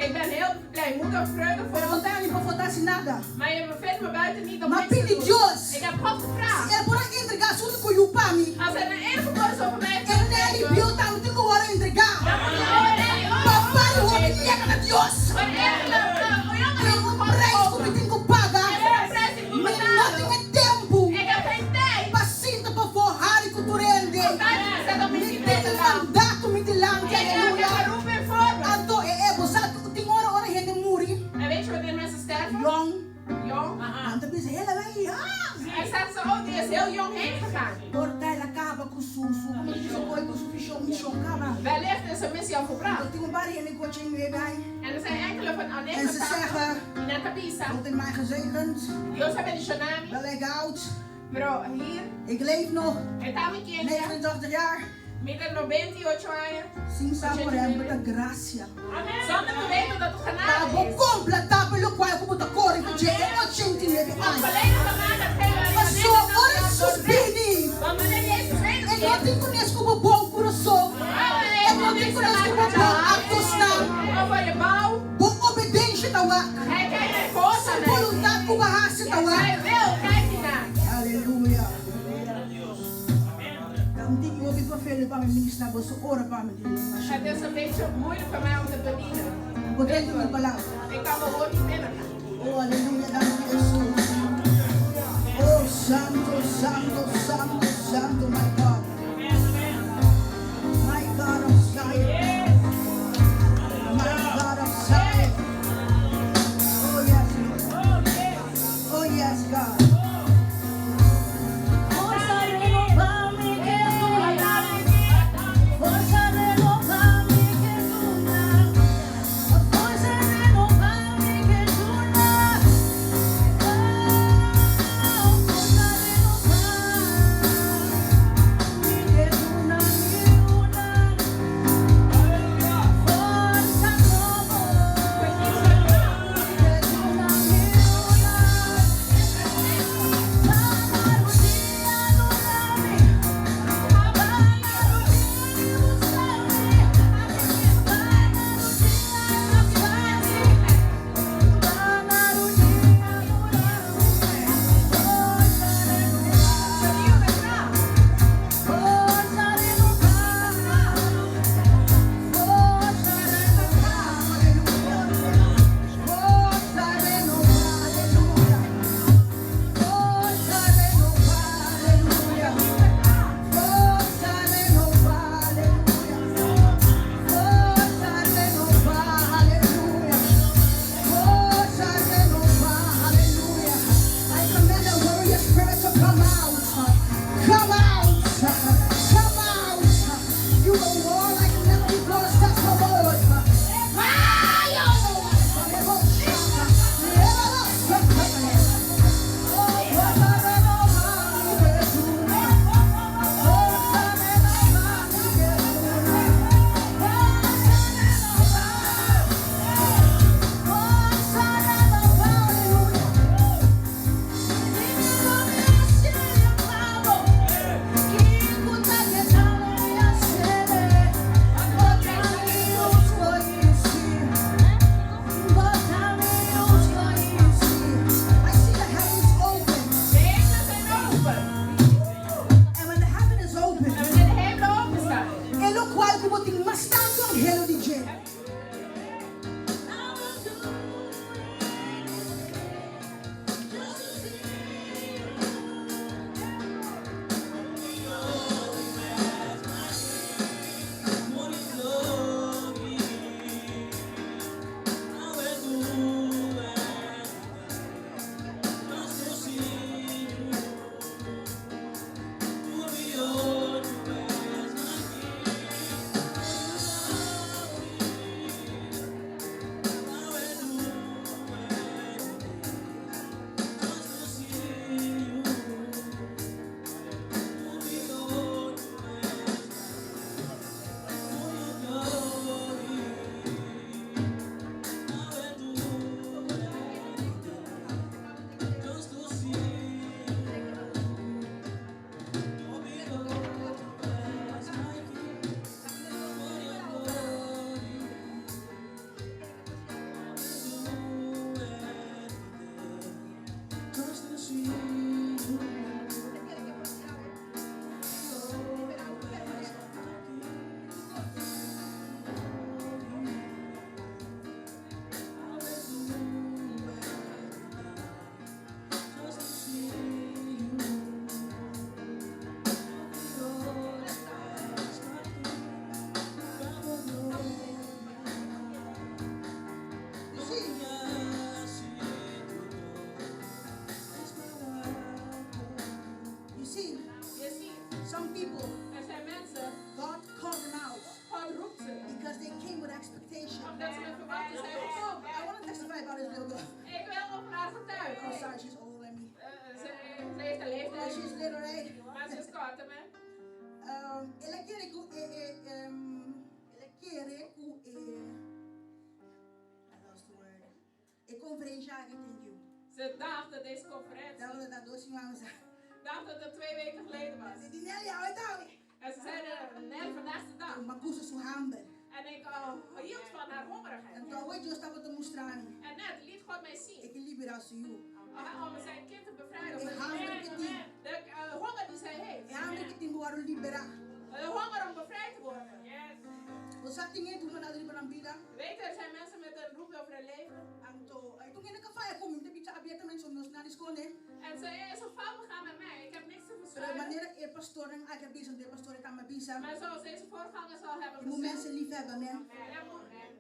Ik ben heel blij, moeder, vreugde Pero voor não tem nem para faltar sin nada. Maar je bevindt me buiten niet om Maar niks te pedi doen. Dios. Ik heb God gevraagd. É por aí entregar tudo que eu pami. Als er een enige woord over mij Eu nem viu tanto que eu vou entregar. Papai, eu vou entregar a Dios. Tem um preço que tem que pagar. Mas não tem tempo. Para sinta para forrar e culturende. Me tem mandato, me tem lá. Ando você tem hora gente muri. En weet je wanneer mensen sterven? Jong. Jong. Ando pensa, ela vai. En staat ze ook, die is heel jong heen gegaan. Porta ela acaba com susu. Como diz o coi com sufichão, michão, cama. Wellicht is een missie al gebracht. Eu tenho um bar en ik word je mee bij. En er zijn enkele van En Annette ze zeggen, Nina Kabisa. God heeft mij gezegend. Dios hebben de tsunami. Wel ik oud. Pero hier, Ik leef nog. estamos aquí en 89 jaar. Mira 98 años. Sin sabor é muita graça. Zonder te weten dat het genade Tabo is. completa pelo qual eu vou correr com je 89 Om anos. volledig gemaakt dat geen Mas só ora susbini. Want wanneer Jezus weet E het não tem conhece como bom coração. E não tem conhece como bom atostar. over je bouw. Bom obediência tawa. Hij kijkt naar Sem gehoorzaamheid. voluntade com bahasa En tawa. zij wil, kijkt hij naar. Aleluia. Dan die ook ik wil veel van mijn minister, maar ze oren van me. Het is een beetje moeilijk voor mij om te bedienen. Bedenk me belang. Ik Ik kan mijn woord niet binnen. Oh, halleluja, dank u Jezus. Oh, santo, santo, santo, santo, my God. My God of Zion. My God of Zion. Oh, yes, Lord. Oh, yes, God. Forza renovami che dura. Forza renovami che dura. Forza renovami che dura. Forza renovami che dura, Forza nuovo. Che dura, Ze dachten deze conferentie. Dachten dat het 2 weken geleden was. En ze zeiden net vandaag de dag. En ik hield van haar hongerigheid. En net liet God mij zien. Om zijn kind te bevrijden. De honger die zij heeft. De honger om bevrijd te worden. Yes. sa tingin doe maar naar de banambida. Weet je, er zijn mensen met een roep over het leven. Anto, ay tung ina ka fa ko mi tabi sa abiyata men so nos na diskone. En ze is zo fout gegaan met mij. Ik heb niks te Pero verschuilen. manera e pastor ang aga bisa de pastor ka mabisa. Maar zoals deze voorgangers al hebben Je moet gezegd. mensen lief hebben, man.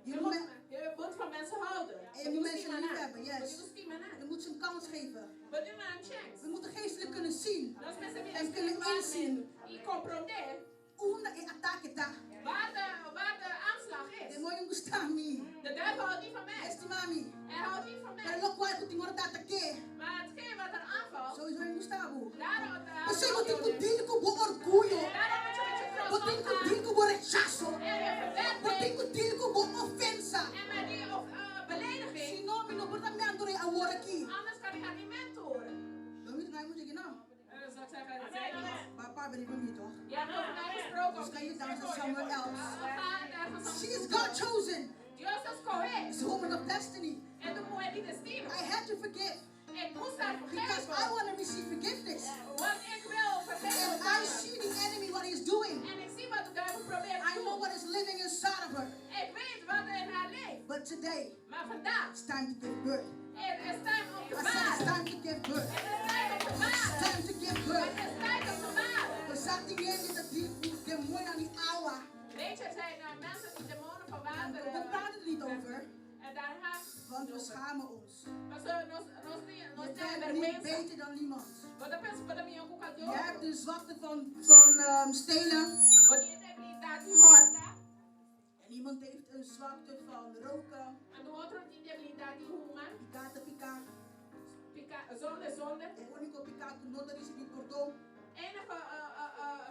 Je moet van mensen houden. Je moet mensen lief hebben, yes. Je Je moet ze een kans geven. moet je maar een chance. We moeten geestelijk kunnen zien. Dat is mensen die En kunnen inzien. die comprender Una e attacca ta. waar de aanslag De is. mooi gustami. De duivel houdt niet van mij. Estimami. Hij houdt niet van Pero mij. lo kwai puting ora tatake. Maar hetgeen wat er aanvalt, Sowieso yung gustavo. daarom Kasi buting ko din ko bo orgullo. daarom moet je met je trots Buting ko omgaan. din ko bo rechazo. En je verwerping Buting ko din ko bo offensa. en met die belediging. Sino minuburta mi andore awora ki. Anders kan ik haar niet mentoren. Damit na mo sige na. En dan zou ik zeggen, dat zei niet. Papa ben ik niet toch? Je hebt over mij gesproken. Dus kan je dansen somewhere else. We gaan ergens She anders is God chosen. Dios escoger. It's a woman of destiny. En de mujer die destino. I had to forgive Ik moest haar because I vergeven. want to receive forgiveness. Want ik wil vergeven And I ontvangen. see the enemy what he's doing. En ik zie wat de duivel probeert I te know doen. what is living inside of her. Ik weet wat er in haar leeft. But today, Maar vandaag, it's time to give birth. het is tijd om te I said it's baren. time to give birth. Het is tijd om te It's baren. time to give Het birth. is tijd om te baren. Because something in that the more than the hour. Weet je, er zijn mensen die demonen van En water we hebben. praten er niet over, En daar gaat want we schamen ons. maar ze nos Je zijn bent niet vergevens. beter dan niemand. Want dat penso para mim ook al Je hebt de zwakte van stelen. Want je hebt habilidade de horta. En iemand heeft een zwakte van roken. En de outro tem habilidade de uma. Picata, pica. Zonde. En único picado que não is niet perdão. Enige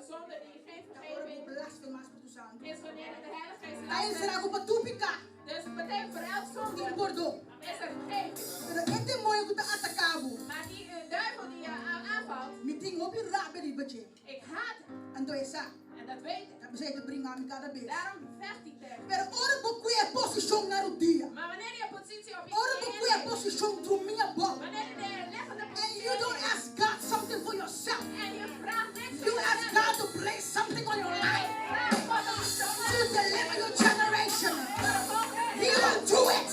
zonde die geen Agora vou vergeving blasfemas para tu santo. is wanneer de Heilige Geest Aí laat será zijn. que para tu picar? Dus betekent voor elk zonde Niet perdão. is er vergeving. Pero este mooi que tá atacado. Maar die duivel die je aanvalt, Me tem op je rabe die beetje. ik haat hem. Ando essa. En dat weet ik. Dat betekent brengen aan cada vez. Daarom vecht ik tegen. Pero ora boku é posição na dia. Maar wanneer je positie op je Ora boku é posição do minha bola. wanneer je de liggende And positie you don't inneemt, ask God something for yourself. en je vraagt niks You voor ask jezelf. God to place something on your life. Vraag God om iets te To doen. deliver your generation. Voor de volgende He will do it.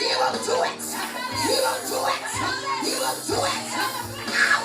He will do it. He will do it. He will do it. Ow!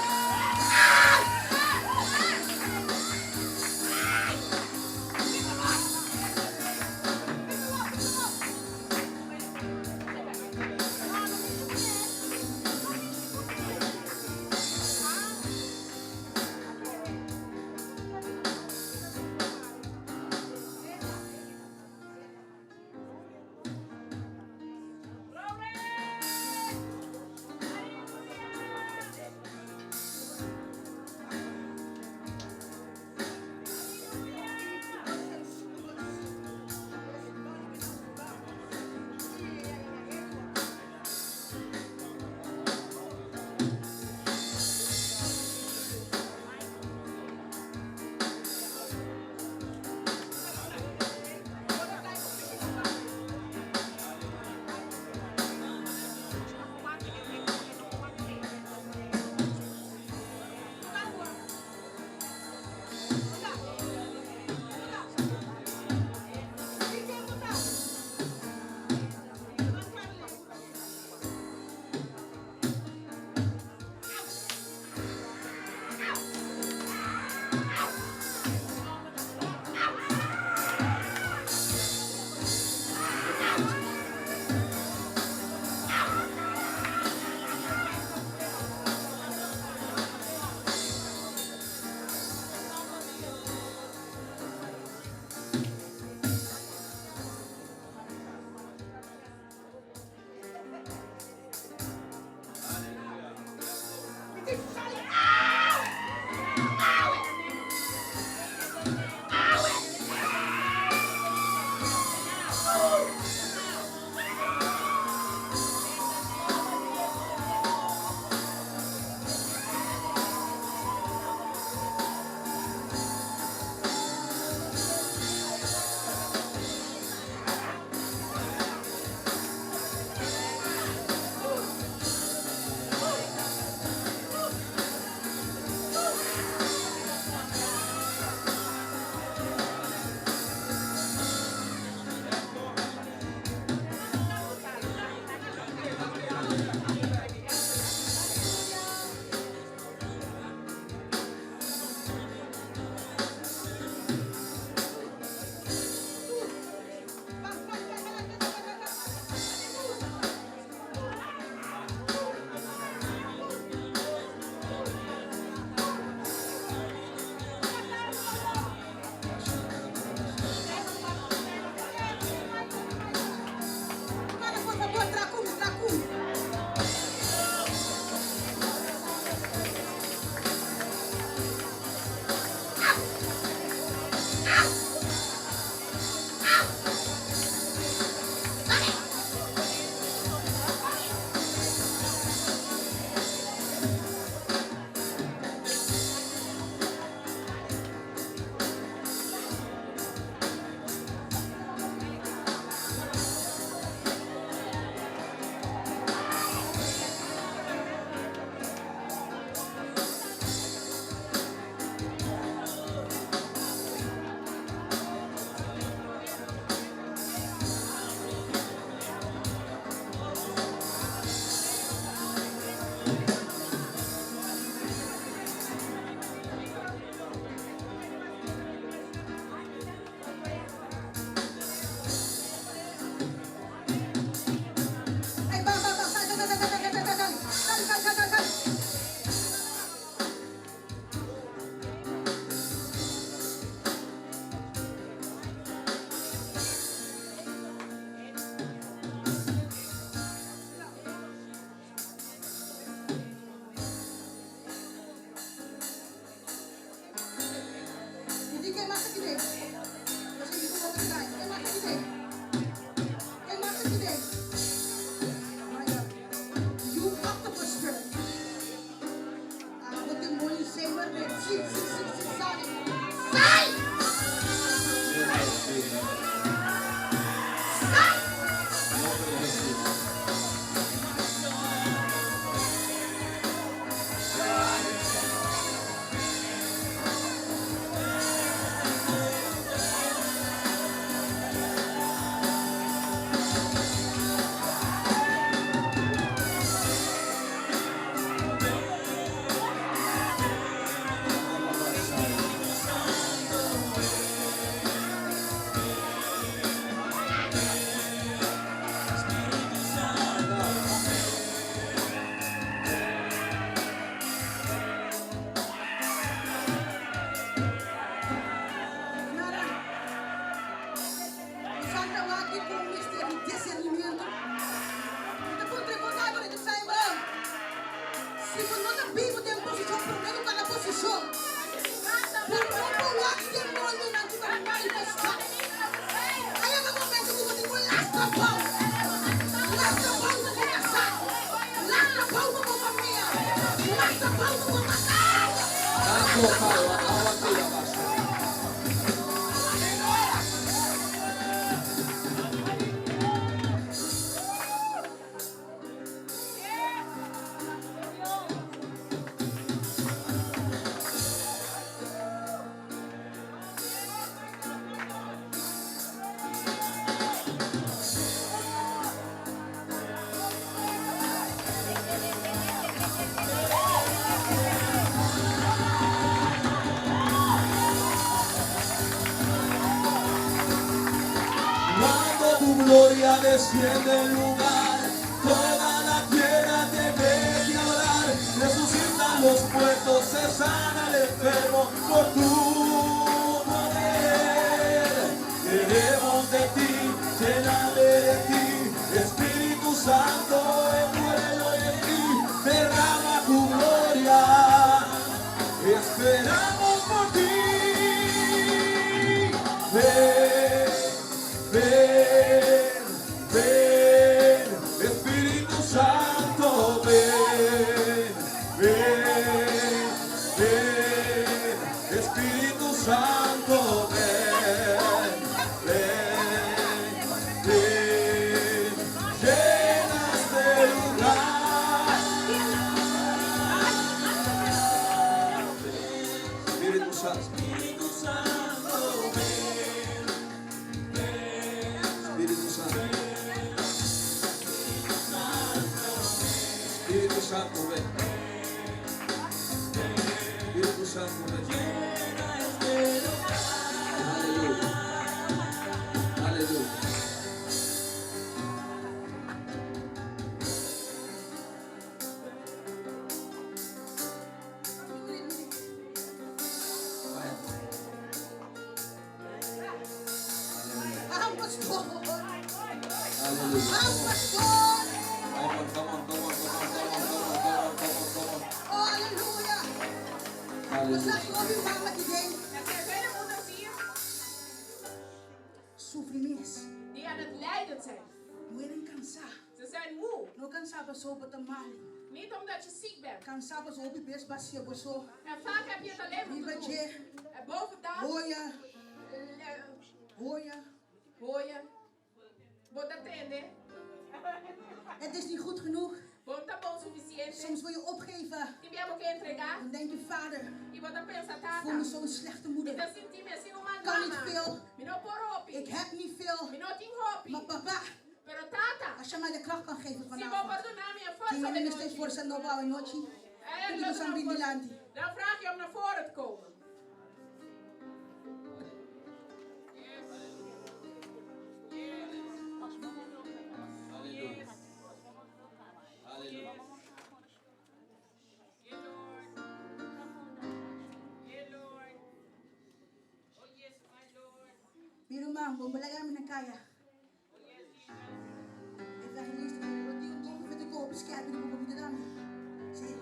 Tipo, não te vivo tem posição, primeiro cada posição. Por não watch them more than I can manifestar. Aí é o momento que eu digo, lasca pau. Lasca pau no coração. Lasca pau no família. Lasca pau no matar. Tanto power, our prayer master. Cuando tu gloria desciende en lugar, toda la tierra debe de adorar. Resucitan los muertos, se sana el enfermo por tu poder. Queremos de ti, lléname de ti, Espíritu Santo, envuelvo en ti, derrama tu gloria. Esperamos por ti. Ven, ven, ven, Espíritu Santo, ven, ven, ven, Espíritu Santo, ven, ven, ven, llena este lugar. Espíritu Santo, Espíritu Santo, ven, Espíritu Santo, Espíritu Santo, ven, Espíritu Santo, ven. Aleluya, aleluya. Ambos por. Aleluya. Ambos por. Come on. Oh, aleluia. Você Aleluya. ouve mama aqui dentro. Er zijn vele moeders hier Sofrimentos. die aan het lijden zijn. Mueren cansar. Ze zijn moe. Não cansava só para mal. Niet omdat je ziek bent. Cansava só para bes bacia boso. En vaak heb je het alleen Viva moeten doen. je. En boven dat Hoia. Hoia. hoor je. Bom atende. Het is niet goed genoeg. Bom tá bom o suficiente. Soms wil je opgeven. Tiver que entregar. Dan denk je, vader, E bota pensar, ik tata. voel me zo'n slechte Me moeder. tá sentindo assim uma Kan niet gama. veel. Me não por hopi. Ik heb niet veel. Me não tem hopi. Maar papa, Pero tata. als je mij de kracht kan geven Se vou vanavond. perdonar minha Die força me de steeds voor noite. zijn opbouw en noche. É, Tudo nos ambidilanti. dan vraag je om naar voren te komen. Aleluya. Aleluya. Birumang, bumbalagam na kaya. Evangelista, wat die ook ongeveer te koop is, kijk, die moet je dan. Zie.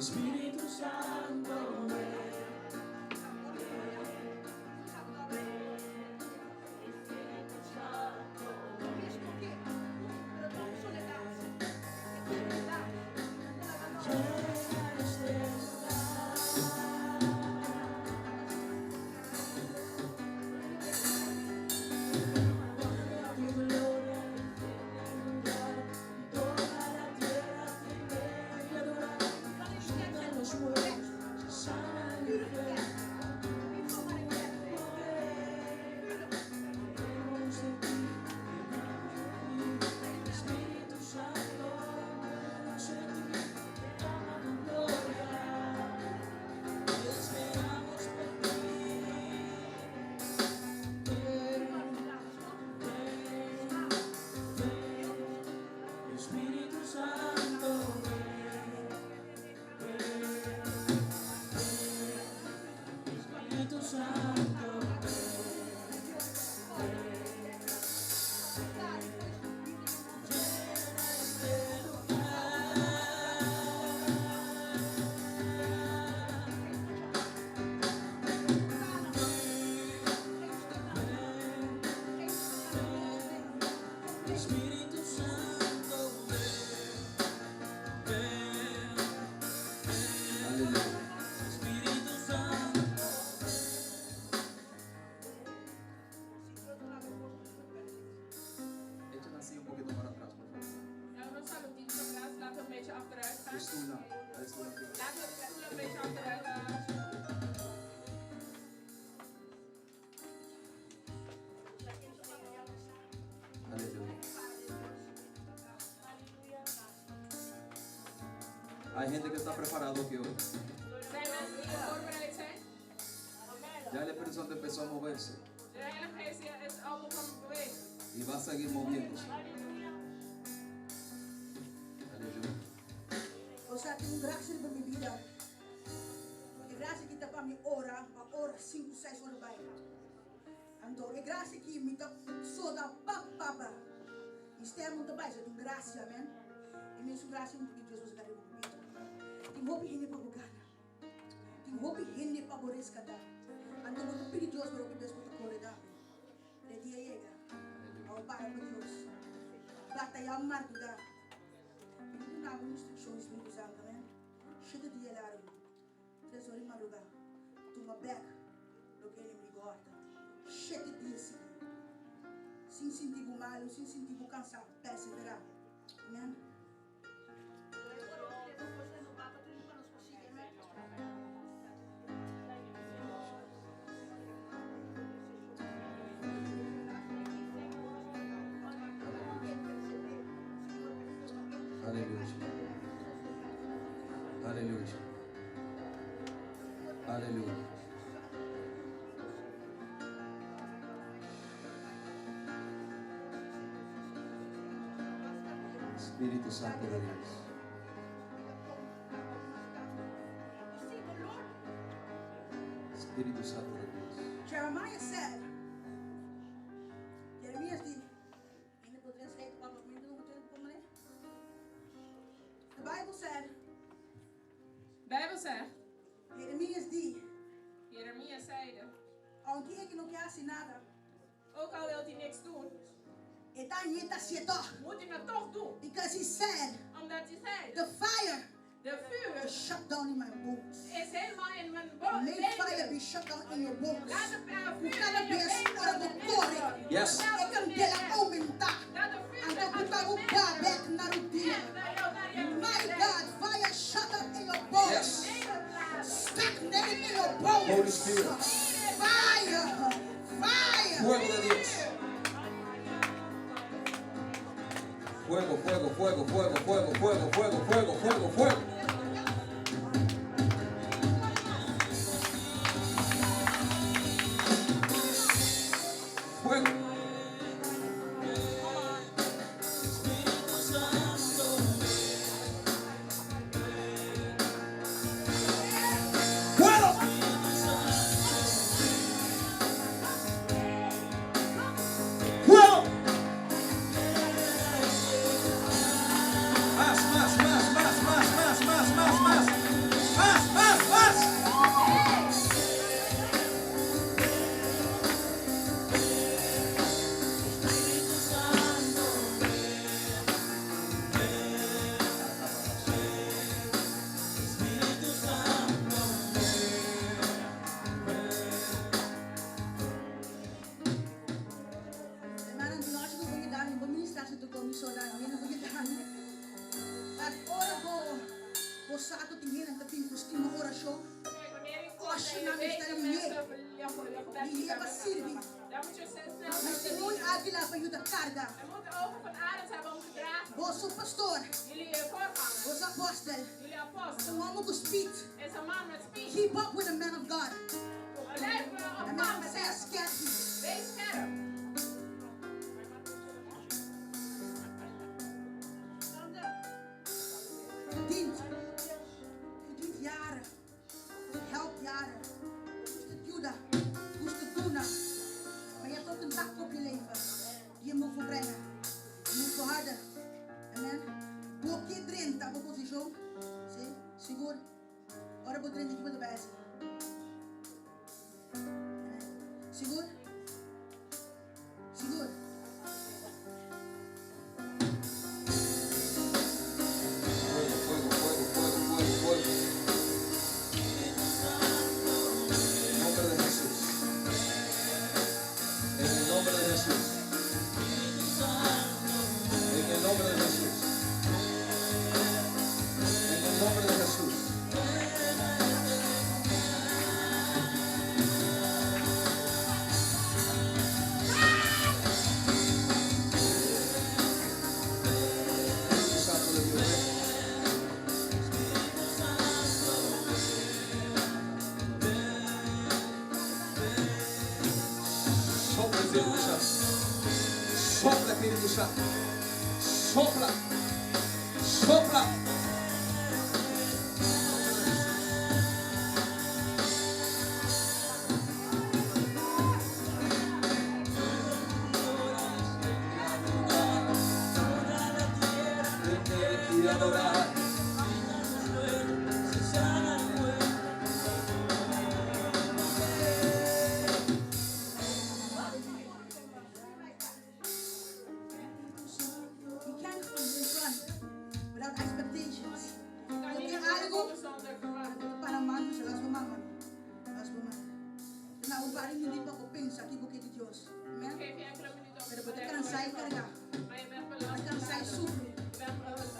Espíritu Santo, ven. Hay gente que está preparado que hoy. Zijn mensen die voorbereid zijn? Ya el Espíritu Santo empezó a moverse De Heilige Geest is allemaal van het bewegen. y va a seguir moviéndose. Aleluya. O sea, tengo gracia por mi vida. E gracia que está para mi hora, para hora 5, 6 horas bij. Então, e gracia que me está soda papa. E stem te bij, so tenho gracia, amen. E mesmo gracia porque Jesus está comigo. Tenho hope hindi para bugana. Tenho hope hindi para borisca da. Então, eu pedi Deus para que Deus possa correr. De dia chega. Ao para com Deus. Batalha marco da. Eu não hago instruções Espírito Santo, amen. Chega de alarme. 3 horas de madrugada. Toma back. Lo que ele me gosta. Chega de assim. Sem sentir mal, sem sentir cansado. Perseverar. Amen. Aleluya. Aleluya. Aleluya. Espíritu Santo de Dios. Espíritu Santo de Dios. Jeremiah said, Jeremias die, in de translate kwam nog minder dan the Bible said, Bijbel zegt, Jeremias die, Jeremia zeide, aunque que no quiere hacer nada, ook al wil hij niks doen, está nieta sieta, moet hij het toch doen. because he said, Omdat hij zei, the fire de vuur is shut down in my bones. is helemaal in mijn May fire benen. be shut down in your bones. Laat de vuur You cannot in be je a sport benen of corre. Yes. Ik kan dela aumentar. Laat de vuur En zich dan moet ik ook back naar het dia. My God, fire shut up in your bones. Stagnate in your bones. Holy Spirit. Fire. Fire. Fuego de Dios. Fuego, fuego, fuego, fuego, fuego, fuego, fuego, fuego, fuego, fuego. Fuego. Fuego. Fuego. Más, más, más, más, más, más, más. osje En na je mi weet sta dat mi. mensen Ni ye ba sirvi. dan moet je snel Mi si muy agila pa yuta carga. Je moet de ogen van Arend hebben om te dragen. Bosu pastor. Jullie voorgangers, Bos apostel. jullie apostel, So wamu ku speak. is een man met speech. Keep up with the man of God. Blijf op And pad I'm met saying hem. scared people. Wees scherp. Verdient. Verdient jaren. Helpt jaren. Moest het Juda. Moest het doen. Maar je hebt ook een dag op je leven. Die je moet volbrengen. Je moet volharden. Amen. Boa que 30 a posição. Sim. Seguro. Ora vou 30 aqui para baixo. Seguro. Seguro. Fuego, fuego, fuego, fuego, fuego, fuego. En el nombre de Jesús. En el nombre de Jesús. En el nombre de Jesús. En el nombre de Jesús. Espíritu Santo de Dios. Sopla, Espíritu Santo. Sopla, Espíritu Santo. Sopla. Sopla. Y adorar. You can't come in front without expectations. Je kan Porque niet naar algo komen zonder verwachting. para mano se las mama. Las mama. Na un par hindi pa ko pensa ki buke di Dios. Ik Amen. geef je enkele minuten om Pero te pode bedenken cansar wat y je cargar. doet. Maar je bent belast. Cansar y sufrir. Je bent belast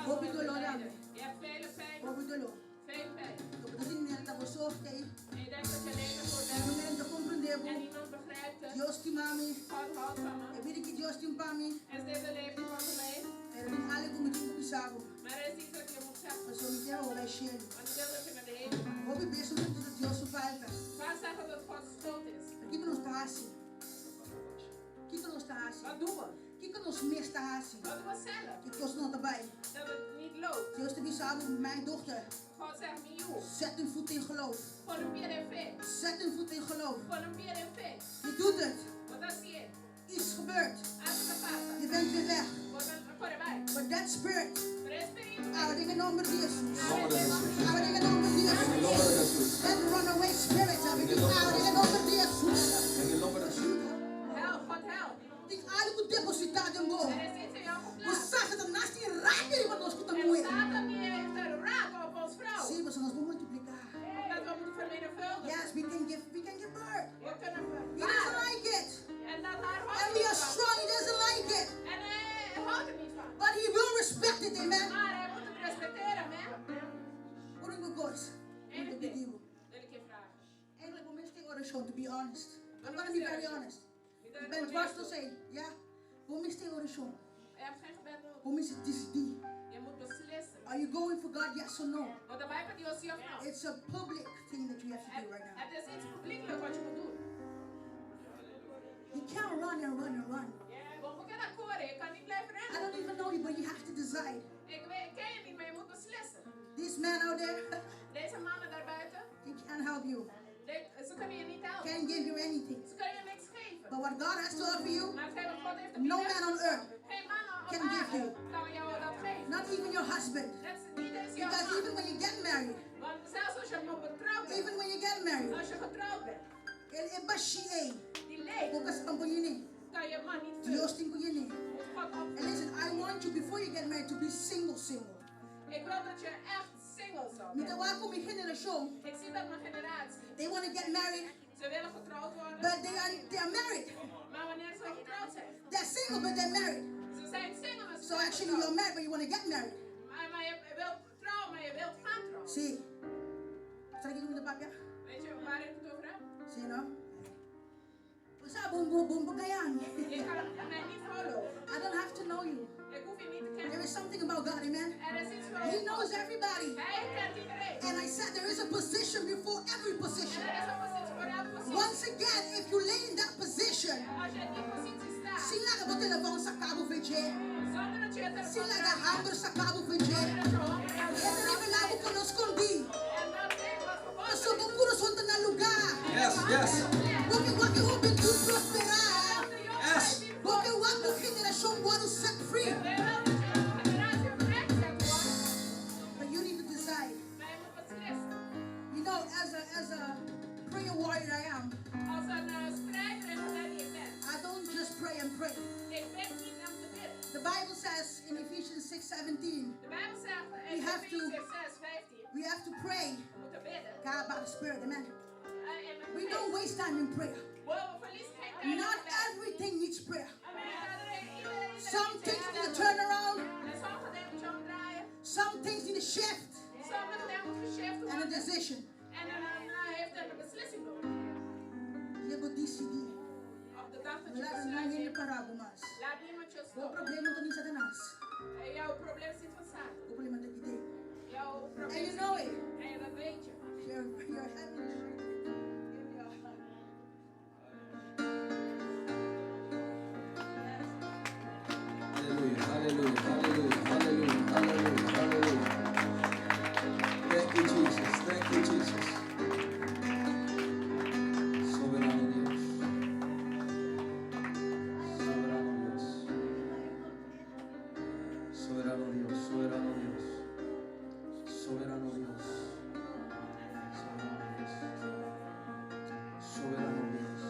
Hoop met ik dolor aan. lijden. Je hebt vele pijn. Pobre dolor. Veel pijn. To pode dinner ta bo softe. En je denkt dat je alleen ervoor No bent. me ento comprendebo. En niemand begrijpt het. Dios ti mami. God houdt van me. E vedi che Dios ti pami. Er is deze leven van mij. Pero din algo mi ti pisavo. Maar er is iets dat je moet zeggen. Ma so mi te o vai scendo. Want je wil dat je naar de hemel gaat. Hoop ik beso dat Dios su falta. Waar zeggen dat God schuld is? Aqui que não está assim. Aqui que não está assim. Wat doen we? Aqui que nos mês está assim. Wat doen we zelf? Que Deus não está bem. Dat het niet loopt. Deus te bisavo, mijn dochter. God zegt niet hoe. Zet een voet in geloof. Pon een pied in fe. Zet een voet in geloof. Pon een pied in fe. Je doet het. Want dat zie je. Iets gebeurt. Algo te pasa. Je bent weer weg. Corre bij. But that spirit. Maar er is spirit. Ahora en el nombre de Jesús. Nombre de Jesús. Ahora en el nombre de En el Jesús. nombre de Jesús. That runaway spirit. Ahora en el nombre de Jesús. En el nombre de Jesús. Help. God help. Tem algo depositado em você. Er is iets in jou Você geplaatst. sabe que naast die raak die wat ons goed En moet. Satan die heeft een raak op ons vrouw. Sim, você nós vamos multiplicar. Omdat we moeten vermenigvuldigen. Yes, we can give birth. We kunnen He doesn't vervaren. like it. En dat haar And houdt we niet are van. strong. He doesn't like it. En hij houdt er niet van. But he will respect it. Amen. Maar hij moet het respecteren, man. Por uma coisa. Eén Muito ding pedido. wil ik je vragen. Eigenlijk, we tem oração, to be honest. I'm gonna be very honest. Niet dat Ik ik ben voor dwars niks te doe. zeggen. Ja. We tem oração. Je hebt geen gebed nodig. We moeten decidir. Je moet beslissen. Are you going for God? Yes or no? Want de Bijbel die was hier of nou. It's a public thing that you have to do right now. Het is iets publiekelijk wat je moet doen. You can't run and run and run. We moeten naar koren. Je kan niet blijven I rennen. don't even know you, but you have to decide. Ik ken je niet, maar je moet beslissen. This man out there, Deze mannen daarbuiten, he can't help you. ze kunnen je niet helpen. Can't give you anything. Ze kunnen je niks geven. But what God has to offer you, Maar hetgeen wat God heeft te no bieden, man on earth geen man op can give aarde you. kan jou dat geven. Not even your husband. Dat is niet eens jouw Because even man. when you get married, Want zelfs als je nog getrouwd bent, even when you get married, als je getrouwd bent, die leeft, focus on you. kan je man niet vullen. Dios tem you. Moet God And opvullen. listen, I want you before you get married to be single. Ik wil dat je echt single zou Met de zijn. waar kom je generation, Ik zie dat mijn generatie, they want to get married, ze willen getrouwd worden, but they are married. maar wanneer ze getrouwd zijn, They're single, but they're married. ze zijn single en ze So zijn actually, you're getrouwd. married, but you want to get married. Maar je wilt trouwen, maar je wilt gaan trouwen. See? Zal ik je doen met de papja? Weet je, See, no? Basta bumbo kayan. Je kan mij niet follow. I don't have to know you. Ik hoef je niet te There kennen. is something about God, amen? Er is iets He voor knows everybody. Hij kent iedereen. And I said there is a position before every En position. er is een positie voor elke positie. Once again, if you lay in that position, Als je in die positie staat, sila ka ba telephone sa cabo veje? zonder dat je het telefoon Sila ka draait, hammer sa cabo veje? zonder dat je honger hebt, Ito na bilabo ko nos kundi. en dan denk wat voor So kung puro sunta na lugar. Yes, yes. Waki open to prosperar. Yes. Waki generasyon waru set free. But you need to decide. You know, as a prayer warrior I am, I don't just pray and pray. The Bible says in Ephesians 6:17, we have to pray God by the Spirit, amen. We don't waste time in prayer. Not everything needs prayer. Some things need a turnaround, some things need a shift and a decision. En dan heeft hij een beslissing nodig. Je moet decidir. Op de dag dat je Wala besluit nang hindi neemt, para bumas. laat niemand je Ang stoppen. problema to ni Satanas. En jouw probleem zit van Satan. Ang problema to ide. Jouw And probleem you zit know niet. it. En dat weet je. You're having in your heart. Hallelujah, hallelujah, hallelujah, hallelujah, hallelujah, hallelujah. Thank you, Jesus. Thank you, Jesus. Soberano Dios. Soberano Dios. Soberano Dios. Soberano Dios. Soberano Dios. Soberano Dios. Soberano Dios. Soberano Dios.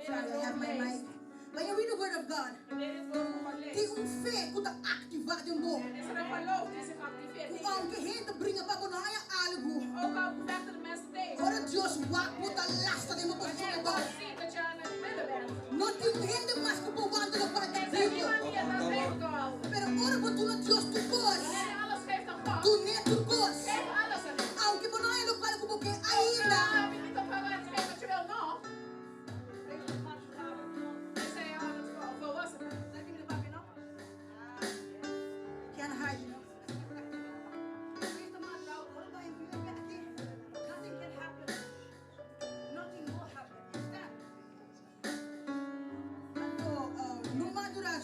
Sorry, I have my mic. When you read the word of God, Wanneer het woord wordt die gelezen. onfeer kunt activar de boom. En is er een geloof die zich activeert. Kung ang kehin te bringa pa ko na ay algo ook al vechten de mensen tegen. Ora Dios wak puta lasta de mo Wanneer position God ba. ziet dat je aan het midden bent. Not you hende mas ko wandelen para Er de is people. niemand die je dat tegen kan houden. Pero ora bo tu na Dios tu cos. Wanneer je alles geeft aan God, Tu ne tu cos. geef alles aan hem. Aunque mo no hay lo para ko porque Nou, ainda. heb je niet op het gegeven wat je wil nog. Dan zei je aan het volwassenen. Can't hide, you know.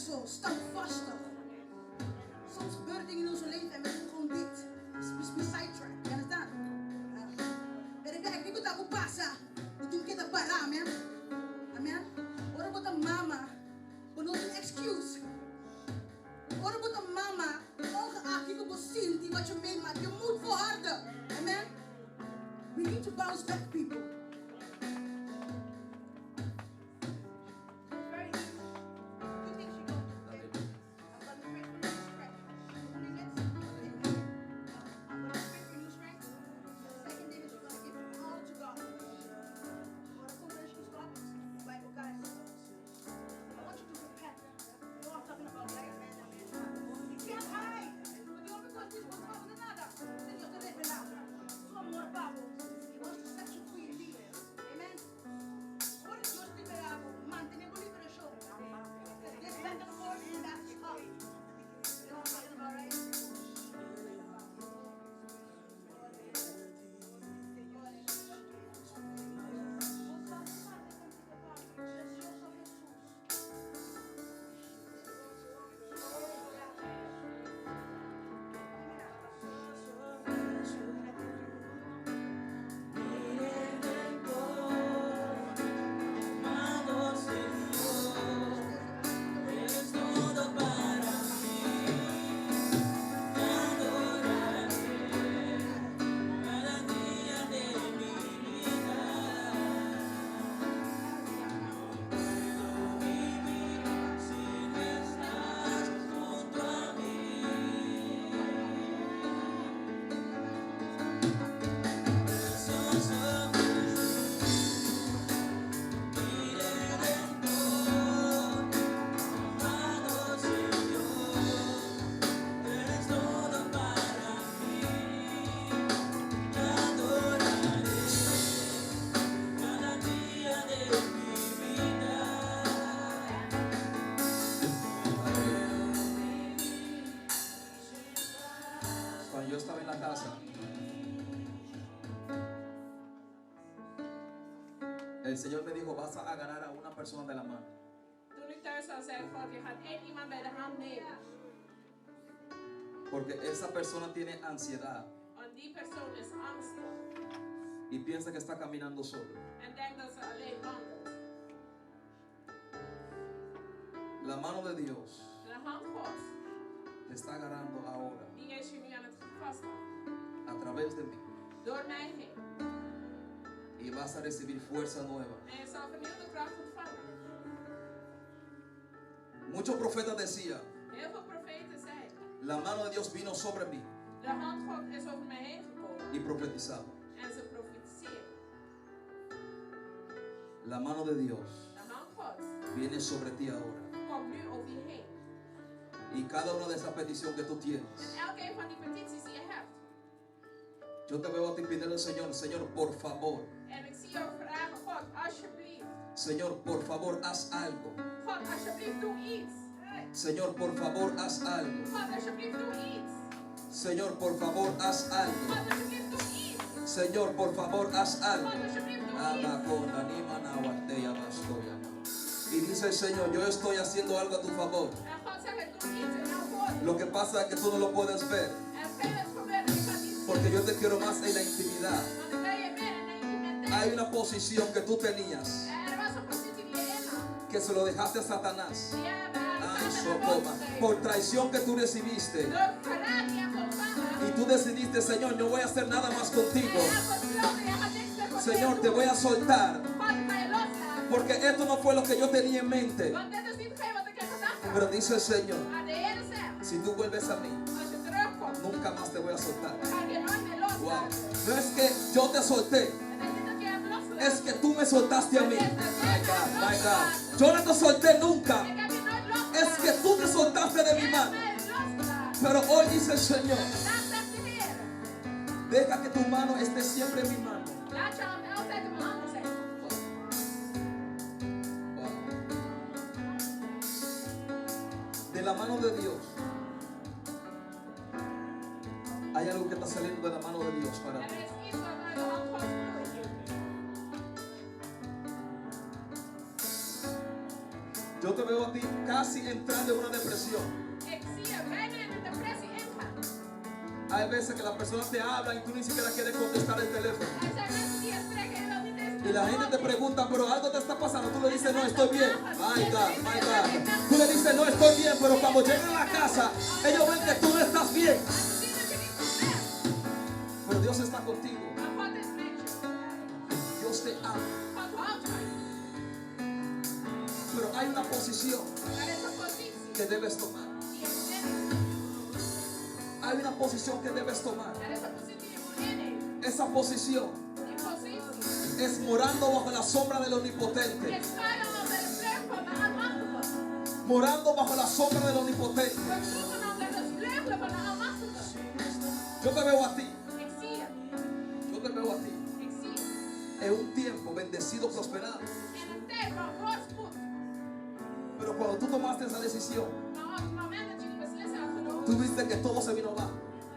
Zo, standvastig. Soms gebeuren dingen in ons leven en we doen gewoon dit. We sidetrack, you understand? Pero kaya hindi ko tayo pasa. Kung kita para, amen? Amen? Ora mo ta mama, puno ng excuse. Ora mo ta mama, ongeacht je zien die wat je meemaakt, je moet volharden. Amen? We need to bounce back, people. Cuando yo estaba en la casa, el Señor me dijo, vas a agarrar a una persona de la mano. Toen ik thuis zou zeggen, God, je gaat één iemand bij de hand nemen. Porque esa persona tiene ansiedad Want die persoon is angstig y piensa que está caminando solo. en denkt dat ze alleen wandelt. La mano de Dios De hand Gods, te está agarrando ahora die is je nu aan het vasthouden. a través de mí Door mij heen. y vas a recibir fuerza nueva. En je zal vernieuwde kracht ontvangen. Muchos profetas decían, Heel veel profeten zeiden, la mano de Dios vino sobre mí de hand God is over mij heen gekomen. y profetizaba. En ze profetiseren. La mano de Dios De hand Gods viene sobre ti ahora. komt nu over je heen. Y cada una de esas peticiones que tú tienes, En elke een van die petities die je hebt. yo te veo a ti pedirle al Señor, Señor, por favor, En ik zie jou vragen, God, alsjeblieft. Señor, por favor, haz algo. God, alsjeblieft, doe iets. Señor, por favor, haz algo. God, alsjeblieft, doe iets. Señor, por favor, haz algo. God, alsjeblieft, doe iets. Señor, por favor, haz algo. God, alsjeblieft, doe iets. Abacona, ni manahuatea, bastoya. Y dice el Señor, yo estoy haciendo algo a tu favor. En God zegt, ik doe iets in jouw voordeel. Lo que pasa es que tú no lo puedes ver, En veel is gebeurd en ik kan niet zien. porque yo te quiero más en la intimidad. Want ik wil je meer in de intimiteit. Hay una posición que tú tenías, Er was een positie die je innam. que se lo dejaste a Satanás. Die je bij Ah, Satan socoma. gegeven. Por traición que tú recibiste. Door verraad die je hebt ontvangen. Y tú decidiste, Señor, no voy a hacer nada más En contigo. je hebt besloten, je gaat niks meer voor Señor, mij te doen. voy a soltar. God, ik ga je loslaten. Porque esto no fue lo que yo tenía en mente. Want dit is niet hetgeen wat ik in gedachten had. Pero dice el Señor, Maar de Heer zegt, si tú vuelves a mí, als je terugkomt, nunca más te voy a soltar. ga ik je nooit meer loslaten. Wow. No es que yo te solté, Het is niet dat je hebt losgelaten. es que tú me soltaste a mí. My God, my God. Yo no te solté nunca. Ik heb je nooit losgelaten. Es que tú te soltaste de mi Je hebt mano. mij losgelaten. Pero hoy dice el Señor, Vandaag zegt de Heer. deja que tu mano esté siempre en mi mano. Laat je hand altijd in mijn handen zijn. Wow. De la mano de Dios hay algo que está saliendo de la mano de Dios para Er ti. is iets wat uit de hand Gods vloeit. Yo te veo a ti casi entrando en una depresión. Ik zie je bijna in een depressie ingaan. Hay veces que las personas te hablan y tú ni siquiera quieres contestar el teléfono. Er zijn mensen die je spreken en je wilt niet eens Y la gente te pregunta, pero algo te está pasando. Tú le dices, no, estoy bien. My God, my God. Tú le dices, no, estoy bien, pero cuando llegan a la casa, ellos ven que tú no estás bien. ze zien dat je niet goed bent. Pero Dios está contigo. Maar God is met je. Dios te ama. God houdt van je. Pero hay una posición Er is een positie que debes tomar. die je moet innemen. Hay una posición que debes tomar. Er is een positie die je moet innemen. Esa posición Die positie es morando bajo la sombra del Omnipotente. is schuilen onder de vleugel van de Almachtige. Morando bajo la sombra del Omnipotente. Verzoeken onder de vleugelen van de Almachtige. Yo te veo a ti. Ik zie je. Yo te veo a ti. Ik zie je. En un tiempo bendecido, prosperado. In een tijd van voorspoed. Pero cuando tú tomaste esa decisión, Maar op het moment dat je die beslissing had genomen, tú viste que todo se vino abajo.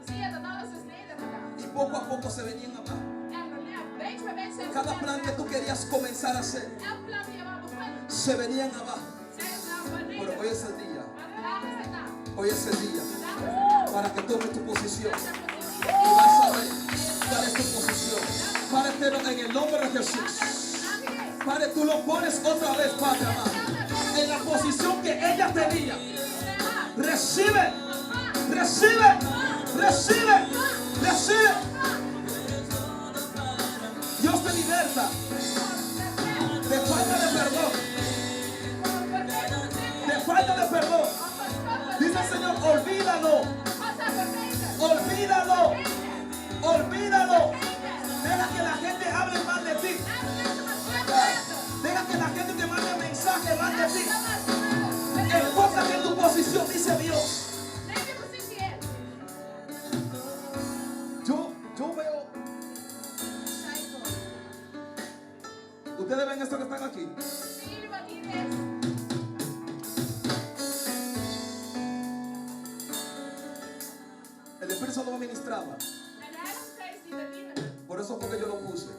zie je dat alles is nedergegaan. Y poco a poco se venían abajo. En beetje bij beetje zijn ze Cada plan que tú querías comenzar a hacer elk plan die je wou beginnen, se venían abajo. zijn ze nou beneden. Pero hoy es el día. Maar vandaag is het dag. Hoy es el día Vandaag para que tomes tu posición. is het Y vas a ver cuál es tu posición. Páratelo en el nombre de Jesús. Padre, tú lo pones otra vez, Padre amado, en la posición que ella tenía. Recibe, recibe, recibe, recibe. Dios te liberta de falta de perdón, de falta de perdón. Dice el Señor, olvídalo, olvídalo, olvídalo. Deja que la gente hable mal de ti. Deja que la gente te mande mensajes mal de ti. Enfócate en tu posición, dice Dios. Yo veo. Ustedes ven esto que están aquí. El Espíritu Santo me ministraba. Por eso fue que yo lo puse.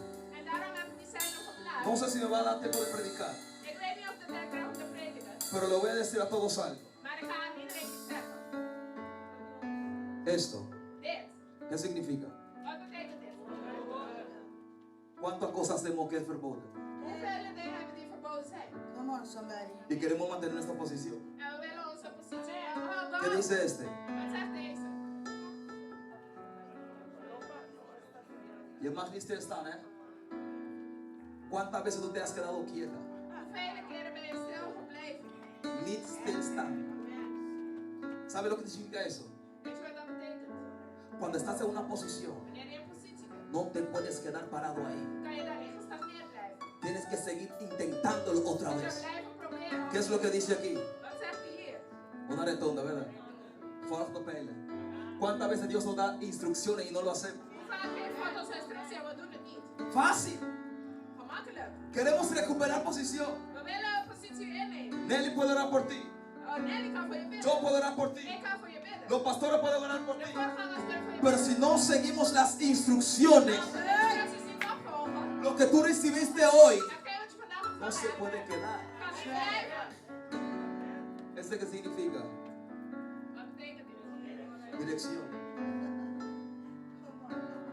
No sé si me va a dar tiempo de predicar, pero le voy a decir a todos algo. Esto, ¿qué significa? ¿Cuántas cosas tenemos que verboden? Come on, somebody. Y queremos mantener nuestra posición. ¿Qué dice este? Y es más triste están, ¿eh? ¿Cuántas veces tú te has quedado quieta? Niet stilstaan. ¿Sabe lo que significa eso? Cuando estás en una posición, no te puedes quedar parado ahí. Tienes que seguir intentándolo otra vez. ¿Qué es lo que dice aquí? Una retonda, ¿verdad? Volg de pijlen. ¿Cuántas veces Dios nos da instrucciones y no lo hacemos? Fácil. Queremos recuperar posición. Nelly puede orar por ti. Yo puedo orar por ti. Los pastores pueden orar por ti. Pero si no seguimos las instrucciones, lo que tú recibiste hoy no se puede quedar. ¿Este qué significa? Dirección.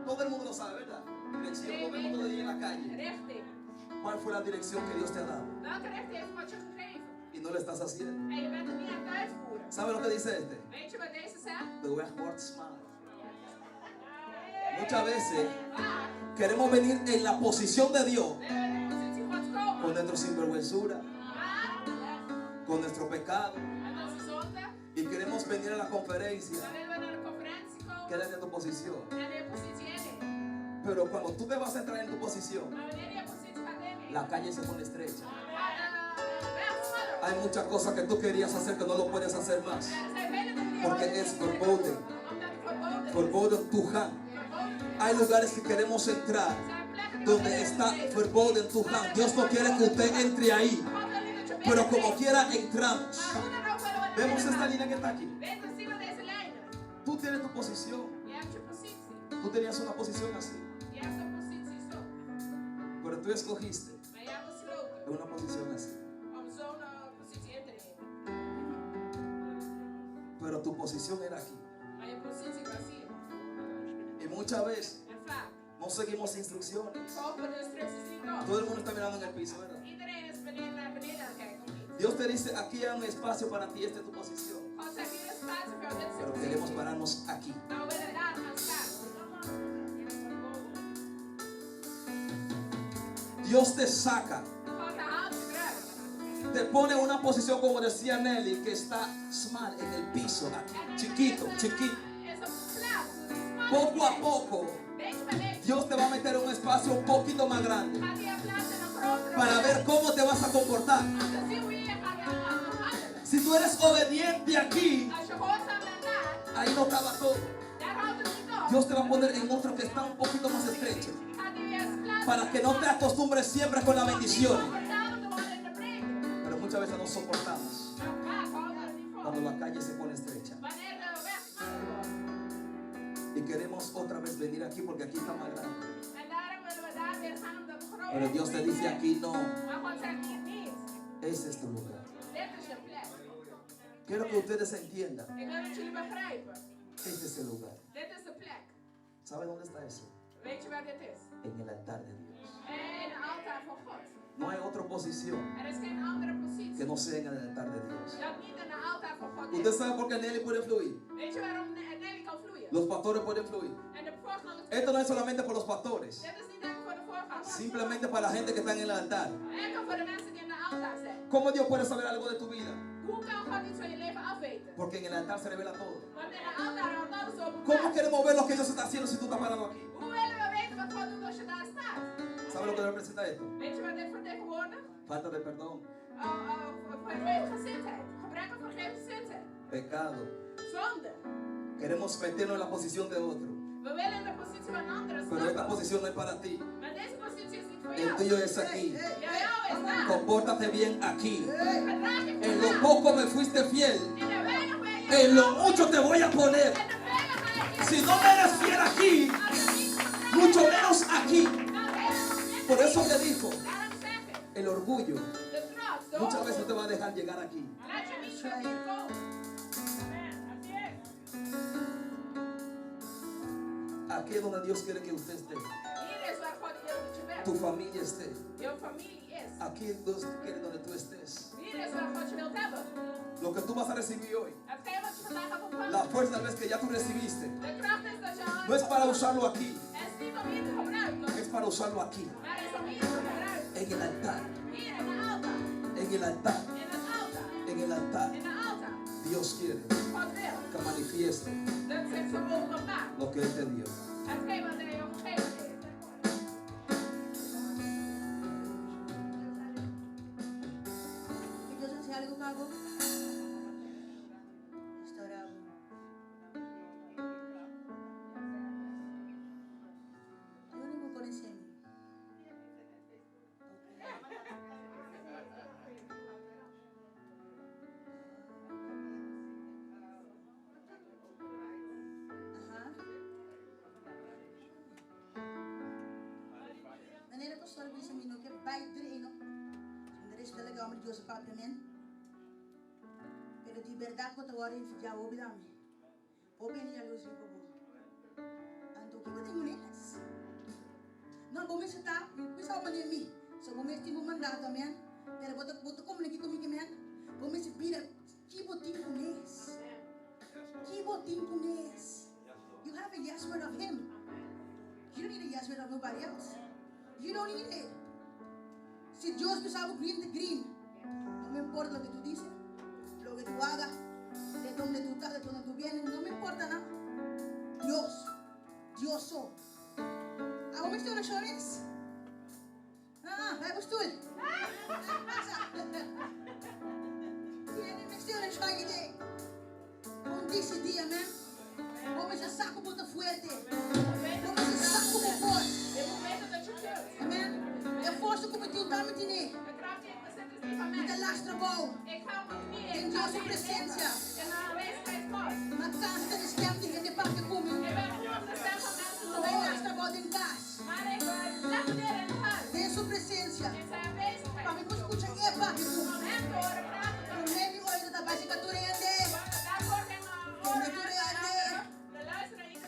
Todo el mundo lo sabe, ¿verdad? Dirección. Todo el mundo lo dice en la calle. ¿Cuál fue la dirección que Dios te ha dado? Y no lo estás haciendo. ¿Sabe lo que dice este? The way works smart. Muchas veces queremos venir en la posición de Dios con nuestra sinvergüenzura, con nuestro pecado, y queremos venir a la conferencia. Quédate en tu posición. Pero cuando tú te vas a entrar en tu posición, Maar wanneer je positie gaat nemen, la calle se pone estrecha. weg smaller. Hay muchas cosas que tú querías hacer que no lo puedes hacer más. Er zijn vele dingen die je Porque ooit es niet kunt verboden. doen, omdat het verboden is. Verboden toegang. Hay lugares que queremos entrar Er zijn plekken die donde we está willen betreden. verboden toegang. Dios no quiere que usted entre ahí. God wil niet dat je Pero como binnentreedt. quiera entramos. Maar hoe dan ook willen we naar Vemos binnen esta gaan. línea que está aquí. Weet je, zien we deze lijnen. Tú tienes tu posición. Je hebt je positie. Tú tenías una posición así. Je hebt een positie zo. Pero tú escogiste Maar je hebt besloten una posición así. om zo'n positie in te nemen. Pero tu posición era aquí. Maar je positie was hier. Y muchas veces En vaak no seguimos instrucciones. volgen we de instructies niet op. Todo el mundo está mirando en el piso, ¿verdad? Iedereen is beneden naar beneden aan het kijken, of niet? Dios te dice, aquí hay un espacio para ti, esta es tu posición. God zegt, hier is spatie voor jou, dit is je Pero queremos positie. pararnos aquí. Maar we willen daar gaan staan. Dios te saca, God haalt je eruit. te pone en una posición, como decía Nelly, que está small en el piso, aquí, chiquito, chiquito. Is op plaats, dus smal Poco a is. poco, Beetje bij beetje Dios te va a meter en un espacio un poquito más grande gaat hij je plaatsen in een grotere para ver ruimte. cómo te vas a comportar. Om te zien hoe je je gaat handelen. Si tú eres obediente aquí, Als je gehoorzaam bent daar, ahí no estaba todo. daar houdt het niet op. Dios te va a poner en otro que está un poquito más estrecho, Gaat hij je eens plaatsen para que no te acostumbres siempre con la om niet bendición. comfortabel te worden in de preek. Pero muchas veces no soportamos Maar vaak houden we het niet vol. cuando la calle se pone estrecha. Wanneer de weg smaller wordt. Y queremos otra vez venir aquí porque aquí está más grande. En daarom willen we daar weer gaan omdat het groot Pero Dios te dice aquí no, Maar God zegt hier niet. ese es tu lugar. Dit is je plek. Quiero que ustedes entiendan, Ik wil dat jullie begrijpen. este es el lugar. Dit is de plek. ¿Sabe dónde está eso? Weet je waar dit is? En el altar de Dios. In het altaar van God. No hay otra posición Er is geen andere que positie no sea en el altar de Dios. dat niet in het altaar van God ¿Usted is. sabe por qué Nelly puede fluir? Weet je waarom Nelly kan vloeien? Los pastores pueden fluir. En de voorgangers. Esto no es solamente por los pastores, Dit is niet enkel voor de voorgangers. simplemente para la gente que está en el altar. Enkel voor de mensen die in het altaar zijn. ¿Cómo Dios puede saber algo de tu vida? Hoe kan God iets van je leven afweten? Porque en el altar se revela todo. Want in het altaar wordt alles ¿Cómo openbaar. queremos ver lo que Dios está haciendo si tú estás parado aquí? Hoe willen we weten wat God doet als je daar staat? ¿Sabe lo que representa esto? Weet je wat dit vertegenwoordigt? Falta de perdón, Vergevensgezindheid. Gebrek aan vergevensgezindheid. pecado. Zonde. Queremos meternos en la posición de otro. We willen in de positie van anderen Pero esta stappen. posición no es para ti. Maar deze positie is niet voor El jou. tuyo es aquí. Jouw is daar. Compórtate bien aquí. Gedraag je En lo vandaag. poco me fuiste fiel. In de weinig ben je En lo mucho te voy a poner. En de weinig ga je Si no me eres fiel aquí, Als je niet vertrouwt, mucho menos aquí. dan helemaal Por niet. eso te dijo, Daarom zeg ik, el orgullo de trots, de muchas veces hoogmoed, te va a dejar llegar aquí. laat je niet zo hier komen. Aquí es donde Dios quiere que usted esté. Hier is waar God wil dat je bent. Tu familia esté. Jouw familie is. Aquí es Dios quiere donde tú estés. Hier is waar God je wilt hebben. Lo que tú vas a recibir hoy, Hetgeen wat je vandaag gaat ontvangen. la fuerza tal vez que ya tú recibiste, De kracht is dat je al no es para usarlo aquí, Het is niet om hier te gebruiken, es para usarlo aquí, maar het is om hier te gebruiken. en el altar, Hier in de altaar. en el altar, In het altaar. en el altar. In de altaar. Dios quiere God wil que manifieste dat zich zo openbaar. lo que Él te dio. Hetgeen wat hij je gegeven heeft. ¿Y yo sé algo, Pago? Restaurado. Yo no me conocí. Ajá. Meneer de pastor, ik wist hem ook bij iedereen. Er is wel legal met Joseph Papiamen. Pero de verdade que eu agora em dia ouvi da mim. Ouvi nem a luz ficou boa. Ando que eu tenho neles. Não vou me sentar, pessoal mania mim. Só vou me estar no mandato também. Pero boto como aqui comigo mesmo. Vou me subir que botinho com eles. Que botinho com eles. You have a yes word of him. You don't need a yes word of nobody else. You don't need it. Si Dios pensaba green de green, no me importa lo que tú dices, lo que tú hagas, de donde tú estás, de donde tú vienes, no me importa nada. Dios soy. Ako may stool na shores. Bij stoel. May stoel na shores. Kung disse dia, man. Como já saco puta fuerte. Como já saco puta forte. Amen. Eu forço como tu tá me tini. Muita lastra bom. Em Deus presença. Mas canta de esquema de de parte comigo. Também lastra bom em casa. Tem sua presença. Para me escutar é parte tu. O nome hoje da básica turende.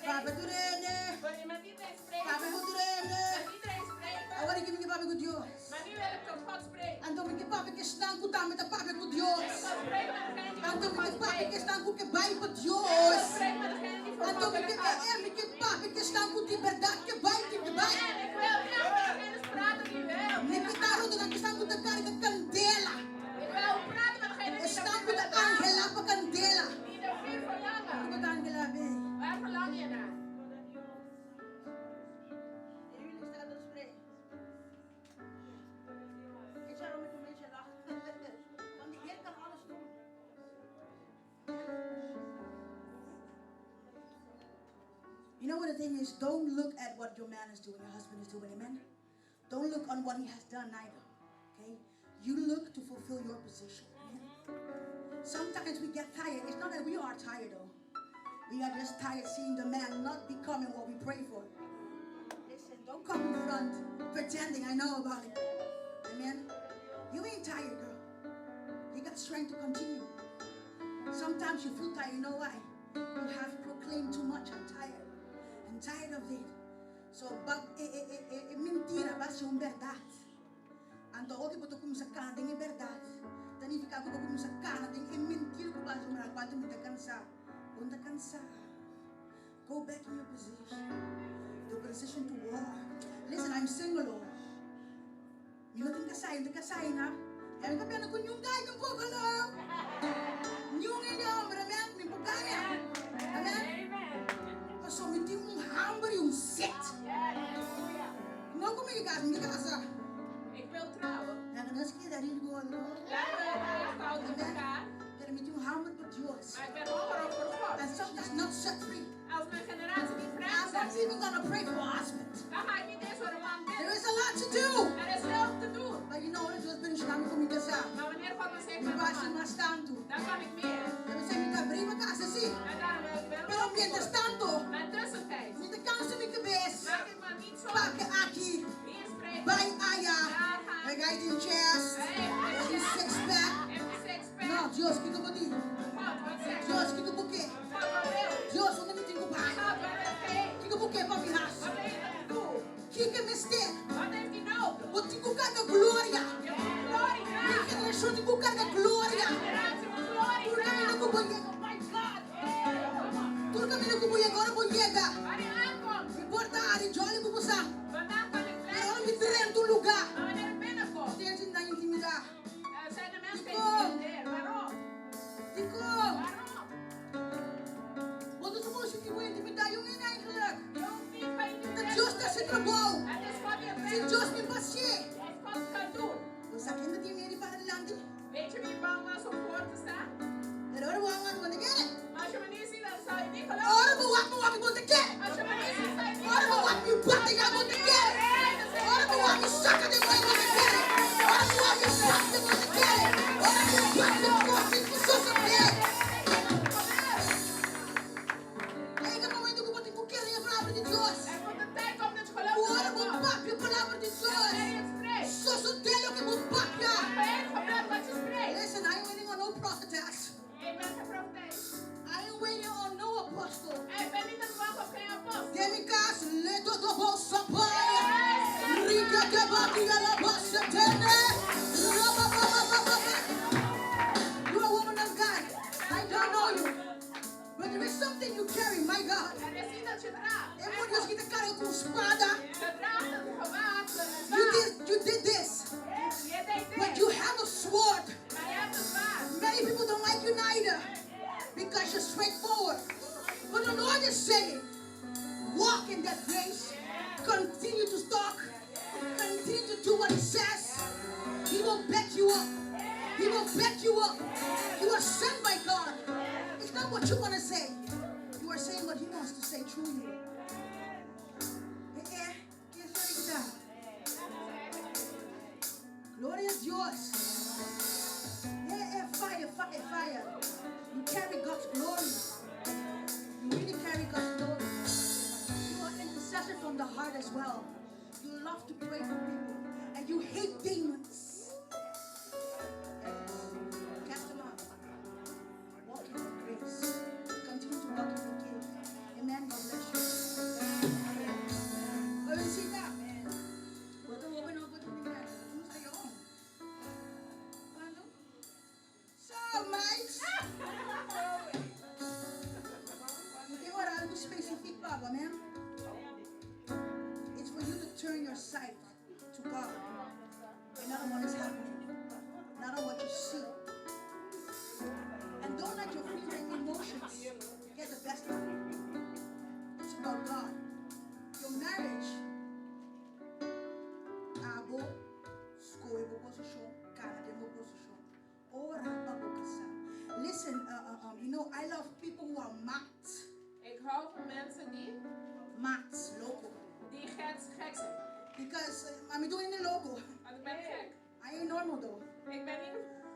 Papa turende. Papa turende. Agora que me papi com Deus. Então me que papi que estão com também da papi com Deus. Então me que papi que estão com que vai com Deus. Então me que papi que estão com liberdade que vai que vai. Me que tá rodo que estão com da carga candela. Estão com da angela para candela. Com da angela bem. Waar verlang je naar? You know what the thing is? Don't look at what your man is doing, your husband is doing, amen? Don't look on what he has done either, okay? You look to fulfill your position, amen? Sometimes we get tired. It's not that we are tired though. We are just tired seeing the man not becoming what we pray for. Listen, don't come in front pretending I know about it, amen? You ain't tired, girl. You got strength to continue. Sometimes you feel tired, you know why? You have proclaimed too much, I'm tired. I'm tired of it. So, mentira vai ser verdade. Então, o que eu estou sa cana tem verdade. Tani fica ko ko sa cana tem mentira ko ba sa mga pato mo cansar. Kung cansar, go back in your position. The position to war. Listen, I'm single, Lord. You don't think kasay na? Yang ka pena ko yung guy ng pogo lang. Yung inyo, maraming may pagkaya. Amen. So hindi mong hammer yung set. No kumigas, hindi ka asa. Ik wil trouwen. Naganaski dari ko ano. Pero met yung hammer pa Diyos. Maar ik ben hongerig voor God. And some that's not set free. Als mijn generatie niet vrij I'm not even gonna pray for a husband. dan ga ik niet eens voor een man bidden. There is a lot to do. Er is heel te doen. But you know what? It was been slang for me to say. Maar wanneer God me zegt We met was een in man, my stand to. dan kan ik meer. Deve ser me abrir uma casa assim. En daarom wil ik wel Pero mientras tanto, mijn tussentijd. me te canso me cabeça. Maak ik me niet zo. Pakke aqui. Hier spreekt Vai aya. daar gaan. I got in chest. In six pack. Heb je sixpack? No, Deus, que eu vou dizer? God, wat zeg je? Deus, que eu vou quê? God, wat wil je? Deus, onde me tenho pai? God, wat wil je? Que eu vou quê para me ras? Wat wil je dat ik doe? Que me ster? Wat heeft hij nodig? Vou te cucar da glória. Je moet glorie Me graag. que deixou de cucar da glória. Generatie moet glorie Tudo caminho graag. que eu vou chegar. My God. Tudo caminho que eu vou agora vou chegar. Waar je aankomt. Me importa a jolly que você. Vandaag kan ik Pero blijven. me trem do lugar. Maar wanneer ik binnenkom, Steeds in da intimidade. zijn de mensen geïntimideerd. Waarom? Dico. Waarom? Wat is supposed to be intimidade yung eigenlijk? Je hoeft niet Dat geïntimideerd Deus te está se worden. trabalhou. Het is wat je Se bent. Deus me passeia. Als God kan doen. Você aqui ainda tem medo para adelante. Weet je wie bang was om voor te staan? Pero ahora vamos a poner que. Maar als je me niet ziet, dan zou je niet geloven. Ahora vou a poner que. Als je me niet ziet, zou je niet Ahora vou a geloven. me bater a poner que. Ahora vou a me saca de mãe poner que. Ahora vou a me saca de poner que. Ahora vou a me bater com sua saber. Aí que momento que eu vou ter que querer a palavra de Deus. Er komt een tijd op dat je gelooft Agora in vou God. papi a palavra de Wanneer Deus. je het spreekt. Só sotelo que vou papia. Maar het gebeurt wat je spreekt. Listen, I ain't waiting on no prophetess. Ik ben geen profeet. I ain't waiting on no apostle. Ik ben niet aan het wachten op geen apostel. Demikas, leto do bolsa pai. Rica de batia la bassa tene. You're a woman of God. I don't know you. But there is something you carry, my God. Er is iets dat je draagt. En moet je schieten karren com espada. Je draagt een gewaad. You did this. Je deed But dit. you have a sword. Maar je hebt een zwaard. Many people don't like you neither. Because you're straightforward. But the Lord is saying, walk in that grace. Continue what you want to say. You are saying what he wants to say through you. Gloria a Dios. Fire, fire, fire. You carry God's glory. You really carry God's glory. You are an intercessor from the heart as well. You love to pray for people. And you hate demons. Cast them out. Walk in the grace. Continue to walk in the gift. Amen. God bless you. Go and sit down. It's for you to turn your sight to God and not on what is happening, not on what you see. And don't let your fear and emotions get the best of you. It's about God. Your marriage. Listen, you know, I love people who are mocked. Ik hou van mensen die loco. Die gek zijn. Because I'm doing the loco. Want ik ben gek. I ain't normal though. Ik ben niet.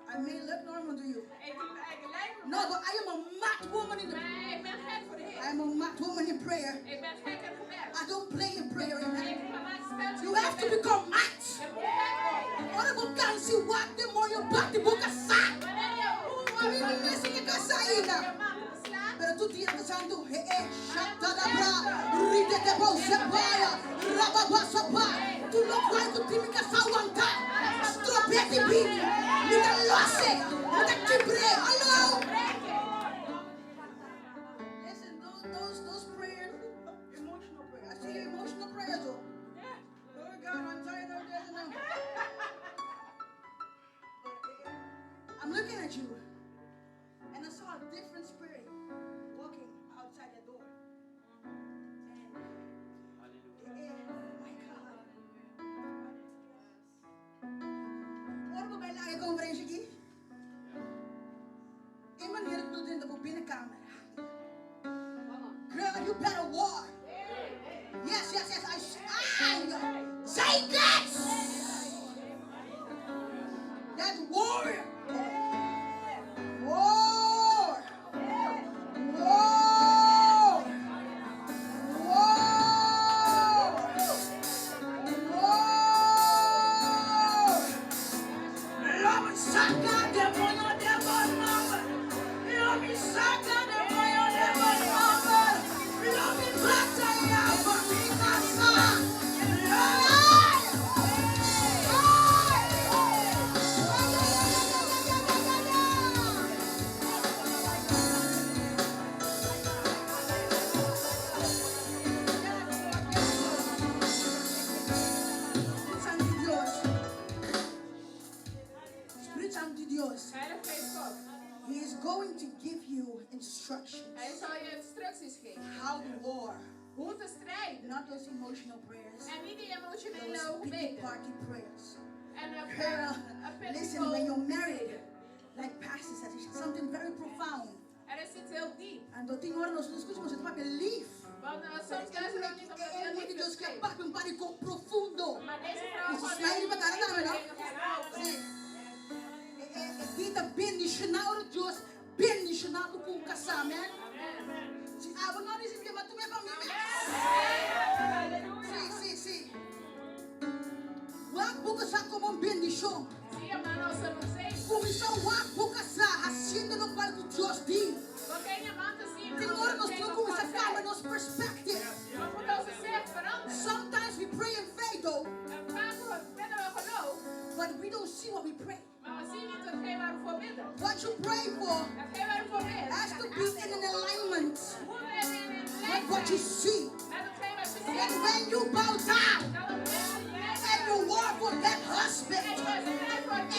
I may look normal to you. Ik lijk me. No, but I am a mad woman in the. Nee, ik ben gek voor de Heer. I am a mad woman in prayer. Ik ben gek in gebed. I don't play in prayer. Amen. Ik ga maar speltjes. You have to become mad. Je moet gek worden. Ora go cansi wat de moyo bate boca sa. Wanneer je Mimi mesi que casaina. Pero tú tienes que saber tú, shata la bra, ride de bolsa paya, rababa sopa. Tú no puedes tu timi que aguantar. Stropeti bini, ni te losse, ni te kibre. Hello. Listen, those prayers, emotional prayers. I see your emotional prayers. Oh God, I'm tired of this now. I'm looking at you. And I saw a different spirit walking outside the door. And, my God. Hoor me bij de conferentie aquí. In manier ik doe in de binnenkamer. Girl, you better war. Yes, yes, yes. I say that. That warrior. War! War! War! War! Love saca demonio demonio. Love saca demonio demonio. Love batalha por mi casa. He is going to give you instructions. Hij zal je instructies geven. How to war. Hoe te strijden. Not those emotional prayers. En niet die emotionele Those pity gebeden. party prayers. En Girl, een listen, when you're married, like Pastor said, it's something very profound. Er is iets heel diep. And the thing we nos escuchamos es para lief. Want soms luisteren we niet op dat heel diep Dios que spreekt. papi un parico profundo. Maar deze vrouw Isso gewoon sai de batalha não, não? Sí. Sim. Vida bendicionado Deus, bendicionado com o casamento. Se aba não diz que tu me família. Sim, sim, sim. Wa buka sa como bendição. Zie je man als een zegen. Comissão wa buka sa haciendo lo cual Deus diz. Porque je man te zien. Senhor, nós procuramos a calma, nos perspective. We moeten onze zicht veranderen. Sometimes we pray in faith though, En vaak bidden we geloof. but we don't see what we pray. Maar we zien niet hetgeen waar we voor bidden. What you pray for Hetgeen waar we voor bidden. has to be in an alignment Moet in with what you see. met hetgeen wat je And ziet. when you bow down Dan op and you war for that husband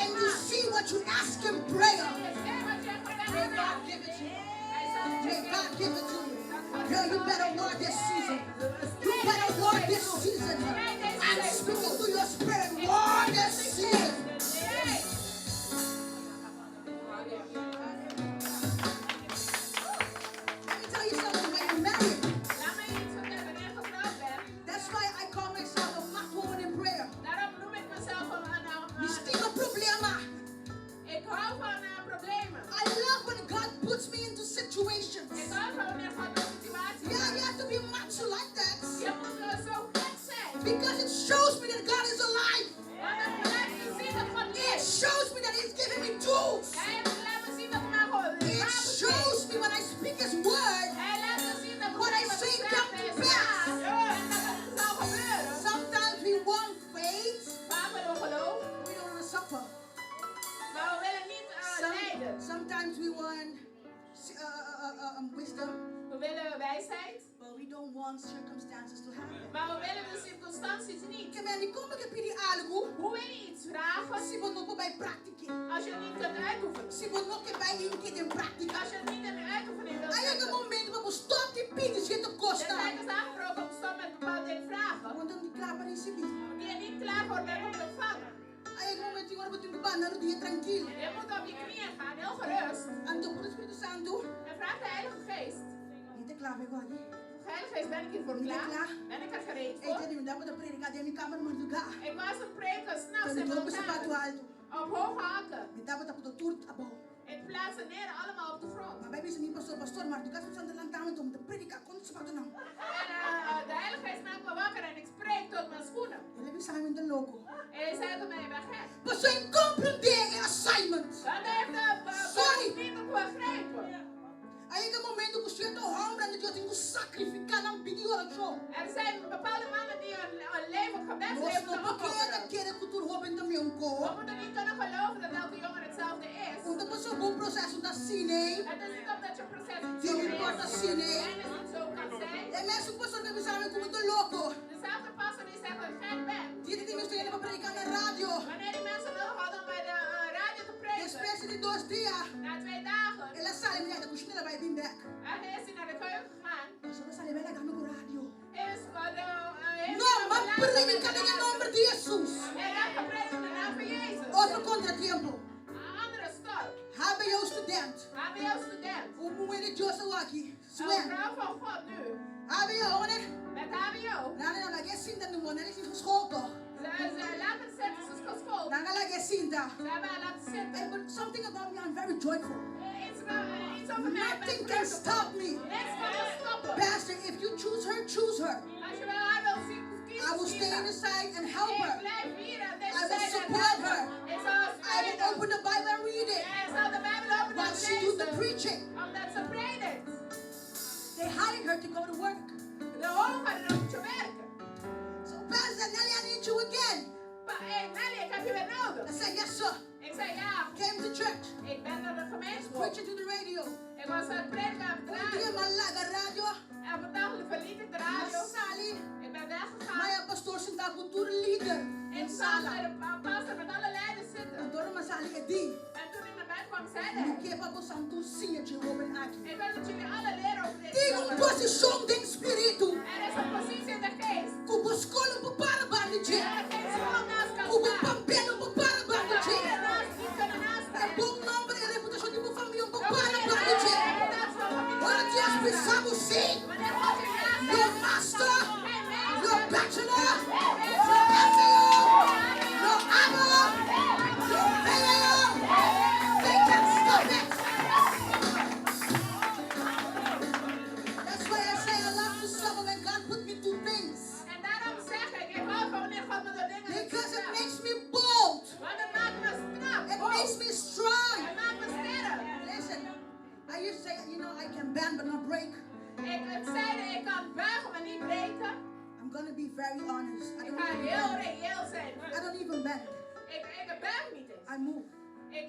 and you see what you ask in prayer, may God give it to you. May God give it to you. Girl, you better war this season. You better war this season. I'm speaking to your spirit. War this season. Because it shows me that God is alive. It shows me that He's giving me tools. It shows me when I speak His word, what I say comes to pass. Sometimes we want faith, we don't want to suffer. Sometimes we want wisdom, We willen wijsheid, but we don't want circumstances to happen. maar we willen de circumstanties niet. Como que pedir algo, Hoe wil je iets vragen se você não vai praticar? als je het niet kunt uitoefenen? Se você não vai in prática. Als je het niet in de uitoefening wilt Aí é zetten. o momento para você stop de pedir, se tu De gosta. tijd is aangebroken om te stoppen met bepaalde dingen vragen. Quando eu me claro para receber. Die je niet klaar voor bent om te ontvangen. Aí é o momento agora para tu me banner o dia tranquilo. Je moet op je knieën gaan, heel gerust. Ando por Espírito Santo. En vraag de Heilige Geest. Niet te klaar bij God. Heilige Geest, ben ik hiervoor Ben je klaar? klaar? Ben ik er gereed Ei, voor? tadi me dá para predicar de minha câmera muito lugar. Ik was een preker, s'nachts Quando in eu mijn vou sapato kamer. alto. Op hoge hakken. Me dá para tudo tudo a bom. Ik plaats het neer allemaal op de grond. Maar bij mij pastor, maar tu gaat aan de lantaarn om te predicar quando sapato não. En de Heilige Geest maakt me wakker en ik spreek tot mijn schoenen. Ele me sai de louco. En hij zei tot mij, je bent gek. Pastor, compreender é assignment. Dat heeft de Sorry. niet begrepen. Aí é o momento que o Senhor está honrando que eu tenho que sacrificar na vida de oração. Er zijn bepaalde mannen die een leven, Nós gebedsleven não te opofferen. queremos que tu roubem também We moeten niet kunnen geloven dat elke jongen hetzelfde is. Então, passou um bom processo da cine. Het is niet omdat je proces niet Die zo importa is. cine. En het niet zo kan zijn. É mesmo que o pastor que me sabe como muito louco. Dezelfde pastor die zegt dat ik gek ben. Dia que tem ele para predicar na rádio. Wanneer die mensen nodig hadden om bij de radio te preken. Espécie de 2 dias. Na 2 dagen. Ela sai me da cozinha vai vir back. En is hij naar de keuken gegaan. Pastor sai me da no rádio. Is voor de... Não, mas predica em nome de Jesus. En hij gepreekt in de naam van Jezus. Outro contratempo. Een andere storm. Habe eu student. HBO-student. O mulher de Joseph aqui. Een Swen. vrouw van God nu. Habe eu, né? Met HBO. Não, não, que cinta no mundo, ele se escolta. Ze laten het zitten, ze is geschoold. Não, ela que cinta. Ze hebben haar laten zitten. But something about me, I'm very joyful. Iets over mij. Nothing can stop me. Niks kan me stoppen. Pastor, if you choose her, choose her. Als je wel haar wil zien, I will stay in the side and help Ik her. blijf hier aan deze I will zijde en support helpen. her. Ik zal I will steunen. open the Bible and read it. En zal de Bijbel openen While en she does the lezen. preaching. Omdat ze predikt. They hired her to go to work. De hoger dan moet je werken. So, Pastor Nelly, I need you again. Maar Nelly, ik heb je weer nodig. I said, yes, sir. Ik zei ja. Came to church. Ik ben naar de gemeenschap. Preaching to the radio. Ik was aan het prediken op de Dia radio. malaga radio. En op een dag verliet ik de radio. Sali. Ik ben weggegaan. Maya pastor sinta cultura leader. Ik zag bij de pastor met alle leiders zitten. Adoro masali edi. En toen ik naar buiten kwam, zei Me hij. que para você santo sinha de Robin aqui. Ik wil dat jullie alle leren over deze Tem jongen. posição de espírito. Er is een positie in de geest. Cubo escola para bandit. Er geen school naast kan Cubo staan. pampelo para bandit. Er naast niet kunnen naast É staan. bom nome e reputação de uma família Ook para wanneer bandit. de reputatie van familie Ora naast Deus staan. pensamos sim. Wanneer God je naast Your staat. master. Geen Your meester. bachelor. Geen Your meester. MBO. Your amo. Your mayor. They can stop it. That's why I say I love to suffer when God put me through things. En daarom zeg ik hou van wanneer God me door dingen Because it doet. makes me bold. Want het maakt me strak. It makes me strong. Het maakt me sterk. Listen, I used to say, you know, I can bend but not break. Ik zei dat ik kan buigen, maar niet breken. I'm gonna be very honest. I Ik don't ga even heel bend. reëel zijn. I don't even bend. Ik buig niet eens. I move Ik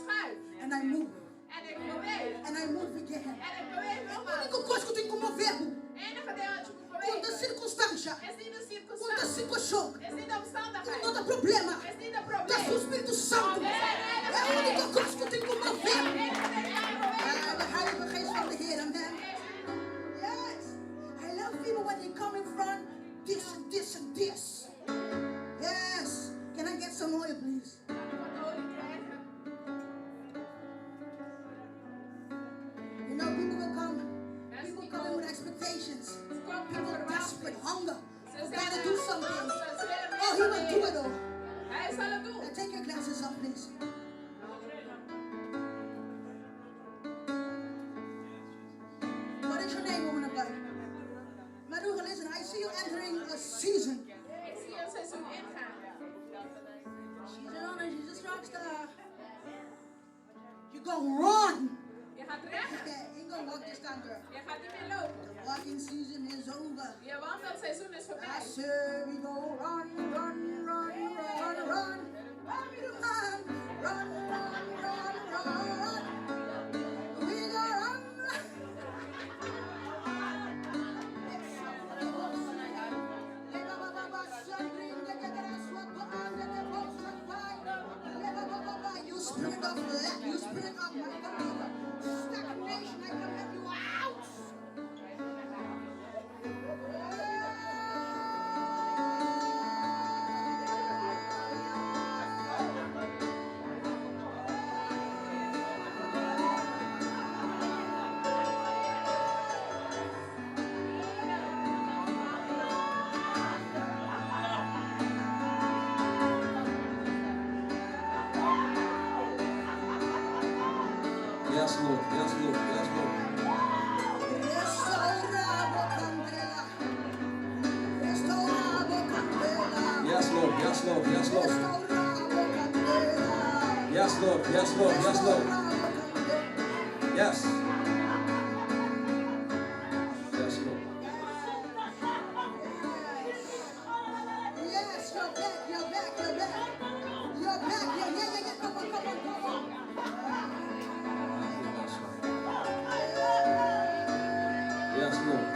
schuif. and I move En ik beweeg. and I move again. En ik beweeg A nogmaals. única coisa que eu tenho que mover Het enige deel wat je moet quando a bewegen circunstância, is niet de quando a circunstantie. situação, Is niet de omstandigheid. não dá problema. Is niet de Dá probleem. o Espírito Santo. É a única coisa que eu tenho que mover. Het enige deel dat je moet bewegen. De Heilige Geest van de Heer, amen. Yes. I love people when they come in front, this and this and this. Yes. Can I get some oil, please? You know, people come with expectations. People are desperate, hunger. You gotta do something. Oh, he will do it all. Hij zal het doen. Now take your glasses off, please. What is your name, woman of God? Maruga, listen, I see you entering a season. Ik zie een seizoen ingaan. She's a runner, she's a rockstar. You're gonna run. Je gaat rennen. Yeah, ain't gonna walk this time, girl. Je gaat niet meer lopen. The walking season is over. Je wandelseizoen is I voorbij. say we go run, run, run, run, run. Run, run, run, run, run, run. We go run, run. You spirit of lack, you spirit of my God, stagnation, I command you out. Yes, Lord. Yes, Lord. Yes, Lord. Yes, Lord. Yes, Lord. Yes, Lord. Yes, Lord. Yes, Lord. Yes, Lord. Yes. Yes, Lord. Yes, you're back, you're back, you're back. You're back, yeah. Come on, come on, come on. Yes, Lord.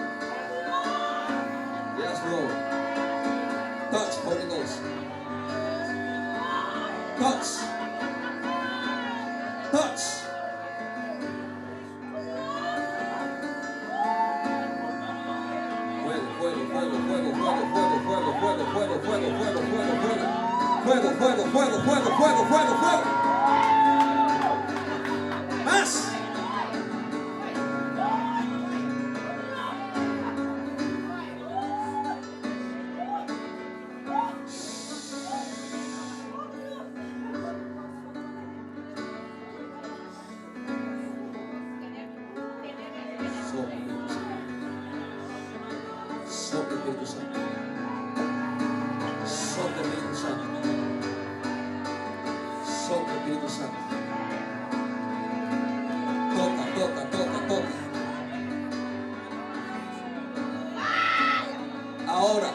Yes, Lord. Touch, Holy Ghost. Touch. Touch. Fuego, fuego, fuego, fuego, fuego, fuego, fuego, fuego, fuego, fuego, fuego, fuego, fuego, fuego, fuego, fuego, fuego, fuego, fuego. Más. Sopla Espíritu Santo. Sopla Espíritu Santo. Sopla Espíritu Santo. Toca, toca, toca, toca. Ahora.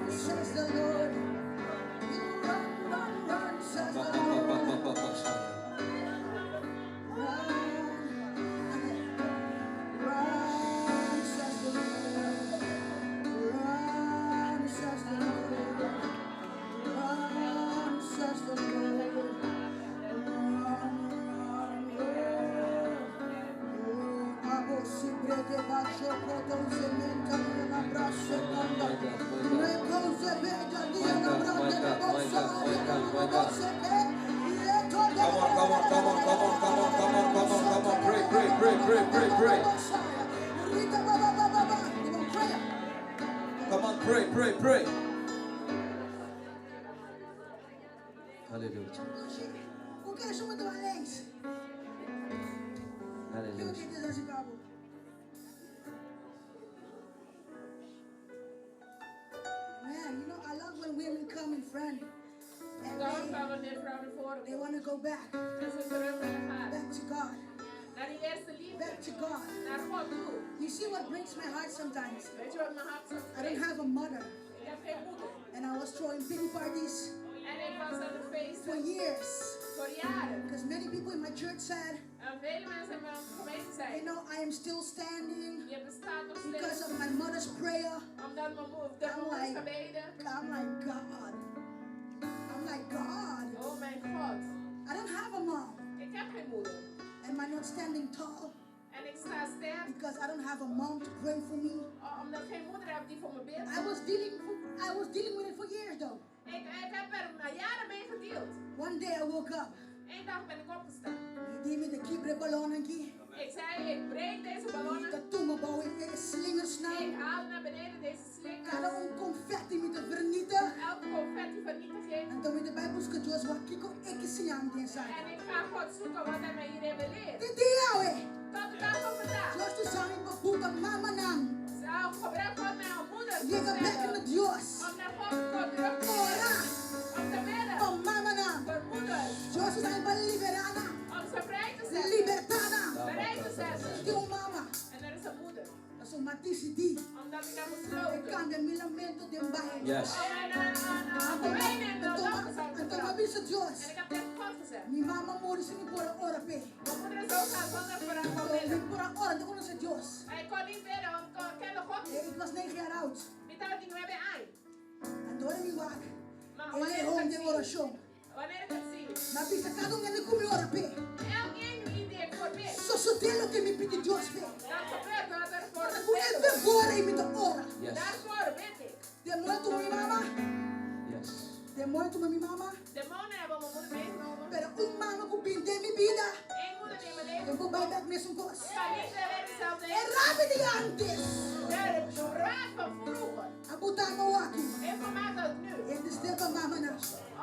Says the Lord. You run, run, run, says the Lord. Run, run, says the Lord. Run, says the Lord. Run, says the Lord. Abo sibrete bacio cotton cementa nella braccia canda. Le cose veggia di una braccia di bossa di bossa che le toglie. Come on, come on, come on, come on, come on, come on, come on, come on. Pray, pray, pray, pray, pray, pray. Rita baba baba. You want prayer? Come on, pray, pray, pray. Hallelujah. Hoe kan je zo met de links? Hallelujah. Dit is als ik kabel. Man, you know, I love when women come in front and Daarom gaan we dit vrouw naar voren. they want to go back, En ze terug willen gaan. back to God, Naar die eerste liefde. back to God. Naar God toe. You see what breaks my heart sometimes? Weet je wat mijn hart soms I don't breekt? have a mother, Ik heb geen moeder. and I was throwing pity parties En ik was aan de for feesten years. voor jaren. Because many people in my church said, En vele mensen in mijn gemeente you zeiden, know, I am still standing je bestaat nog steeds. because Omdat mijn moeder is gebeden. I'm like, God. I'm like, God. Oh mijn God. I don't have a mom. Ik heb geen moeder. Am I not standing tall? En ik sta sterk. Because I don't have a mom to pray for me. Omdat ik geen moeder heb die voor me bidt. I was dealing with it for years though. Ik heb er jaren mee gedeeld. One day I woke up. Eén dag ben ik opgestaan. Die met de kibre ballonnen. Ik zei, ik breek deze ballonnen. Dat toen me bouwen in slingers Ik haal naar beneden deze slingers. Kada om confetti met te vernietigen. Elke confetti vernietiging. En dan met de Bijbel schrijft Joos wat kiko ik is aan die zijn. En ik ga God zoeken wat hij mij hier heeft geleerd. Dit die jou hè. Tot de dag van vandaag. Zoals tu sabi pa puta mama nam. Zou gebruik God mijn moeder te Liga back in the Dios. om naar God terug te Ora. om te bidden. Van mama nam. Voor moeder. Zoals tu sabi pa liberana. Om ze vrij te zetten. Libertana. Vrij te zetten. Die mama. En er is een moeder. Dat is een matisi die. Omdat ik heb Ik besloten. kan de milamento de baie. Yes. En toen heb ik Dios. ik heb tegen God gezegd. Mi mama moeder ze niet voor een ora pe. Mijn moeder is ook gaan zonder voor haar kon bidden. Niet voor een ora, dat kon ze Dios. Hij kon niet bidden, want ik kende God niet. Ik was 9 jaar oud. Ik dacht, ik ben bij aan. En door mi wak. Maar Ele wanneer home ik de het oração. zie, wanneer ik het zie, Na pista cada um me come ora pe. elk één die ik voor bid, Só sotelo que me pede Dios pe. dan gebeurt wat er voor Para het que eu bidden. agora e me dá ora. Yes. Daarvoor bid ik. De muito mi mama. Yes. De muito mi mama. Demonen hebben mijn moeder meegenomen. Pero mama que pinte mi vida. Eén moeder die me leven. Eu vou bailar mesmo com Ik ga niet weer hetzelfde É rápido de antes. De raad van vroeger. Abutama waki. Heeft gemaakt dat nu. En de stepa mama na.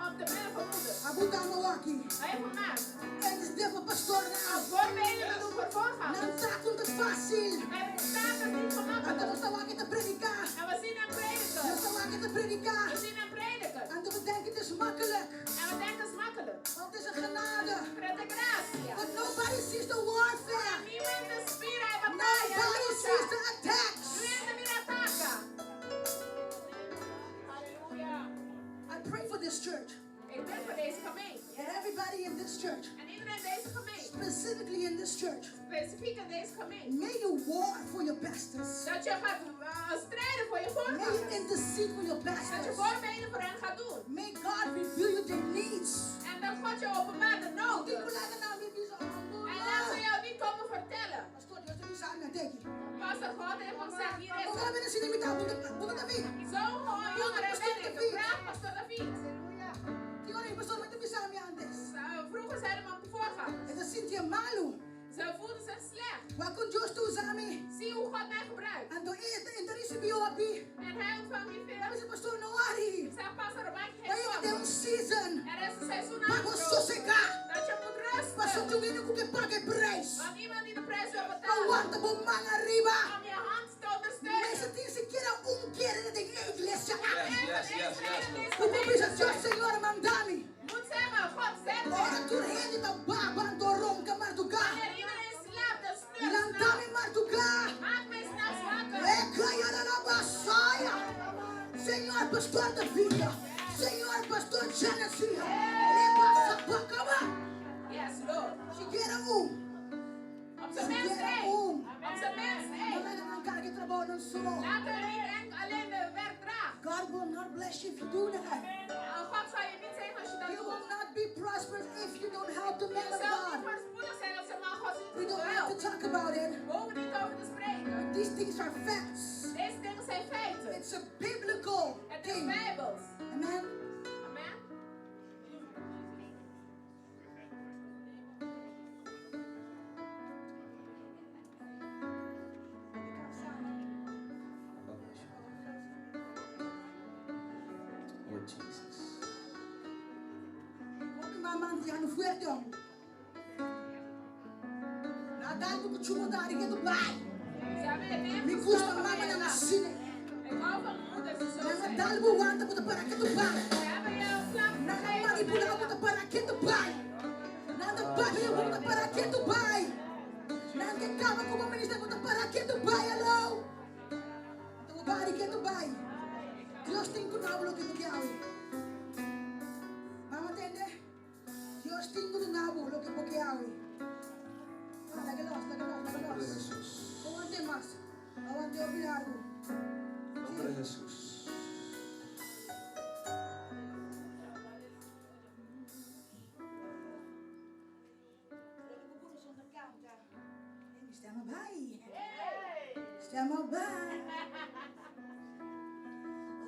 Op de midden van moeder. Abutama waki. Hij heeft gemaakt. En de stepa pastor na. Als voorbeelden doen voor voorgangers. Não tá com het fácil. Er staat het niet Até gemakkelijk. nós estamos aqui a predicar. En we zien hem prediken. Nós estamos aqui a predicar. We zien hem prediken. En we denken het is makkelijk. En we denken het is makkelijk. Want het is een genade. Met de gracia. But nobody sees the warfare. Niemand de spier hij batalha. Nobody sees the attacks. Niemand meer ataca. Halleluja. I pray for this church. Ik ben voor deze gemeente. And everybody in this church. En iedereen in deze gemeente. Specifically in this church. Specifiek in deze gemeente. May you war for your pastors. Dat je gaat strijden voor je May you voorgangers. intercede for your Dat je pastors. voorbeelden voor hen gaat doen. May God reveal you their needs. En dat God je openbaart de noden. People like now maybe so En laat ze jou niet komen vertellen. Pastor, Dios te bendiga, me thank you. Pastor God heeft gezegd, hier is Vamos lá het. ver se limita muito David. Zo'n gewoon jongeren ben ik. Vraag Pastor David. Halleluja. Que ora, pastor, vai te bendiga me antes. Vroeger zeiden we op de voorgangers. Essa Cynthia malu. Ze voelden zich slecht. Wa con Dios tu usami. Zie hoe God mij gebruikt. Ando en daar is bio api. En hij ontvangt niet veel. Mas pastor no worry. Ik zeg, Pastor, maak je Vai geen ter zorgen. season. Er is een seizoen Para aangebroken. sossegar. Dat je moet Pastor, rusten. tu menino que paga preço. Want iemand die de prijs wil betalen. Aguanta por mão arriba. Om je hand te Mas ondersteunen. tem sequer querer de igreja. Yes. O precisa Deus, Senhor, mandame. Moet zeggen, God zegt Ora het. tu rende da baba do ronca marduga. Wanneer iedereen slaapt, dan snurkt Lantame marduga. Maak mij s'nachts wakker. É caia na baçaia. Senhor, pastor da vida. Senhor, pastor Genesis. Repassa pra cama. Yes, Lord. Segura Op zijn mens één. Op zijn mens één. Não cara que trabalha no solo. Laat er niet alleen de werk draagt. God will not bless you if you do that. God zal je niet zeggen als je dat You will doet. not be prosperous if you don't help the Je man of zal niet God. voorspoedig zijn als je man God We niet don't have to wil. talk about it. We hoeven niet over te spreken. These things are facts. Deze dingen zijn feiten. It's a biblical Het is thing. bijbels. Amen. Amen. Lord Jesus. Kung mama diyan fuerte om. Nadal ko kuchumo dari ke Dubai. Mi gusta mama na nasine. Ik hou van moeders die zo zijn. Nadal bu wanta ko para ke Dubai. We hebben jou klap Nana mari pula ko para ke Dubai. Nana papi ko para ke Dubai. Nana kama ko minister ko para ke Dubai hello. Tu bari ke Dubai. Dios tem que nablo que me hawe. Mama tende. Dios tem que nablo lo que porque hawe. Lagi los. Nombre de Jesús. Aguante más. Aguante opinar. Nombre de Jesús. Stem erbij. Stem erbij.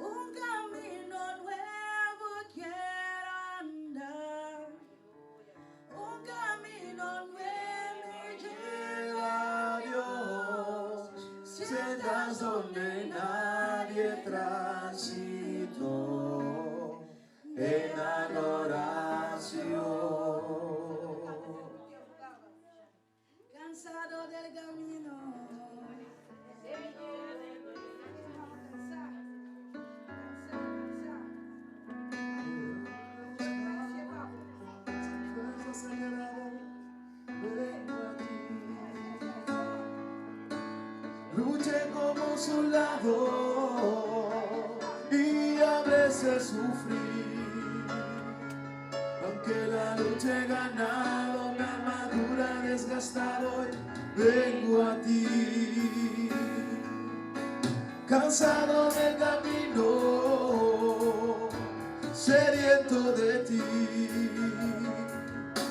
Un camino nuevo quiero andar. Un camino nuevo lleva a Dios. Sendas donde nadie transitó en adoración. Cansado del camino. Luché como soldado y a veces sufrí. Aunque la lucha he ganado, mi armadura desgastado, hoy vengo a ti. Cansado del camino, sediento de ti.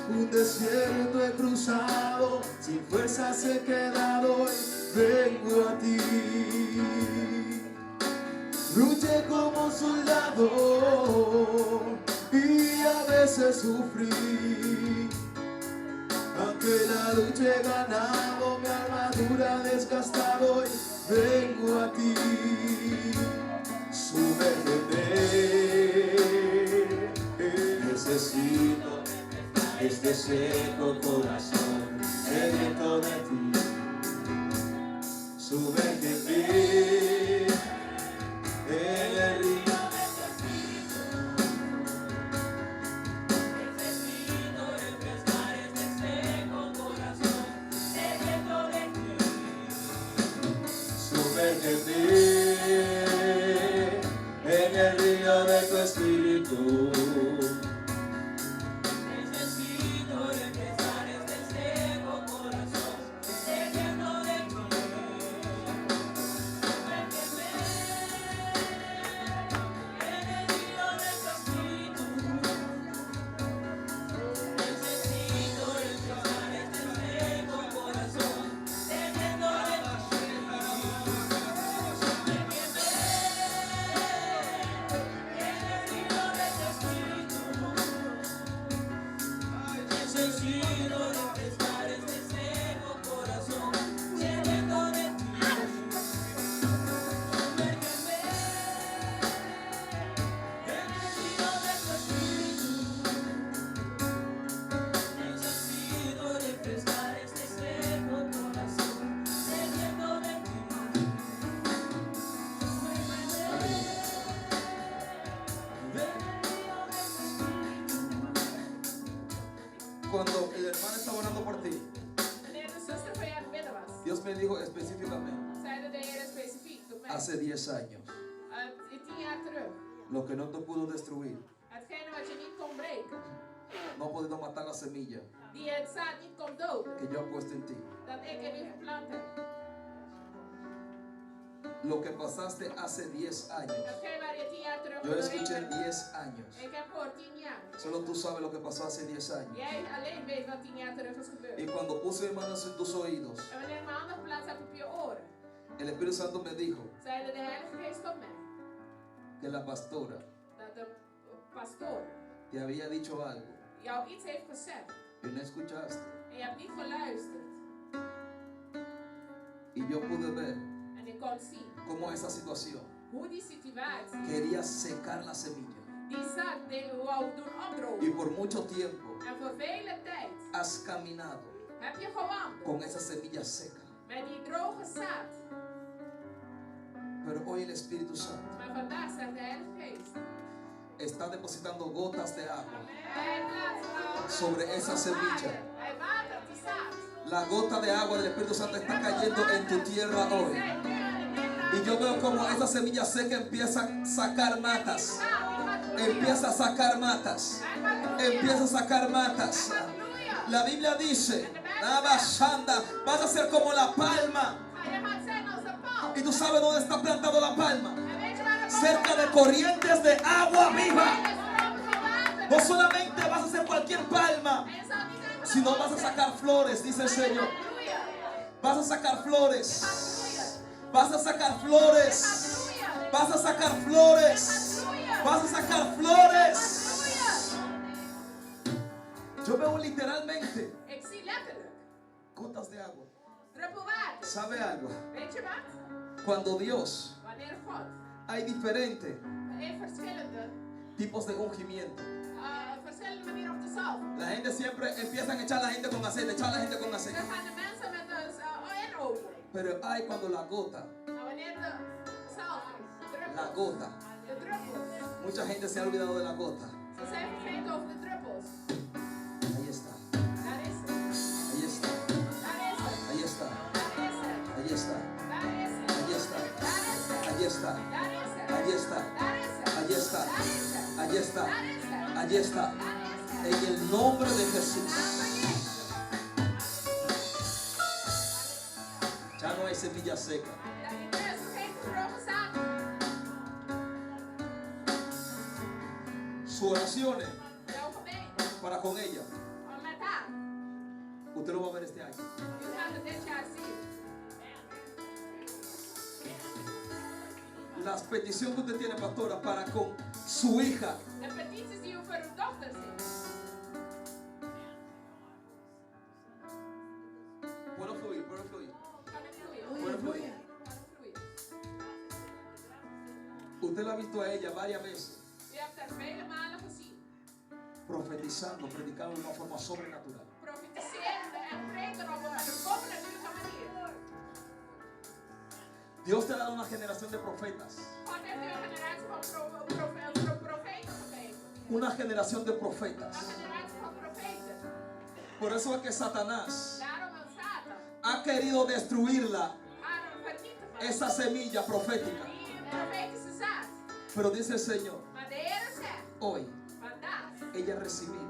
Un desierto he cruzado, sin fuerzas he quedado, hoy vengo a ti. Luché como soldado y a veces sufrí. Aunque la lucha he ganado, mi armadura desgastado, hoy vengo a ti. Sumérgeme, necesito este seco corazón sediento de ti. Sumérgeme en el río de tu espíritu. Necesito refrescar este seco corazón sediento de ti. Sumérgeme en el río de tu espíritu. Cuando el hermano estaba orando por ti, Wanneer de zuster voor je aan het bidden was, Dios me dijo específicamente, zeide de Heer specifiek tot mij. hace 10 años, 10 jaar terug. lo que no te pudo destruir, Hetgene wat je niet kon breken. no ha podido matar la semilla Die het zaad niet kon doden. que yo he puesto en ti. Dat ik in u geplant heb. Lo que pasaste hace 10 años, Hetgene waar je 10 jaar terug yo escuché doorheen bent. 10 años. Ik heb gehoord 10 jaar. Solo tú sabes lo que pasó hace 10 años. Jij alleen weet wat 10 jaar terug is gebeurd. Y cuando puse mis manos en tus oídos, En wanneer ik mijn handen geplaatst heb op je oren, el Espíritu Santo me dijo zeide de Heilige Geest tot mij que la pastora dat de pastoor te había dicho algo jou iets heeft gezegd y no escuchaste. en je hebt niet geluisterd. Y yo pude ver En ik kon zien cómo esa situación hoe die situatie quería secar la semilla. die zaad wou doen Y opdrogen. por mucho tiempo En voor vele tijd has caminado heb je gewandeld con esa semilla seca. met die droge zaad. Pero hoy el Espíritu Santo Maar vandaag zegt de Heilige Geest: está depositando gotas de agua Hij plaatst sobre esa semilla. Hij watert die zaad. La gota de agua del Espíritu Santo está cayendo en tu tierra hoy. Y yo veo como esa semilla seca empieza a sacar matas. Empieza a sacar matas. Empieza a sacar matas. La Biblia dice, Nabashanda, vas a ser como la palma. Je gaat zijn als een paal. Y tú sabes dónde está plantado la palma. En weet cerca de corrientes de agua viva. No solamente vas a hacer cualquier palma, sino vas a sacar flores, dice el Señor. Vas a sacar flores. Vas a sacar flores. Vas a sacar flores. Vas a sacar flores. Yo veo literalmente gotas de agua. ¿Sabe algo? Cuando Dios, hay diferentes tipos de ungimiento. La gente siempre empiezan a echar a la gente con aceite, echar a la gente con aceite. Pero hay cuando la gota, mucha gente se ha olvidado de la gota. Ahí está. Ahí está. Ahí está. Ahí está. Ahí está. Ahí está. Ahí está. Allí está. Allí está. Allí está. En el nombre de Jesús. Ya no hay semilla seca. Sus oraciones para con ella, usted lo va a ver este año. Las peticiones que usted tiene, pastora, para con su hija. Puedo fluir, puedo fluir. Puedo fluir. Usted la ha visto a ella varias veces profetizando, predicando de una forma sobrenatural. Dios te ha dado una generación de profetas. Una generación de profetas. Por eso es que Satanás ha querido destruirla, esa semilla profética. Pero dice el Señor, hoy ella ha recibido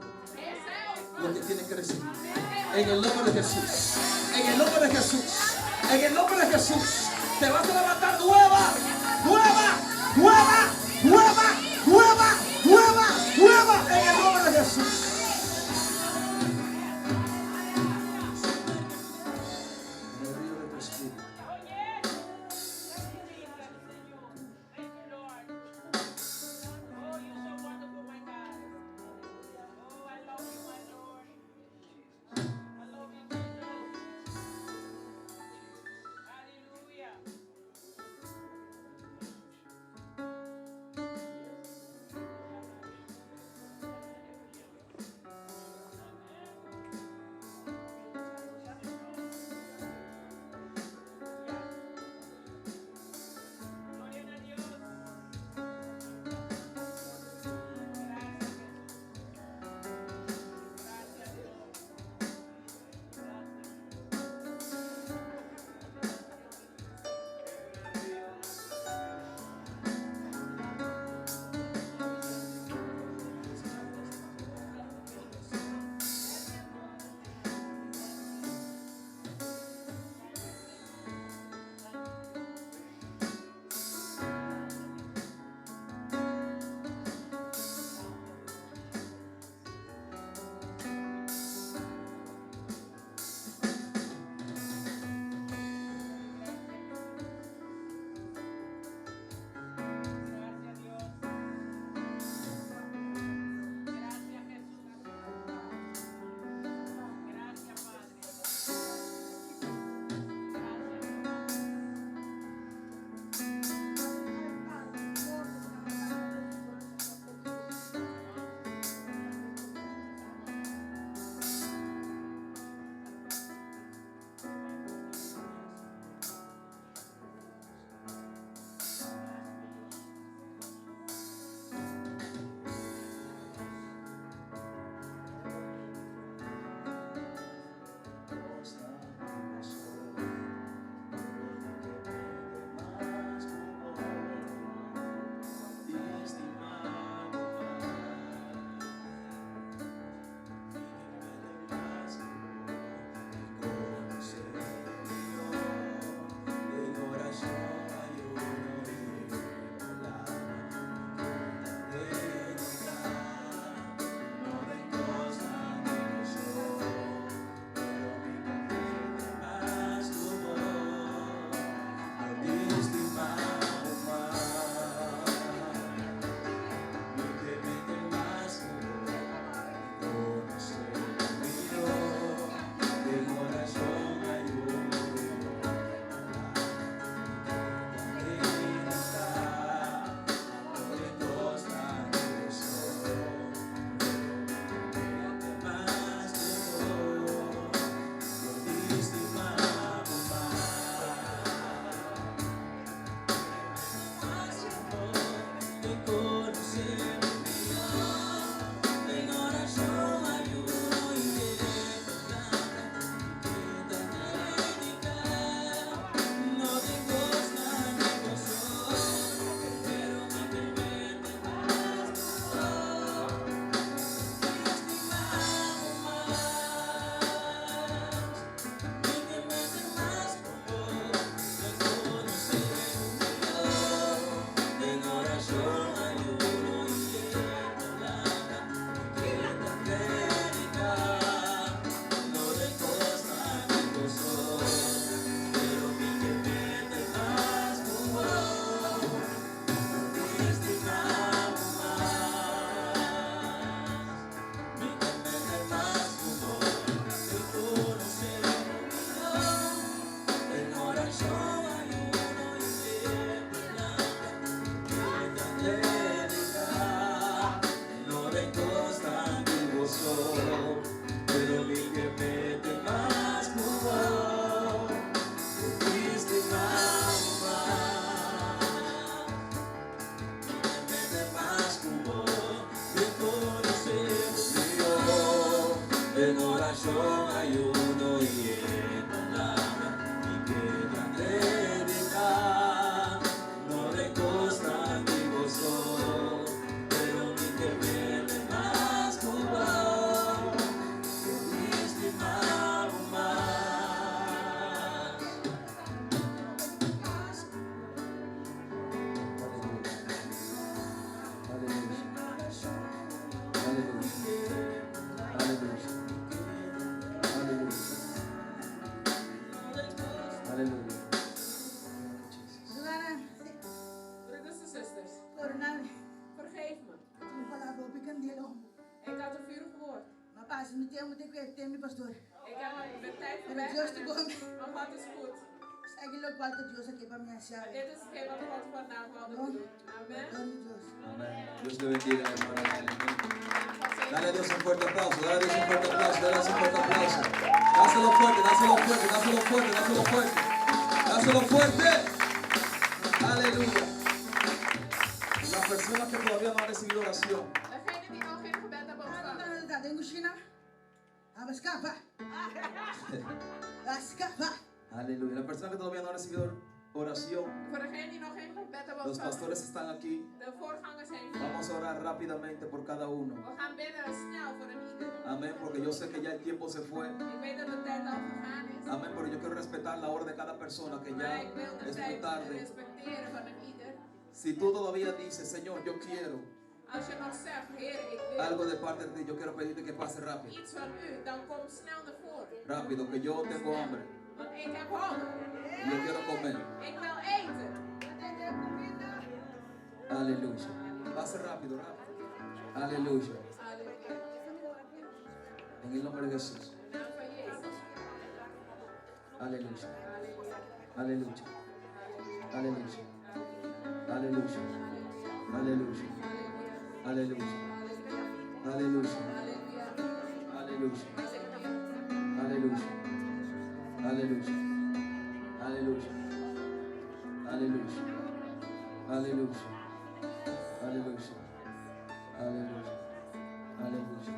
lo que tiene que recibir. En el nombre de Jesús. En el nombre de Jesús. En el nombre de Jesús. Te vas a levantar nueva, nueva, nueva, nueva, nueva, nueva, nueva. En el nombre de Jesús. En el río de tu espíritu. fase, meteen moet ik weer tegen mijn pastoor. Ik heb de tijd En het juiste voorbij. komen. Maar God is goed. Eigenlijk wat het Dios aquí para mí hacia. Dit is hetgeen wat God vandaag wilde doen. Amen. Amén. Dios le bendiga, hermano. Dale a Dios un fuerte aplauso, dale a Dios un fuerte aplauso, dale a Dios un fuerte aplauso. Dáselo fuerte, dáselo fuerte, dáselo fuerte, dáselo fuerte. Dáselo fuerte. Aleluya. Las personas que todavía no han recibido oración. Degene die nog geen gebed hebben ontvangen. Dat ding misschien nou. Abascapa. Abascapa. Aleluya. Las personas que todavía no han recibido oración. Voor degene die nog geen gebed hebben Los ontvangen. pastores están aquí. De voorgangers zijn hier. Vamos a orar rápidamente por cada uno. We gaan bidden snel voor een ieder. Amén, porque yo sé que ya el tiempo se fue. Ik weet dat de tijd al gegaan is. Amén, pero yo quiero respetar la hora de cada persona que Maar ya ik wil de es muy tijd tarde. respecteren van een ieder. Si tú todavía dices, Señor, yo quiero Als je nog zegt, Heer, ik wil algo de parte de ti, yo quiero pedirte que pase rápido. iets van u, dan kom snel naar voren. Rápido, que yo tengo hambre. Want ik heb honger. Yo quiero comer. Ik wil eten. Aleluya. Pase rápido, rápido. Aleluya. En el nombre de Jesús. Naam van Jezus. Aleluya. Aleluya. Aleluya. Aleluya. Aleluya. Aleluya. Aleluya. Aleluya. Aleluya. Aleluya. Aleluya. Aleluya. Aleluya. Aleluya. Aleluya. Aleluya.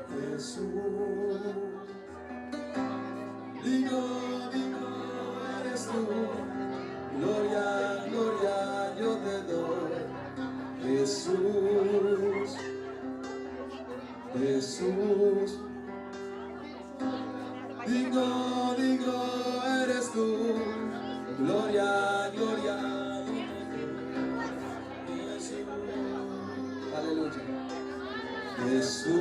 Jesús, digno, digno eres tú, gloria, gloria yo te doy, Jesús, Jesús, digno, digno eres tú, gloria, gloria Jesús, aleluya. Jesús,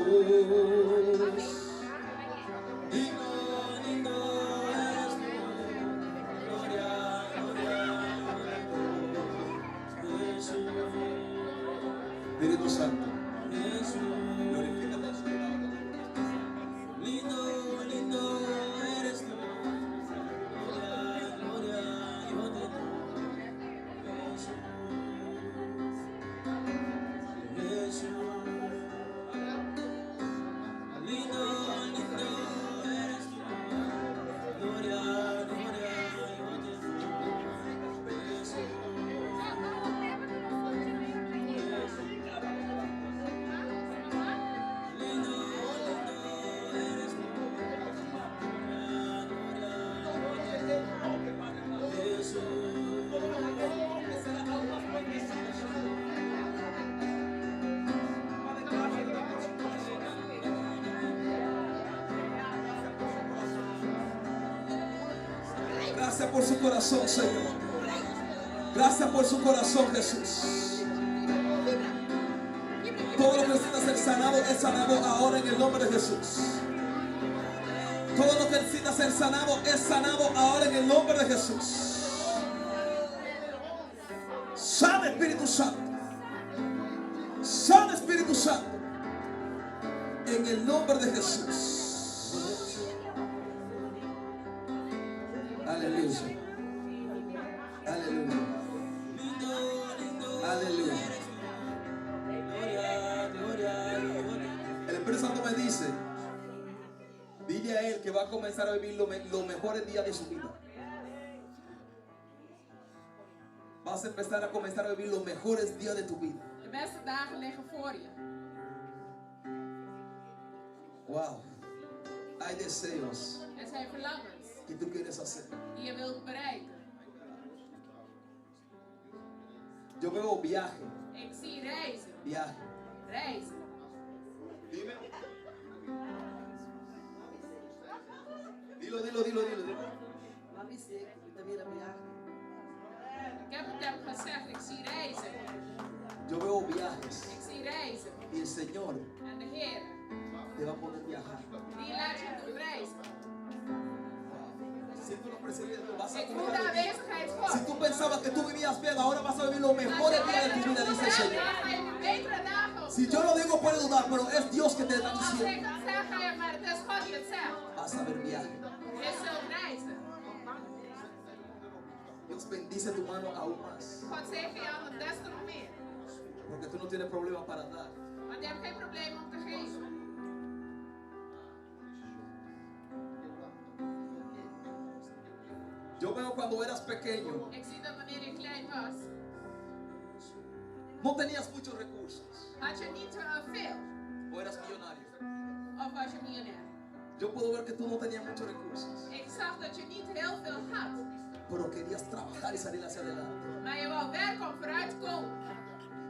digno, digno eres tú, gloria, gloria, Jesús, Espíritu Santo, Jesús, glorifícate en su palabra. Lindo, lindo eres tú, gloria, gloria, yo te doy, Jesús, Jesús. Lindo, lindo eres tú, gloria, gloria, yo te doy, Jesús, lindo, lindo eres tú, gloria, Gracias por su corazón, Señor. Gracias por su corazón, Jesús. Todo lo que necesita ser sanado es sanado ahora en el nombre de Jesús. Todo lo que necesita ser sanado es sanado ahora en el nombre de Jesús. Sana, Espíritu Santo. Sana, Espíritu Santo. En el nombre de Jesús. Aleluya. Aleluya. Aleluya. a comenzar a vivir los mejores días de su vida. Vas a empezar a comenzar a vivir los mejores días de tu vida. De beste dagen liggen voor je. Wow. Hay deseos Er zijn verlangens que tú quieres hacer. die je wilt bereiken. Yo veo viaje. Ik zie reizen. Viaje. Reizen. Dime. Dilo. Ik heb het hem gezegd, ik zie reizen. Yo veo viajes. Ik zie reizen. Y el Señor En de Heer, te va a poder viajar. die laat je doen reizen. Siento la presencia de Dios. Vas a Ik voel de comenzar a vivir. aanwezigheid Si God. tú pensabas que tú vivías bien, ahora vas a vivir los mejores días de tu vida, dice el Señor. Ga je nu betere dagen op. Si yo lo digo puede dudar, pero es Dios que te está Als ik diciendo. het zeg, ga je maar het is God die het zegt. Vas a ver viaje. Je zult reizen. Dios bendice tu mano aún más. God zegen je aan het des te nog meer. Porque tú no tienes problema para dar. Want je hebt geen probleem om te geven. Yo veo cuando eras pequeño, Ik zie dat wanneer je klein was, no tenías muchos recursos. had je niet veel. O eras millonario. Of was je miljonair. Yo puedo ver que tú no tenías muchos recursos. Ik zag dat je niet heel veel had. Pero querías trabajar y salir hacia adelante. Maar je wou werken om vooruit te komen.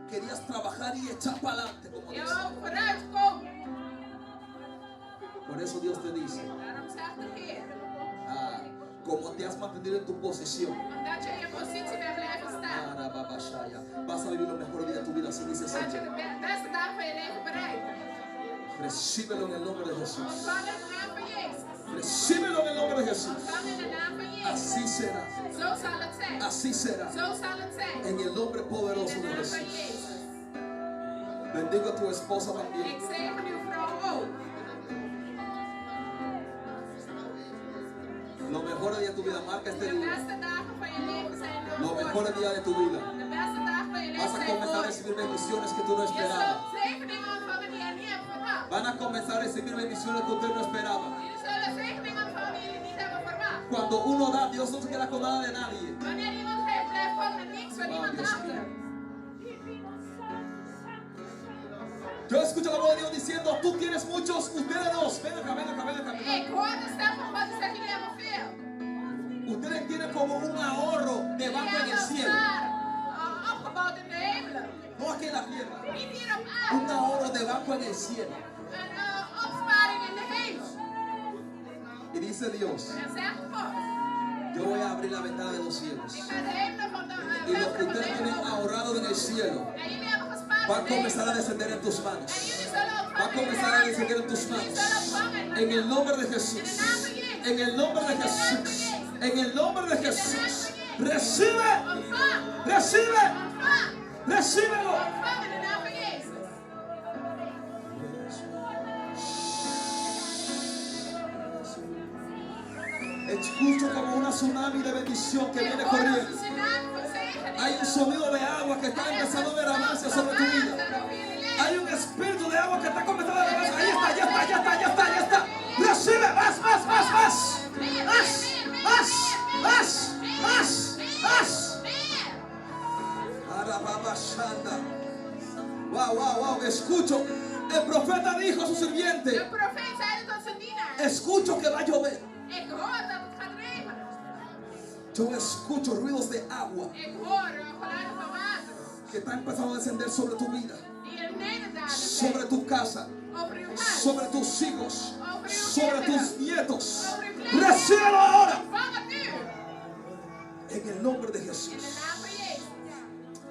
Querías trabajar y echar para adelante, como Je dice. wou vooruit komen. Por eso Dios te dice, Daarom zegt de Heer. como te has mantenido en tu posición, Omdat je in je positie bent blijven staan. vas a vivir los mejores días de tu vida, así dice el Gaat je Señor. de beste dagen van je leven bereiken. Recíbelo en el nombre de Jesús. Ontvang in de naam van Jezus. Recíbelo en el nombre de Jesús. Ontvang in de naam van Jezus. Así será. Zo zal het zijn. Así será. Zo zal het zijn. En el nombre In poderoso de de naam van Jesús. Jezus. Bendigo a tu esposa Ik también. zegen uw vrouw ook. Los mejores días de tu vida, marca este De día. beste dagen van je leven zijn er Los voor mejores je. días de tu vida. De beste dagen van je Vas leven a zijn comenzar a voor je. recibir bendiciones que tú no Je esperabas. zult zegeningen ontvangen die je niet hebt verwacht. Van a comenzar a recibir bendiciones que usted no esperaba. Jullie zullen zegeningen ontvangen die jullie niet hebben verwacht. Cuando uno da, Dios no se queda con nada de nadie. Wanneer iemand geeft, blijft God met niks van iemand Dios achter. Yo escucho la voz de Dios diciendo, tú tienes muchos, ustedes dos. Ven acá. Ik hoor de stem van God die zegt, jullie hebben veel. Ustedes tienen como un ahorro Jullie debajo en el hebben cielo. elkaar opgebouwd in de hemelen. No aquí en la tierra. Niet hier op Un aarde. ahorro debajo en el cielo. Een opsparing in de hemel. Y dice Dios, En zegt God, yo voy a abrir la ventana de los cielos. ik ga de hemelen van de Y lo que vensteren van de ustedes hemel tienen openen. ahorrado en el cielo En jullie hebben gespaard va a in de comenzar a hemel. descender en tus En manos. jullie zullen Va a ontvangen in comenzar a de descender hemel. en tus Jullie manos. zullen ontvangen En el nombre de Jesús. En el nombre de Jesús. En el nombre de Jesús. Recibe. Ontvang. Recibe. Ontvang. Recíbelo. Ontvang in de naam van Jezus. Escucho como una tsunami de bendición que viene corriendo. Hay un sonido de agua que está empezando a derramarse sobre tu vida. Hay un espíritu de agua que está comenzando a derramarse. Ahí está, ya está. Recibe, más. Arababashanda. Wow. Escucho. El profeta dijo a su sirviente, De profeet zei tot zijn dienaar. escucho que va a llover. Ik hoor dat het gaat regenen. Yo escucho ruidos de agua Ik hoor geluiden van water. que están empezando a descender sobre tu vida, Die er nederdagen sobre zijn. tu casa, Over uw huis. sobre tus hijos, Over uw sobre kinderen. tus nietos. Over uw kinderen. Recíbelo ahora Ontvang het nu. en el nombre de In de Jesús. naam van Jezus.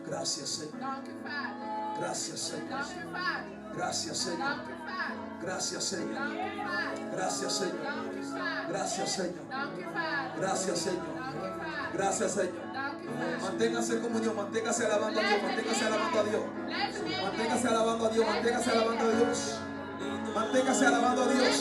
Gracias, Señor. Dank u, Vader. Gracias, Señor. Dank u, Vader. Gracias, Señor. Dank u, Vader. Gracias, Señor. Dank u, Vader. Gracias, Señor. Dank u, Vader. Gracias, Señor. Dank u, Vader. Gracias, Señor. Dank u, Vader. Gracias, Señor. Dank u, Vader. Manténgase en comunión, manténgase alabando a Dios, manténgase alabando a Dios. Blijf Manténgase alabando a Dios, manténgase alabando a Dios. Manténgase alabando a Dios.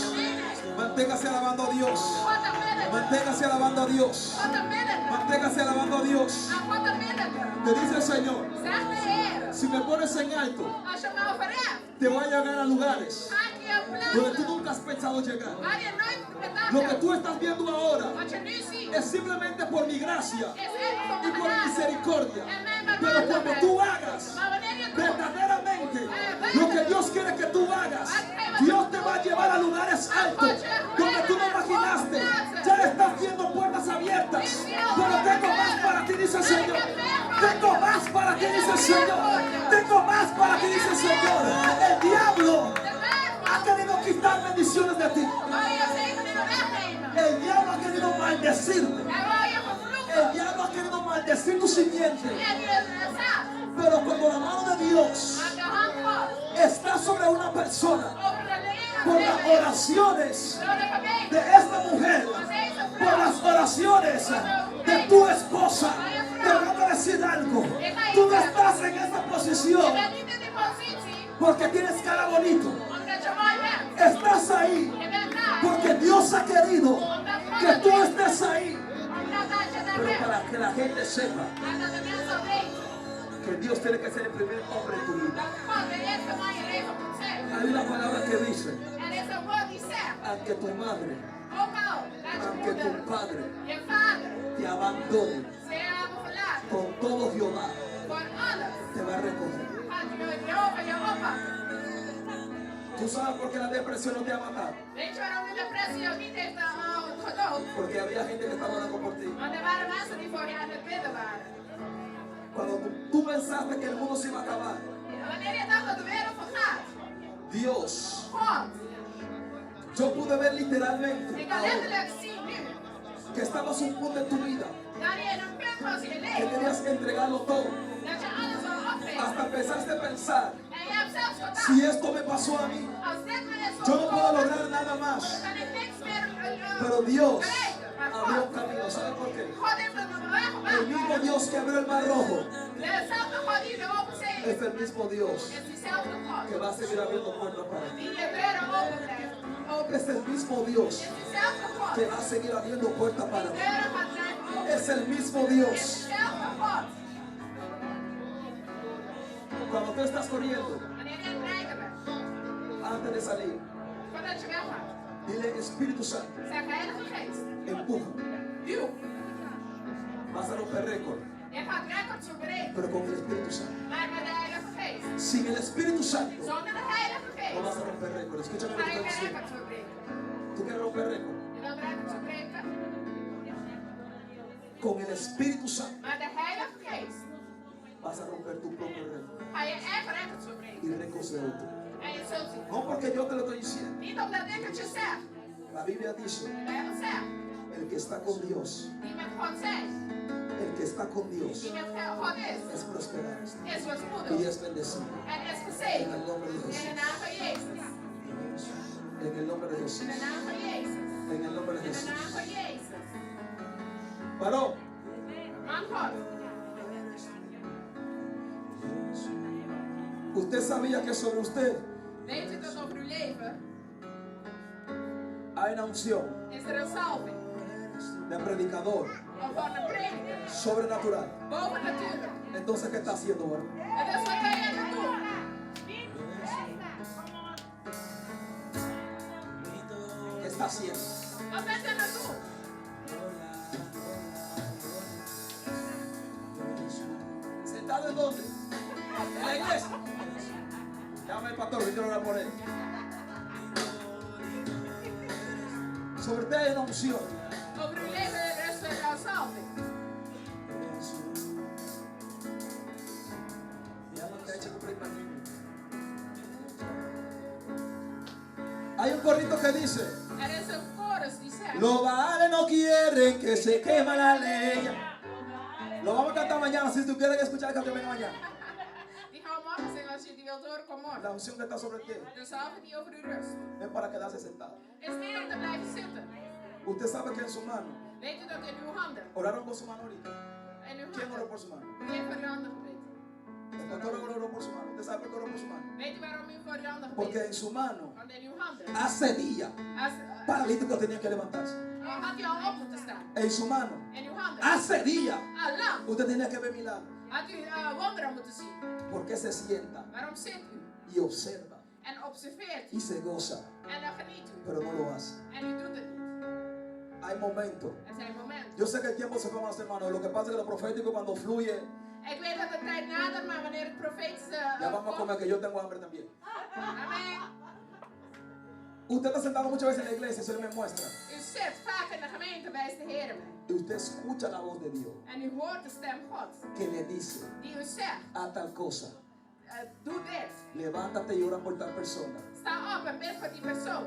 Manténgase alabando a Dios. God te bidden. Manténgase alabando a Dios. God te bidden. Manténgase alabando a Dios. Nou, God te bidden. Te dice el Señor, Zeg de Heer, si me pones en alto, als je me verheft, te voy a llegar a lugares ga ik je donde tú plaatsen nunca has pensado llegar. waar je nooit bedacht Lo que hebt. tú estás viendo ahora Wat je nu ziet, es simplemente por mi gracia is enkel y van por mi genade misericordia. en mijn Pero cuando barmhartigheid. tú hagas Maar wanneer je het doet, verdaderamente lo que Dios quiere que tú hagas, Dios te va a llevar a lugares altos donde tú no imaginaste. Ya estás viendo puertas abiertas, pero tengo más para ti, dice el Señor. Tengo más para ti, dice el Señor. Tengo más para ti, dice el Señor. El diablo de ha duivel querido quitar bendiciones de ti. wil je zegeningen wegnemen. El diablo ha querido maldecirte. Hij wil je vervloeken. El diablo ha querido maldecir tu simiente. En je zaad. Pero cuando la mano de Dios Maar de hand God está sobre una persona, over de leven por las oraciones door de gebeden de esta mujer, van deze por vrouw. las oraciones de tu esposa, te voy a decir algo. Tú no estás en esta Je posición bent niet in die positie porque tienes cara bonito. omdat je mooi bent. Estás ahí Je bent daar porque Dios ha querido que tú estés ahí. omdat dat je daar Pero bent. para que la gente sepa Maar dat de mensen weten que Dios tiene que ser el primer hombre en tu vida. dat God de eerste man in je leven moet zijn. Hay una palabra que dice, Er is een woord die zegt, aunque tu madre, ook al dat je aunque tu moeder, padre je vader, te abandone, ze hebben verlaten. con todo Jehová Voor alles te va a recoger. gaat Jehovah je oppakken. ¿Tú sabes por qué la depresión no te ha matado? Weet je waarom de depressie jou niet heeft gedood? Porque había gente que estaba orando por ti. Want er waren mensen die voor je aan het bidden waren. Cuando tú pensaste que el mundo se iba a acabar, En wanneer je dacht dat de wereld vergaat, Dios, God, yo pude ver literalmente ik kan ahora letterlijk zien nu, que estabas un punto en tu vida dat je in een punt was in je que leven, tenías que entregarlo todo. dat je alles wil opgeven. Hasta empezaste a pensar, En je hebt zelfs gedacht, si esto me pasó a mí, als dit me is yo no puedo overkomen, lograr nada más. kan ik niks meer Pero Dios bereiken. Maar abrió God, un camino. ¿Sabes por qué? God heeft een weg El mismo gemaakt. Dios que abrió el mar rojo Dezelfde God die de open zee es el mismo Dios is diezelfde God que va a seguir abriendo puertas para ti. die je deuren open blijft. Open. Es el mismo Dios Is diezelfde God que va a seguir abriendo puertas para die ti. deuren gaat blijven open. Es el mismo Is Dios. diezelfde God. Cuando tú estás corriendo, Wanneer je aan het rijden bent, antes de salir, voordat je weggaat, dile Espíritu Santo, zeg Heilige Geest, empuja. duw. Vas a romper récord, Je gaat records verbreken, pero con el Espíritu Santo. maar met de Heilige Geest. Sin el Espíritu Santo, Zonder de Heilige no vas Geest a romper récord. Escúchame lo ga que je estoy geen diciendo. records verbreken. Tú quieres romper récord. Je wilt records verbreken, Con el Espíritu Santo maar de Heilige Geest vas a romper tu propio récord ga je eigen records verbreken. y récords de otro. En je zult zien. No porque yo te lo estoy diciendo. Niet omdat ik het je zeg. La Biblia dice, De Bijbel zegt, el que está con Dios, die met God zijn, el que está con Dios die met God es prosperado is y voorspoedig es bendecido. en is En gezegend. el nombre de In de Jesús. naam van Jezus. En el nombre de Jesús. In de naam van Jezus. En el nombre de In de Jesús. naam van Jezus. Varón, Man God, usted sabía que sobre usted weet u dat over uw leven hay una unción is er een salving de predicador of van een prediker sobrenatural. boven natuurlijk. Entonces, ¿qué está haciendo, varón? En dat is wat wij aan het doen. ¿Qué está haciendo? Wat bent u aan het doen? ¿Sentado en dónde? En la iglesia. Llama al pastor, que quiero orar por él. Sobre usted hay una unción. Over uw leven rust een salving. Hay un corrito que dice: Er is een chorus die zegt, los baales no quieren que se quema la leña. Lo vamos a cantar mañana. Si tú quieres escuchar, que venga mañana. die gaan we morgen zingen als je die wilt horen, kom La morgen. unción que está sobre ti De salving die over u rust. es para quedarse sentado. Is niet om te blijven zitten. Usted sabe que en su mano, Weet u dat in uw handen, oraron con su mano ahorita. in uw ¿Quién oró handen, por su mano? wie heeft voor uw handen gebeten? El pastor oró por su mano. ¿Usted sabe por qué oró por su mano? Weet u waarom u voor uw handen Porque gebeden? en su mano, Want in uw handen hace días, paralítico tenía que levantarse. had u al op moeten staan. En su mano, In uw handen. hace días, Al lang usted tenía que ver milagros. had u wonderen moeten zien. Porque se sienta Waarom zit u y observa en observeert u y se goza, en dan geniet u pero no lo hace. en u doet het niet? Hay momentos. Er zijn momenten. Yo sé que el tiempo se va más, hermano. Lo que pasa es que lo profético cuando fluye, Ik weet dat de tijd nadert, maar wanneer het profetische ya vamos a comer, que yo tengo hambre también. Amen. Usted está sentado muchas veces en la iglesia, se me muestra. U zit vaak in de gemeente, wijst de Heer mij. Y usted escucha la voz de Dios En u hoort de stem Gods que le dice die u zegt, a tal cosa. doe dit. Levántate y ora por tal persona. Sta op en bid voor die persoon.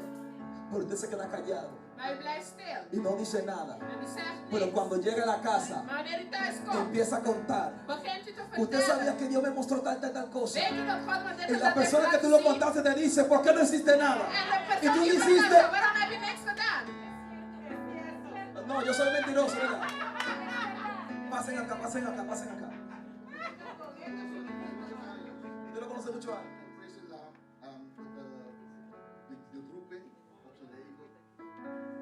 Pero usted se queda callado Maar u blijft stil. y no dice nada. En u zegt Pero niks. cuando llega a la casa, Maar wanneer u thuis komt, empieza a contar. begint u te Usted sabía vertellen. que Dios me mostró tal cosa. Weet u dat God me dit Y en la dat heeft persona que laten tú lo zien? contaste te dice, ¿por qué no hiciste nada? En de Y persoon tú die hiciste. vertelt, waarom heb je niks gedaan? No, yo soy mentiroso, ¿verdad? Pasen acá, pasen acá, pasen acá. Usted lo conoce mucho antes. Praise the Lord. De roeping op zijn leven.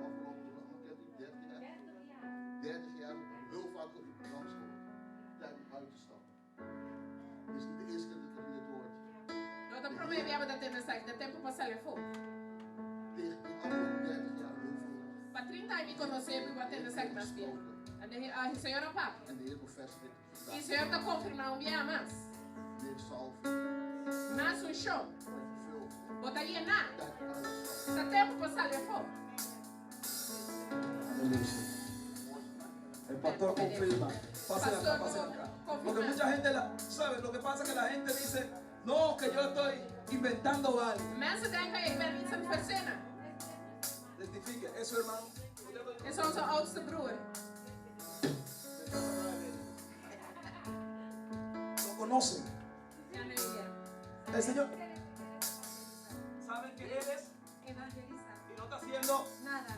Afgelopen 30 jaar heel vaak op die rampschool. Tijd om uit te stappen. Het is niet de eerste keer dat ik dit hoort. No te promovemos de tener sexo, de tempo para salir fuera. Tegen in afgelopen 30 jaar heel veel. Para 30 años conocemos y va a tener sexo más bien. En el Señor no paga. En de Heer bevestigt Y el Señor está confirmando un día más. meer salve. Más un show. Veel Botaría nada. tijd om uit te stappen. Está tempo para salir fuera. El pastor confirma. Pasen acá, pasen acá. Porque mucha gente, ¿sabe? Lo que pasa es que la gente dice, no, que yo estoy inventando algo. Mensen denken, ik ben iets aan het verzinnen. Identifique, eso hermano. Is onze oudste broer. Lo conocen. Ja, nu hier. El Señor. ¿Saben que Él es? Evangelista. Y no está haciendo. Nada.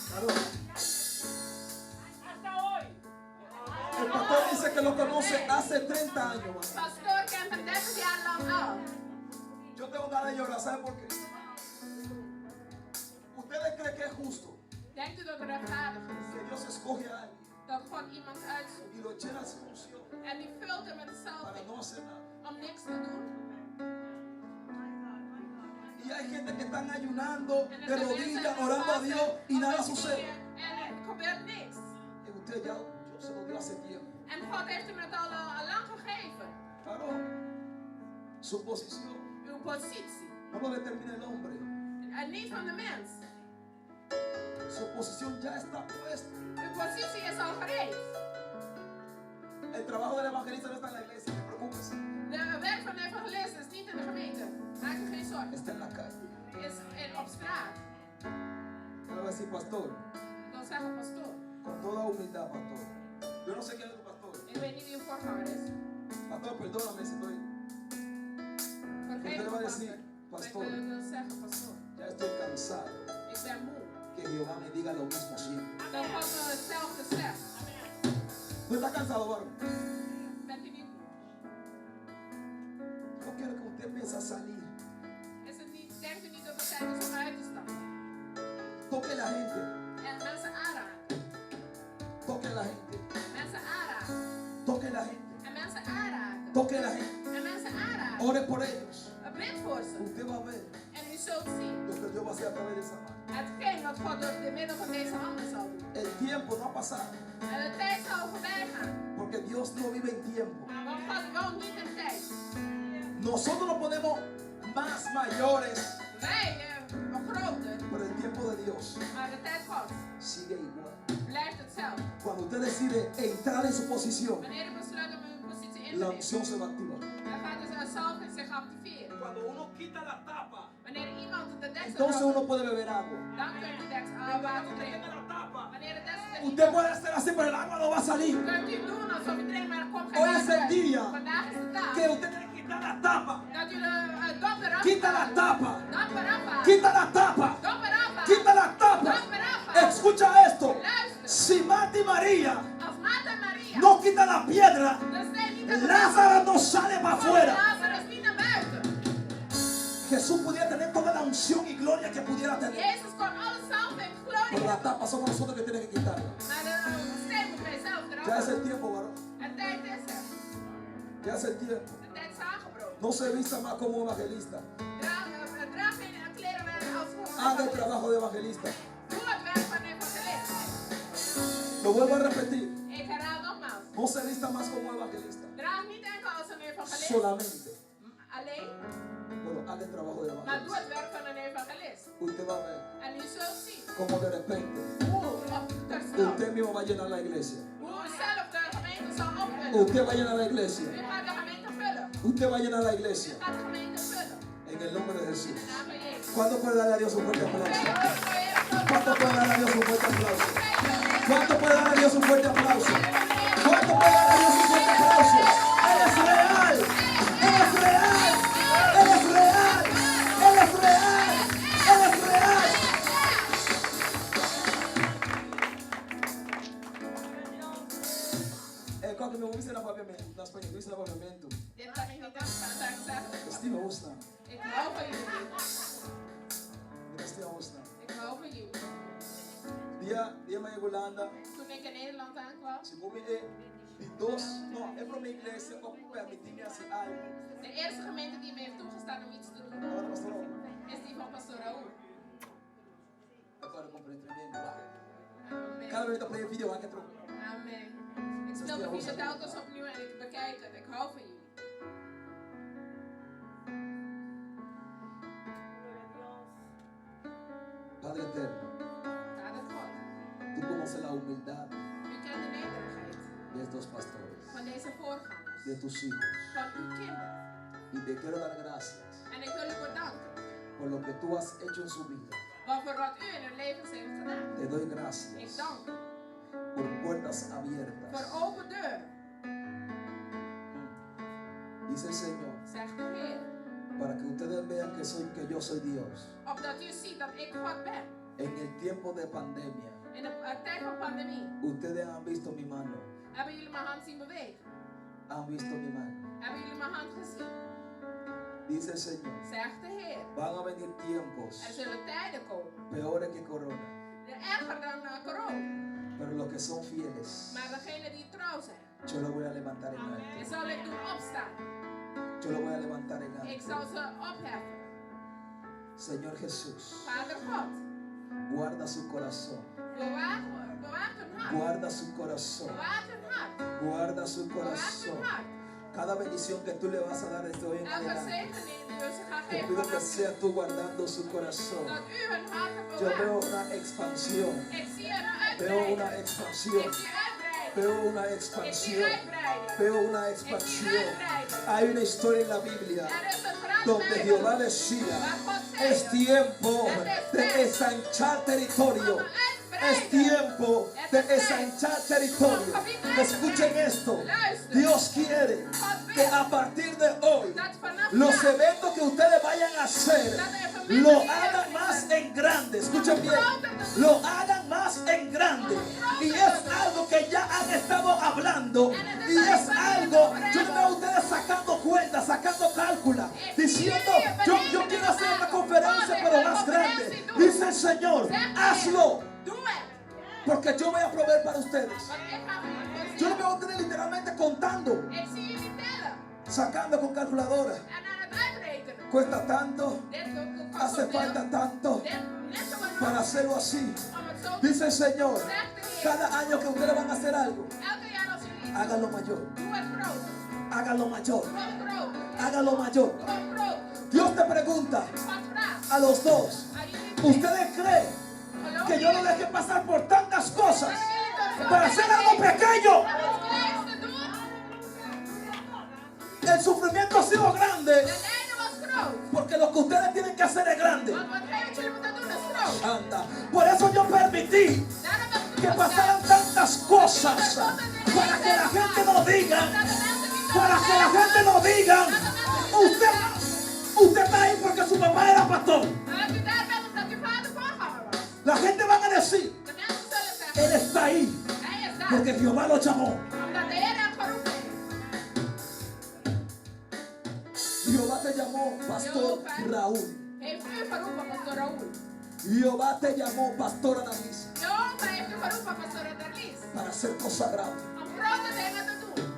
Claro. Hasta hoy. El pastor dice que lo conoce hace 30 años más. Pastor kent hem 30 jaar lang al. Yo tengo ganas de llorar, ¿saben por qué? ¿Ustedes creen que es justo Denkt u dat het rechtvaardig is? que Dios escoge a alguien Dat God iemand uitzoekt. y lo llena de unción En die vult hem met de para salving. no hacer nada? Om niks te doen. Y hay gente que están ayunando En er de zijn mensen rodillas, die orando a vasten Dios y op nada hun sucede. knieën En er gebeurt niks. Y usted ya, Dios se lo dio hace tiempo. En God heeft hem het al lang gegeven. Claro, su posición Uw positie. no lo determina el hombre. En niet van de mens. Su posición ya está puesta. Uw positie is al gereed. El trabajo del evangelista no está en la iglesia, no preocúpese. De werk van de evangelist is niet in de gemeente. Maak je geen zorgen. Está en la calle. Is op straat. Yo le voy a decir, pastor, Dan zeggen pastoor. con toda humildad, pastor. Yo no sé quién es tu pastor. Ik weet niet wie uw voorganger is. Pastor, perdóname si estoy. Vergeef Usted le va a me, decir, pastor. pastor, Ik wil zeggen, pastoor. ya estoy cansado Ik ben moe. que Jehová me diga lo mismo siempre. Dat God me hetzelfde zegt. ¿Tú estás cansado, varón? Bent u niet moe? Yo quiero que usted empiece a salir. Is het niet, denkt u niet dat het tijd is om uit te stappen? Toque la gente. En mensen aanraken. Toque la gente. Mensen aanraken. Toque la gente. En mensen aanraken. Toque la gente. En mensen aanraken. Ore por ellos. Bid voor ze. Usted va a ver En u zult zien. lo que Dios va a hacer a través de esa mano. Hetgeen wat God door de middel van deze handen zal doen. El tiempo no ha pasado. En de tijd zal voorbij gaan. Porque Dios no vive en tiempo. Want God woont niet in tijd. Nosotros nos ponemos más mayores. Wij groter. Pero el tiempo de Dios Maar de tijd God sigue igual. blijft hetzelfde. Cuando usted decide entrar en su posición, Wanneer u besluit om uw positie in te la nemen, unción se va a activar. dan gaat dus een salving zich activeren. Cuando uno quita la tapa, Wanneer iemand de deksel entonces erop- uno puede beber agua. dan kun je de deksel water drinken. Wanneer de deksel er niet Usted puede hacer así, pero el agua no va a salir. kunt u doen alsof u drinkt, maar er komt Hoy geen es water el uit. día Vandaag is de dag que usted tiene que quitar la tapa. dat u de dop eraf Quita la haalt. tapa. Dop eraf haalt. Quita la tapa. Dop eraf haalt. Quita la tapa. Dop eraf haalt. Escucha esto. Luister. Si Marta y María Als Martha en Maria no quitan la piedra, de steen Lázaro no sale para afuera. Lazarus niet naar buiten. Jesús pudiera tener toda la unción y gloria que pudiera tener. Jezus kon alle salve en Pero glorie. la tapa somos nosotros que tenemos que quitarla. Maar de steen moet wij zelf eraf Ya es halen. el tiempo, varón. Het tijd is er. Ya es el tiempo. De tijd is aangebroken. No se vista más como evangelista. Draag geen kleren meer als Haga el trabajo de evangelista. Doe het werk van evangelist. Lo vuelvo a repetir. Ik herhaal nogmaals. No se vista más como evangelista. Draag niet enkel als een evangelist. Solamente. Alleen, Pero haga el trabajo de maar doe evangelista. het werk van een evangelist. Usted va a ver En u zult zien como de repente hoe op terstond, usted mismo va a llenar la iglesia. hoe u zelf de gemeente zal opvullen. Usted va a llenar la iglesia. U gaat de gemeente vullen. Usted va a llenar la iglesia. U gaat de gemeente vullen. En el nombre de Jesús. In de naam van Jezus. ¿Cuánto puede darle a Dios un fuerte aplauso? ¿Cuánto Twee puede darle a Dios un fuerte aplauso? ogen. ¿Cuánto puede darle a Dios un fuerte aplauso? ¿Cuánto puede darle a Dios un fuerte aplauso? Él es real. Él es real. Él es real. Él es real. Él es real. Quando meu homem será paviamento, nas paredes será paviamento. Dit kan ik niet aan zeggen. Steve Osna. Ik hou van jullie. Steve Osna. Ik hou van jullie. Dia mais Holanda. Toen ik in Nederland aankwam, Se come de dos, não, é para minha igreja para permitir assim algo. de eerste gemeente die me heeft toegestaan om iets te doen, Agora pastor, is die van Pastor Raúl. agora comprei tremendo. Amen. Cada vez que eu play vídeo aqui troco. Amen. Ik speel de video telkens opnieuw en ik bekijk het. Ik hou van jullie. Padre eterno, Vader God, tú conoces la humildad u kent de nederigheid de estos pastores, van deze voorgangers, de tus hijos. van uw kinderen. Y te quiero dar gracias En ik wil u bedanken por lo que tú has hecho en su vida. voor wat u in hun levens heeft gedaan. Te doy Ik gracias dank u por puertas abiertas. voor open deuren, Dice el Señor, zegt de Heer. para que ustedes vean que yo soy Dios. Opdat u ziet dat ik God ben. En el tiempo de pandemia, In de tijd van pandemie ustedes han visto mi mano. hebben jullie mijn hand zien bewegen. Han visto mi mano. Hebben jullie mijn hand gezien? Dice el Señor, Zegt de Heer. van a venir tiempos Er zullen tijden komen. peores que corona. Erger dan corona. Pero los que son fieles, Maar degenen die trouw zijn, yo los voy a levantar en die alto. zal ik doen opstaan. Yo los voy a levantar en Ik alto. zal ze opheffen. Señor Jesús, Vader God, guarda su corazón. bewaak hun hart. Guarda su corazón. Bewaak hun hart. Guarda su Bewaak corazón. hun hart. Cada bendición que tú le vas a dar desde hoy en Elke adelante, zegening die u ze gaat te geven pido que vanaf nu, sea tú guardando su corazón. dat u hun hart Yo veo bewaakt. una expansión. Ik zie een Veo una uitbreiding. expansión. Ik zie uitbreiding. Veo una Ik zie expansión. uitbreiding. Veo una Ik zie expansión. uitbreiding. Hay una historia en la Biblia Er is een verhaal donde bij Jehová ons decía, waar God es zei, tiempo de ensanchar territorio. Es tiempo de ensanchar territorio. Escuchen esto. Dios quiere que a partir de hoy dat vanaf los vandaag eventos que ustedes vayan a hacer lo hagan más en grande. Escuchen bien. Lo hagan más en grande. Y es algo que ya han estado hablando. Y es algo, yo no veo a ustedes sacando cuentas, sacando cálculos, diciendo, yo quiero hacer una conferencia pero más grande. Dice el Señor, hazlo. doe het. Porque yo voy a proveer para ustedes. Want ik ga voor jullie Yo no voorzien. veo a ustedes literalmente contando, Ik zie jullie tellen sacando con calculadora. en aan het uitrekenen. Cuesta tanto, Dit kost hace zoveel. falta tanto Dit net zo wat para nodig hacerlo así. om het zo te Dice el Señor, Zegt de Heer. cada año que ustedes van a hacer algo, Elke jaar als jullie iets háganlo mayor, doen, doe het groter. háganlo mayor, Doe het groter. háganlo mayor. Doe het groter. Dios te pregunta God vraagt a los dos, aan jullie twee. ¿ustedes creen Geloof que yo no jullie deje pasar por tantas cosas dat jullie tot para hacer algo pequeño? om iets kleins te doen? El sufrimiento ha sido grande De lijden was groot. porque lo que ustedes tienen que hacer es grande. Want wat jullie moeten doen is groot. Anda. Por eso yo permití Daarom heb ik que toegestaan pasaran tantas cosas para que la gente no diga, dat de mensen niet para que la gente no diga, usted está ahí porque su papá era pastor. dat u daar bent omdat uw vader voorganger was. La gente van a decir, De mensen zullen zeggen, él está ahí hij is daar. porque Jehová lo llamó. Omdat de Heer hem geroepen heeft. Jehová te llamó pastor Raúl. heeft u geroepen, pastor Raúl. Jehová te llamó pastora Danis Jehovah heeft u geroepen, pastor Darlis. para hacer cosas grandes. Om grote dingen te doen.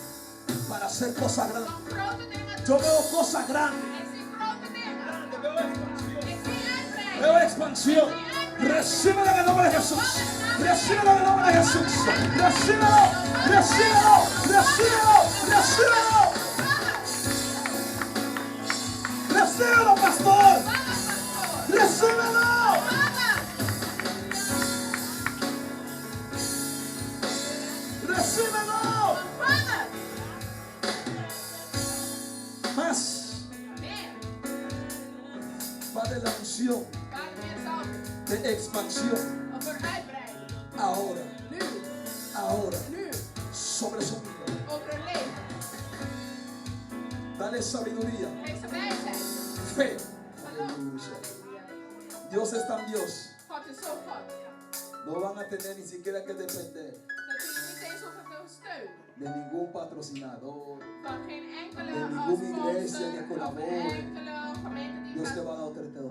Para hacer cosas grandes. Om grote dingen te Yo doen. veo cosas grandes. Ik zie grote dingen. Veo expansión. Ik zie uitbreiding. Veo expansión. Recíbelo en el nombre de Jesús. Recíbelo en el nombre de Jesús. Recíbelo. Recíbelo. Recíbelo. Recíbelo. Recíbelo, pastor. Recíbelo. Recíbelo. Más. Va de la unción de expansión. Over uitbreiding. Ahora. Nu. Ahora. Nu. Sobre su vida. Over een leven. Dale sabiduría. Geef ze wijsheid. Fe. Geloof. Dios es tan Dios. God is zo God. No van a tener ni siquiera que depender Dat jullie niet eens hoeven te steunen. de ningún patrocinador. Van geen enkele De ninguna iglesia sponsor que of colabore. enkele gemeente die Dios te gaat. va a dar autoridad.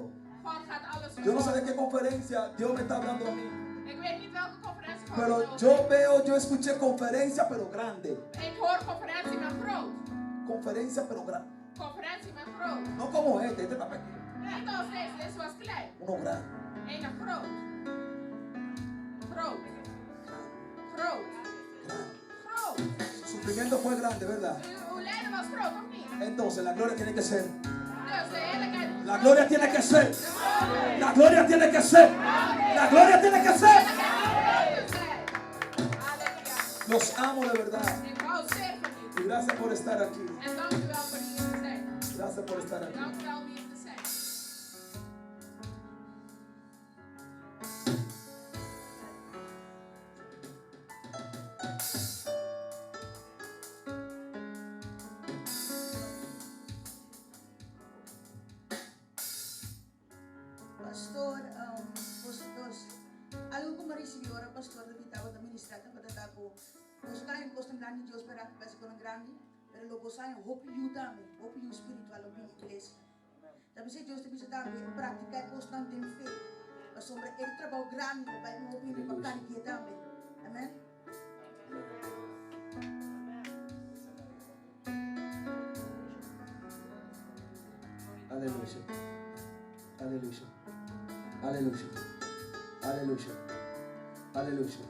God gaat alles Yo no sé de verzorgen. qué conferencia Dios me está hablando a mí. Ik weet niet welke conferentie God Pero wil yo doen. yo escuché conferencia pero grande. Ik hoor conferentie met groot. Conferencia pero grande. Conferentie met groot. No como este está pequeño. Niet als deze was klein. Uno grande. Eén groot. Groot. Groot. Groot. Su sufrimiento fue grande, ¿verdad? Uw lijden was groot, of niet? Entonces la gloria tiene que ser. Dus de heerlijkheid. La gloria tiene que ser. La gloria tiene que ser. La gloria tiene que ser. Los amo de verdad. Ik hou zeer van Y u. gracias por estar aquí. En dank u wel voor hier te zijn. Gracias por estar aquí. Dank u wel om hier te zijn. Pastor, apóstolos, algo como recibió ahora pastor de Vitao administrata para tapo. Nos caen cosas grandes Dios para que pase con grande, pero lo gozaen hope you también, hope you espiritual en la iglesia. También se Dios te pide también practicar constante en fe. Mas sobre el trabajo grande para no opinión para que también. Amén. Aleluya. Aleluya. Aleluya. Aleluya. Aleluya.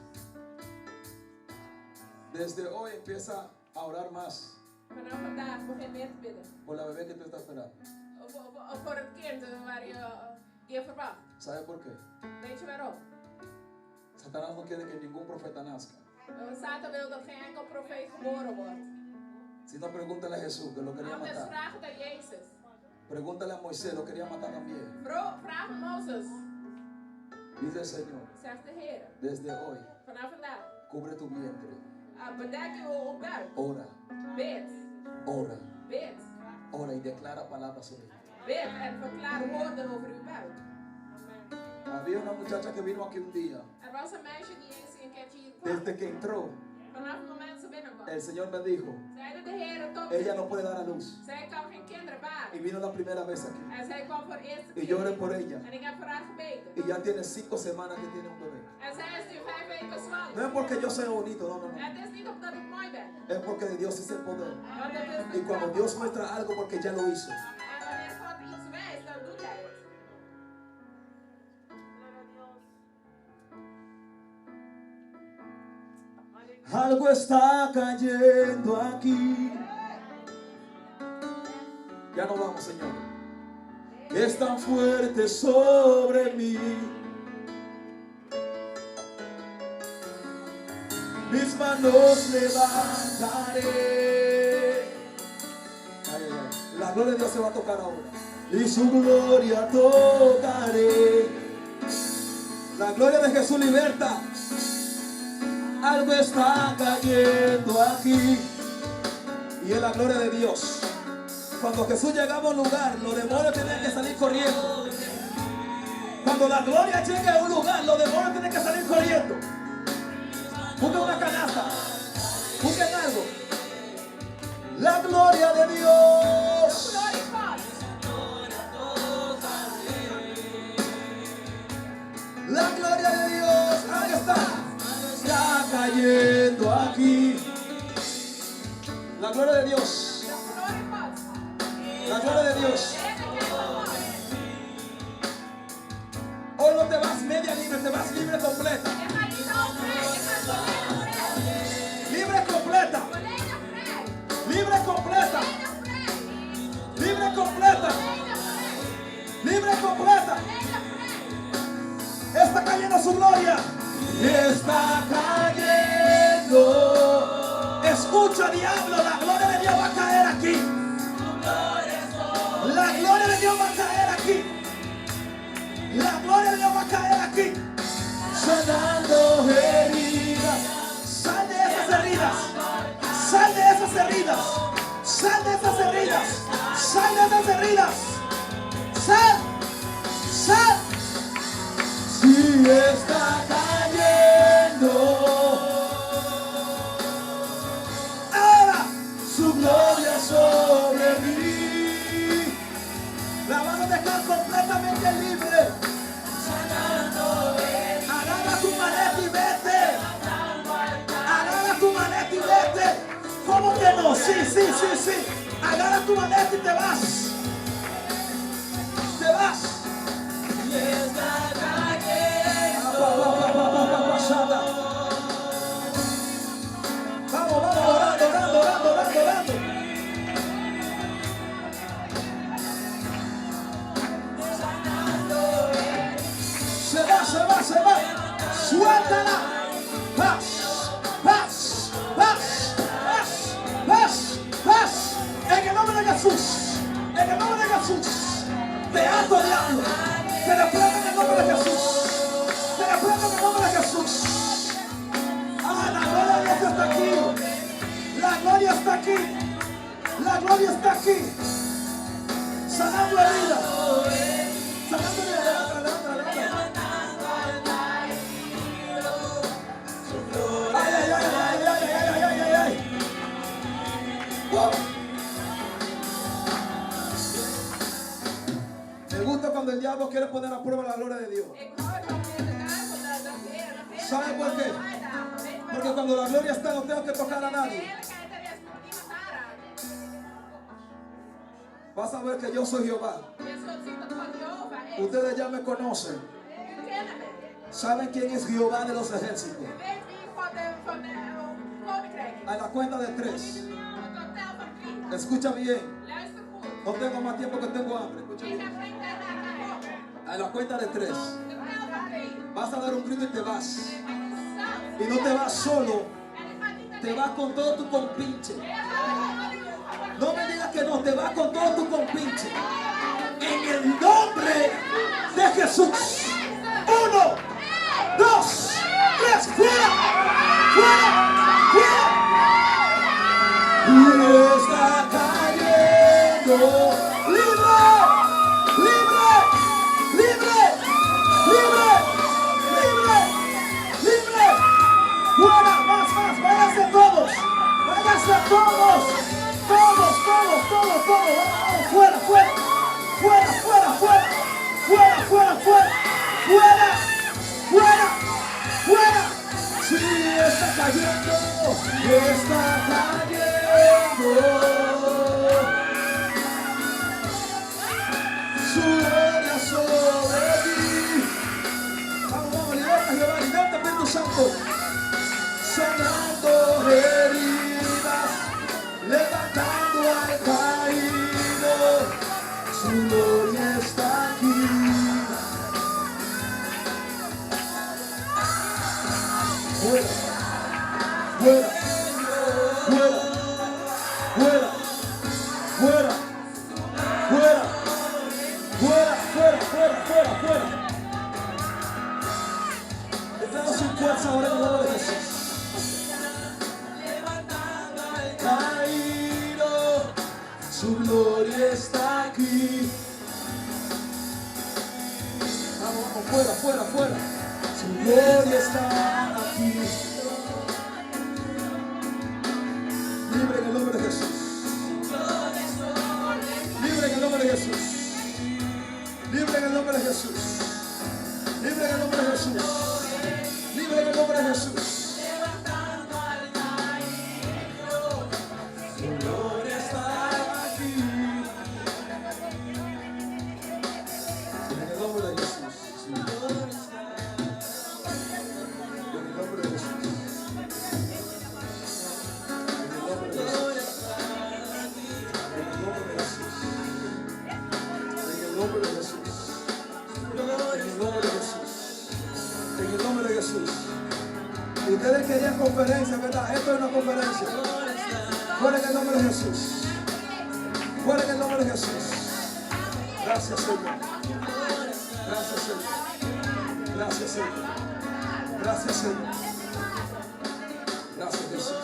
Desde hoy empieza a orar más Vanaf vandaag begin meer te bidden. por la bebé que tú estás esperando. Of voor het kind waar je verwacht. ¿Sabes por qué? Weet je waarom? Satanás no quiere que ningún profeta nazca. Satan wil dat geen enkel profeet geboren wordt. Si no, pregúntale a Jesús que lo quería Anders matar. vraag het aan Jezus. Pregúntale a Moisés, lo quería matar también. Vraag aan Mozes. Dice el Señor, Zegt de Heer. desde hoy, Vanaf vandaag. cubre tu vientre. Bedek je buik. Ora, Bid. ora, Bid. ora y declara palabras sobre ti. Bid en verklaar woorden over uw buik. Había una muchacha que vino aquí un día. Er was een meisje die eens een keertje hier kwam. Desde que entró, Vanaf het moment ze binnenkwam. el Señor me dijo, Zeide de Heer tot ella haar. no puede dar a luz. Zij kan geen kinderen Y baren. vino la primera vez aquí. En zij kwam voor eerst Y yo oré por ella. En ik heb voor haar gebeden. Y ya tiene 5 semanas que tiene un bebé. En zij is nu 5 weken zwanger. No es porque yo sea bonito, no, no, no. Het is niet omdat ik mooi ben. Es porque de Dios es el poder. Want het is Y de cuando kracht. Dios muestra algo, porque ya lo hizo. En wanneer God iets wijst, dan doet hij het. Algo está cayendo aquí. Ya no vamos, Señor. Es tan fuerte sobre mí. Mis manos levantaré. Ay, ay, ay. La gloria de Dios se va a tocar ahora. Y su gloria tocaré. La gloria de Jesús liberta. Algo está cayendo aquí. Y es la gloria de Dios. Cuando Jesús llegaba a un lugar, los demonios tenían que salir corriendo. Cuando la gloria llegue a un lugar, los demonios tienen que salir corriendo. Busquen una canasta. Busquen algo. La gloria de Dios. Glorie God. cayendo aquí. La gloria de Dios. La gloria de Dios. Hoy no te vas media libre, te vas libre completa. Libre completa. Libre completa. Libre completa. Libre completa. Está cayendo su gloria. Está cayendo. Escucha, diablo, la gloria de Dios va a caer aquí. La gloria de Dios va a caer aquí. La gloria de Dios va a caer aquí. Sanando heridas. Sal de esas heridas. Sal de esas heridas. Sal de esas heridas. Sal de esas heridas. Sal. Sal. Si está cayendo. Ahora su gloria sobre mí. La van a dejar completamente libre. Agarra tu maleta y vete. Agarra tu maleta y vete. ¿Cómo que no? Sí. Agarra tu maleta y te vas. Te vas. Vamos, orando. Se va. Suéltala. Paz. En el nombre de Jesús. En el nombre de Jesús. Te ato, diablo. Te reprendo en el nombre de Jesús. Te reprendo en el nombre de Jesús. La gloria de Dios está aquí. La gloria está aquí. La gloria está aquí. Sanando heridas. Sanando heridas. Ay. Wow. Me gusta cuando el diablo quiere poner a prueba la gloria de Dios. ¿Sabe por qué? Porque cuando la gloria está no tengo que tocar a nadie. Vas a ver que yo soy Jehová. Ustedes ya me conocen. ¿Saben quién es Jehová de los ejércitos? A la cuenta de 3. Escucha bien. No tengo más tiempo que tengo hambre. Escucha bien. A la cuenta de 3. Vas a dar un grito y te vas. Y no te vas solo. Te vas con todo tu compinche. No me digas que no. Te vas con todo tu compinche. En el nombre de Jesús. 1, 2, 3. ¡Fuera! Y está cayendo. ¡Libre! ¡Fuera! ¡Más! ¡Váyanse todos! ¡Todos! ¡Fuera! Sí, está cayendo. Su gloria sobre ti. Vamos, liberta, Espíritu Santo. Sanando heridas, levantando al caído. Su gloria está aquí. Fuera. Declaro su fuerza ahora en el nombre de Jesús. Caído, su gloria está aquí. Vamos, fuera. Su gloria está aquí. Libre en el nombre de Jesús. Libre en el nombre de Jesús. Libre en el nombre de Jesús. Libre en el nombre de Jesús. Libre en el nombre de Jesús. nombre de Jesús. En el nombre de Jesús. En el nombre de Jesús. En el nombre de Jesús. En el nombre de Jesús. En el nombre de Jesús. Ustedes querían conferencia, ¿verdad? Esto es una conferencia. Fuera en el nombre de Jesús. Fuera en el nombre de Jesús. Gracias, Señor. Gracias, Señor. Gracias, Señor. Gracias, Señor. Gracias, Jesús.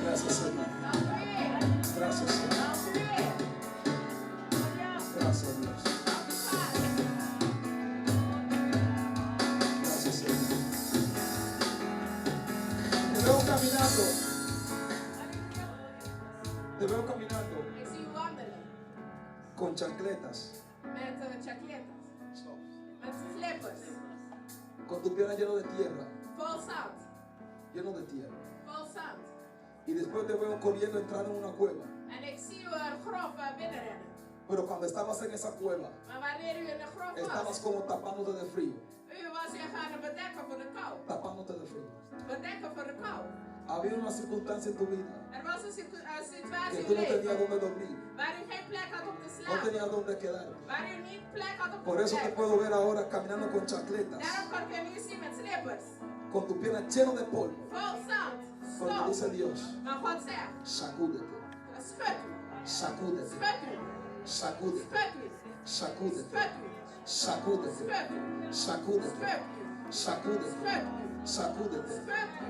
Gracias, Señor. Gracias, Señor. Gracias, Dios. Gracias, Señor. Te veo caminando. Te veo caminando Ik zie u wandelen con chancletas, met chacletas, met slippers, con tus piernas llenas de tierra, vol zand, lleno de tierra. vol zand. Y después te veo corriendo, entrando en una cueva. En ik zie u een grof binnenrennen. Pero cuando estabas en esa cueva, Maar wanneer u in de grof estabas was, como tapándote de frío. u was zich aan het bedekken voor de kou. Tapándote de frío. Bedekken voor de kou. Había una circunstancia en tu vida Er was een que situatie in tú uw no tenías leven donde dormir, waar u geen plek had om te no slapen. tenías donde quedarte. Waar u niet plek had om Por te eso te blijven. puedo ver ahora caminando con chancletas, Daarom kan ik u nu zien met slippers. con tus piernas llenas de polvo. Vol zand. Porque Stof. dice Dios, Maar God zegt, sacúdete, schud u. sacúdete, Schud u. sacúdete, Schud u. sacúdete, Schud u. sacúdete, Schud u. sacúdete, Schud u. sacúdete, Schud u. sacúdete. Schud u.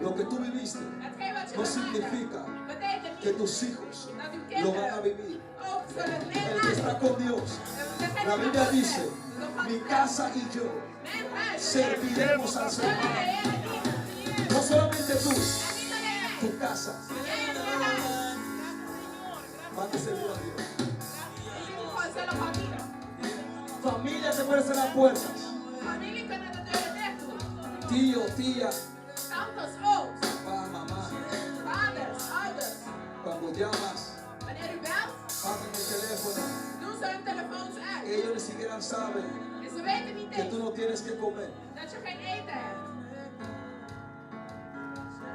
Lo que tú viviste Hetgeen wat je no gemaakt significa hebt, betekent que niet tus hijos dat uw lo van a kinderen vivir. ook zullen El que está leven. con Dios, la Biblia dice, mi casa y yo Mijn huis serviremos al zullen de Señor. Heer dienen. No solamente tú, En niet alleen tu casa jij en je huis. van a servir a Dios. Jullie gewoon zullen God dienen. Familia te puede cerrar puertas. Familie kunnen de deuren dicht doen. Tío, tía, Tantes, ooms, papá, mamá. vaders, ouders. Cuando llamas, Wanneer u belt, pagan el teléfono. doen ze hun telefoons uit. Ellos ni siquiera saben En ze weten niet que tú eens no tienes que comer. dat je geen eten hebt.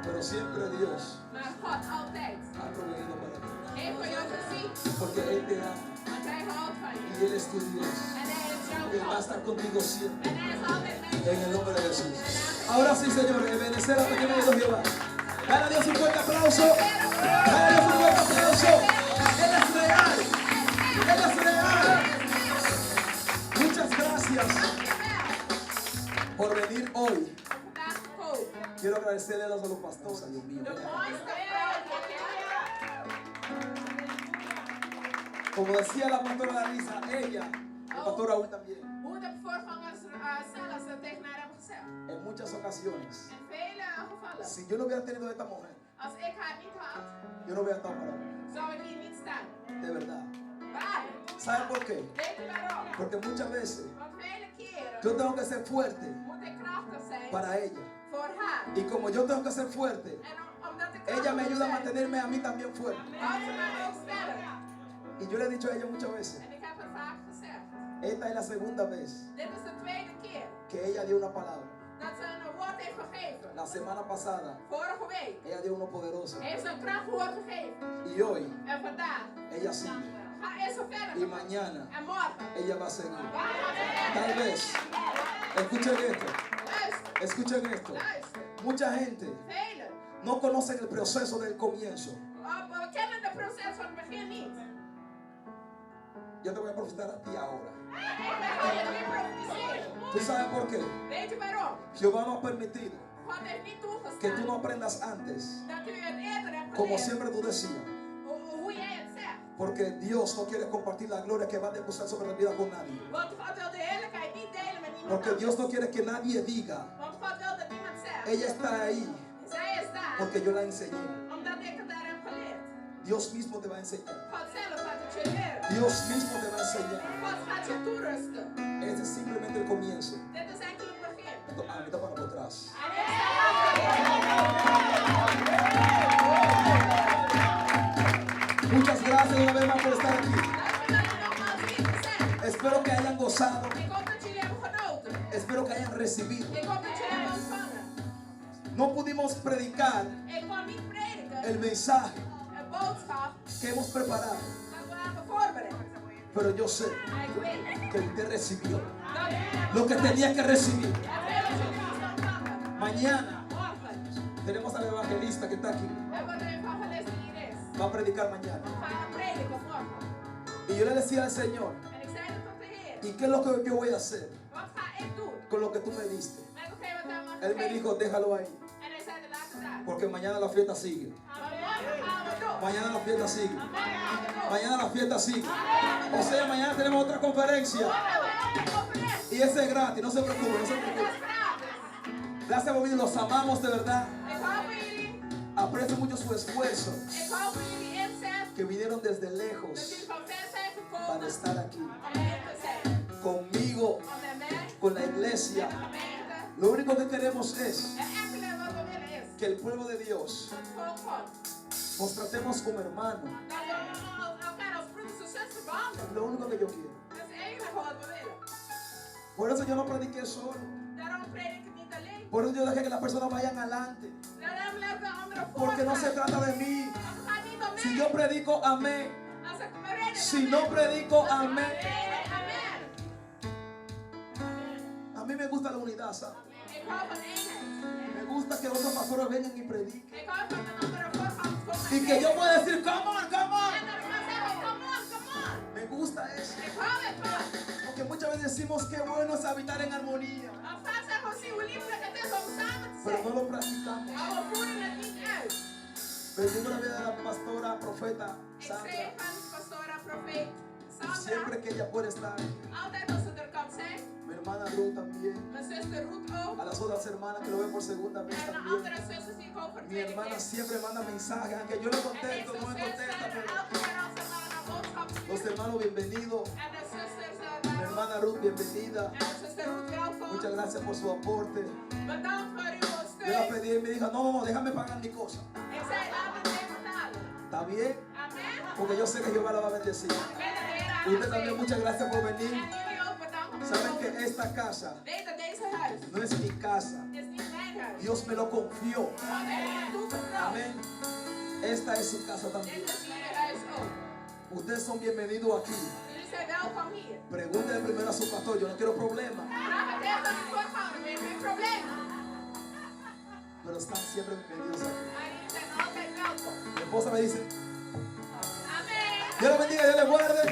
Pero siempre Dios Maar God altijd ha proveído para ti. heeft voor jou gezien. Porque Él te ama Want hij houdt van je. y Él es tu Dios. En hij is jouw Él va a God. estar contigo siempre. En hij is altijd met je. En el nombre de Jesús. Ahora sí, señores, Ebenezer hasta que me ha ido Jehová. Dale a Dios un fuerte aplauso. Dale a Dios un fuerte aplauso. Él es real. Él es real. Muchas gracias por venir hoy. Vandaag gekomen. Quiero agradecerle a los pastores. Dios mío. De mooiste vrouw die ik Como decía la pastora Larisa, ella, el pastor Raúl también, Hoe de voorgangers zelfs tegen haar hebben gezegd. en muchas ocasiones, In vele gevallen. si yo no hubiera tenido esta mujer, Als ik haar niet had, yo no hubiera estado parado. zou ik hier niet staan. De verdad. Waarlijk. ¿Saben por qué? Weet u waarom? Porque muchas veces Want vele keren yo tengo que ser fuerte moet ik krachtig zijn para ella. voor haar. Y como yo tengo que ser fuerte, En omdat ik ella me krachtig ayuda a moet zijn, mantenerme a mí también fuerte. houdt ze mij ook sterk. Y yo le he dicho a ella muchas veces, En ik heb het vaak gezegd. esta es la segunda vez Dit is de tweede keer que ella dio una palabra. dat ze een woord heeft gegeven. La semana pasada, Vorige week ella dio uno poderoso. heeft ze een krachtwoord gegeven. Y hoy, En vandaag ella sigue. is ze verder Y gegaan. mañana, En morgen. ella va a seguir. Waar gaan we verder? Tal vez, escuchen esto, Luister. escuchen esto. Luister. Mucha gente Velen. no conocen el proceso del comienzo. We kennen de proces van het begin niet. Yo te voy a profetizar a ti ahora. Ik ga je nu profetiseren. ¿Tú sabes por qué? Weet u waarom? Jehová no ha permitido God heeft niet que tú no toegestaan aprendas antes, dat u het eerder hebt como geleerd. siempre tú decías. Hoe jij het zegt. Porque Dios no quiere compartir la gloria que va a depositar sobre la vida con nadie. Want God wil de heerlijkheid niet delen met niemand Porque anders. Dios no quiere que nadie diga, Want God wil dat niemand zegt. ella está ahí Zij is daar. porque yo la enseñé. Omdat ik het daar heb geleerd. Dios mismo te va a enseñar. God zelf gaat het je leren. Dios mismo te va a enseñar. God gaat je toerusten. Ese es simplemente el comienzo. Dit is enkel het begin. Ah, mira para atrás. En ik zeg Muchas gracias una vez más por estar aquí. dat we dat nogmaals hier te zijn. Espero que hayan gozado. Ik hoop dat jullie hebben genoten. Espero que hayan recibido. Ik hoop dat jullie hebben ontvangen. no pudimos predicar Ik kon niet prediken. el mensaje Een boodschap. que hemos preparado. Dat we hebben voorbereid. Pero yo sé Maar ik weet. que usted recibió Dat u lo que tenía que recibir. het hele succes kan pakken. Mañana Morgen. tenemos al evangelista que está aquí. Hebben we de evangelist die hier is. Va a predicar mañana. Gaan we prediken morgen. Y yo le decía al Señor, En ik zei dat tot de Heer. ¿y qué es lo que yo voy a hacer Wat ga ik doen? con lo que tú me diste? Met hetgeen wat hij me Él me gegeven. dijo, déjalo ahí, En hij zei de laatste dag. porque mañana la fiesta sigue. Maar morgen gaan we door. Mañana la fiesta sigue. Morgen gaan we door. Mañana la fiesta sigue. O sea, mañana tenemos otra conferencia. Morgen hebben we een conferentie. Y ese es gratis, no se preocupe, no se En dat preocupe. is gratis. Gracias por venir, los amamos de verdad. Ik hou van jullie. Aprecio mucho su esfuerzo, Ik hou van jullie inzet. que vinieron desde Dat lejos jullie van ver zijn para gekomen. estar aquí Om hier te zijn. conmigo, Om met mij. con la iglesia. Met de gemeente. Lo único que queremos es En enkel wat we willen is. que el pueblo de Dios Dat volk God. nos tratemos como hermanos. Dat we elkaar als broeders en zusters behandelen. Lo único que yo quiero. Dat is eigenlijk wat we willen. Por eso yo no prediqué solo. Daarom predik ik niet alleen. Por eso yo dejé que las personas vayan adelante. Daarom laat de anderen Porque no se voortgaan. trata de mí. Want het gaat niet om Si mij. yo predico, amén. Als ik predik, Si amen. no predico, Als ik amén. predik, amen. A mí me gusta la unidad, ¿sabes? Ik hou van eenheid. Me gusta que otros pastores vengan y prediquen. Ik hou van de andere voorgangers komen. Y que yo pueda decir, come on, come on. En dat ik kan zeggen, come on, come on. Me gusta eso. Ik hou ervan. Porque muchas veces decimos que bueno es habitar en armonía. Want vaak zeggen we, zie hoe lieflijk het is om samen te Pero zijn. no lo practicamos. Maar we voeren het niet uit. Bendigo la vida de la pastora, profeta Ik Sandra. zeg van pastora, profeet Sandra. Siempre que ella puede estar. Altijd als ze er kan zijn. Mi hermana Ruth también. Mijn zuster Ruth ook. A las otras hermanas que lo ven por segunda vez En de también. andere zusters die ik ook voor Mi tweede hermana keer. siempre manda mensajes, aunque yo no En contesto, deze no me contesta, zuster, pero elke keer als ze maar een boodschap los stuurt. hermanos, bienvenidos. En de zusters Mi daarop. hermana Ruth, bienvenida. En de zuster Ruth, welkom. Muchas gracias por su aporte. Bedankt voor uw Yo la steun. pedí y me dijo, no, no, déjame pagar mi cosa. Ik zei, laat het even betalen. ¿Está bien? Amen. Porque yo sé que Jehová la va a bendecir. Ik weet dat de Heer haar Usted gaat también, zegenen. muchas gracias por En venir. jullie ook bedankt om te Saben komen. que esta casa Weet dat deze huis no es mi casa. is niet mijn huis. Dios me lo confió. God heeft me toevertrouwd. Amén. Esta es su casa Dit también. is jullie huis ook. Ustedes son bienvenidos aquí. Jullie zijn welkom hier. Pregúntenle primero a su pastor, yo no quiero problemas. Vraag het eerst aan de voorganger, weer geen probleem. Pero están siempre bienvenidos aquí. Maar jullie zijn altijd welkom. Mi esposa me dice, Amen. Dios le bendiga, Dios le guarde.